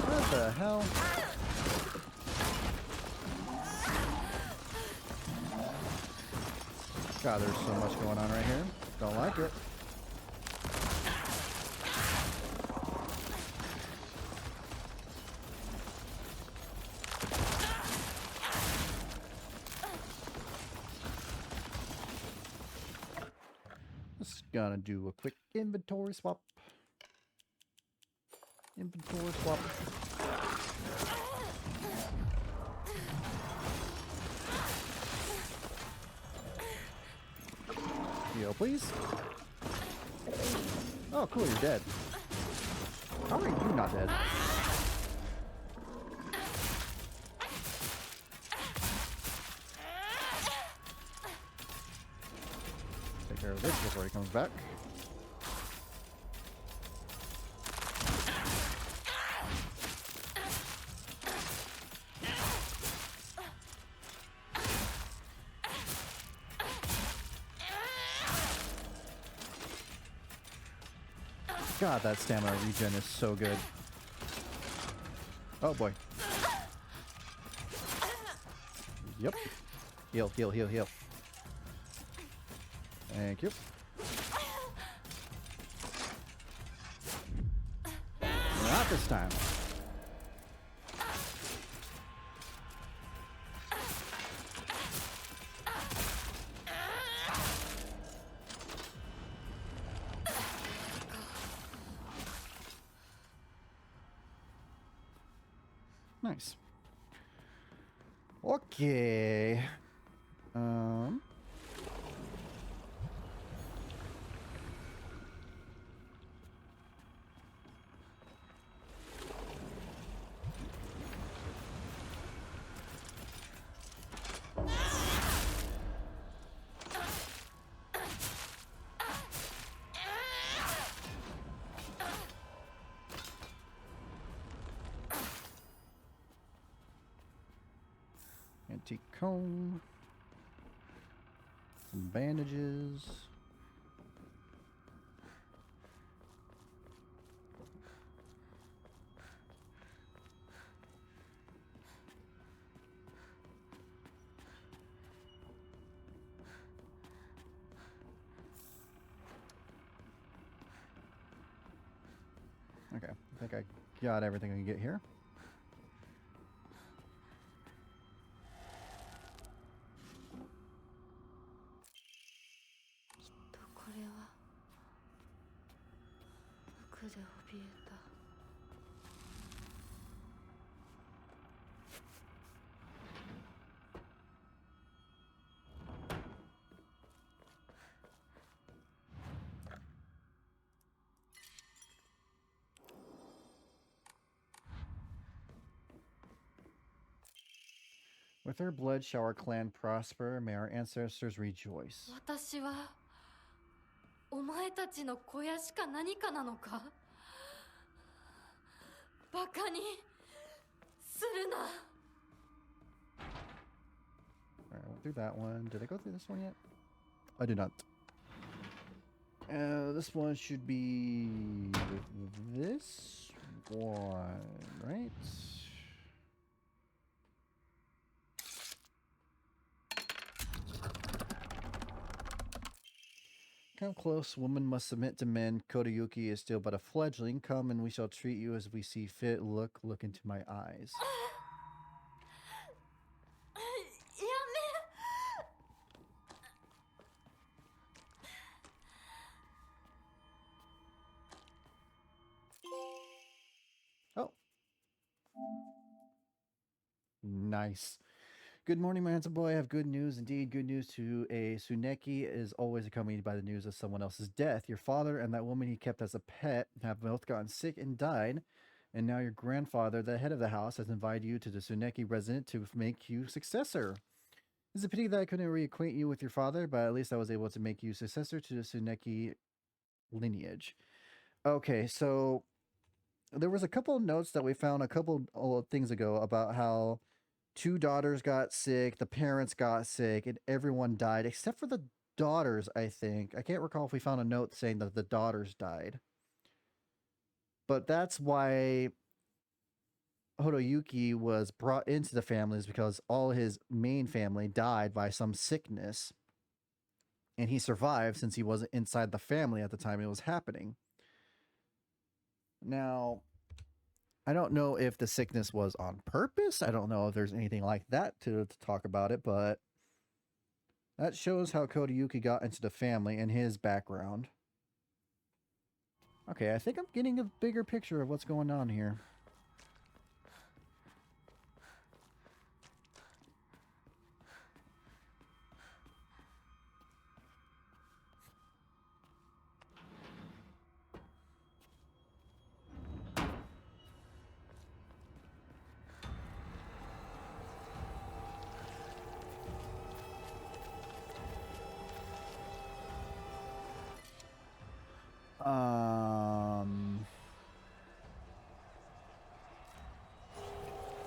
What the hell? God, there's so much going on right here. Don't like it. gonna do a quick inventory swap. Inventory swap. Heal, please. Oh, cool, you're dead. How are you not dead? Take care of this before he comes back. God, that stamina regen is so good. Oh boy. Yep. Heal, heal, heal, heal. Thank you. Not this time. Nice. Okay. Antique comb. Some bandages. Okay, I think I got everything I can get here. With our blood shall our clan prosper, may our ancestors rejoice. 私はお前たちの小屋しか何かなのか？バカにするな。 Alright, I went through that one. Did I go through this one yet? I did not. This one should be this one, right? Come close, woman must submit to men. Kodayuki is still but a fledgling. Come and we shall treat you as we see fit. Look into my eyes. Oh. Nice. Good morning, my handsome boy. I have good news indeed. Good news to a Tsuneki is always accompanied by the news of someone else's death. Your father and that woman he kept as a pet have both gotten sick and died. And now your grandfather, the head of the house, has invited you to the Tsuneki resident to make you successor. It's a pity that I couldn't reacquaint you with your father, but at least I was able to make you successor to the Tsuneki lineage. Okay, so there was a couple of notes that we found a couple of things ago about how 2 daughters got sick, the parents got sick, and everyone died except for the daughters, I think. I can't recall if we found a note saying that the daughters died. But that's why Hodayuki was brought into the family, is because all his main family died by some sickness. And he survived since he wasn't inside the family at the time it was happening. Now, I don't know if the sickness was on purpose. I don't know if there's anything like that to talk about it, but that shows how Kodayuki got into the family and his background. Okay, I think I'm getting a bigger picture of what's going on here.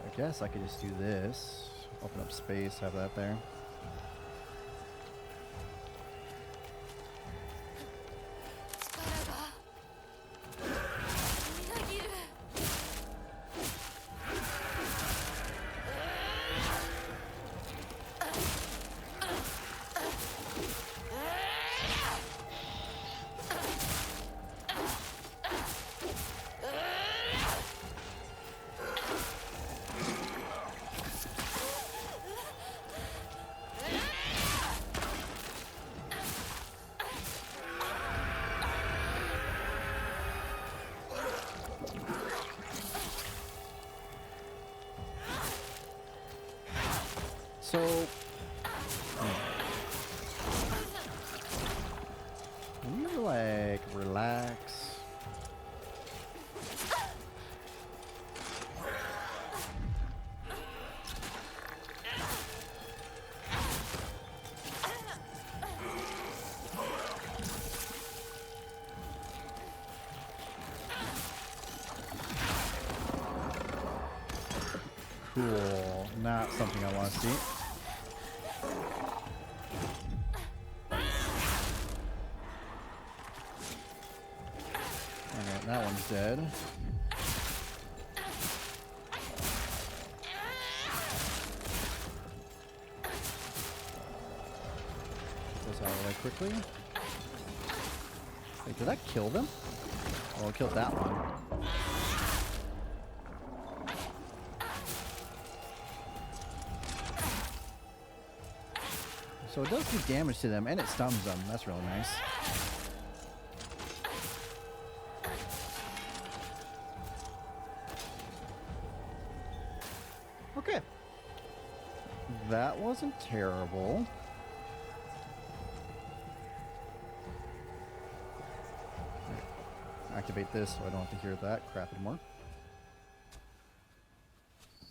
I guess I could just do this. Open up space, have that there. So, can you like relax? Cool, not something I want to see. Alright, that one's dead. Get this out of the way quickly. Wait, did I kill them? Oh, I killed that one. So it does do damage to them and it stuns them. That's really nice. Okay. That wasn't terrible. Activate this so I don't have to hear that crap anymore.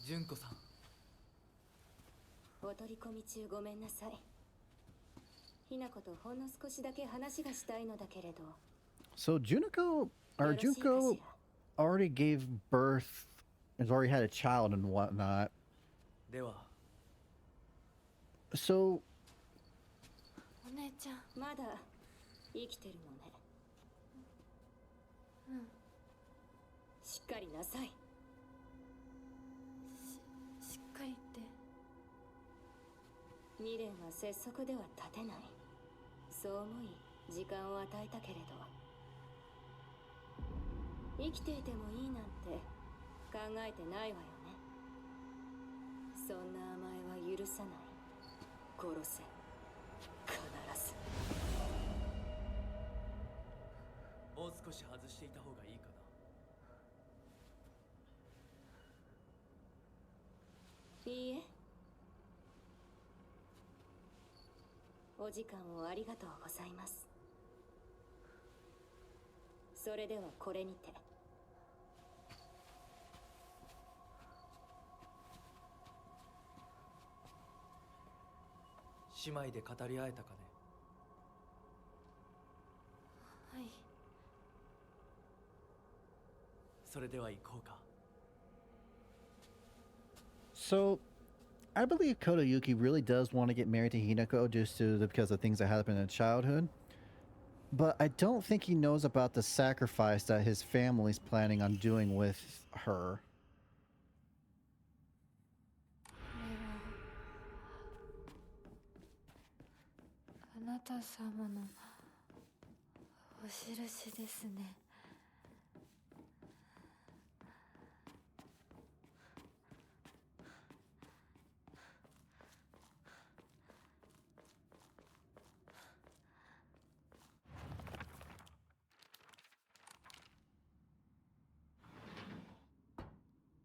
Junko-san. お取り込み中ごめんなさい。ひなことほんの少しだけ話がしたいのだけれど。So Junko already gave birth, has already had a child and whatnot. では。So お姉ちゃん。まだ生きてるのね。うん。しっかりなさい。しっかりって。未練は拙速では立てない。そう思い時間を与えたけれど、生きていてもいいなんて考えてないわよね。そんな甘えは許さない。殺せ。必ず。もう少し外していた方がいいかな。いいえ。お時間をありがとうございます。それではこれにて。姉妹で語り合えたかね。はい。それでは行こうか。So I believe Kotoyuki really does want to get married to Hinako because of things that happened in childhood. But I don't think he knows about the sacrifice that his family's planning on doing with her. あなた様のお印ですね。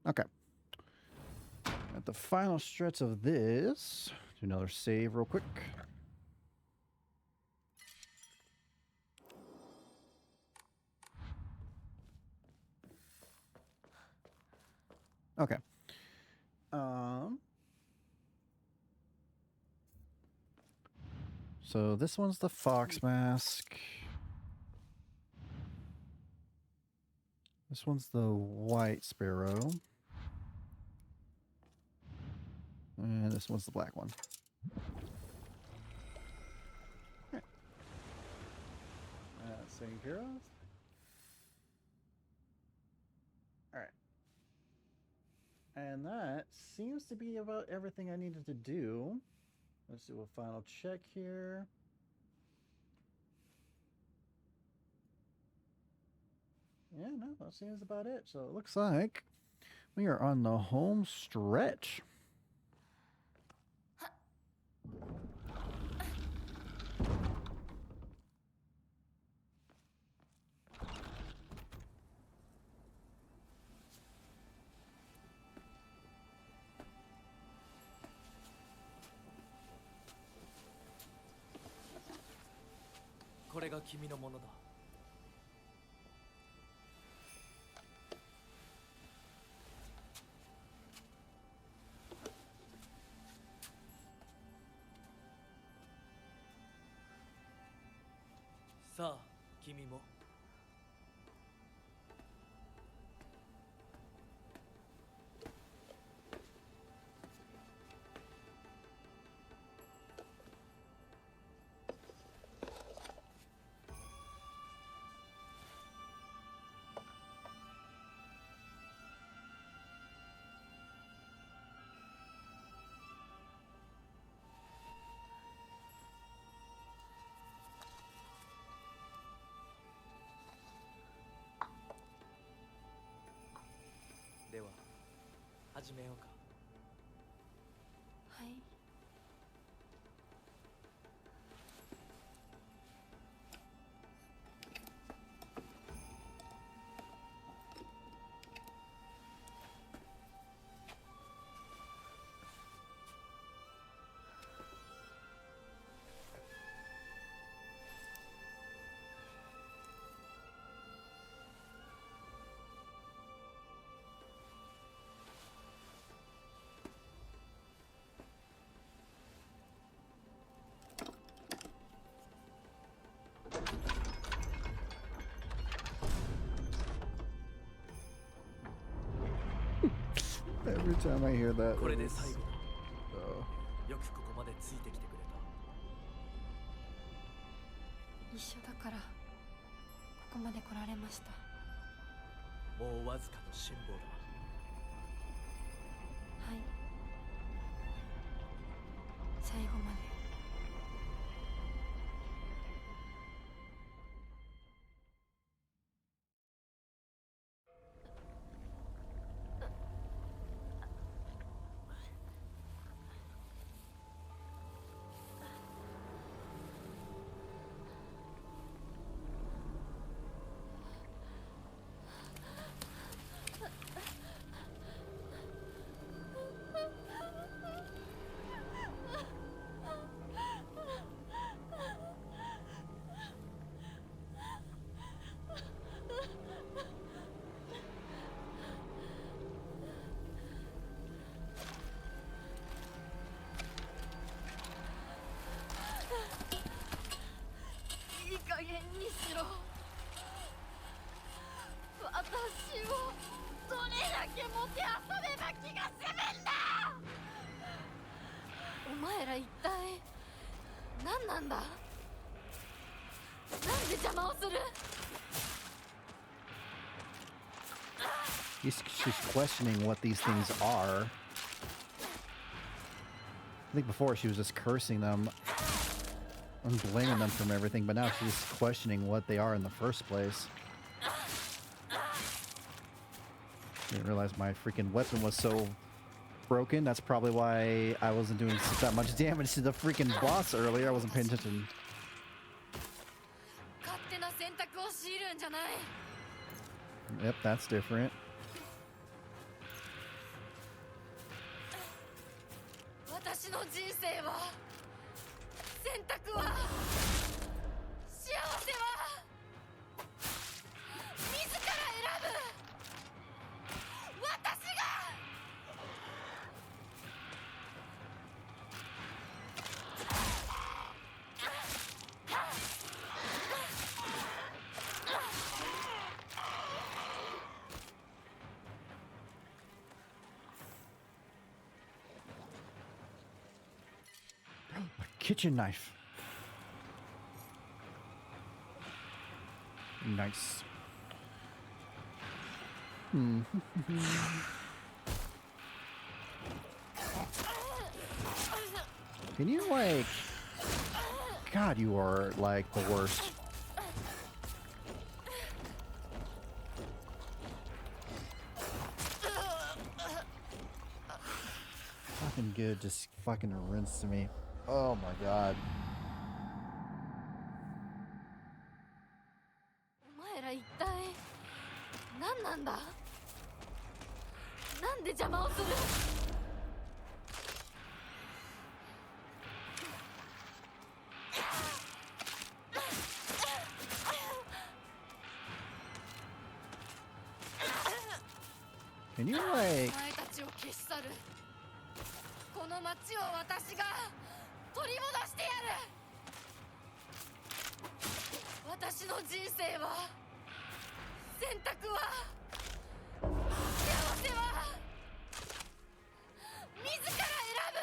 Okay. At the final stretch of this, do another save real quick. Okay. So this one's the fox mask. This one's the white sparrow. And this one's the black one. Okay. That's taken care of. Alright. And that seems to be about everything I needed to do. Let's do a final check here. Yeah, no, that seems about it. So it looks like we are on the home stretch.これが君のものだ。さあ、君も。では始めようか。はい。Every time I hear that, これで it's- 最後だ。 oh. よくここまでついてきてくれ一緒だからここまで来られました。た。もうわずかの辛抱だ。はい。最後まで。いい加減にしろ。私をどれだけもてあそべば気が済むんだ。お前ら一体何なんだ。なんで邪魔をする。 She's questioning what these things are. I think before she was just cursing them and blaming them from everything, but now she's questioning what they are in the first place. Didn't realize my freaking weapon was so broken. That's probably why I wasn't doing that much damage to the freaking boss earlier. I wasn't paying attention. 勝手な選択を強いるんじゃない。 Yep, that's different. 私の人生は選択は幸せは自ら選ぶ私がKitchen knife. Nice. Can you, like... God, you are, like, the worst. Fucking good, just fucking rinse me. Oh my god. お前ら一体何なんだ。なんで邪魔をする。Can you, お like... 前たちを消し去る。この街を私が取り戻してやる。私の人生は選択は幸せは自ら選ぶ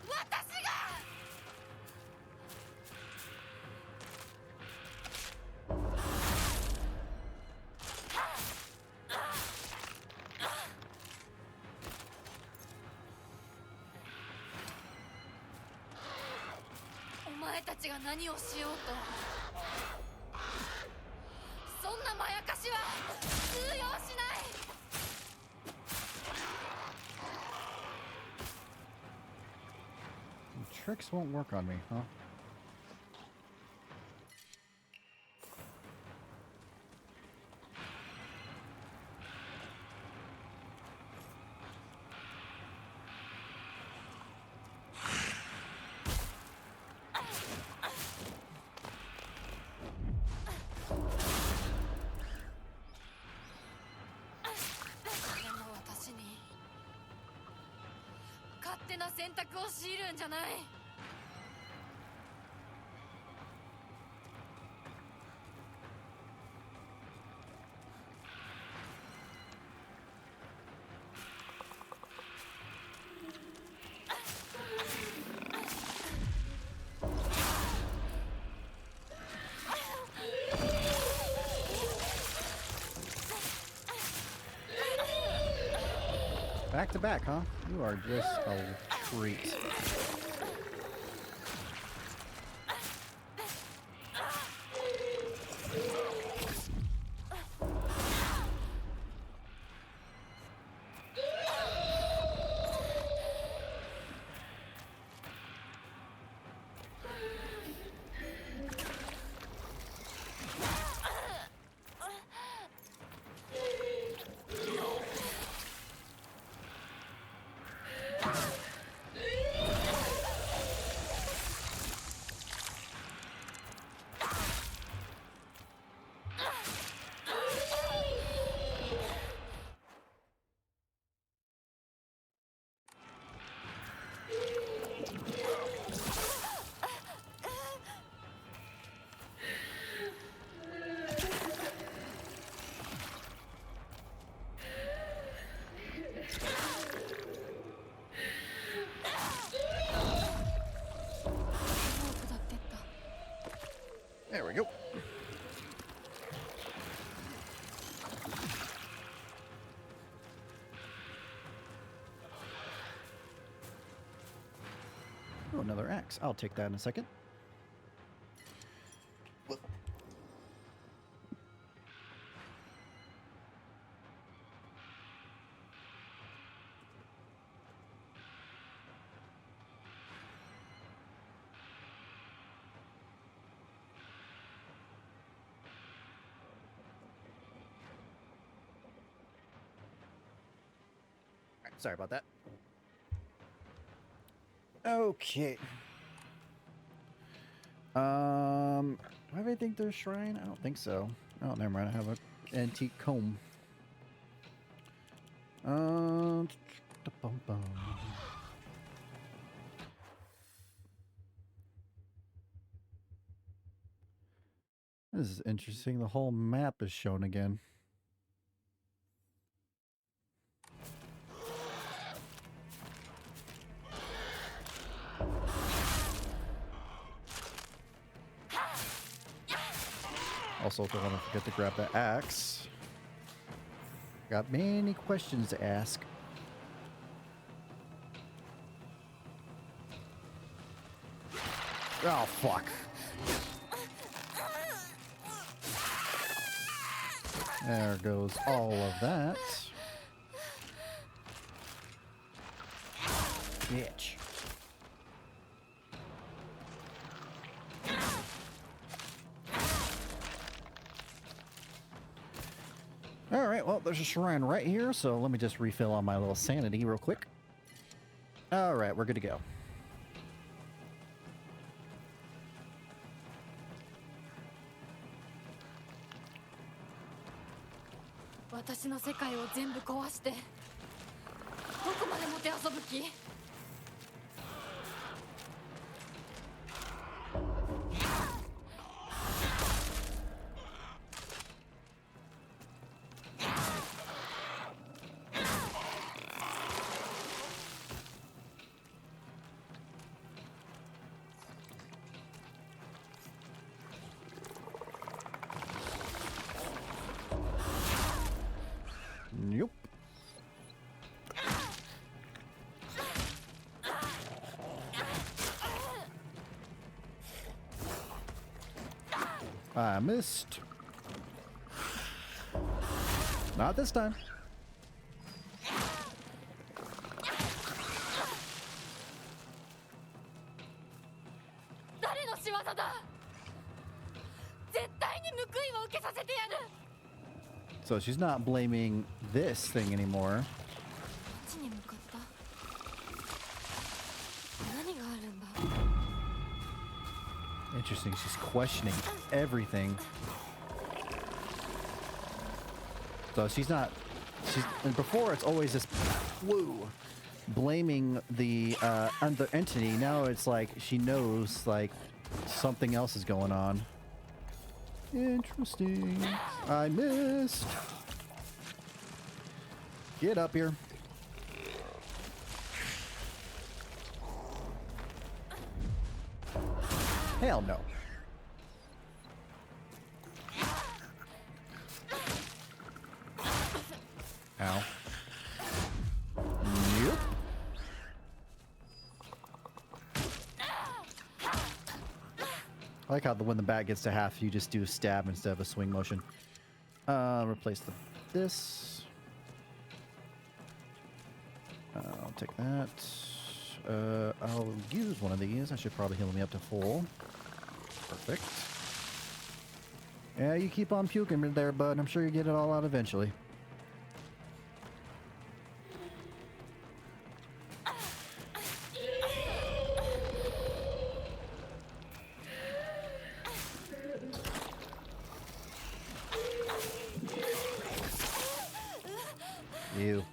私が。お前たちが何をしようとそんなまやかしは通用しない。Tricks won't work on me, huh?選択を強いるんじゃない。Back to back, huh? You are just a treat. There we go. Oh, another axe. I'll take that in a second. Sorry about that. Okay. Do I have anything to the shrine? I don't think so. Oh, never mind. I have an antique comb. Bum-bum. This is interesting. The whole map is shown again. Also, don't want to forget to grab the axe. Got many questions to ask. Oh, fuck. There goes all of that. Bitch. Alright, well, there's a shrine right here, so let me just refill on my little sanity real quick. Alright, we're good to go.私の世界を全部壊してどこまでもてあそぶ気Nope. I missed. Not this time. So she's not blaming this thing anymore. Interesting, she's questioning everything. So she's not, and before it's always this, woo, blaming the other entity. Now it's like she knows like something else is going on. Interesting. I missed. Get up here. Hell no. Ow. Nope. I like how when the bat gets to half, you just do a stab instead of a swing motion. Replace this. I'll take that. I'll use one of these. I should probably heal me up to full. Perfect. Yeah, you keep on puking there, bud. I'm sure you get it all out eventually. You.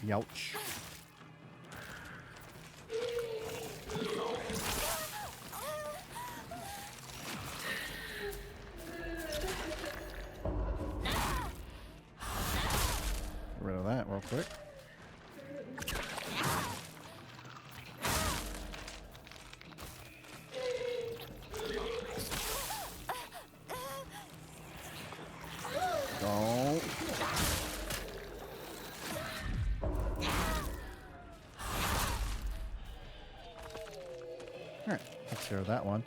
Youch. Get rid of that real quick. Don't. care of that one.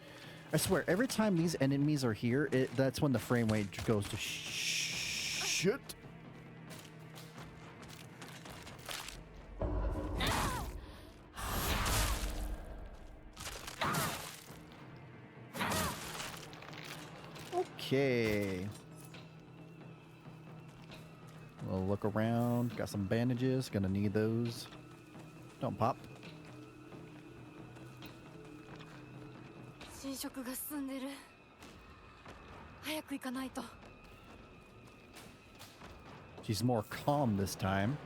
I swear, every time these enemies are here, that's when the frame rate goes to shit. Okay. We'll look around. Got some bandages. Gonna need those. Don't pop. 侵食が進んでる。早く行かないと。 She's more calm this time.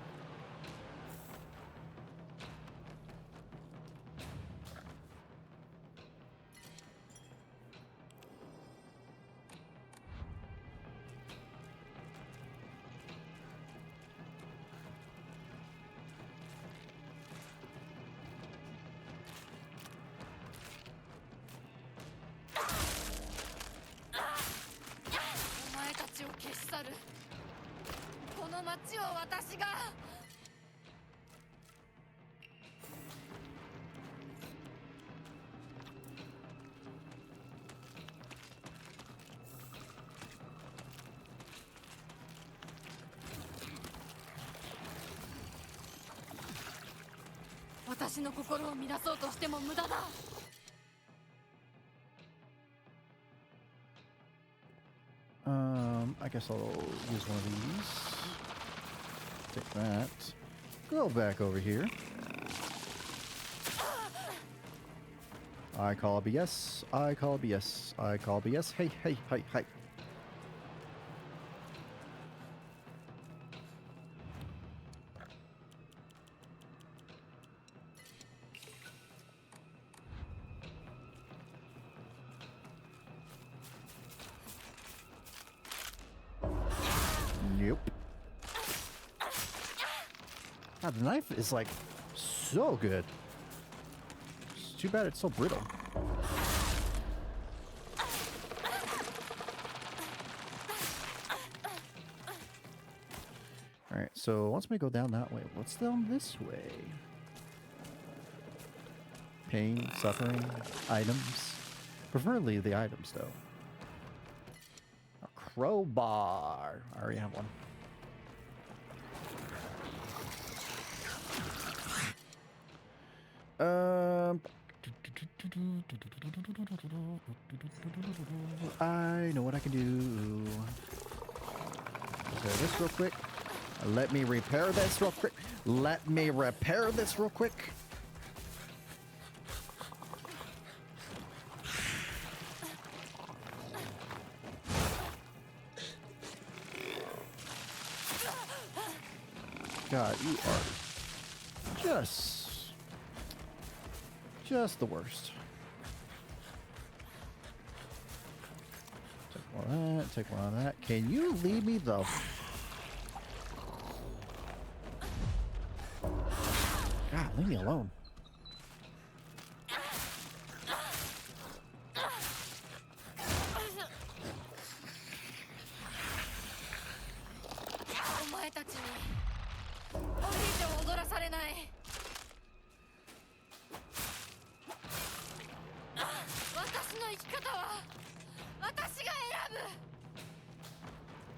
I guess I'll use one of these. Take that. Go back over here. I call BS. I call BS. I call BS. Hey, hey, hey, hey. Nope. God, the knife is like so good. It's too bad it's so brittle. Alright, so once we go down that way, what's down this way? Pain, suffering, items. Preferably the items, though. A crowbar. I already have one. I know what I can do. Repair this real quick. Let me repair this real quick. Let me repair this real quick. God, you are just the worst. Take one of that, take one of that. Can you leave me the... God, leave me alone.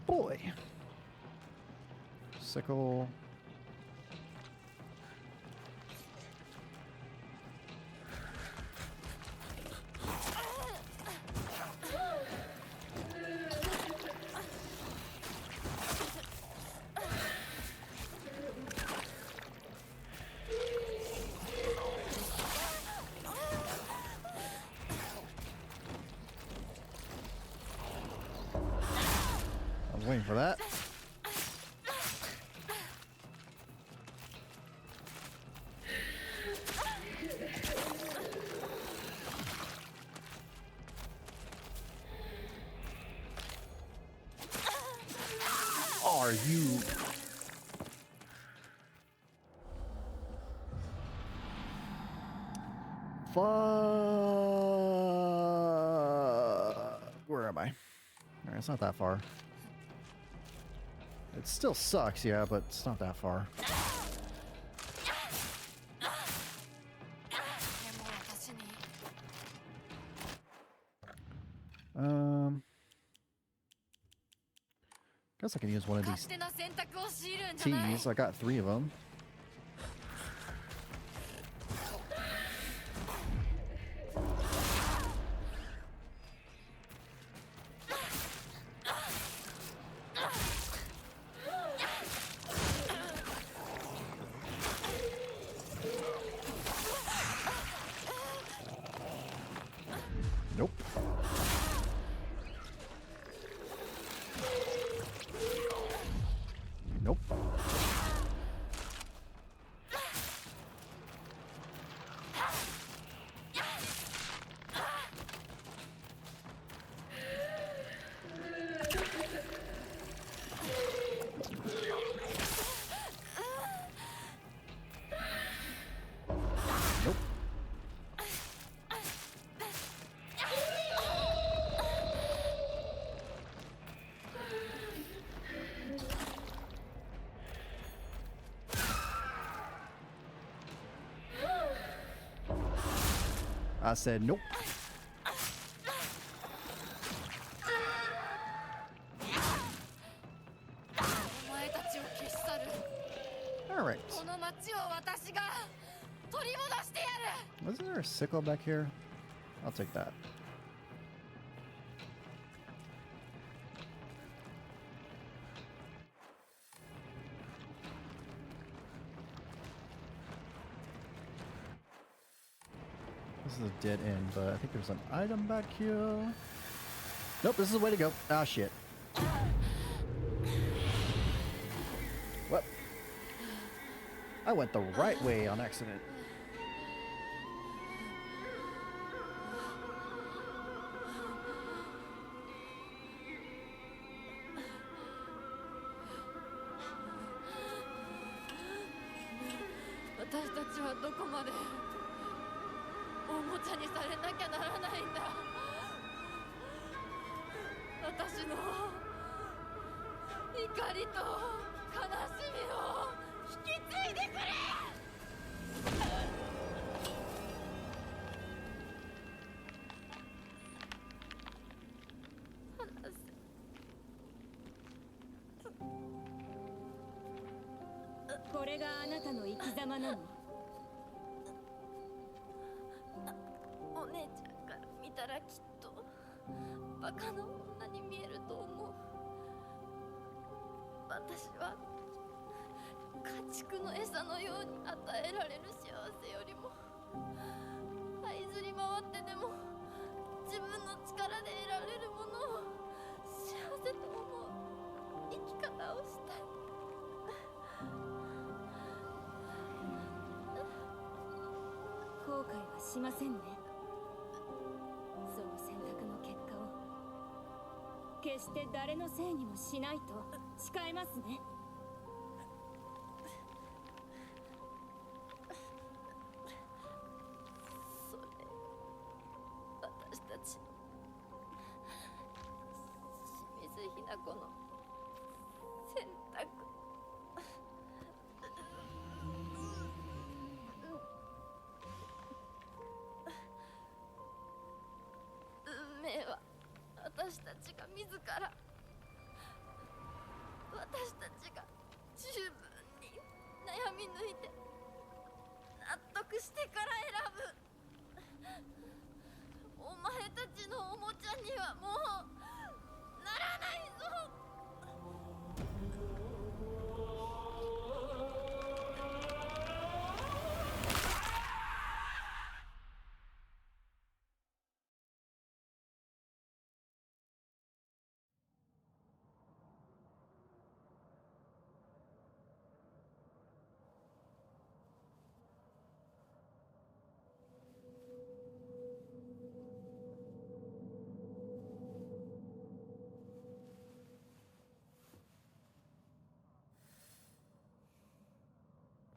Boy. Sickle. I was waiting for that. Are you? Where am I? Alright, it's not that far. It still sucks, yeah, but it's not that far. Guess I can use one of 勝 these 手な選択を強いるんじゃない。 teas. I got 3 of them. Nope. Nope. Nope. I said nope. All right. Wasn't there a sickle back here? I'll take that. This is a dead end, but I think there's an item back here. Nope, this is the way to go. Ah, shit. Well, I went the right way on accident.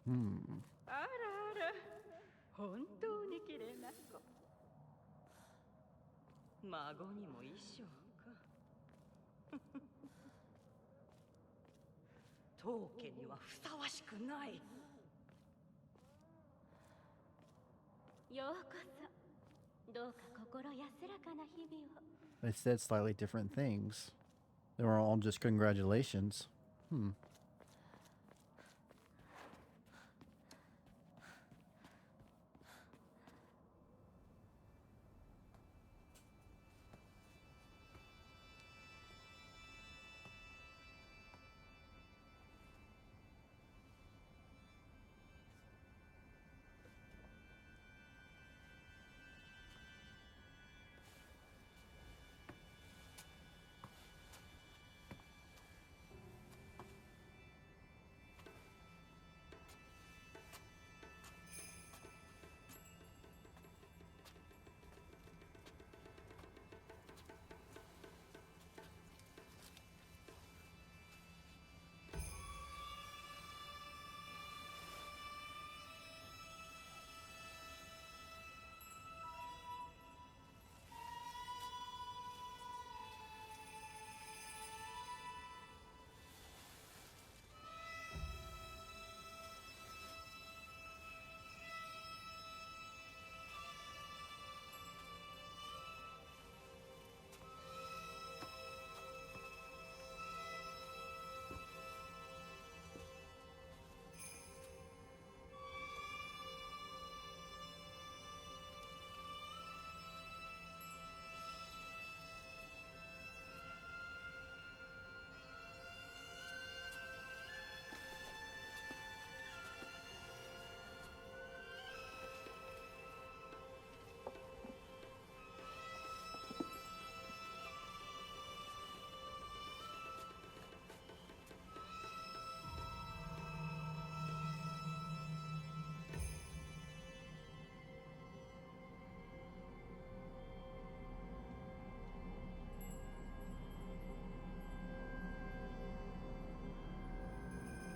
Hmm. あらあら、本当に綺麗な子。孫にも衣装か。当家にはふさわしくない。ようこそ。どうか心安らかな日々を。They said slightly different things. They were all just congratulations. Hmm.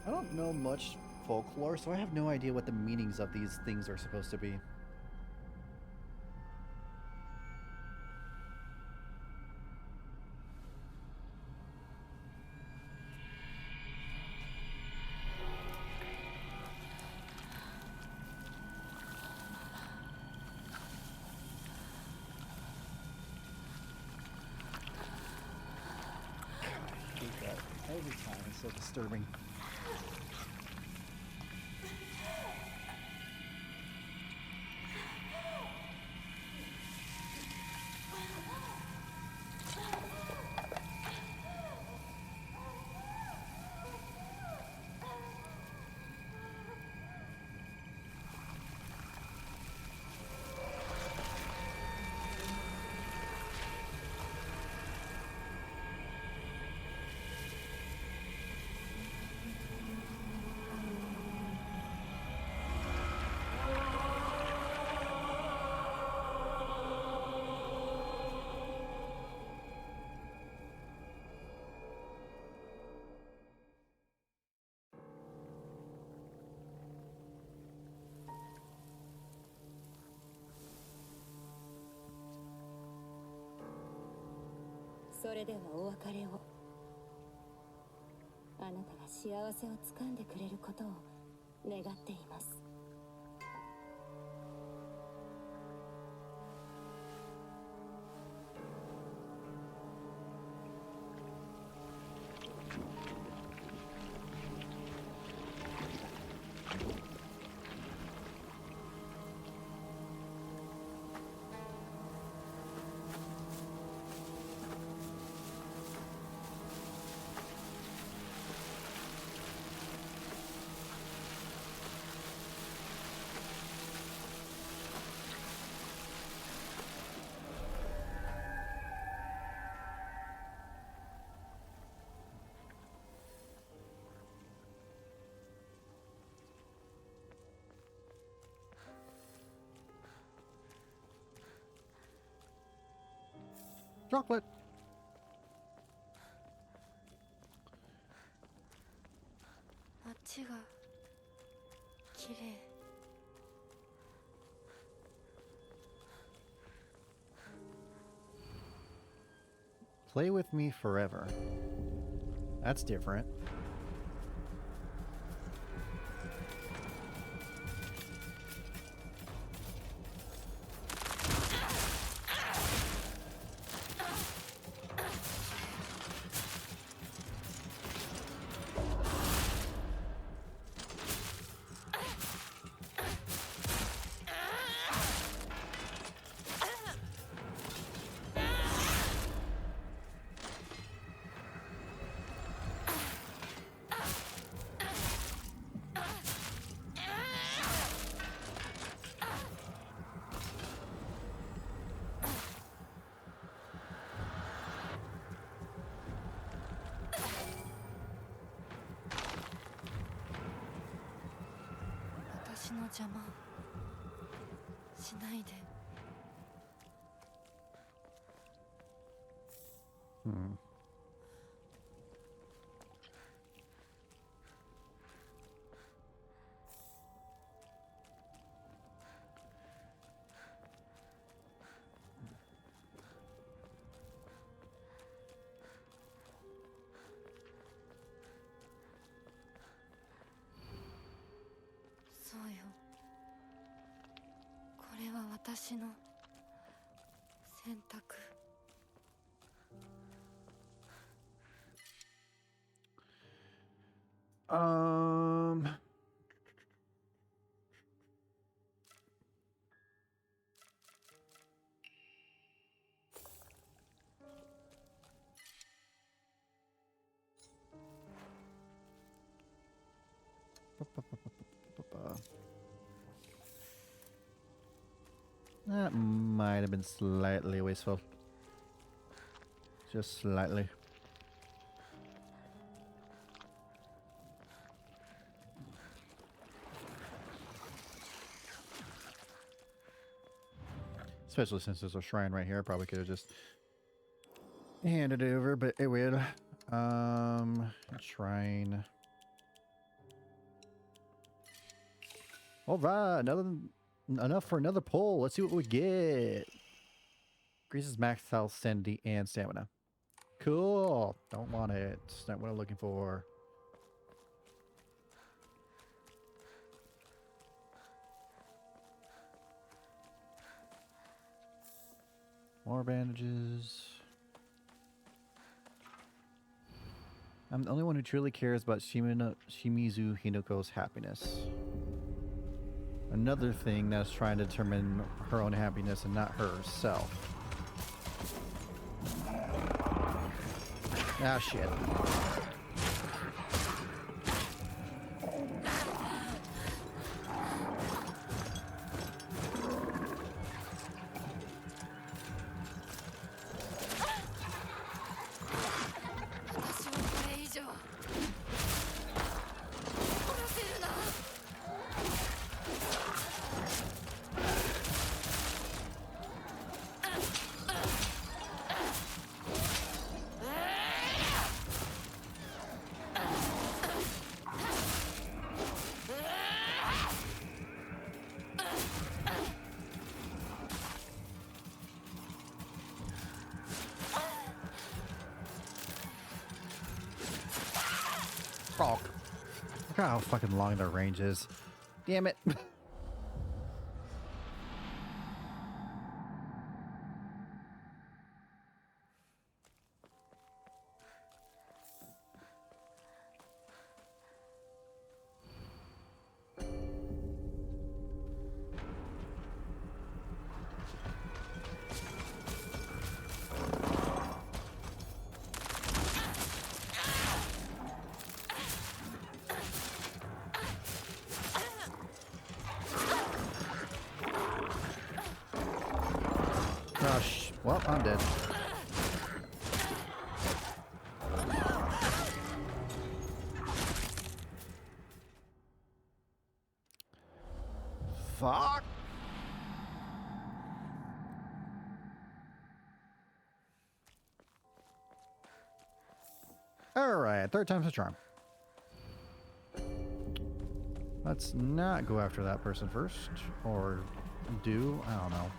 I don't know much folklore, so I have no idea what the meanings of these things are supposed to be. I hate that every time. It's so disturbing.それではお別れを。あなたが幸せをつかんでくれることを願っています。Chocolate. Play with me forever. That's different. の邪魔しないで。そうよ。これは私の選択。That might have been slightly wasteful. Just slightly. Especially since there's a shrine right here. I probably could have just handed it over, but it would. Shrine. All right, enough for another pull. Let's see what we get. Increases max health, sanity, and stamina. Cool. Don't want it. It's not what I'm looking for. More bandages. I'm the only one who truly cares about Shimizu Hinoko's happiness. Another thing that's trying to determine her own happiness and not herself. Ah, shit. Fuck. Look how fucking long their range is. Damn it. Gosh. Well, I'm dead. Fuck. Alright, third time's a charm. Let's not go after that person first. Or do. I don't know.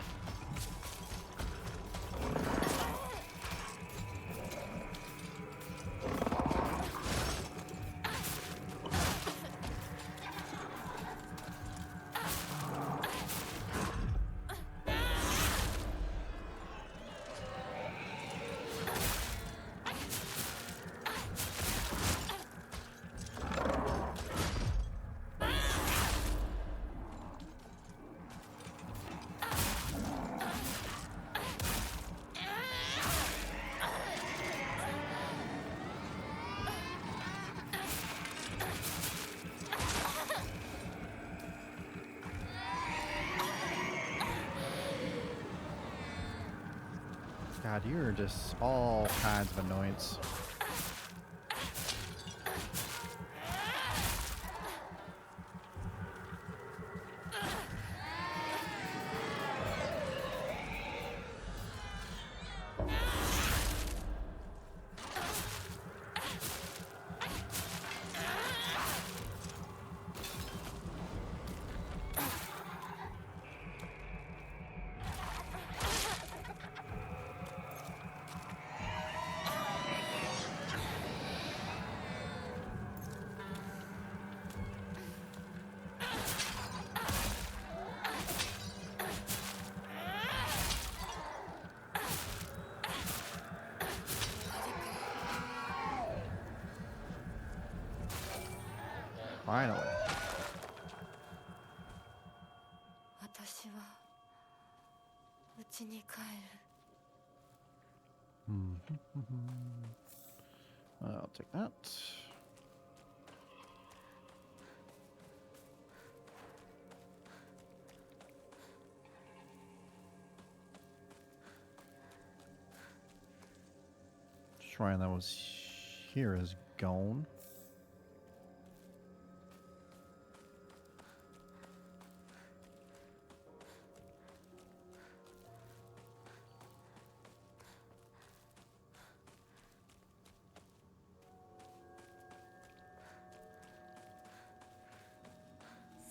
God, you're just all kinds of annoyance. Finally. 私は家に帰る。 I'll take that. Shrine that was here is gone.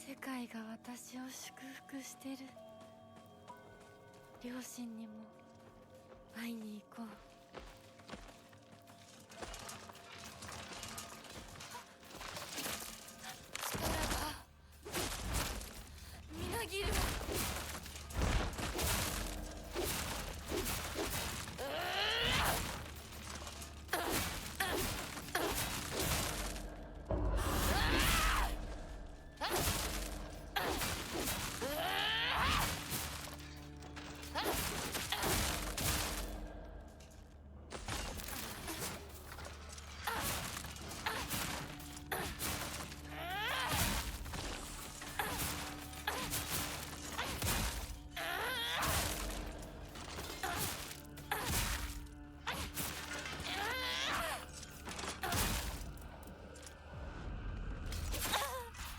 世界が私を祝福してる。両親にも会いに行こう。力がみなぎる。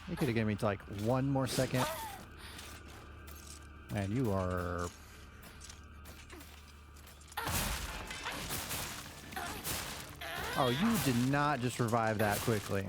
You could have given me like one more second. And you are... Oh, you did not just revive that quickly.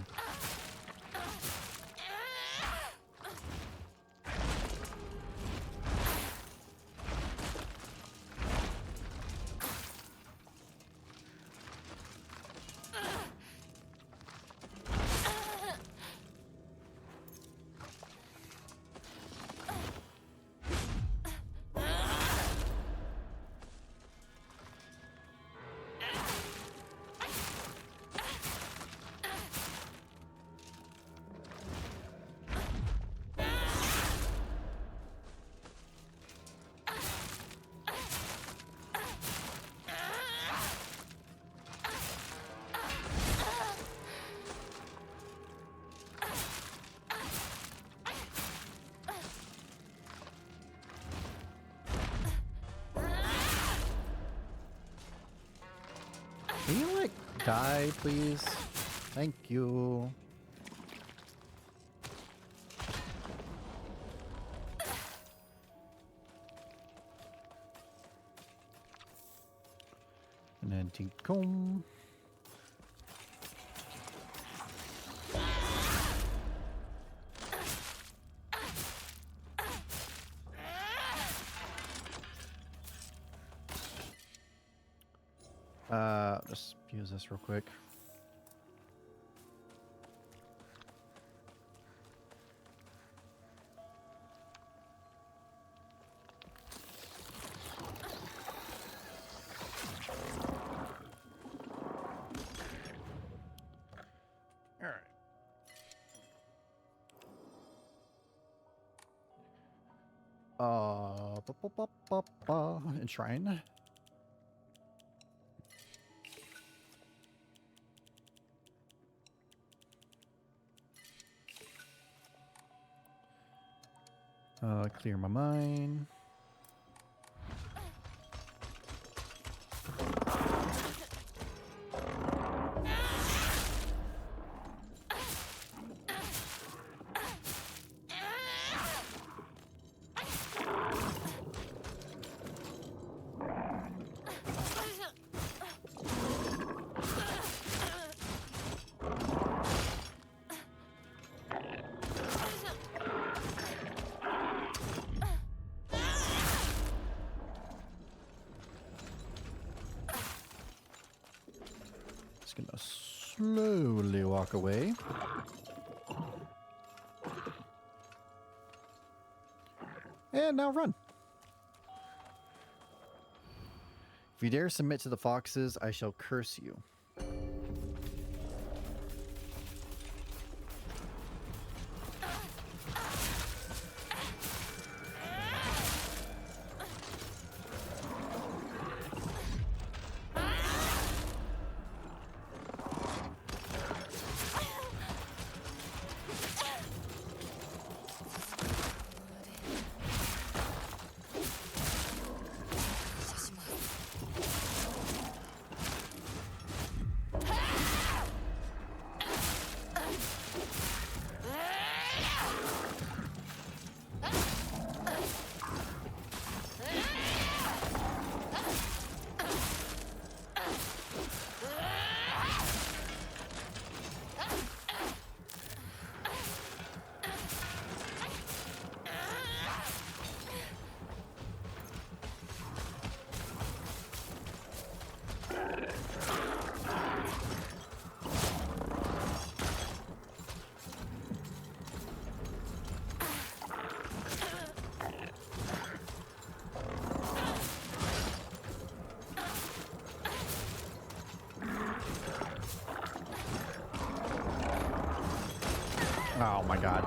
Can you, like, die, please? Thank you. An antique comb. Just use this real quick. Enshrine. Clear my mind. Gonna slowly walk away. And now run. If you dare submit to the foxes, I shall curse you. Oh my god.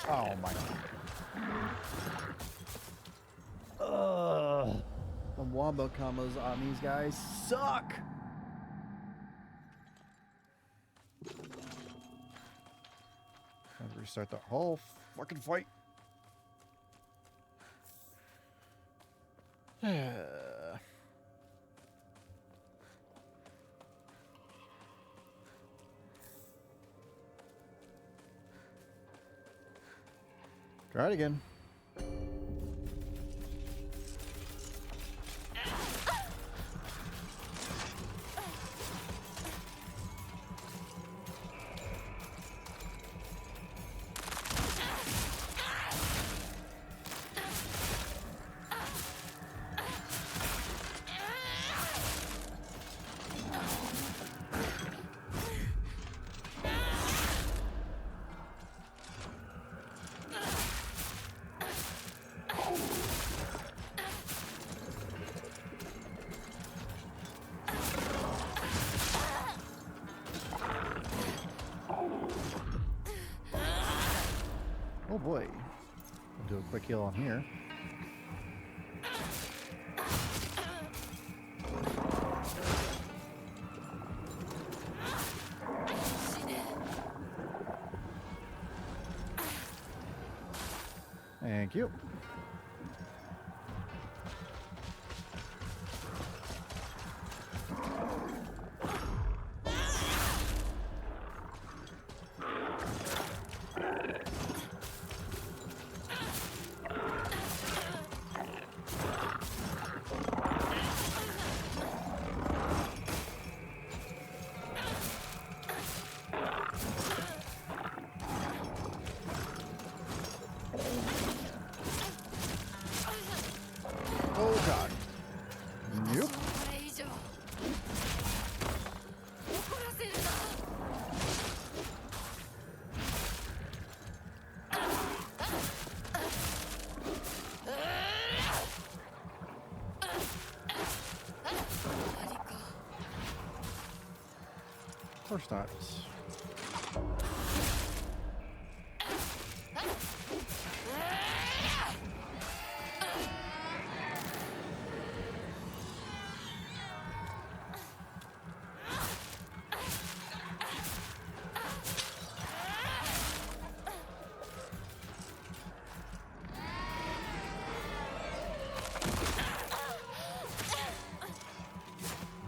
Oh my god. Ugh. The wombo combos on these guys suck. Let's restart the whole fucking fight. Try it again. Oh boy. I'll do a quick heal on here. Thank you. Oh god. Nope. Of course not.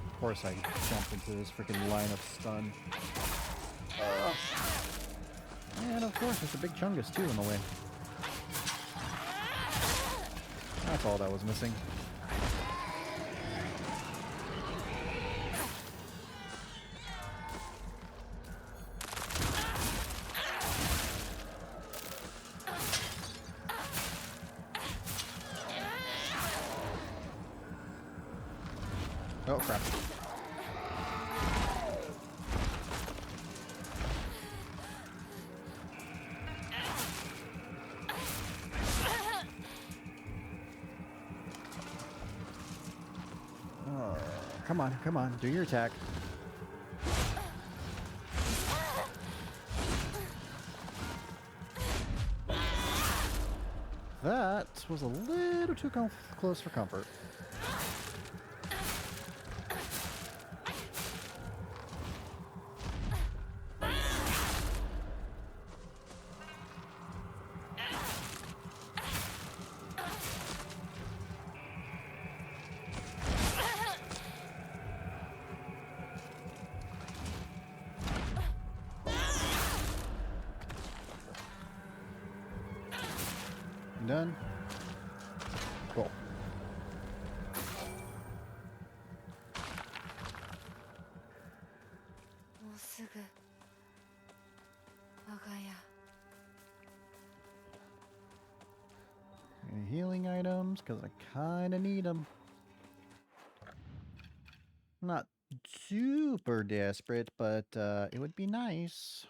Of course I jumped into this freaking line of stun. And of course there's a big chungus too in the way. That's all that was missing. Oh crap. Oh, come on, do your attack. That was a little too close for comfort. Done. Cool. items because I kind of need them. Not super desperate, but it would be nice.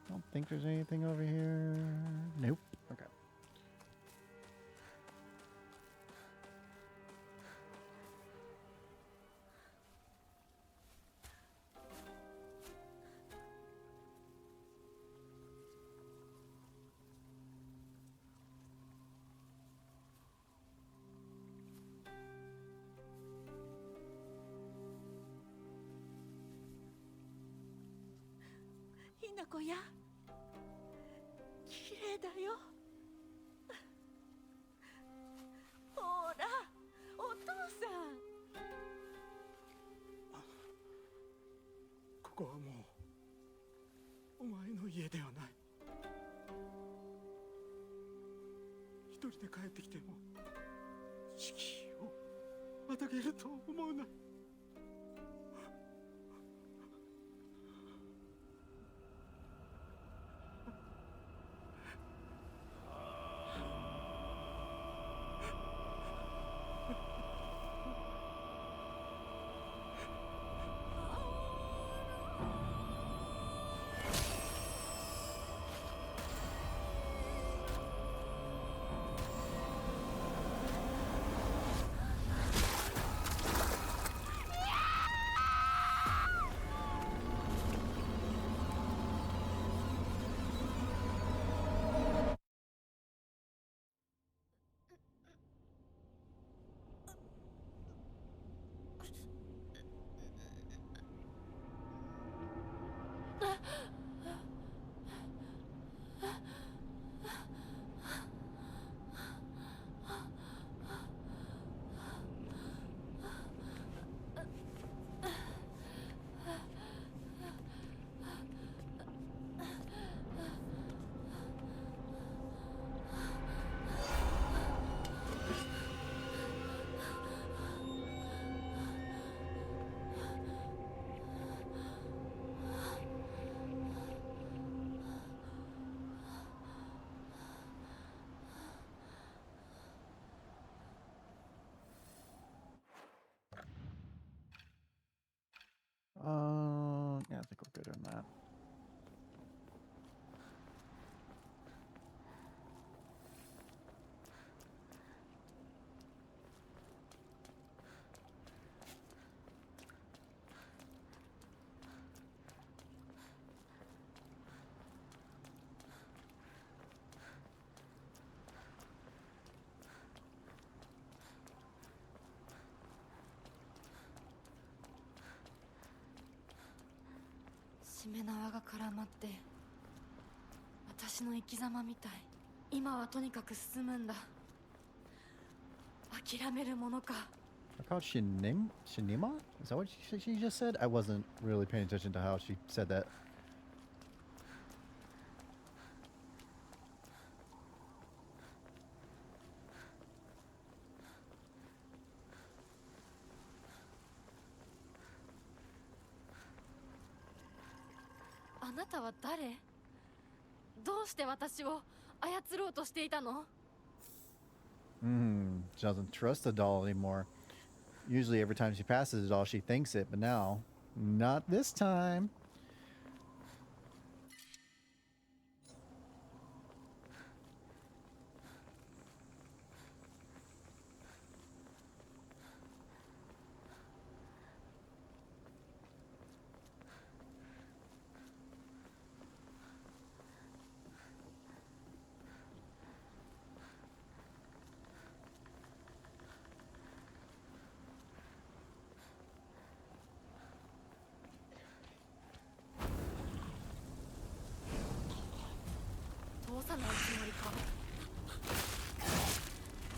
Don't think there's anything over here. Nope. Okay.ひなこや、綺麗だよ。ほら、お父さん。ここはもうお前の家ではない。一人で帰ってきても敷居をまたげると思うな。Yeah, I think we're good on that. "しめ縄が絡まって私の生き様みたい。今はとにかく進むんだ。諦めるものか。They're called Shinima? Is that what she just said? I wasn't really paying attention to how she said that. "あなたは誰？どうして私を操ろうとしていたの？" She doesn't trust the doll anymore. Usually every time she passes the doll, she thinks it, but now, not this time.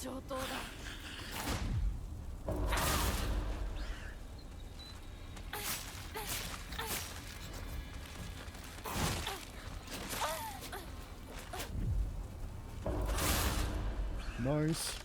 上等だ。Nice.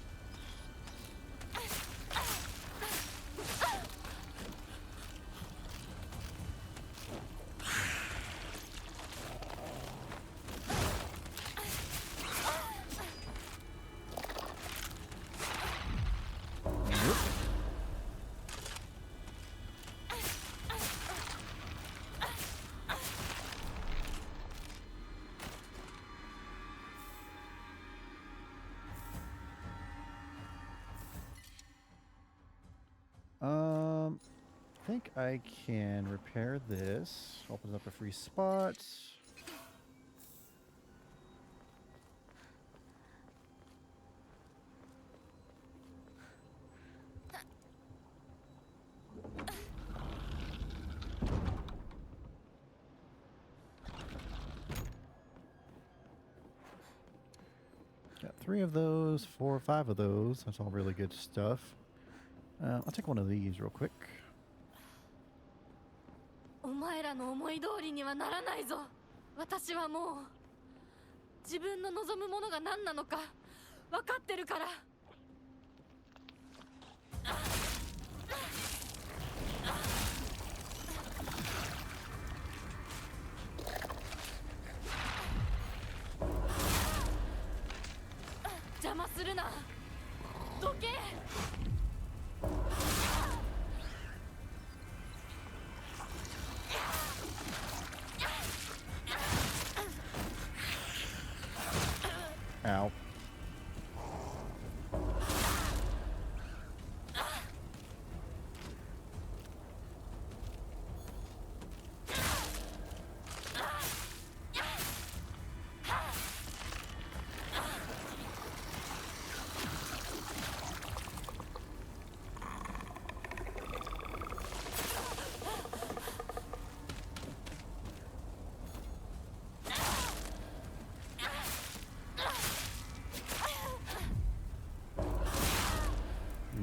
I think I can repair this. Opens up a free spot. Got 3 of those, 4 or 5 of those. That's all really good stuff. I'll take one of these real quick. お前らの思い通りにはならないぞ。私はもう自分の望むものが何なのか分かってるから。邪魔するな。どけ。Ow.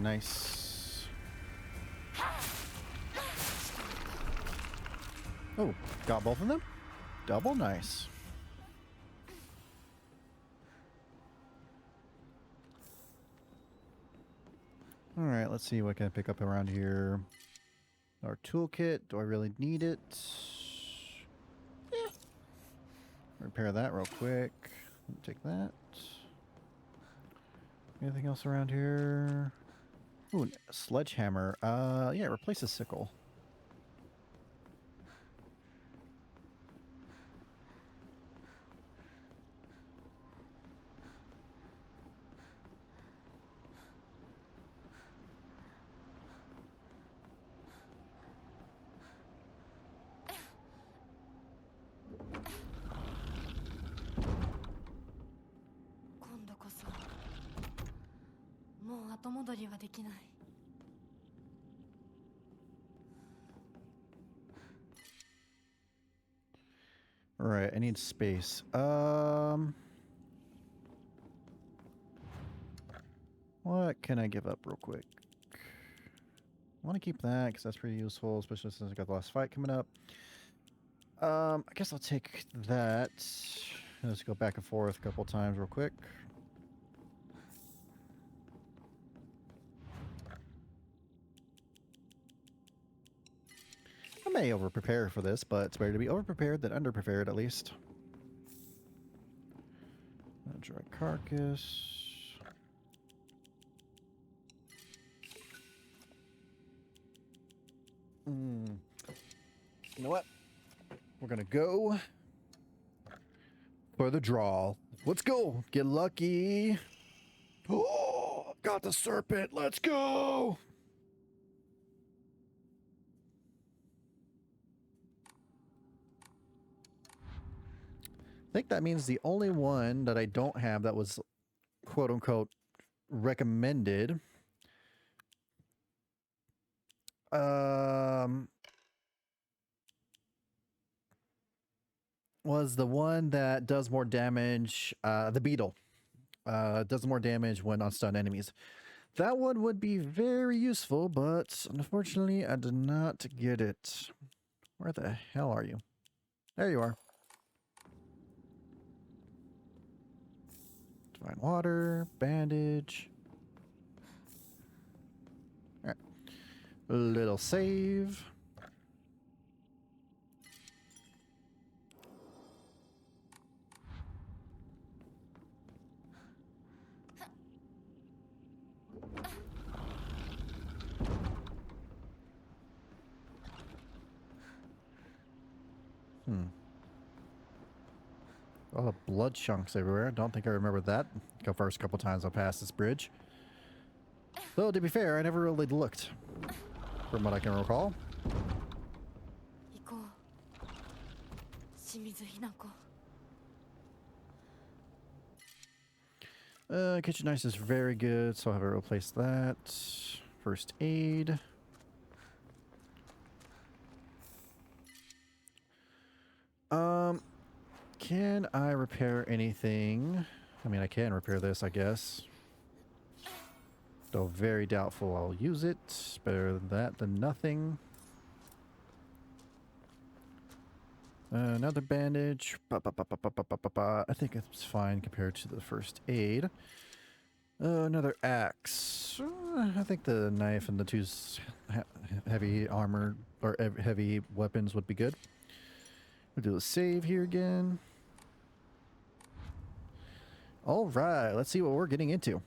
Nice. Oh, got both of them? Double nice. Alright, let's see what can I pick up around here. Our toolkit, do I really need it? Repair that real quick. Take that. Anything else around here? Ooh, a sledgehammer. Yeah, replace the sickle. Alright, I need space. What can I give up real quick? I want to keep that because that's pretty useful, especially since I got the last fight coming up. I guess I'll take that. Let's go back and forth a couple times real quick. I may over-prepare for this, but it's better to be over-prepared than under-prepared, at least. Dry carcass. You know what? We're gonna go for the draw. Let's go. Get lucky. Oh, got the serpent. Let's go. I think that means the only one that I don't have that was quote unquote recommended was the one that does more damage, the beetle. Does more damage when on stun enemies. That one would be very useful, but unfortunately I did not get it. Where the hell are you? There you are. Divine water, bandage. Alright. A little save. Oh, blood chunks everywhere. Don't think I remember that the first couple times I passed this bridge. Though, to be fair, I never really looked, from what I can recall. Kitchen ice is very good, so I'll have to replace that. First aid. Can I repair anything? I mean, I can repair this, I guess. Though very doubtful I'll use it. Better than that than nothing. Another bandage. I think it's fine compared to the first aid. Another axe. I think the knife and the two heavy armor or heavy weapons would be good. We'll do a save here again. All right, let's see what we're getting into.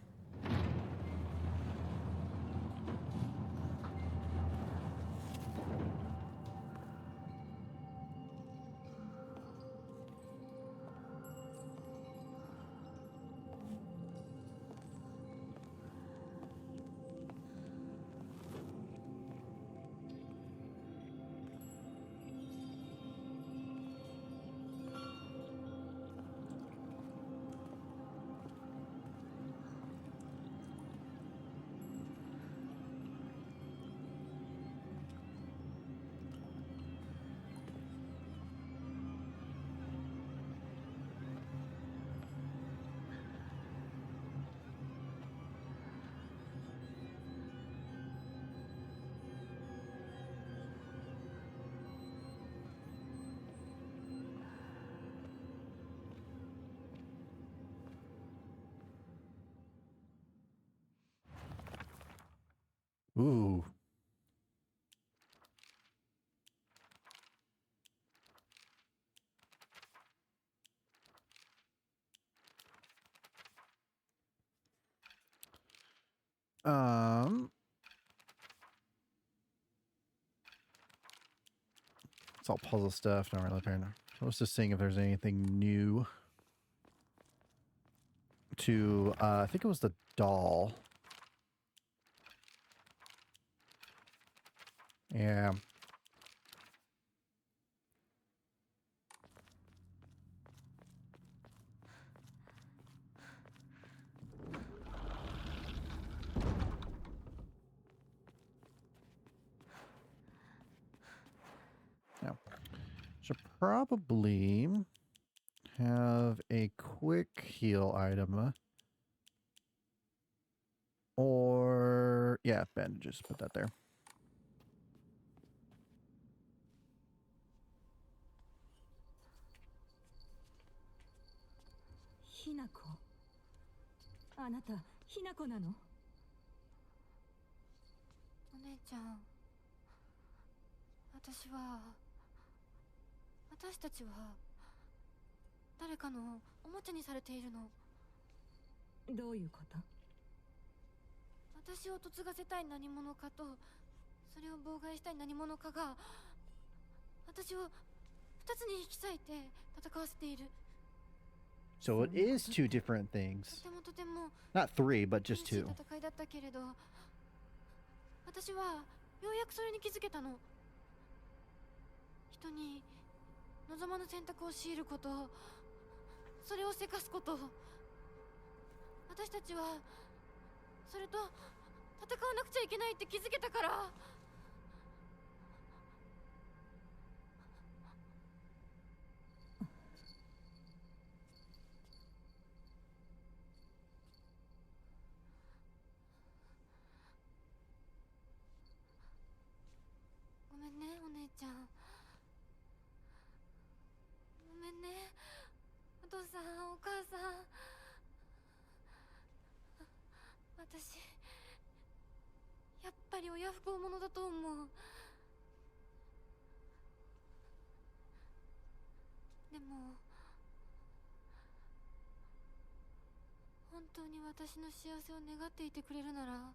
Ooh. It's all puzzle stuff. Not really apparent. I was just seeing if there's anything new to, I think it was the doll. Yeah. Now, should probably have a quick heal item. Or, yeah, bandages. Put that there. Hinako? あなた、Hinako なの？お姉ちゃん、私たちは誰かのおもちゃにされているの。どういうこと？私を嫁がせたい何者かと、それを妨害したい何者かが私を二つに引き裂いて戦わせている。So it is two different things. Not three, but just two. 戦いだったけれど、私はようやくそれに気づけたの。人に望まぬ選択を強いること、それをせかすこと。私たちはそれと戦わなくちゃいけないって気づけたから。私やっぱり親不孝者だと思う。でも本当に私の幸せを願っていてくれるなら、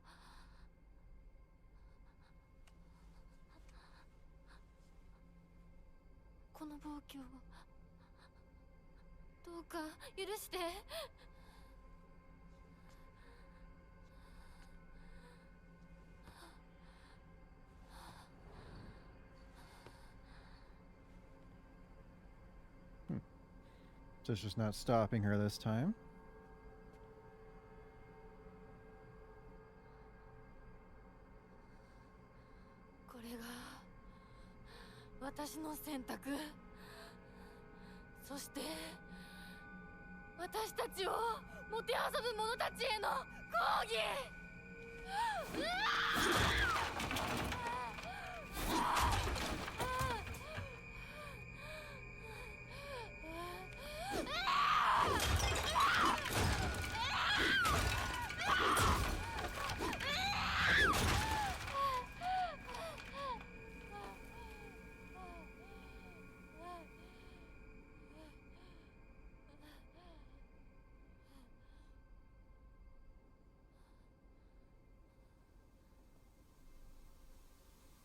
この暴挙をどうか許して。So it's just not stopping her this time. これが私の選択。そして私たちをもてあそぶ者たちへの抗議。うわ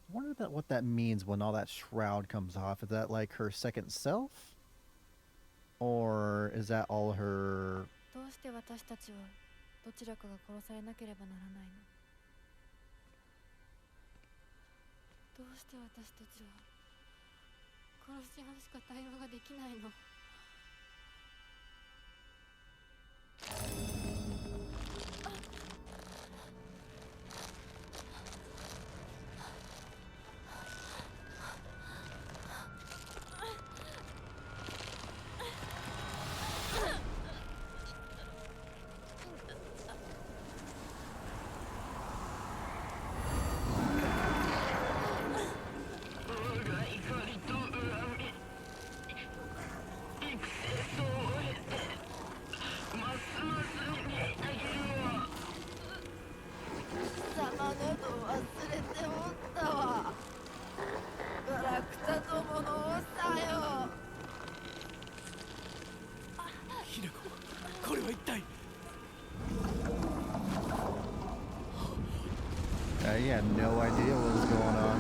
I wonder what that means when all that shroud comes off. Is that like her second self? Or is that all her... どうして私たちはどちらかが殺されなければならないの？どうして私たちは殺し合うしか対話ができないの？He had no idea what was going on.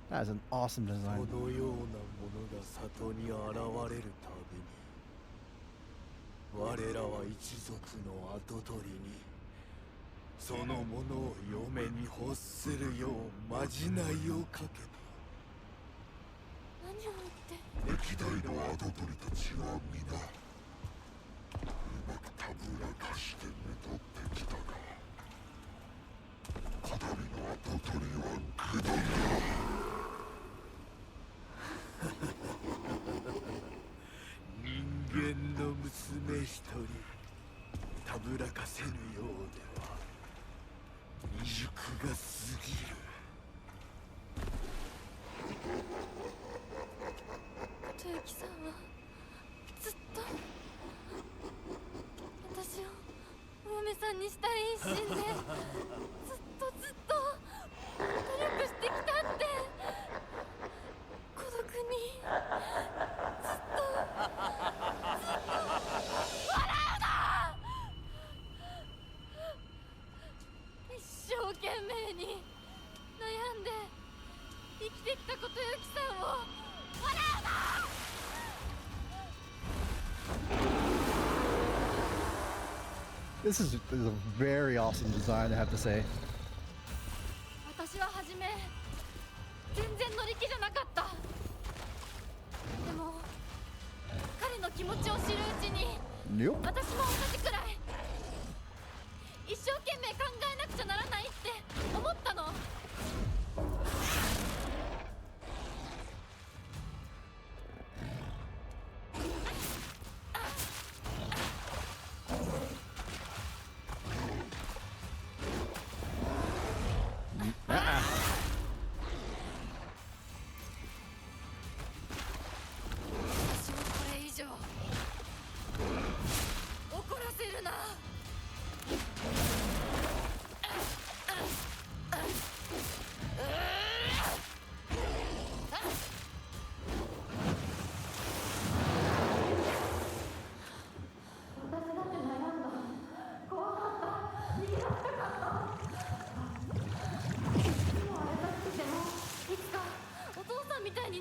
That is an awesome design. このようなものが里に現れるたびに、我らは一族の跡取りにそのものを嫁に欲するようまじないをかけた。何を言って？歴代の跡取りたちは皆うまくたぶらかしてめとってきたが、こだりの跡取りは愚鈍だ。人間の娘一人たぶらかせぬようでは未熟が過ぎる。琴雪さんはずっと私をお嫁さんにしたい一心でずっと努力してきたって。孤独にずっと笑うな！一生懸命に悩んで生きてきた琴雪さんを笑うな！This is a very awesome design, I have to say. 私は初め全然乗り気じゃなかった。でも彼の気持ちを知るうちに、私も同じくらい一生懸命考えなくちゃならないって思ったの。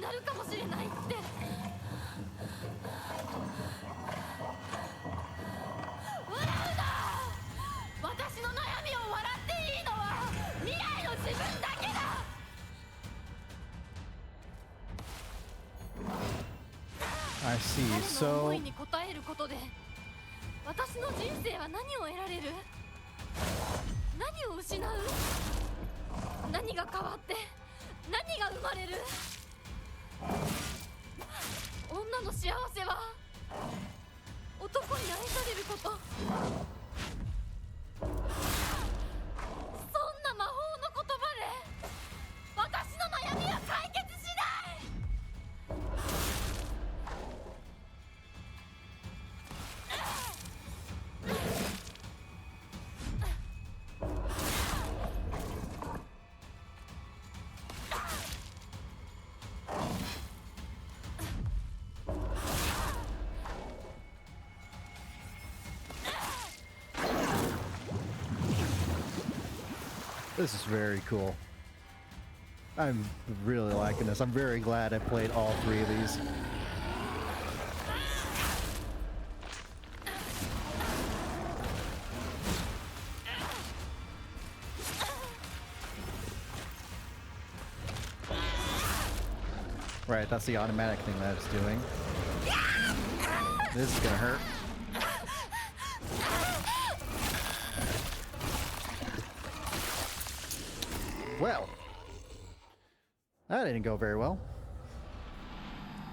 なるかもしれないって。笑うな。私の悩みを笑っていいのは未来の自分だけだ。I see. 彼の思 So いに応えることで私の人生は何を得られる？何を失う？何が変わって何が生まれる？女の幸せは男に愛されること。そんな魔法の言葉で私の悩みは解決しない。this is very cool. I'm really liking this. I'm very glad I played all 3 of these. Right, that's the automatic thing that it's doing. This is gonna hurt. Well, that didn't go very well.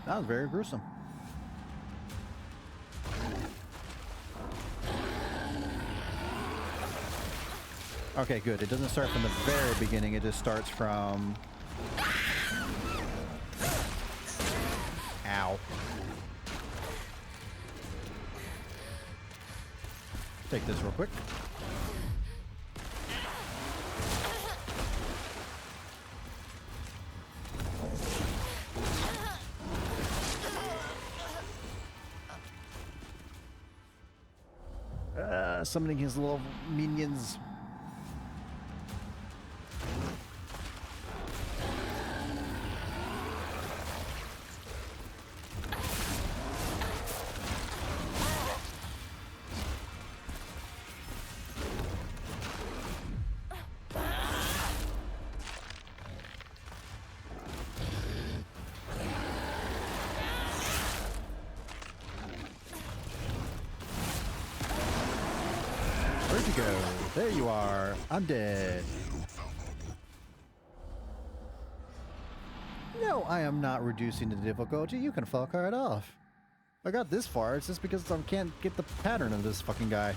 That was very gruesome. Okay, good. It doesn't start from the very beginning. It just starts from... Ow. Take this real quick. Summoning his little minions. Where'd you go? There you are. I'm dead. No, I am not reducing the difficulty. You can fuck right off. I got this far. It's just because I can't get the pattern of this fucking guy.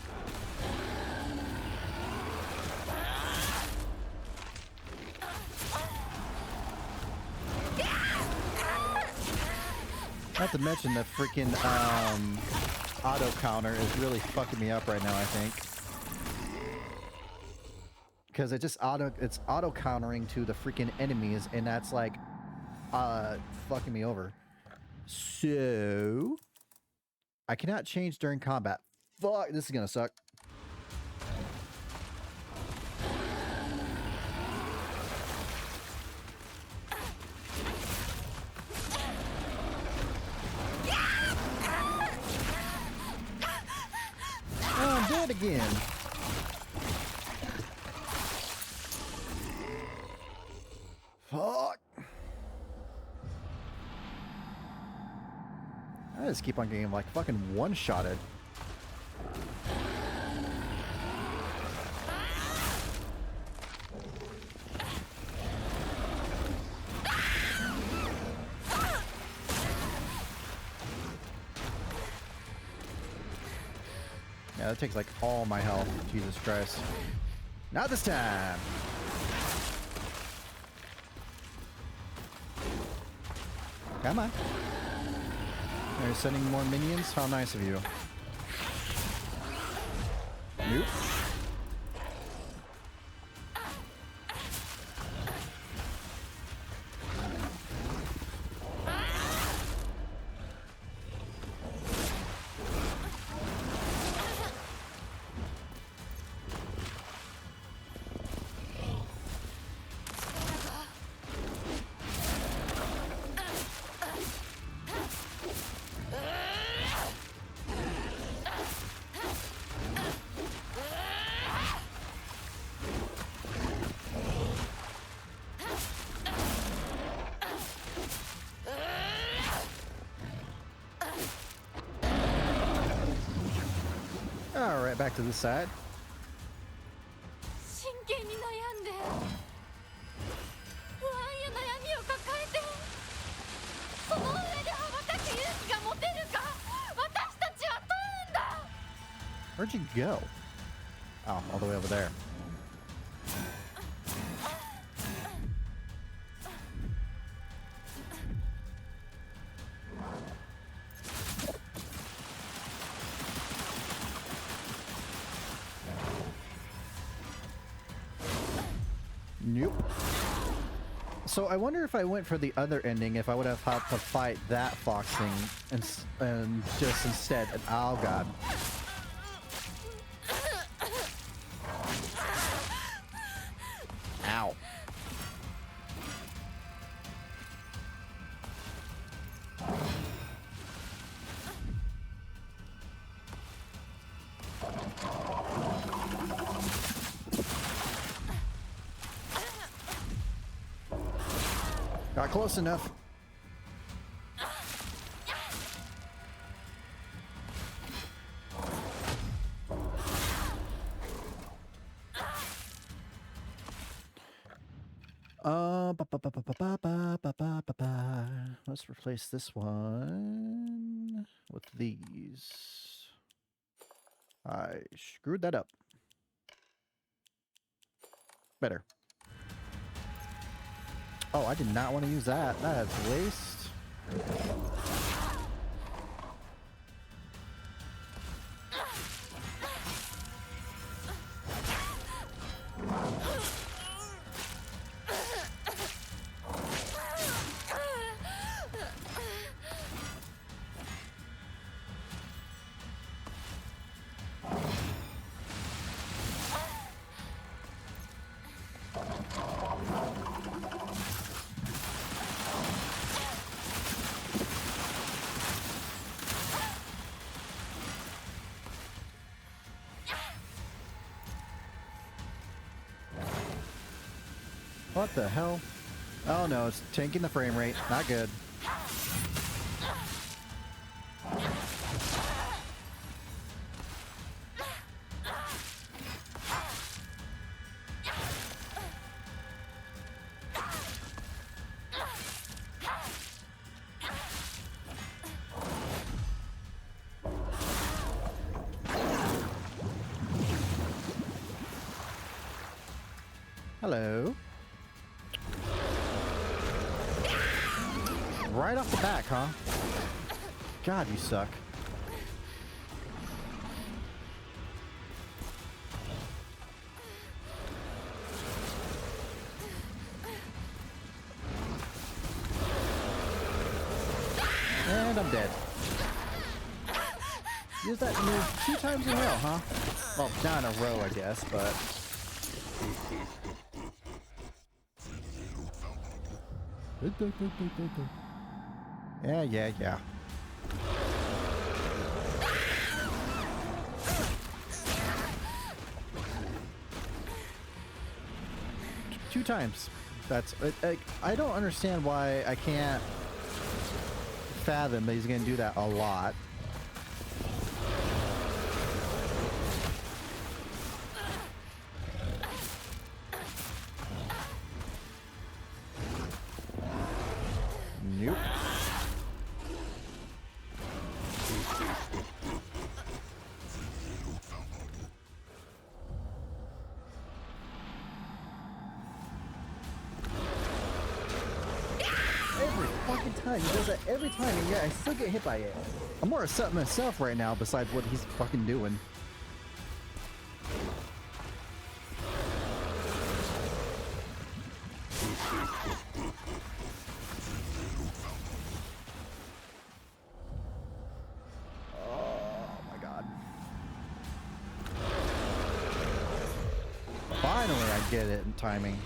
Not to mention the freaking auto counter is really fucking me up right now, I think. Because it's auto countering to the freaking enemies, and that's like fucking me over. So I cannot change during combat. Fuck, this is gonna suck. Oh, I'm dead again. Fuck. I just keep on getting like fucking one-shotted. Yeah, that takes like all my health. Jesus Christ. Not this time. Come on. Are you sending more minions? How nice of you. Nope. back to this side. 真剣に悩んで不安や悩みを抱えてその上で羽ばたく勇気が持てるか私たちは問うんだ Where'd you go? Oh, all the way over there. Nope. So I wonder if I went for the other ending, if I would have had to fight that fox thing and just instead. Oh god. Ow. Got close enough. Let's replace this one with these. I screwed that up. Better. Oh, I did not want to use that. That's a waste. What the hell? Oh no, it's tanking the frame rate. Not good. Hello. Right off the back, huh? God, you suck. And I'm dead. Use that move 2 times in a row, huh? Well, not in a row, I guess, but... Yeah. 2 times. That's I don't understand why I can't fathom that he's gonna do that a lot. Nope. Every fucking time. He does that every time, and yet I still get hit by it. I'm more upset myself right now besides what he's fucking doing. Finally, I get it in timing.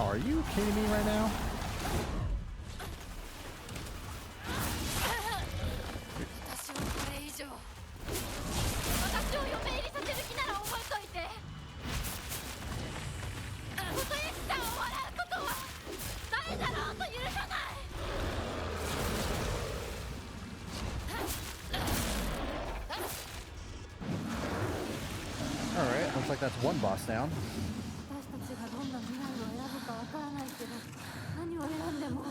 are you kidding me right now? 私をこれ以上私を嫁入りさせる気なら覚えといて。元エクさんを笑うことは誰だろうと許さない。 Alright, looks like that's one boss down. 私たちがどんな未来を選ぶかわからないけど、何を選んでも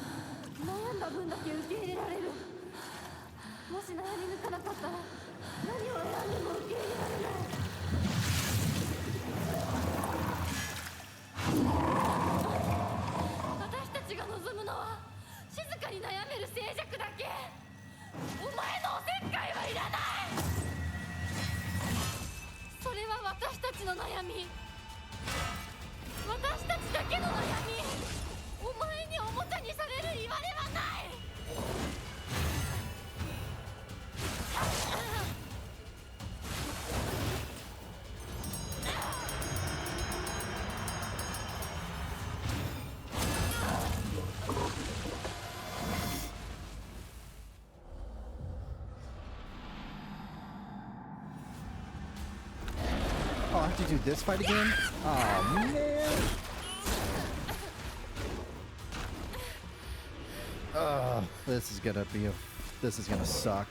悩んだ分だけ受け入れられる。もし悩み抜かなかったら何を選んでも受け入れられない。私たちが望むのは静かに悩める静寂だけ。お前のおせっかいはいらない。 それは私たちの悩み。私たちだけの悩み。お前におもちゃにされる言われはない。Oh, I have to do this fight again? Oh man! This is gonna suck.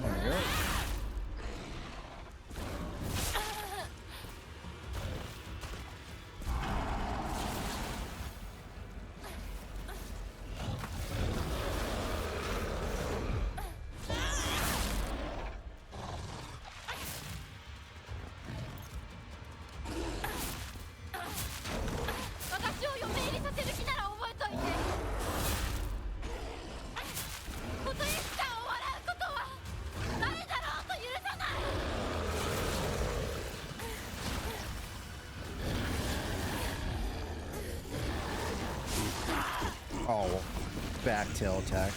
There we go. Oh, back tail attack.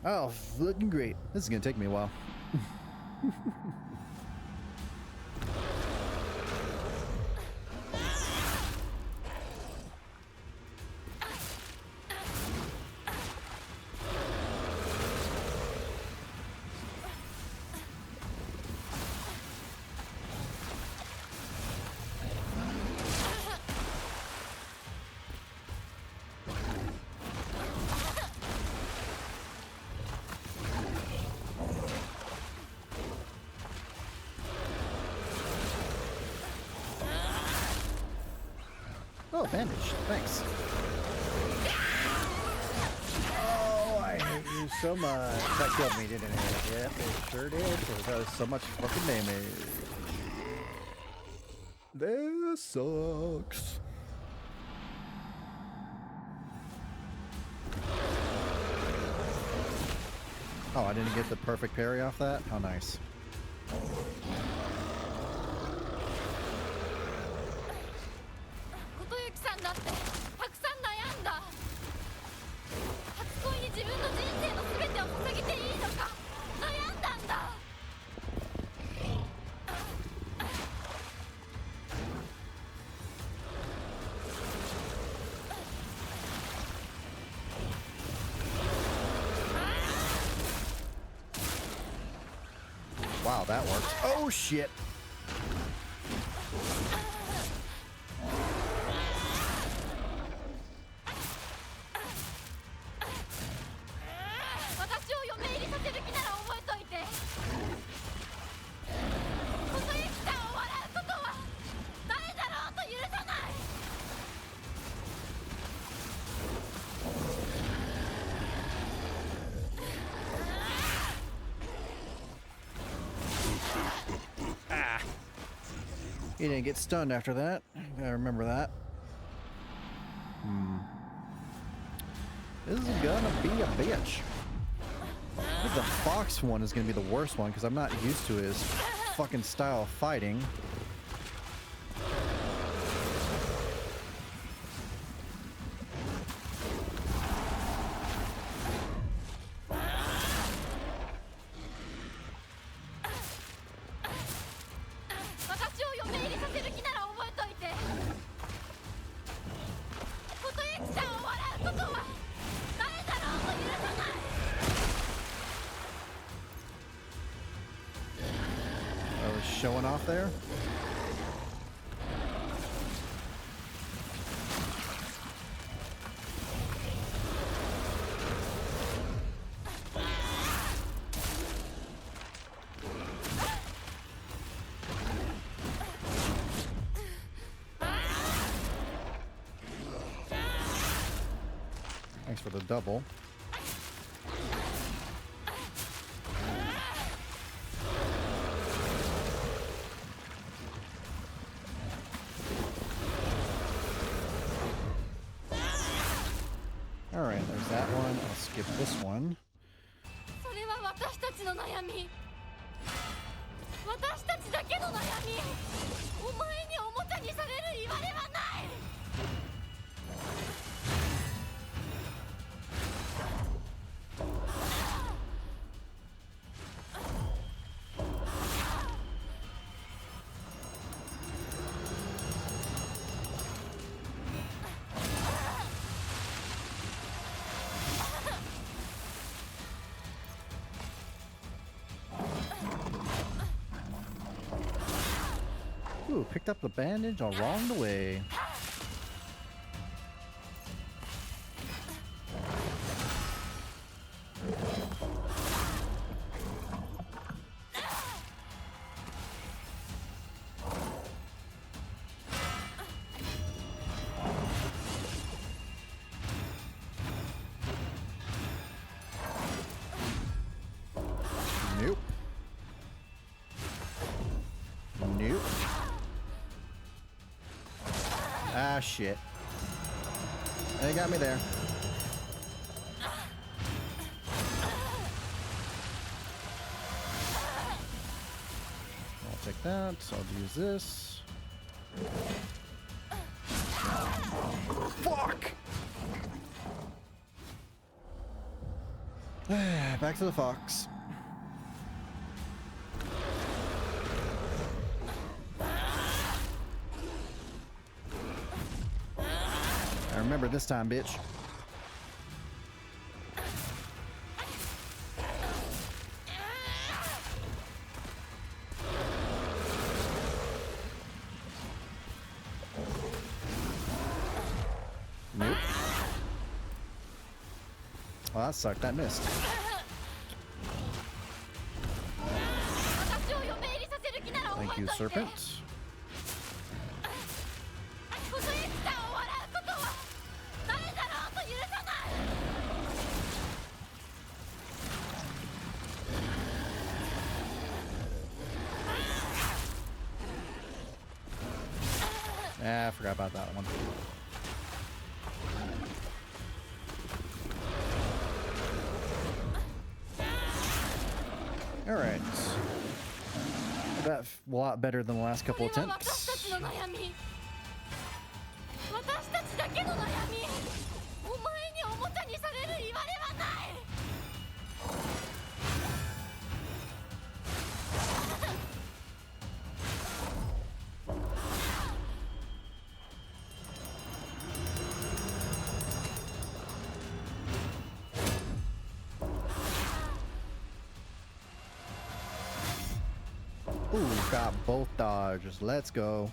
Oh, looking great. This is gonna take me a while. Oh, bandage. Thanks. Oh, I hate you so much. That killed me, didn't it? Yep, it sure did. It does so much fucking damage. This sucks. Oh, I didn't get the perfect parry off that? How nice. 'Wow, that worked. Oh shit. He didn't get stunned after that. I remember that. This is gonna be a bitch. I think the fox one is gonna be the worst one because I'm not used to his fucking style of fighting. showing off there. Thanks for the double. Alright, there's that one. I'll skip this one. それは私たちの悩み。私たちだけの悩み。お前におもちゃにされる言われはない。Ooh, picked up the bandage along the way. Nope. Nope. Ah, shit. They got me there. I'll take that. I'll use this. Fuck! Back to the fox. I remember this time, bitch. Nope. Well, that sucked. That missed. Thank you, Serpent. Ah, I forgot about that one. All right. That's a lot better than the last couple attempts. Ooh, got both dodges. Let's go.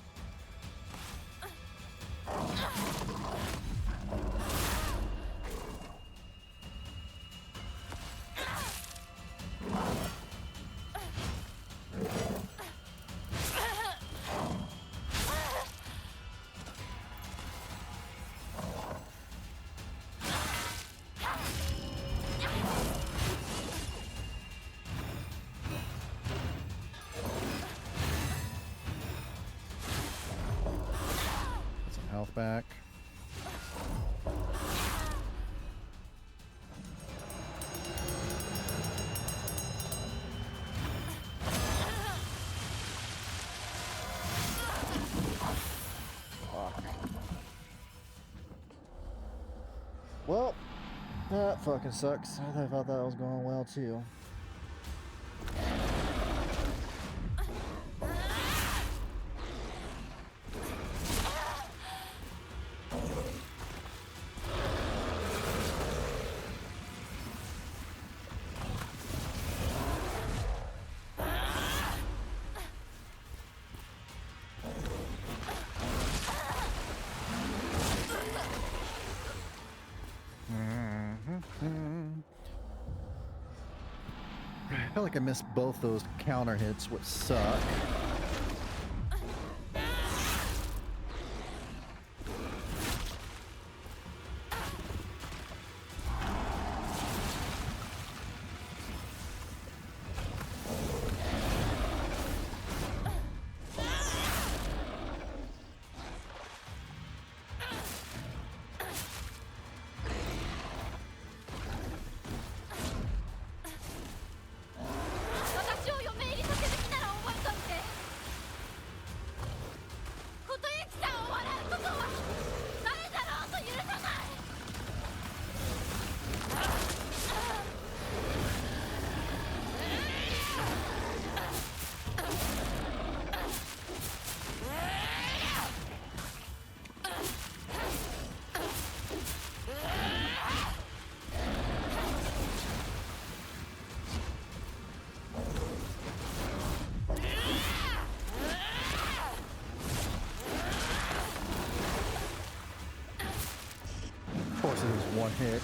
Health back. Fuck. Well, that fucking sucks. I thought that was going well too. I feel like I missed both those counter hits, which suck. Of course it was one hit.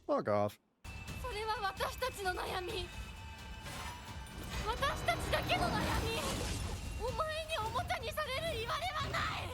Fuck off. それは私たちの悩み。私たちだけの悩み。お前におもちゃにされる言われはない。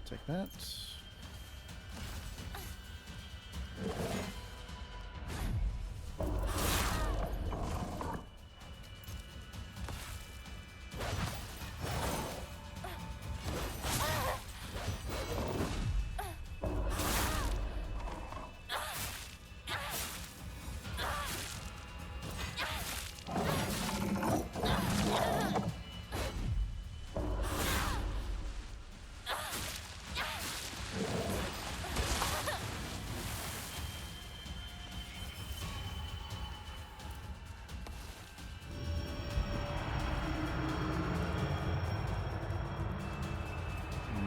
Take that.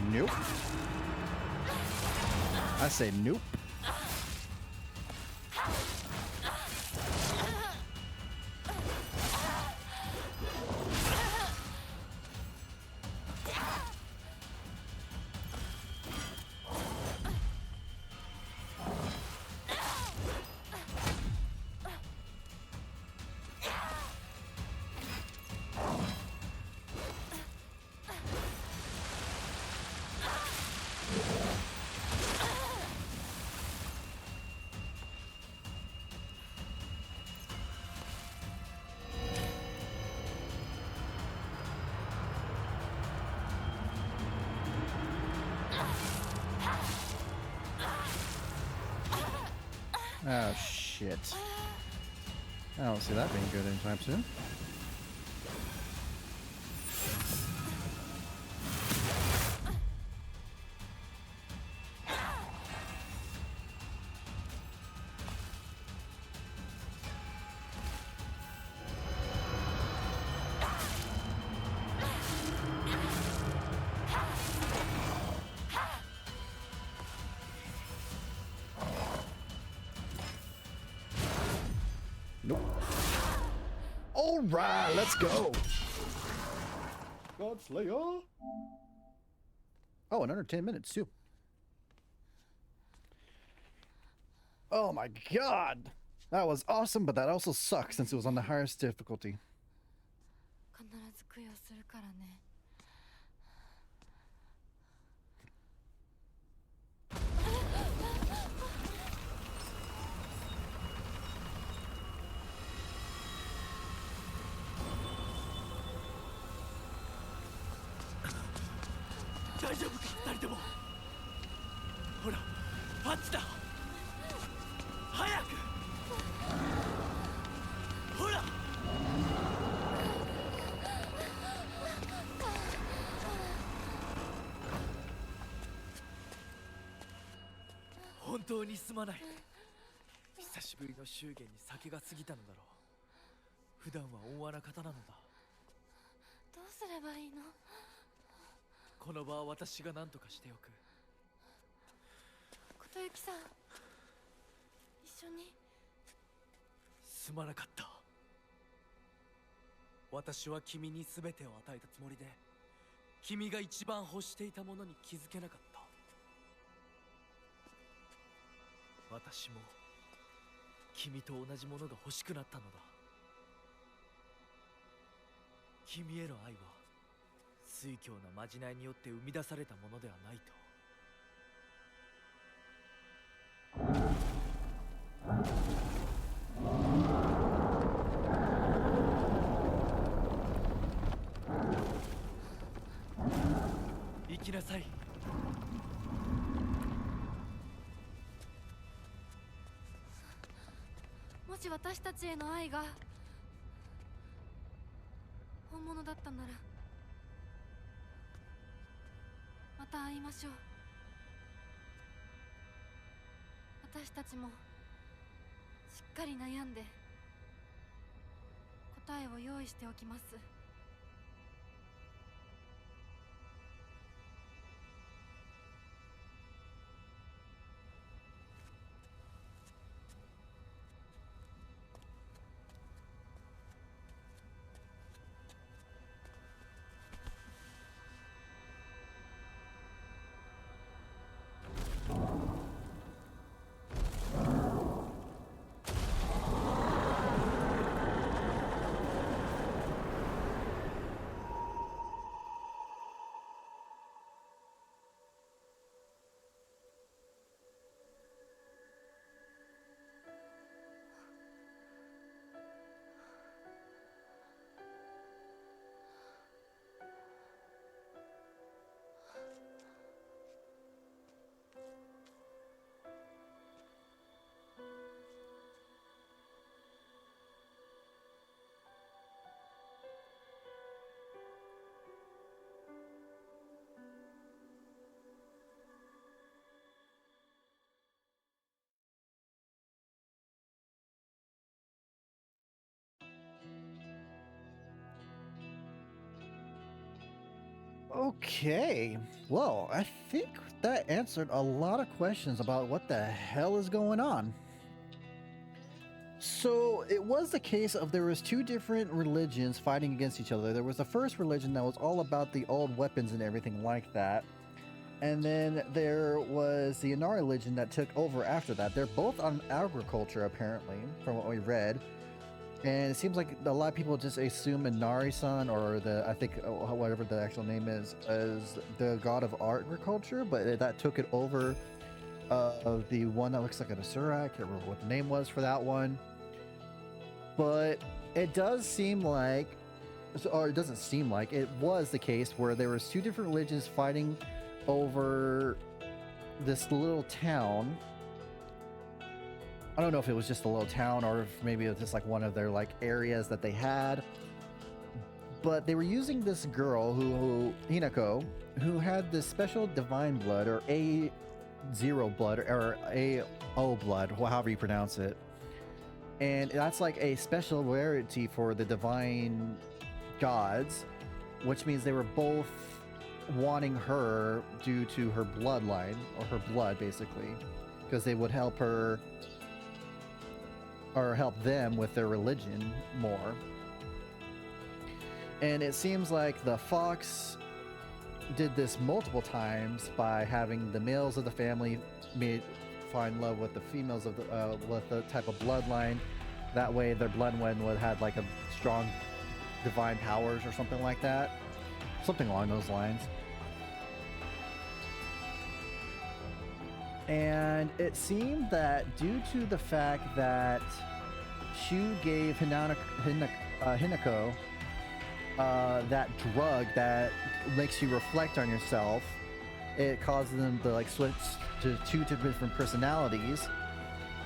Nope. I say nope. Oh, shit. I don't see that being good anytime soon. Nope. All right, let's go. God Slayer. Oh, in under 10 minutes too. Oh my god. That was awesome, but that also sucks since it was on the highest difficulty. 必ず供養するからね。大丈夫か2人とも。ほらあっちだ。早くほら。本当にすまない。久しぶりの祝言に酒が過ぎたのだろう。普段は大穴方なのだ。どうすればいいの？この場は私が何とかしておく。琴雪さん、一緒に。すまなかった。私は君に全てを与えたつもりで、君が一番欲していたものに気づけなかった。私も君と同じものが欲しくなったのだ。君への愛は酔狂なまじないによって生み出されたものではないと。行きなさい。もし私たちへの愛が本物だったなら、また会いましょう。私たちもしっかり悩んで答えを用意しておきます。Okay, well, I think that answered a lot of questions about what the hell is going on. So it was the case of there was two different religions fighting against each other. There was the first religion that was all about the old weapons and everything like that. And then there was the Inari religion that took over after that. They're both on agriculture, apparently, from what we read. And it seems like a lot of people just assume Inari-san, or I think whatever the actual name is, as the god of agriculture, but that took it over of the one that looks like an Asura. I can't remember what the name was for that one. But it does seem like, or it doesn't seem like, it was the case where there was two different religions fighting over this little town. I don't know if it was just a little town or if maybe it was just like one of their like areas that they had. But they were using this girl who Hinako, who had this special divine blood, or A0 blood, or AO blood, however you pronounce it. And that's like a special rarity for the divine gods, which means they were both wanting her due to her bloodline, or her blood basically, because they would help her or help them with their religion more. And it seems like the fox did this multiple times by having the males of the family find love with the females of the with the type of bloodline. That way their bloodline would have like a strong divine powers or something like that, something along those lines. And it seemed that due to the fact that Shu gave Hinako that drug that makes you reflect on yourself it caused them to like switch to two different personalities.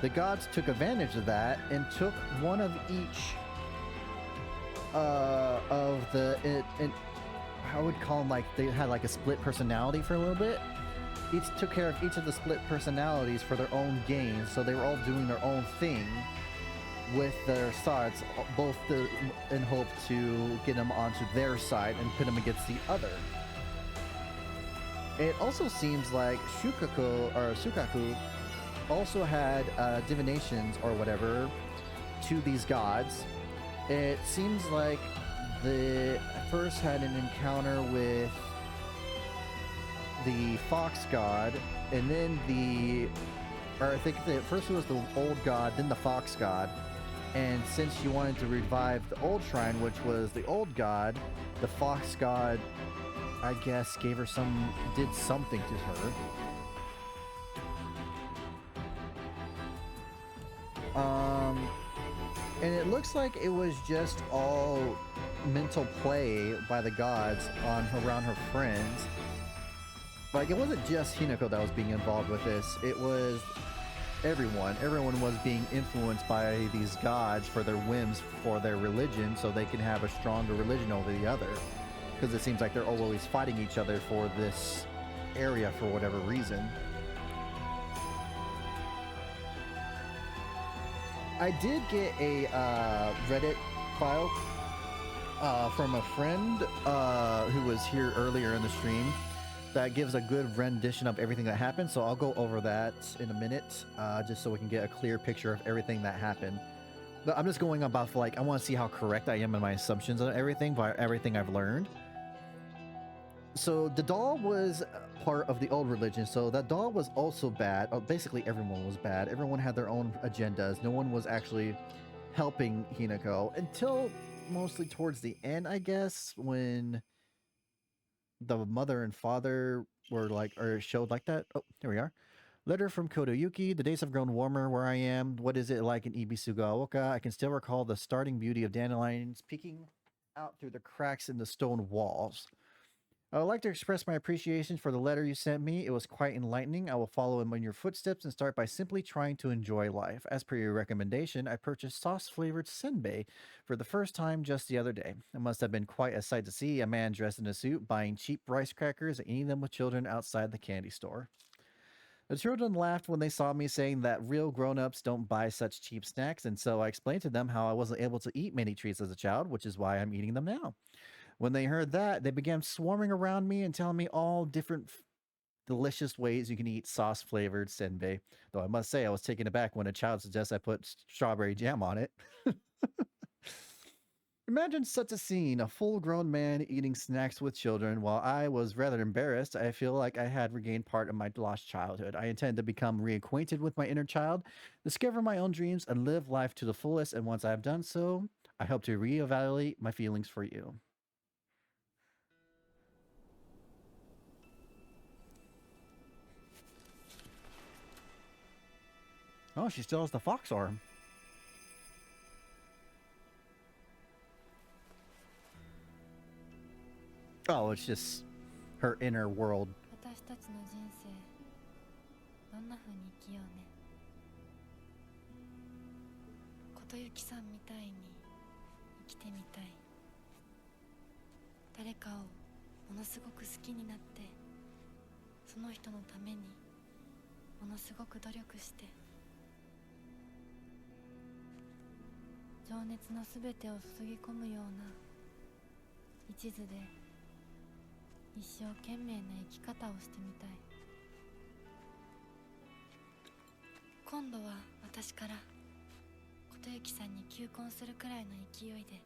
The gods took advantage of that and took one of each of the I would call them like they had like a split personality for a little bit. Each took care of each of the split personalities for their own gain, so they were all doing their own thing with their sides, both in hope to get them onto their side and pit them against the other. It also seems like Sukaku also had divinations or whatever to these gods. It seems like the first had an encounter with the fox god, and then I think the first was the old god, then the fox god. And since she wanted to revive the old shrine, which was the old god, the fox god, I guess, did something to her. And it looks like it was just all mental play by the gods around her friends. Like, it wasn't just Hinako that was being involved with this. It was everyone. Everyone was being influenced by these gods for their whims, for their religion, so they can have a stronger religion over the other. Because it seems like they're always fighting each other for this area for whatever reason. I did get a Reddit file from a friend who was here earlier in the stream that gives a good rendition of everything that happened, so I'll go over that in a minute, just so we can get a clear picture of everything that happened. But I'm just going about, like, I want to see how correct I am in my assumptions on everything by everything I've learned. So the doll was part of the old religion, so that doll was also bad. Basically everyone was bad. Everyone had their own agendas. No one was actually helping Hinako until mostly towards the end, I guess, when the mother and father were like, or showed like that. Oh, here we are. Letter from Kotoyuki. The days have grown warmer where I am. What is it like in Ibisugaoka? I can still recall the starting beauty of dandelions peeking out through the cracks in the stone walls. I would like to express my appreciation for the letter you sent me. It was quite enlightening. I will follow in your footsteps and start by simply trying to enjoy life. As per your recommendation, I purchased sauce-flavored senbei for the first time just the other day. It must have been quite a sight to see a man dressed in a suit buying cheap rice crackers and eating them with children outside the candy store. The children laughed when they saw me, saying that real grown-ups don't buy such cheap snacks, and so I explained to them how I wasn't able to eat many treats as a child, which is why I'm eating them now. When they heard that, they began swarming around me and telling me all different delicious ways you can eat sauce-flavored senbei. Though I must say, I was taken aback when a child suggests I put strawberry jam on it. Imagine such a scene, a full-grown man eating snacks with children. While I was rather embarrassed, I feel like I had regained part of my lost childhood. I intend to become reacquainted with my inner child, discover my own dreams, and live life to the fullest. And once I have done so, I hope to reevaluate my feelings for you. Oh, she still has the fox arm. Oh, it's just her inner world. 私たちの人生どんな風に生きようね。琴雪さんみたいに生きてみたい。誰かをものすごく好きになって、その人のためにものすごく努力して。情熱のすべてを注ぎ込むような一途で一生懸命な生き方をしてみたい。今度は私から琴雪さんに求婚するくらいの勢いで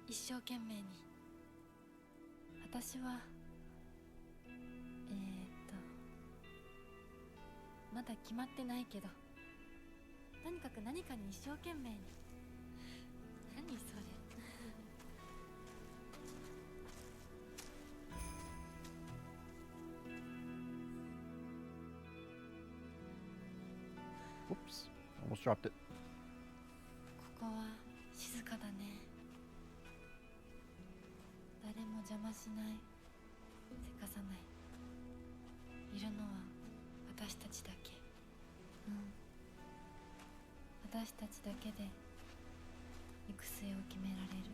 一生懸命に。私はまだ決まってないけど、とにかく何かに一生懸命に。何それ。Whoops, almost dropped it. ここは静かだね。誰も邪魔しない、せかさない。ちだけ。うん。私たちだけで行く末を決められる。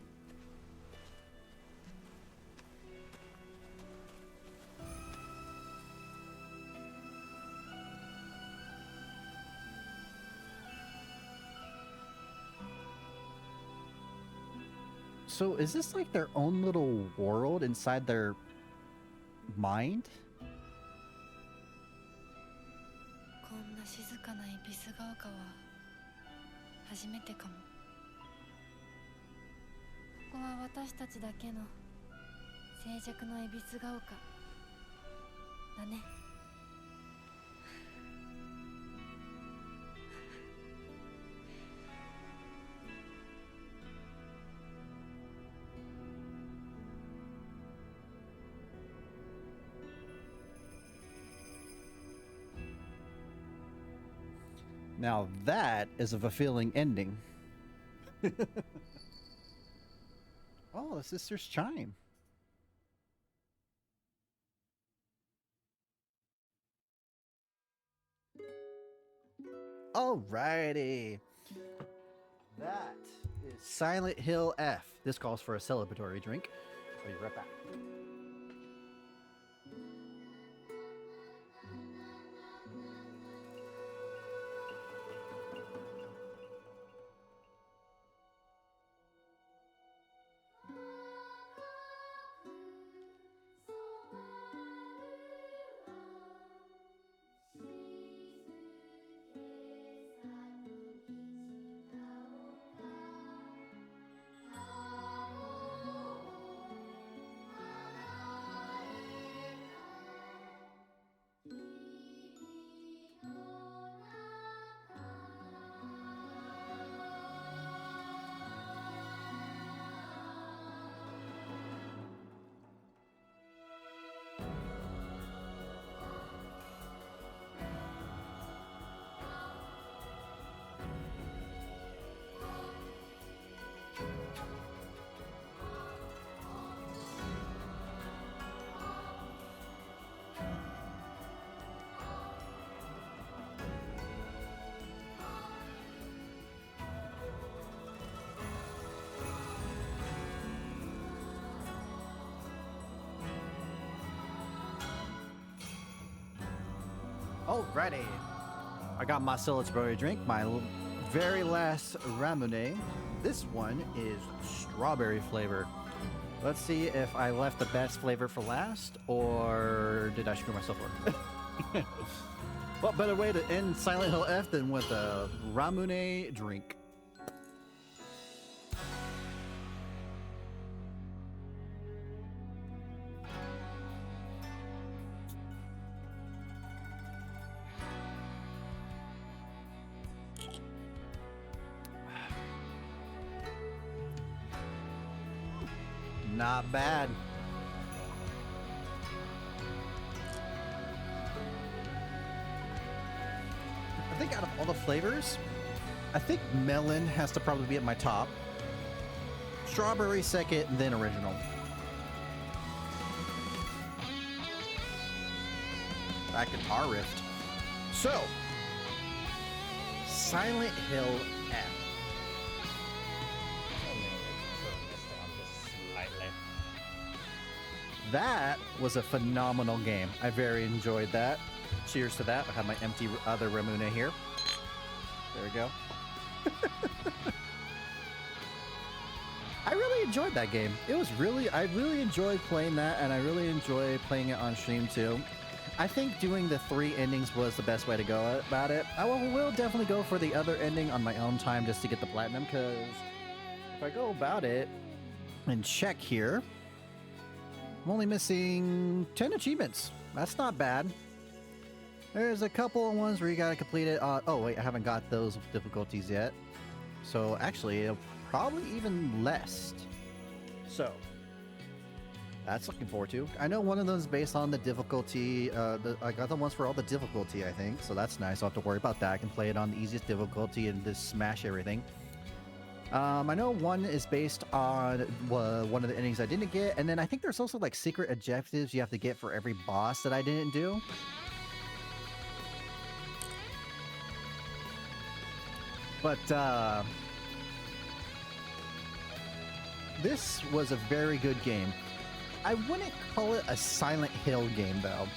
So is this like their own little world inside their mind? こんな静かな恵比寿ヶ丘は初めてかも。ここは私たちだけの静寂の恵比寿ヶ丘だね。Now that is a fulfilling ending. Oh, the sister's chime. Alrighty. That is Silent Hill F. This calls for a celebratory drink. I'll be right back. Alrighty. I got my celebratory drink, my very last Ramune. This one is strawberry flavor. Let's see if I left the best flavor for last, or did I screw myself up? What better way to end Silent Hill F than with a Ramune drink? Not bad. I think out of all the flavors, I think melon has to probably be at my top. Strawberry second, and then original. That guitar riff. So, Silent Hill F. That was a phenomenal game. I very enjoyed that. Cheers to that. I have my empty other Ramune here. There we go. I really enjoyed that game. It was really, I really enjoyed playing that, and I really enjoyed playing it on stream too. I think doing the 3 endings was the best way to go about it. I will definitely go for the other ending on my own time just to get the platinum, because if I go about it and check here, I'm only missing 10 achievements. That's not bad. There's a couple of ones where you gotta complete it. Oh wait, I haven't got those difficulties yet. So actually, it'll probably even less. So that's looking forward to. I know one of those is based on the difficulty. I got the ones for all the difficulty, I think. So that's nice. I don't have to worry about that. I can play it on the easiest difficulty and just smash everything. I know one is based on one of the endings I didn't get, and then I think there's also like secret objectives you have to get for every boss that I didn't do. But this was a very good game. I wouldn't call it a Silent Hill game, though.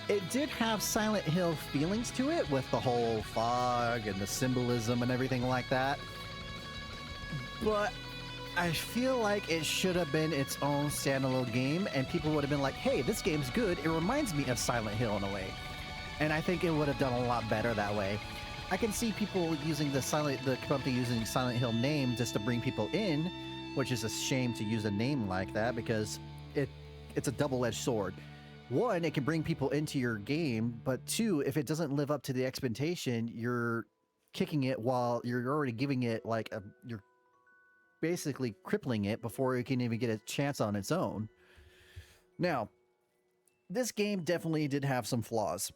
It did have Silent Hill feelings to it with the whole fog and the symbolism and everything like that. But I feel like it should have been its own standalone game, and people would have been like, hey, this game's good. It reminds me of Silent Hill in a way. And I think it would have done a lot better that way. I can see people using the company using Silent Hill name just to bring people in, which is a shame to use a name like that because it's a double-edged sword. One, it can bring people into your game, but two, if it doesn't live up to the expectation, you're kicking it while you're already giving it like you're basically crippling it before it can even get a chance on its own. Now, this game definitely did have some flaws.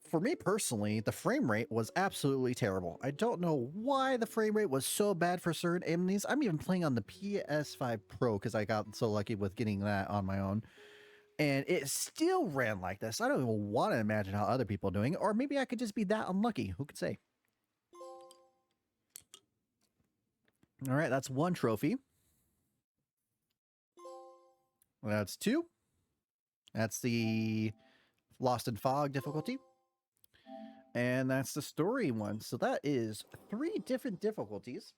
For me personally, the frame rate was absolutely terrible. I don't know why the frame rate was so bad for certain enemies. I'm even playing on the PS5 Pro because I got so lucky with getting that on my own. And it still ran like this. I don't even want to imagine how other people are doing it. Or maybe I could just be that unlucky. Who could say? All right, that's one trophy. That's two. That's the Lost in Fog difficulty. And that's the story one. So that is 3 different difficulties.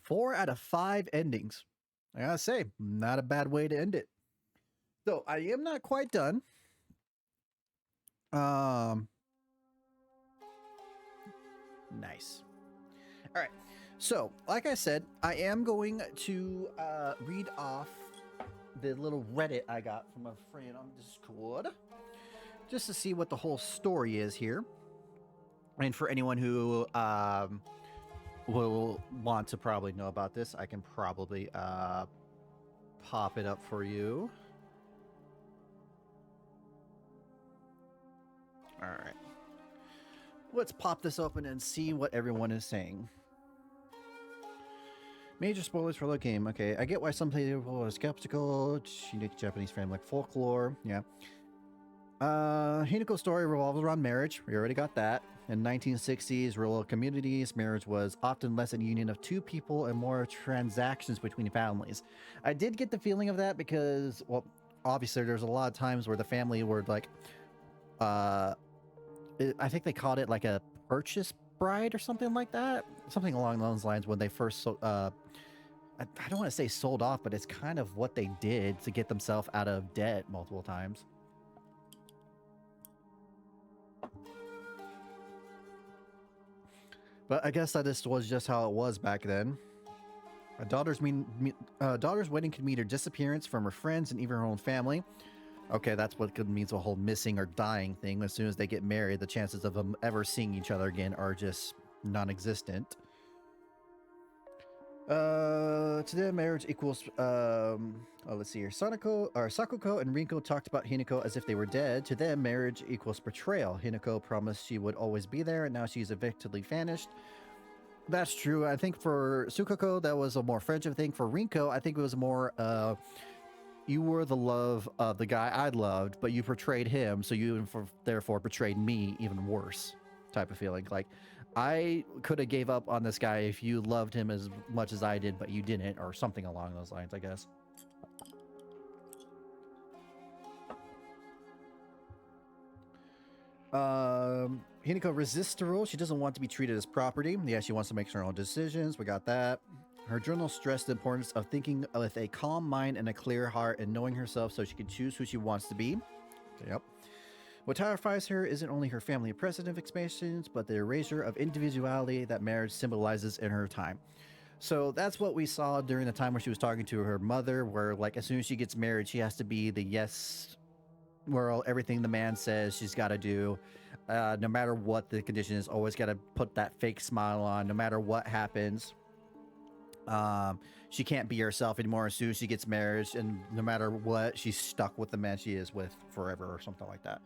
4 out of 5 endings. I gotta say, not a bad way to end it. So I am not quite done. Nice. All right. So, like I said, I am going to read off the little Reddit I got from a friend on Discord, just to see what the whole story is here. And for anyone who will want to probably know about this, I can probably pop it up for you. All right. Let's pop this open and see what everyone is saying. Major spoilers for the game. Okay, I get why some people are skeptical. Unique Japanese family folklore. Yeah. Hinako's story revolves around marriage. We already got that. In 1960s rural communities, marriage was often less a union of 2 people and more transactions between families. I did get the feeling of that because, well, obviously there's a lot of times where the family were like, I think they called it like a purchase bride or something like that. Something along those lines when they first, I don't want to say sold off, but it's kind of what they did to get themselves out of debt multiple times. But I guess that this was just how it was back then. A daughter's wedding could mean her disappearance from her friends and even her own family. Okay, that's what could means a whole missing or dying thing. As soon as they get married, the chances of them ever seeing each other again are just non-existent. To them, marriage equals. Let's see here. Sakuko and Rinko talked about Hinako as if they were dead. To them, marriage equals betrayal. Hinako promised she would always be there, and now she's effectively vanished. That's true. I think for Sukako, that was a more friendship thing. For Rinko, I think it was more. You were the love of the guy I loved, but you betrayed him, so you therefore betrayed me even worse. Type of feeling. Like, I could have gave up on this guy if you loved him as much as I did, but you didn't, or something along those lines, I guess. Hinako resists the rule. She doesn't want to be treated as property. Yeah, she wants to make her own decisions. We got that. Her journal stressed the importance of thinking with a calm mind and a clear heart and knowing herself so she can choose who she wants to be. Yep. What terrifies her isn't only her family oppressive expansions, but the erasure of individuality that marriage symbolizes in her time. So that's what we saw during the time where she was talking to her mother, where like as soon as she gets married, she has to be the yes, where everything the man says she's got to do. No matter what the condition is, always got to put that fake smile on, no matter what happens. She can't be herself anymore as soon as she gets married, and no matter what, she's stuck with the man she is with forever or something like that.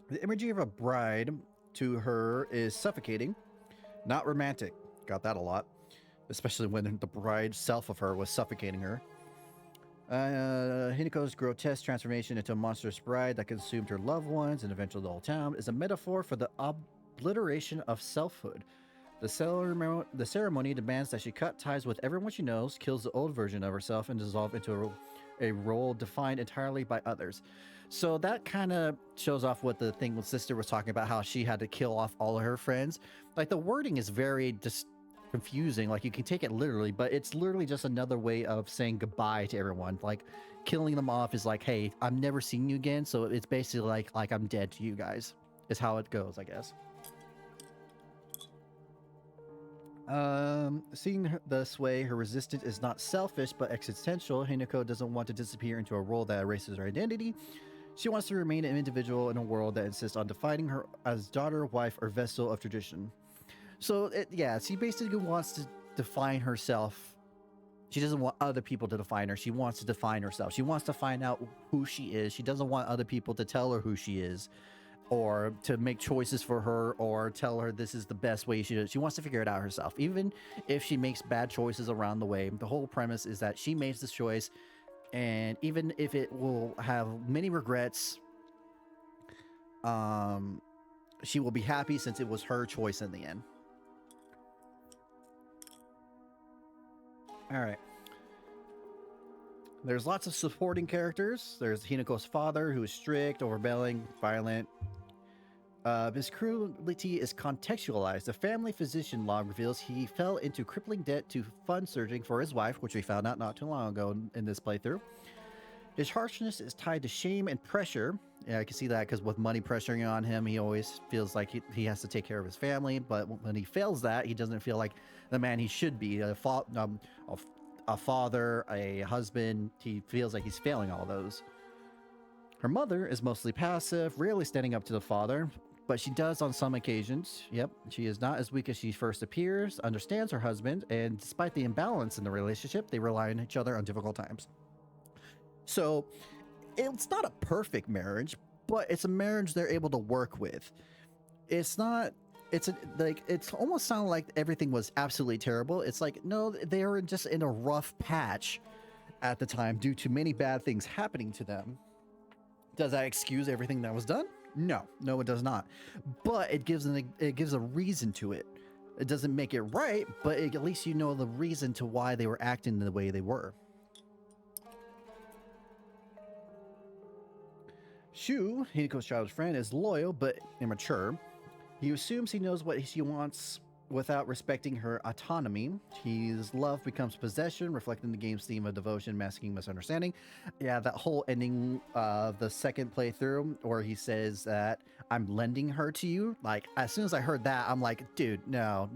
The imagery of a bride to her is suffocating, not romantic. Got that a lot, especially when the bride self of her was suffocating her. Hinako's grotesque transformation into a monstrous bride that consumed her loved ones and eventually the whole town is a metaphor for the obliteration of selfhood. The ceremony demands that she cut ties with everyone she knows, kills the old version of herself, and dissolve into a role defined entirely by others. So that kind of shows off what the thing with Sister was talking about, how she had to kill off all of her friends. Like, the wording is very just confusing. Like, you can take it literally, but it's literally just another way of saying goodbye to everyone. Like, killing them off is like, hey, I'm never seeing you again. So it's basically like I'm dead to you guys, is how it goes, I guess. Seeing her this way, her resistance is not selfish but existential. Hinako doesn't want to disappear into a role that erases her identity. She wants to remain an individual in a world that insists on defining her as daughter, wife, or vessel of tradition. So, yeah, she basically wants to define herself. She doesn't want other people to define her. She wants to define herself. She wants to find out who she is. She doesn't want other people to tell her who she is, or to make choices for her, or tell her this is the best way she wants to figure it out herself. Even if she makes bad choices around the way, the whole premise is that she makes this choice, and even if it will have many regrets, she will be happy since it was her choice in the end. All right. There's lots of supporting characters. There's Hinako's father, who is strict, overbearing, violent. His cruelty is contextualized. The family physician log reveals he fell into crippling debt to fund surgery for his wife, which we found out not too long ago in this playthrough. His harshness is tied to shame and pressure. Yeah, I can see that because with money pressuring on him, he always feels like he has to take care of his family. But when he fails that, he doesn't feel like the man he should be. A father, a husband, he feels like he's failing all those. Her mother is mostly passive, rarely standing up to the father, but she does on some occasions. Yep, she is not as weak as she first appears, understands her husband, and despite the imbalance in the relationship, they rely on each other on difficult times. So, it's not a perfect marriage, but it's a marriage they're able to work with. It's not... It's almost sounded like everything was absolutely terrible. It's like, no, they were just in a rough patch at the time due to many bad things happening to them. Does that excuse everything that was done? No, it does not. But it gives a reason to it. It doesn't make it right, but at least you know the reason to why they were acting the way they were. Shu, Hinako's childhood friend, is loyal but immature. He assumes he knows what she wants without respecting her autonomy. His love becomes possession, reflecting the game's theme of devotion, masking misunderstanding. Yeah, that whole ending of the second playthrough where he says that I'm lending her to you. Like, as soon as I heard that, I'm like, dude, no,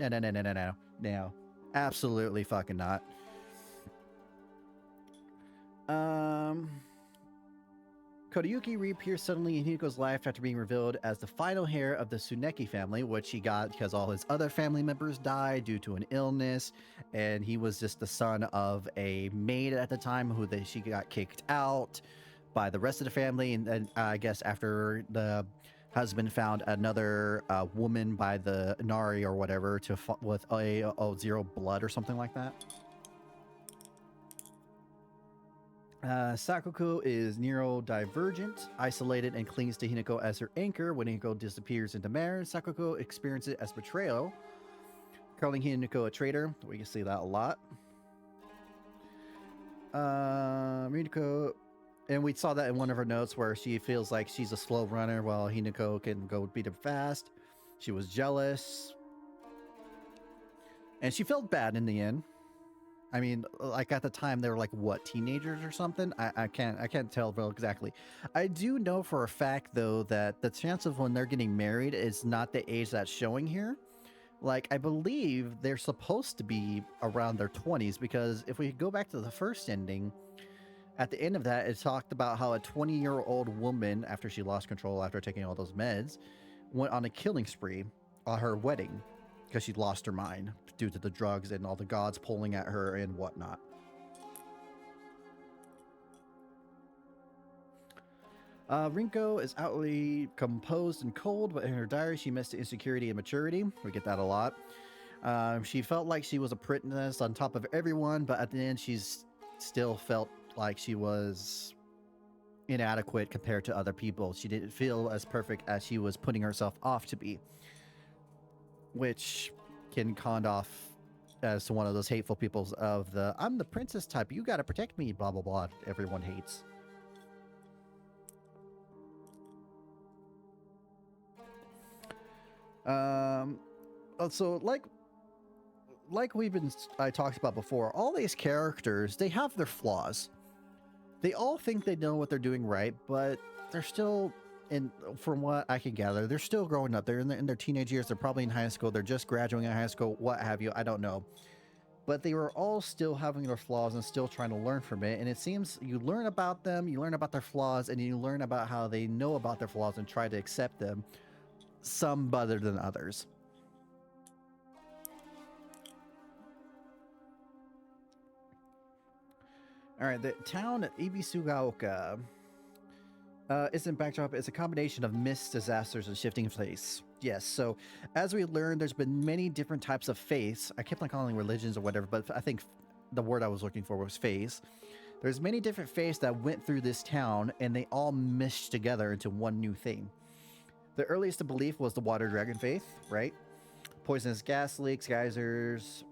absolutely fucking not. Kodayuki reappears suddenly in Hinako's life after being revealed as the final heir of the Tsuneki family, which he got because all his other family members died due to an illness, and he was just the son of a maid at the time she got kicked out by the rest of the family, and then I guess after the husband found another woman by the Inari or whatever with zero blood or something like that. Sakuko is neurodivergent, isolated, and clings to Hinako as her anchor. When Hinako disappears into marriage, Sakuko experiences it as betrayal, calling Hinako a traitor. We can see that a lot. Hinako, and we saw that in one of her notes where she feels like she's a slow runner while Hinako can go beat him fast. She was jealous, and she felt bad in the end. I mean, like at the time they were like what, teenagers or something? I can't tell real exactly. I do know for a fact though that the chance of when they're getting married is not the age that's showing here. Like, I believe they're supposed to be around their 20s, because if we go back to the first ending, at the end of that, it talked about how a 20-year-old woman, after she lost control after taking all those meds, went on a killing spree on her wedding because she lost her mind due to the drugs and all the gods pulling at her and whatnot. Rinko is outwardly composed and cold, but in her diary she missed insecurity and maturity. We get that a lot. She felt like she was a princess on top of everyone, but at the end she's still felt like she was inadequate compared to other people. She didn't feel as perfect as she was putting herself off to be, which can con off as one of those hateful peoples of the "I'm the princess type, you gotta protect me," blah blah blah, everyone hates. So like I talked about before, all these characters, they have their flaws. They all think they know what they're doing right, but they're still, from what I can gather, they're still growing up. They're in their teenage years. They're probably in high school. They're just graduating high school, what have you. I don't know. But they were all still having their flaws and still trying to learn from it. And it seems you learn about them, you learn about their flaws, and you learn about how they know about their flaws and try to accept them, some better than others. All right, the town of Ibisugaoka isn't backdrop. It's a combination of myths, disasters, and shifting faiths. Yes, so as we learned, there's been many different types of faiths. I kept on calling religions or whatever, but I think the word I was looking for was faiths. There's many different faiths that went through this town, and they all meshed together into one new thing. The earliest belief was the water dragon faith, right? Poisonous gas leaks, geysers.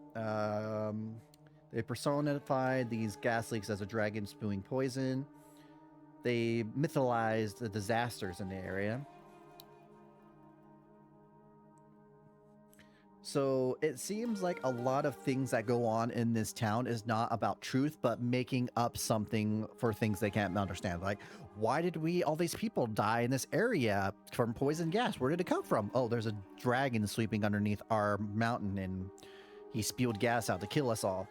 They personified these gas leaks as a dragon spewing poison. They mythologized the disasters in the area. So it seems like a lot of things that go on in this town is not about truth, but making up something for things they can't understand. Like, why did all these people die in this area from poison gas? Where did it come from? Oh, there's a dragon sweeping underneath our mountain and he spewed gas out to kill us all.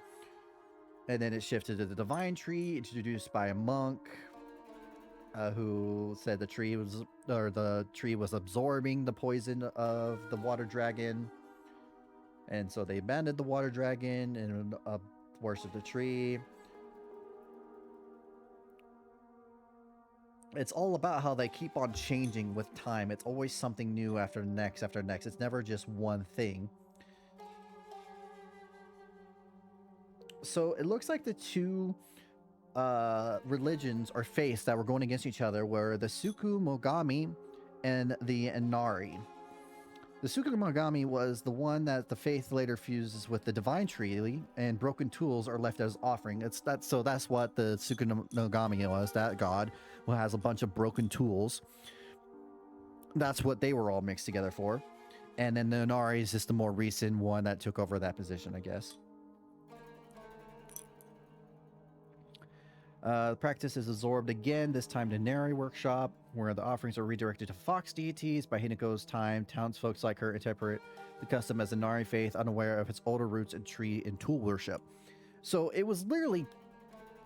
And then it shifted to the divine tree, introduced by a monk who said the tree was absorbing the poison of the water dragon. And so they abandoned the water dragon and worshipped the tree. It's all about how they keep on changing with time. It's always something new after next after next. It's never just one thing. So it looks like the two religions or faiths that were going against each other were the Tsukumogami and the Inari. The Tsukumogami was the one that the faith later fuses with the divine tree, and broken tools are left as offering. So that's what the Tsukumogami was, that god who has a bunch of broken tools. That's what they were all mixed together for. And then the Inari is just the more recent one that took over that position, I guess. The practice is absorbed again, this time to Inari workshop, where the offerings are redirected to fox deities. By Hinako's time, townsfolk like her interpret the custom as Inari faith, unaware of its older roots and tree and tool worship. So it was literally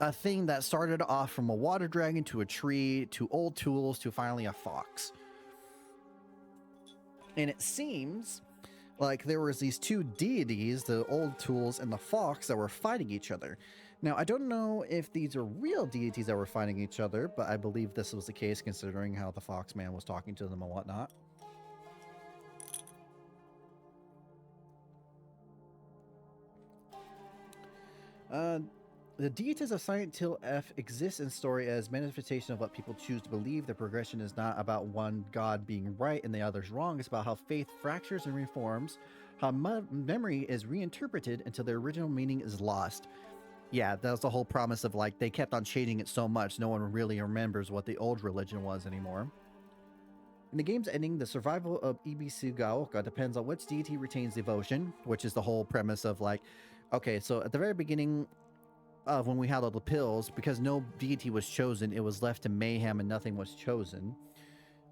a thing that started off from a water dragon to a tree to old tools to finally a fox. And it seems like there was these two deities, the old tools and the fox, that were fighting each other. Now, I don't know if these are real deities that were fighting each other, but I believe this was the case considering how the fox man was talking to them and whatnot. The deities of Silent Hill F exist in story as manifestation of what people choose to believe. The progression is not about one god being right and the other's wrong. It's about how faith fractures and reforms, how memory is reinterpreted until the original meaning is lost. Yeah, that was the whole promise of, like, they kept on changing it so much, no one really remembers what the old religion was anymore. In the game's ending, the survival of Ibisugaoka depends on which deity retains devotion, which is the whole premise of, like, okay, so at the very beginning of when we had all the pills, because no deity was chosen, it was left to mayhem and nothing was chosen.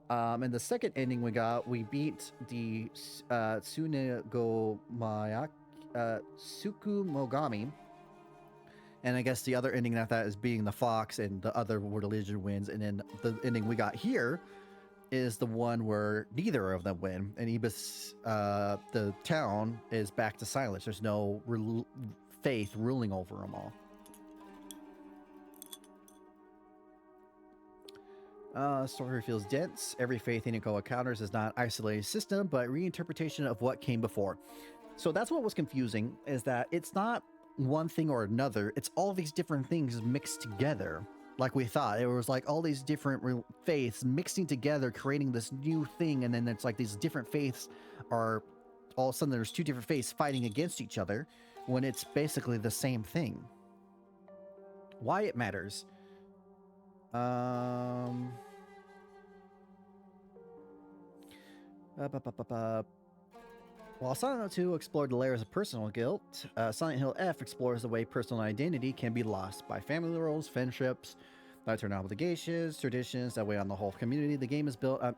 And the second ending we beat the Tsukumogami. And I guess the other ending after that is being the fox and the other religion wins. And then the ending we got here is the one where neither of them win. And the town is back to silence. There's no faith ruling over them all. Story feels dense. Every faith Hinako encounters is not an isolated system, but reinterpretation of what came before. So that's what was confusing, is that it's not one thing or another. It's all these different things mixed together. Like we thought, it was like all these different faiths mixing together, creating this new thing, and then it's like these different faiths are all of a sudden there's two different faiths fighting against each other when it's basically the same thing. Why it matters. While Silent Hill 2 explored the layers of personal guilt, Silent Hill F explores the way personal identity can be lost by family roles, friendships, lifelong obligations, traditions that weigh on the whole community. The game is built on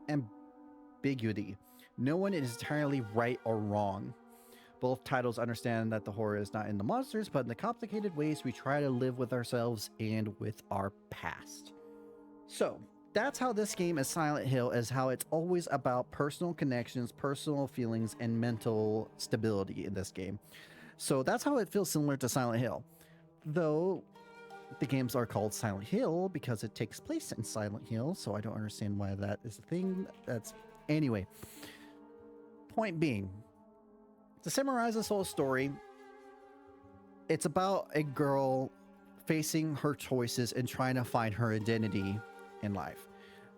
ambiguity. No one is entirely right or wrong. Both titles understand that the horror is not in the monsters, but in the complicated ways we try to live with ourselves and with our past. So, that's how this game is Silent Hill, is how it's always about personal connections, personal feelings, and mental stability in this game. So that's how it feels similar to Silent Hill. Though the games are called Silent Hill because it takes place in Silent Hill, so I don't understand why that is a thing. Anyway. Point being, to summarize this whole story, it's about a girl facing her choices and trying to find her identity in life.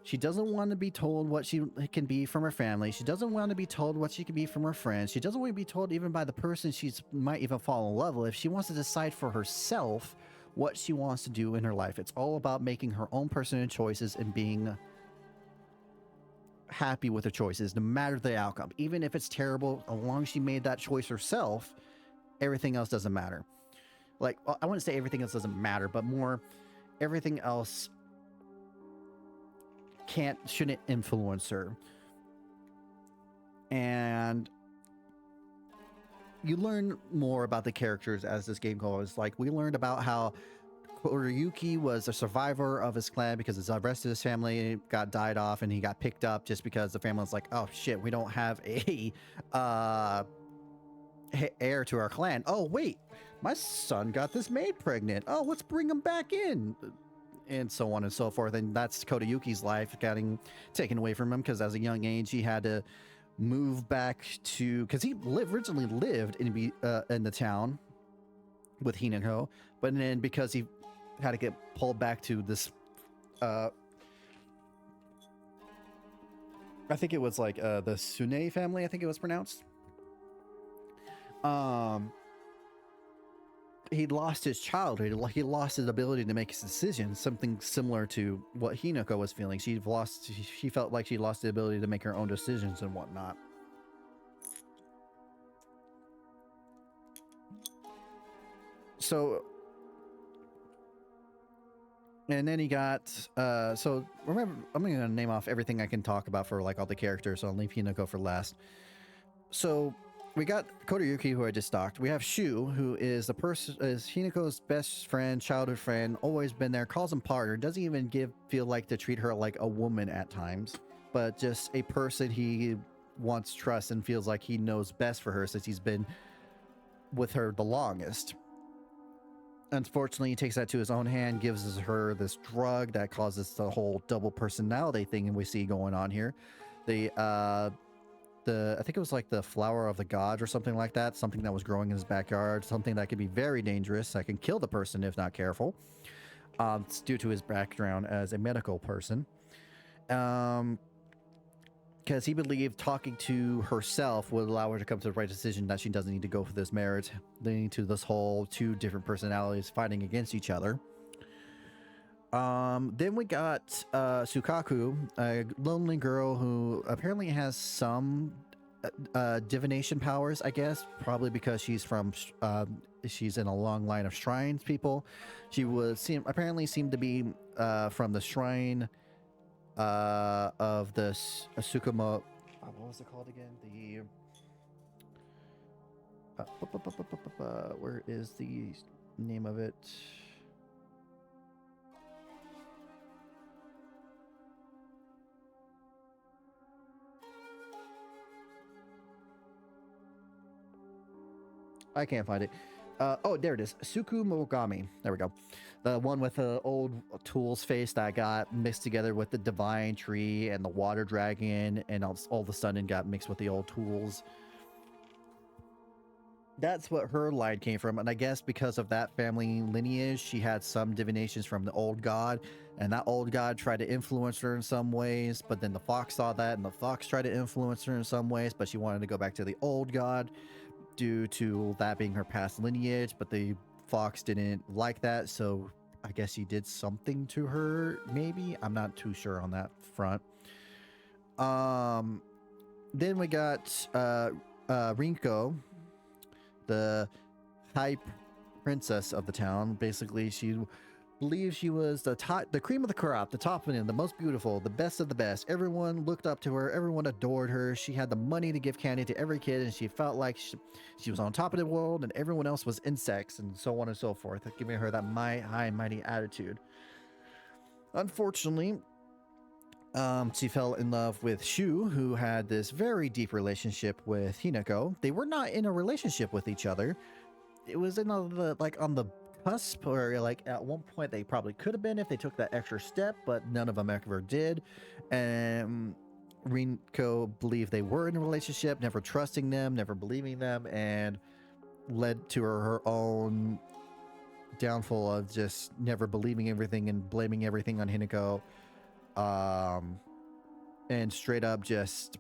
She doesn't want to be told what she can be from her family. She doesn't want to be told what she can be from her friends. She doesn't want to be told even by the person she might even fall in love with. She wants to decide for herself what she wants to do in her life. It's all about making her own personal choices and being happy with her choices, no matter the outcome. Even if it's terrible, as long as she made that choice herself, everything else doesn't matter. Like, well, I wouldn't say everything else doesn't matter, but more everything else shouldn't influence her. And you learn more about the characters as this game goes. Like, we learned about how Koriyuki was a survivor of his clan because the rest of his family died off, and he got picked up just because the family was like, oh shit, we don't have a heir to our clan. Oh wait, my son got this maid pregnant. Oh, let's bring him back in. And so on and so forth. And that's Koriyuki's life getting taken away from him because as a young age he had to move back to, because he originally lived in the town with Hinako, but then because he had to get pulled back to this I think it was like the Sune family, I think it was pronounced. He lost his childhood. He lost his ability to make his decisions, something similar to what Hinako was feeling. She felt like she lost the ability to make her own decisions and whatnot. So, and then he got, so remember, I'm going to name off everything I can talk about for like all the characters, so I'll leave Hinako for last. So, we got Koriyuki, who I just talked. We have Shu, who is Hinako's best friend, childhood friend, always been there, calls him partner, doesn't even feel like to treat her like a woman at times, but just a person he wants trust and feels like he knows best for her since he's been with her the longest. Unfortunately, he takes that to his own hand, gives her this drug that causes the whole double personality thing we see going on here. I think it was like the flower of the gods or something like that, something that was growing in his backyard, something that could be very dangerous, that can kill the person if not careful. It's due to his background as a medical person. Because he believed talking to herself would allow her to come to the right decision, that she doesn't need to go for this marriage, leading to this whole two different personalities fighting against each other. Then we got Sukaku, a lonely girl who apparently has some divination powers, I guess, probably because she's in a long line of shrines people. She apparently seemed to be from the shrine of the Sukumo. What was it called again? Where is the name of it? I can't find it. Oh, there it is. Sukumogami. There we go. The one with the old tool's face that got mixed together with the divine tree and the water dragon, and all of a sudden got mixed with the old tools. that's what her line came from. And I guess because of that family lineage, she had some divinations from the old god, and that old god tried to influence her in some ways, but then the fox saw that, and the fox tried to influence her in some ways, but she wanted to go back to the old god due to that being her past lineage, but the fox didn't like that, so I guess he did something to her, maybe. I'm not too sure on that front. Then we got Rinko, the high princess of the town. Basically, she believes she was the cream of the crop, the top one, the most beautiful, the best of the best. Everyone looked up to her. Everyone adored her. She had the money to give candy to every kid, and she felt like she was on top of the world, and everyone else was insects, and so on and so forth, giving her that high mighty attitude. Unfortunately, she fell in love with Shu, who had this very deep relationship with Hinako. They were not in a relationship with each other. It was in like on the cusp, or like at one point they probably could have been if they took that extra step, but none of them ever did. And Rinko believed they were in a relationship, never trusting them, never believing them, and led to her own downfall of just never believing everything and blaming everything on Hinako. And straight up just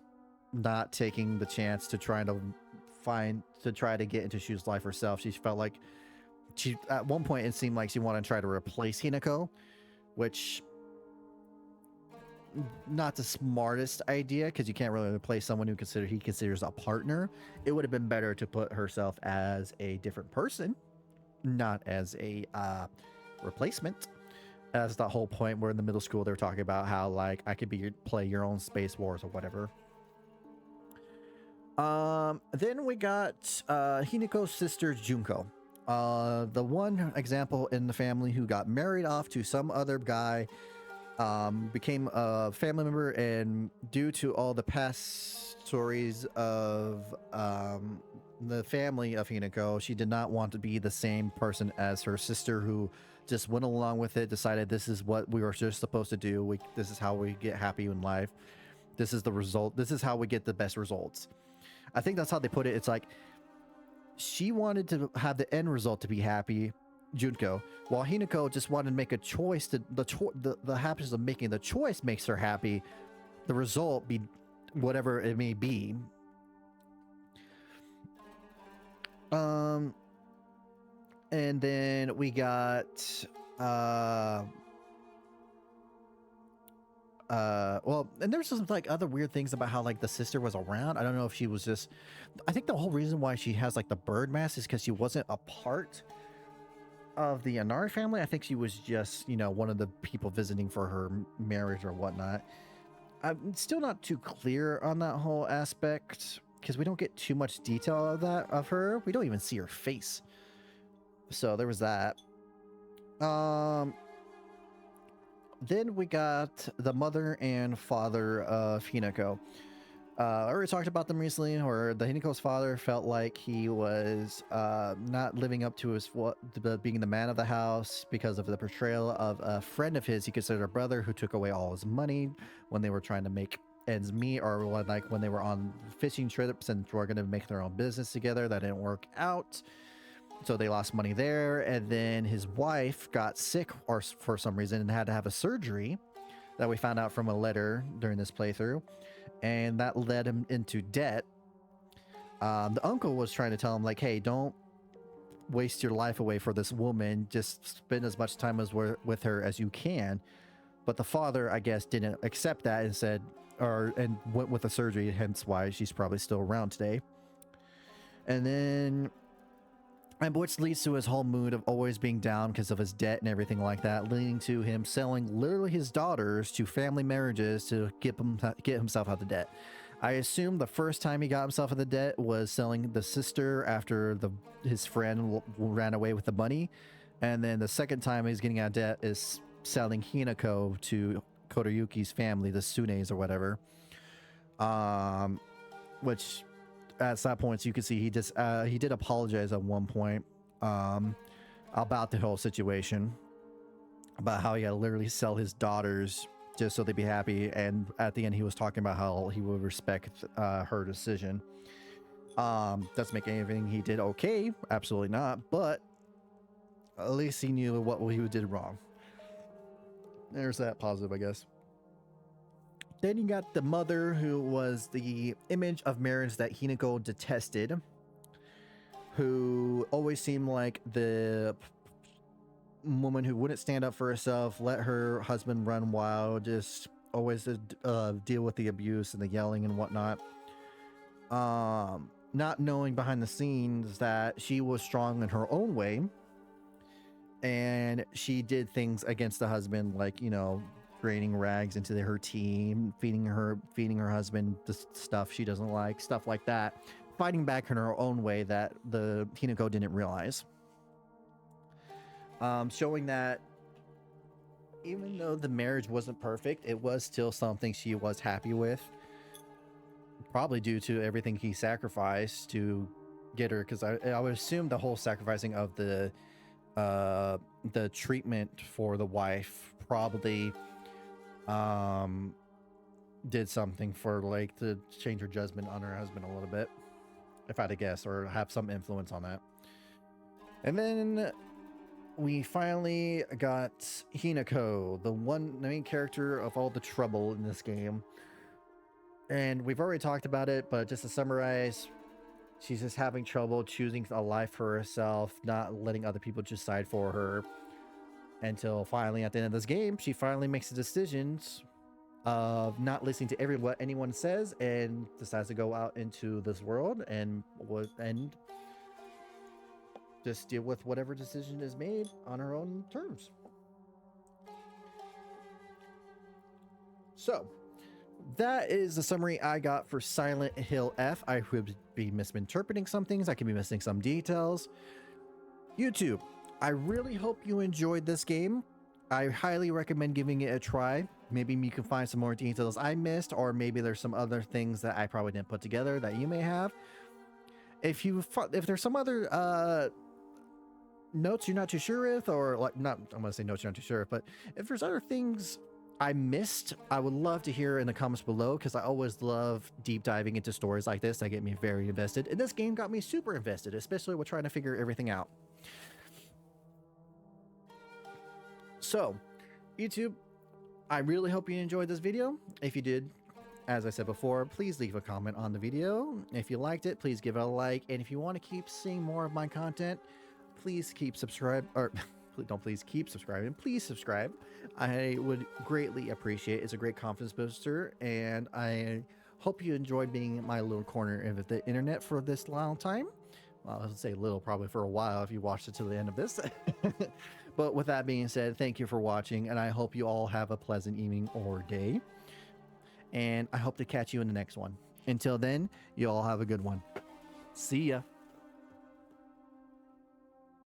not taking the chance to try to get into Shu's life herself. She felt like at one point it seemed like she wanted to try to replace Hinako, which not the smartest idea, because you can't really replace someone who he considers a partner. It would have been better to put herself as a different person, not as a replacement. That's the whole point where in the middle school they're talking about how like I could play your own Space Wars or whatever. Then we got Hinako's sister Junko, the one example in the family who got married off to some other guy, became a family member, and due to all the past stories of the family of Hinako, she did not want to be the same person as her sister, who just went along with it, decided this is what we were just supposed to do. This is how we get happy in life. This is the result. This is how we get the best results. I think that's how they put it. It's like she wanted to have the end result to be happy, Junko, while Hinako just wanted to make a choice. The happiness of making the choice makes her happy. The result be whatever it may be. And then we got well, and there's some like other weird things about how like the sister was around. I don't know if she was just, I think the whole reason why she has like the bird mask is because she wasn't a part of the Inari family. I think she was just, one of the people visiting for her marriage or whatnot. I'm still not too clear on that whole aspect because we don't get too much detail of her. We don't even see her face. So there was that. Then we got the mother and father of Hinako. I already talked about them recently, where the Hinako's father felt like he was not living up to being the man of the house because of the portrayal of a friend of his he considered a brother, who took away all his money when they were trying to make ends meet, or when they were on fishing trips and were going to make their own business together. That didn't work out. So they lost money there, and then his wife got sick for some reason and had to have a surgery that we found out from a letter during this playthrough, and that led him into debt. The uncle was trying to tell him, like, hey, don't waste your life away for this woman. Just spend as much time with her as you can. But the father, I guess, didn't accept that and said, and went with the surgery, hence why she's probably still around today. And then, which leads to his whole mood of always being down because of his debt and everything like that, leading to him selling literally his daughters to family marriages to get himself out of debt. I assume the first time he got himself out of the debt was selling the sister after his friend ran away with the money. And then the second time he's getting out of debt is selling Hinako to Kotoyuki's family, the Sunes or whatever. Which at that point you can see he did apologize at one point about the whole situation, about how he had to literally sell his daughters just so they'd be happy, and at the end he was talking about how he would respect her decision. Doesn't make anything he did okay, absolutely not, but at least he knew what he did wrong. There's that positive, I guess. Then you got the mother, who was the image of marriage that Hinako detested, who always seemed like the woman who wouldn't stand up for herself, let her husband run wild, just always deal with the abuse and the yelling and whatnot. Not knowing behind the scenes that she was strong in her own way, and she did things against the husband, like, you know, draining rags into her tea, feeding her husband the stuff she doesn't like, stuff like that, fighting back in her own way that the Hinako didn't realize. Showing that even though the marriage wasn't perfect, it was still something she was happy with, probably due to everything he sacrificed to get her, because I would assume the whole sacrificing of the treatment for the wife probably did something for, like, to change her judgment on her husband a little bit, if I had to guess, or have some influence on that. And then we finally got Hinako, the main character of all the trouble in this game. And we've already talked about it, but just to summarize, she's just having trouble choosing a life for herself, not letting other people decide for her, until finally at the end of this game, she finally makes the decisions of not listening to what anyone says, and decides to go out into this world and just deal with whatever decision is made on her own terms. So that is the summary I got for Silent Hill F. I could be misinterpreting some things. I could be missing some details. YouTube, I really hope you enjoyed this game. I highly recommend giving it a try. Maybe you can find some more details I missed, or maybe there's some other things that I probably didn't put together that you may have. If there's some other notes you're not too sure with, or like, not, I'm gonna say notes you're not too sure of, but if there's other things I missed, I would love to hear in the comments below, because I always love deep diving into stories like this that get me very invested. And this game got me super invested, especially with trying to figure everything out. So, YouTube, I really hope you enjoyed this video. If you did, as I said before, please leave a comment on the video. If you liked it, please give it a like. And if you want to keep seeing more of my content, please keep subscribing, or please keep subscribing. Please subscribe. I would greatly appreciate it. It's a great confidence booster, and I hope you enjoyed being my little corner of the internet for this long time. Well, I would say little, probably for a while if you watched it to the end of this. But with that being said, thank you for watching, and I hope you all have a pleasant evening or day. And I hope to catch you in the next one. Until then, you all have a good one. See ya.